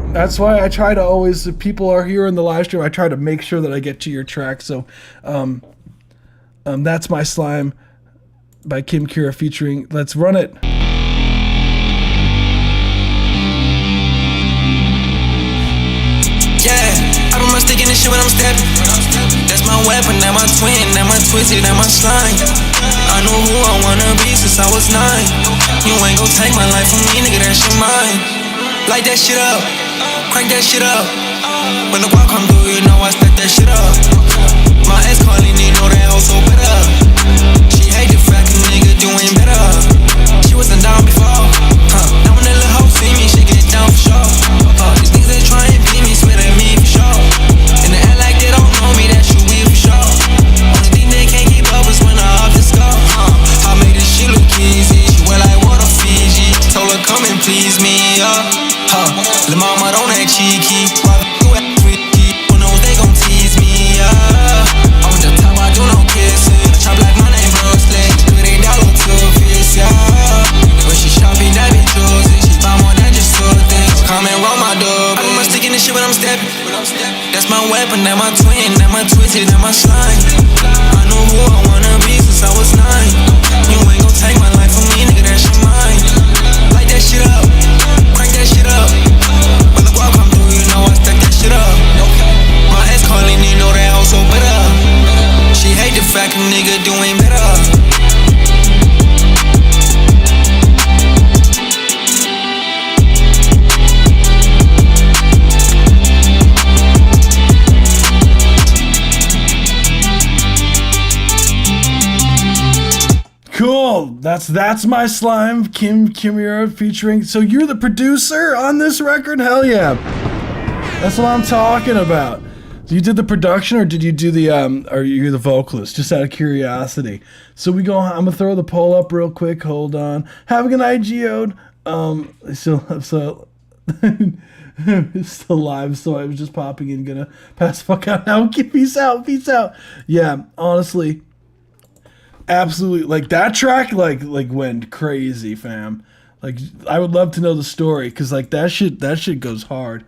That's why I try to always, if people are here in the live stream, I try to make sure that I get to your track. So that's My Slime by Kim Kimura featuring Let's Run It. Yeah, I been my stick in this shit when I'm stepping. That's my weapon, that my twin, that my twisted, that my slime. I know who I wanna be since I was 9. You ain't gon' take my life from me, nigga, that shit mine. Light that shit up, crank that shit up. When the guap come through, you know I stack that shit up. My ex calling, you know that hoe so better. She hate the fact a nigga doing better. She wasn't down before, now when that little hoe see me, she get down for sure. These niggas that try and beat me, swear at me for sure. And they act like they don't know me, that shit weird for sure. Only thing they can't keep up is when I up the skull. I made this shit look easy, she wear like water Fiji. Told her come and please me, Lil' mama don't act cheeky. Why you act freaky? Who knows they gon' tease me, I'm the top, I do no kissing. Chop like my name Bruce Lee. $2 $8 too. That's my weapon, that my twin, that my twisted, that my slime. I know who I wanna be since I was 9. You ain't gon' take my life from me, nigga, that's your mind. Light that shit up, crank that shit up. When the guap come through, you know I stack that shit up. My ex calling, you know that I was so better. She hate the fact a nigga doing better. Cool. That's my slime, Kim Kimura featuring. So you're the producer on this record? Hell yeah. That's what I'm talking about. You did the production, or did you do the or you're the vocalist? Just out of curiosity. So I'm gonna throw the poll up real quick. Hold on. Have a good night, Geode. So it's still live, so I was just popping in, gonna pass the fuck out now. Peace out. Yeah, honestly. Absolutely, like that track like went crazy, fam. Like I would love to know the story, because like that shit goes hard.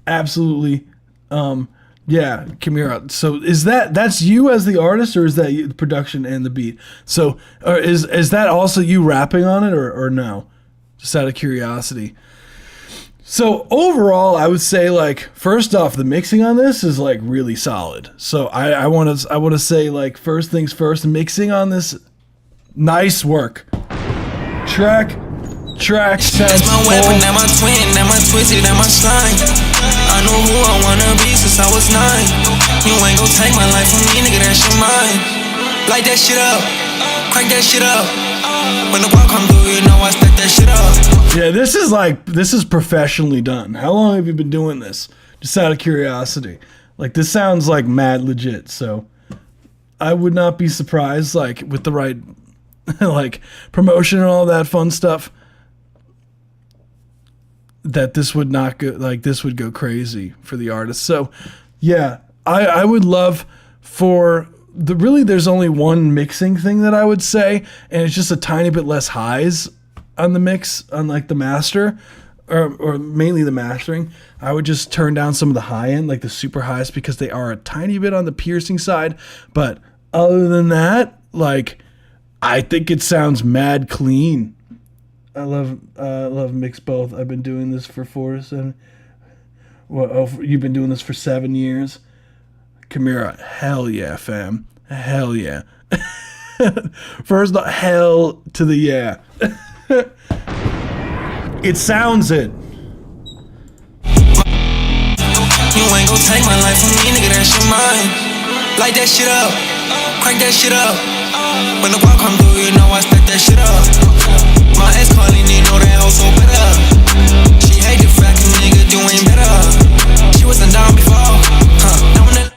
Absolutely. Yeah, Kimura. So that's you as the artist, or is that you, the production and the beat? So or is that also you rapping on it, or no? Just out of curiosity. So overall, I would say, like, first off, the mixing on this is like really solid. So I want to say, like, first things first, mixing on this, nice work. Track sounds. That's my weapon, that my twin, that my twisted, that my slime. I know who I wanna be since I was 9. You ain't gon' take my life from me, nigga, that's your mind. Light that shit up, crank that shit up. When the guap come through, you know I stack that shit up. Yeah, this is professionally done. How long have you been doing this? Just out of curiosity. Like, this sounds like mad legit, so I would not be surprised, like, with the right like promotion and all that fun stuff, that this would not go, like, this would go crazy for the artist. So yeah, I would love for there's only one mixing thing that I would say, and it's just a tiny bit less highs on the mix, on like the master, or mainly the mastering. I would just turn down some of the high end, like the super highs, because they are a tiny bit on the piercing side. But other than that, like, I think it sounds mad clean. I love mix both. I've been doing this for 4 to 7. Well, you've been doing this for 7 years. Kimura, hell yeah, fam. Hell yeah. First, hell to the yeah. It sounds it. You ain't gon' take my life from me, nigga, that's your mind. Light that shit up, crank that shit up. When the guap come through, you know I stack that shit up. My ex calling, you know that I was so better. She hate the fact a nigga doing better. She wasn't down before.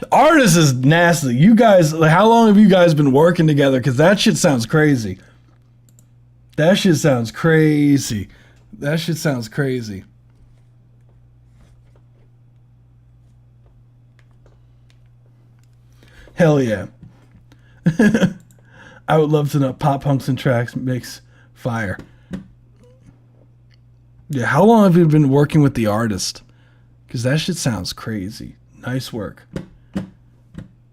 The artist is nasty. You guys, like, how long have you guys been working together? Because that shit sounds crazy. That shit sounds crazy. Hell yeah. I would love to know Pop Punks and Tracks mix fire. Yeah, how long have you been working with the artist? Because that shit sounds crazy. Nice work.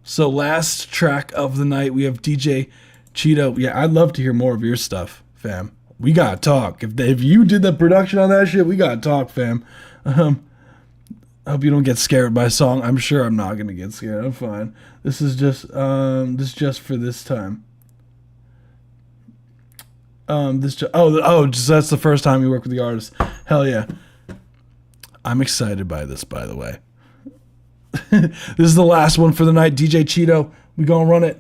So last track of the night, we have DJ Cheeto. Yeah, I'd love to hear more of your stuff, fam. We gotta talk. If you did the production on that shit, we gotta talk, fam. I hope you don't get scared by song. I'm sure I'm not gonna get scared. I'm fine. This is just for this time. Just that's the first time you work with the artist. Hell yeah. I'm excited by this, by the way. This is the last one for the night. DJ Cheeto, we gonna run it.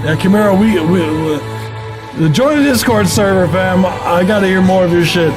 Yeah, Kimura, we join the Discord server, fam. I gotta hear more of your shit.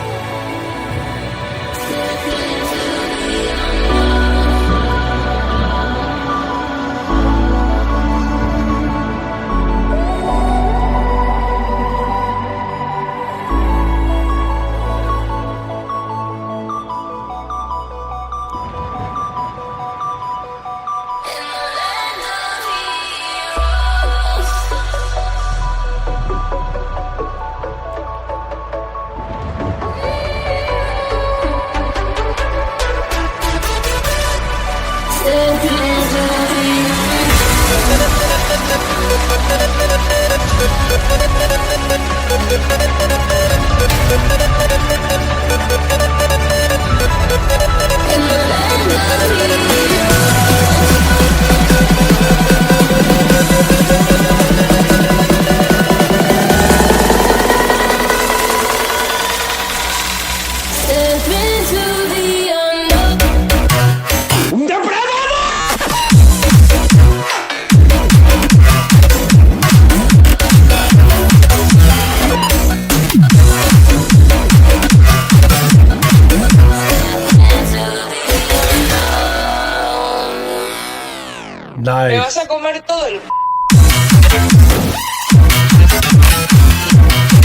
Nice. Me vas a comer todo el...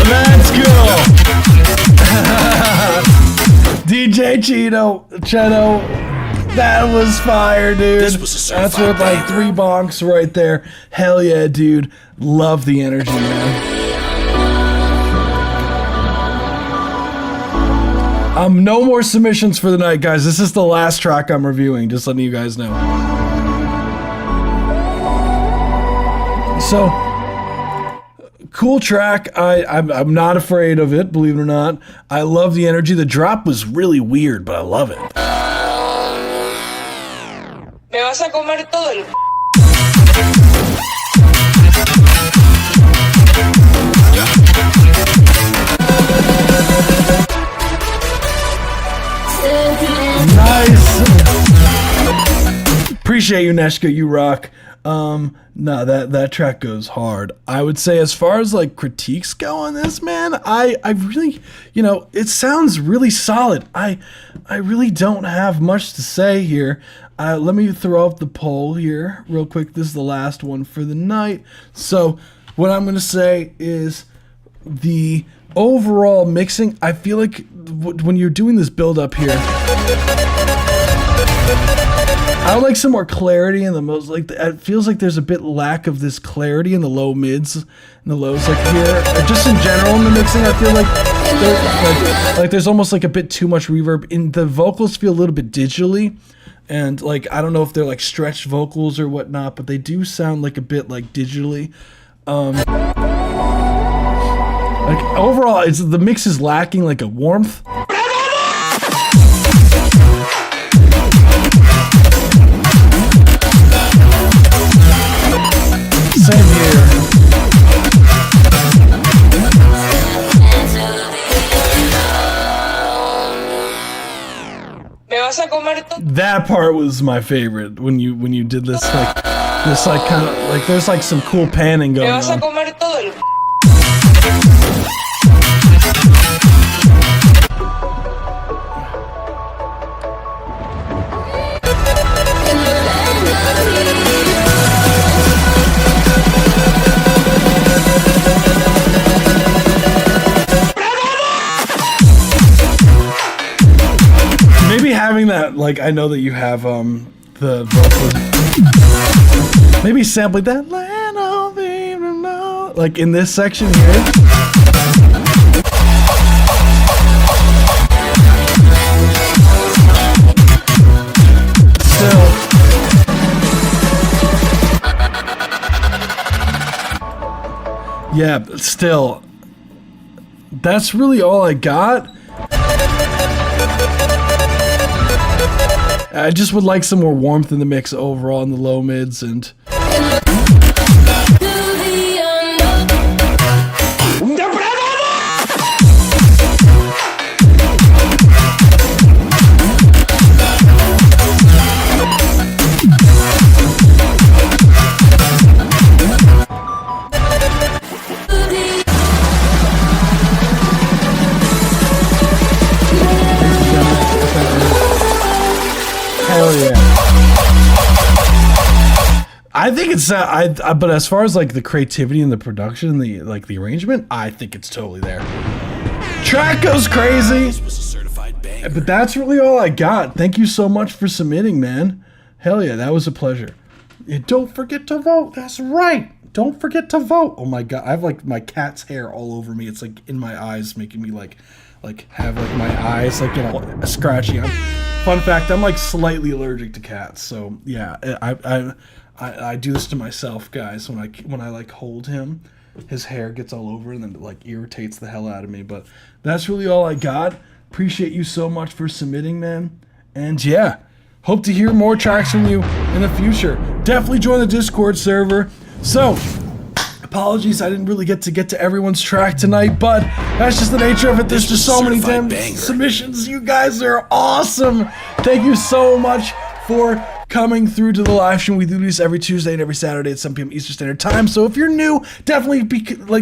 Let's go. DJ Cheeto, that was fire, dude. This was a certified That's worth like 3 bonks right there. Hell yeah, dude. Love the energy, man. No more submissions for the night, guys. This is the last track I'm reviewing, just letting you guys know. So, cool track. I'm not afraid of it, believe it or not. I love the energy. The drop was really weird, but I love it. Me vas a comer todo el... Nice. Appreciate you, Neshka. You rock. No, that track goes hard. I would say as far as like critiques go on this, man, I really, it sounds really solid. I really don't have much to say here. Let me throw up the poll here real quick. This is the last one for the night. So what I'm going to say is the overall mixing, I feel like when you're doing this build up here, I would like some more clarity in the most, like, it feels like there's a bit lack of this clarity in the low mids and the lows, like here, just in general in the mixing. I feel like there's almost like a bit too much reverb. In the vocals feel a little bit digitally, and like, I don't know if they're like stretched vocals or whatnot, but they do sound like a bit like digitally. Like overall, the mix is lacking like a warmth. Same here. Me vas a comer todo... That part was my favorite when you did this like kind of like there's like some cool panning Me going vas a on. comer todo el... Maybe having that, like, I know that you have the vocal. Maybe sampling that land of the, like in this section here. Still. Yeah, but still. That's really all I got. I just would like some more warmth in the mix overall in the low mids and... Hell yeah. I think it's but as far as like the creativity and the production, the arrangement, I think it's totally there. Track goes crazy. But that's really all I got. Thank you so much for submitting, man. Hell yeah, that was a pleasure. And don't forget to vote. That's right. Don't forget to vote. Oh my god, I have like my cat's hair all over me. It's like in my eyes, making me like have like my eyes like scratchy. Fun fact: I'm like slightly allergic to cats. So yeah, I do this to myself, guys. When I like hold him, his hair gets all over and then it like irritates the hell out of me. But that's really all I got. Appreciate you so much for submitting, man. And yeah, hope to hear more tracks from you in the future. Definitely join the Discord server. So, apologies, I didn't really get to everyone's track tonight, but that's just the nature of it. There's just so many damn submissions. You guys are awesome. Thank you so much for coming through to the live stream. We do these every Tuesday and every Saturday at 7 p.m. Eastern Standard Time. So if you're new, definitely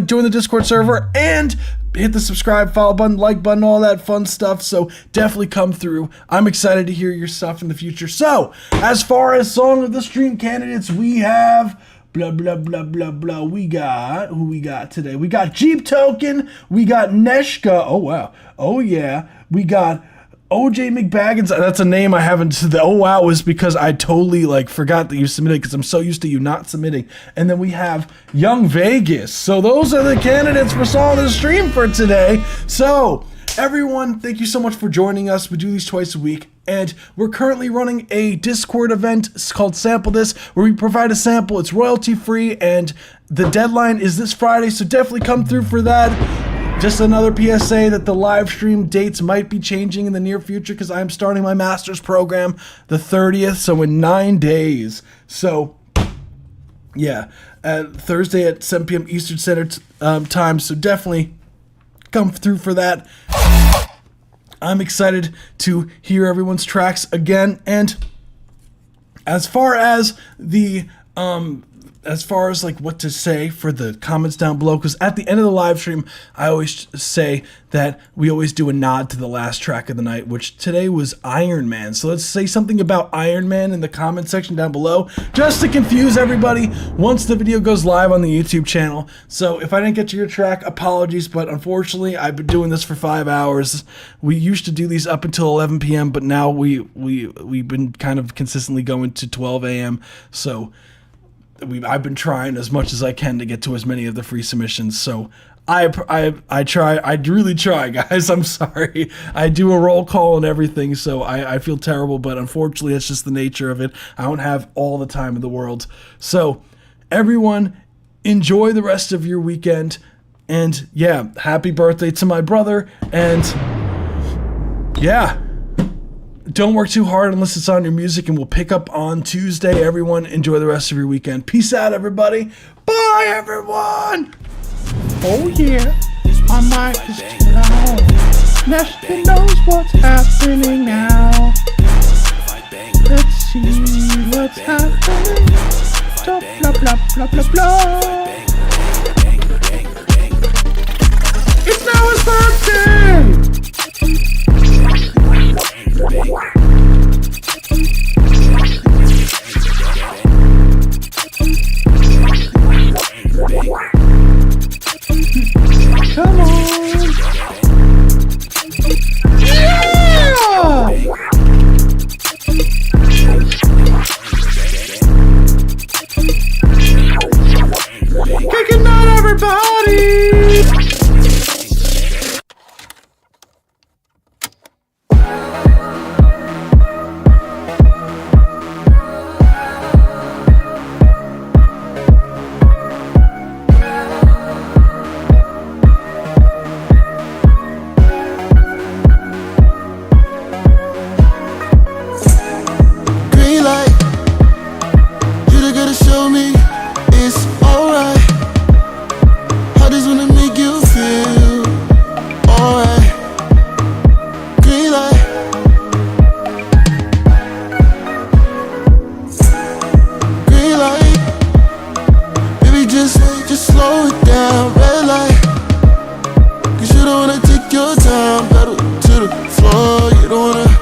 join the Discord server and hit the subscribe, follow button, like button, all that fun stuff. So definitely come through. I'm excited to hear your stuff in the future. So as far as Song of the Stream candidates, we have blah, blah, blah, blah, blah. Who we got today? We got Jeep Token. We got Neshka. Oh, wow. Oh, yeah. We got OJ McBaggins. That's a name I haven't. The oh wow was because I totally forgot that you submitted because I'm so used to you not submitting. And then we have Young Vegas. So those are the candidates for Song of the Stream for today. So everyone, thank you so much for joining us. We do these twice a week. And we're currently running a Discord event. It's called Sample This, where we provide a sample. It's royalty free, and the deadline is this Friday, so definitely come through for that. Just another PSA that the live stream dates might be changing in the near future because I'm starting my master's program the 30th, so in 9 days. So, yeah, Thursday at 7 p.m. Eastern Standard Time, so definitely come through for that. I'm excited to hear everyone's tracks again, and as far as the what to say for the comments down below, because at the end of the live stream, I always say that we always do a nod to the last track of the night, which today was Iron Man. So let's say something about Iron Man in the comment section down below, just to confuse everybody once the video goes live on the YouTube channel. So if I didn't get to your track, apologies, but unfortunately, I've been doing this for 5 hours. We used to do these up until 11 p.m., but now we've been kind of consistently going to 12 a.m. So I've been trying as much as I can to get to as many of the free submissions. So I really try, guys. I'm sorry. I do a roll call and everything, so I feel terrible, but unfortunately, it's just the nature of it. I don't have all the time in the world. So everyone, enjoy the rest of your weekend. And yeah, happy birthday to my brother. And yeah, don't work too hard unless it's on your music, and we'll pick up on Tuesday. Everyone, enjoy the rest of your weekend. Peace out, everybody. Bye, everyone. Oh, yeah. My mic is still on. Neshka knows what's happening now. Let's see what's happening. Blah, blah, blah, blah, blah. It's now his birthday. Come on! Yeah! Kicking out everybody! Just slow it down, red light. Cause you don't wanna take your time, pedal to the floor. You don't wanna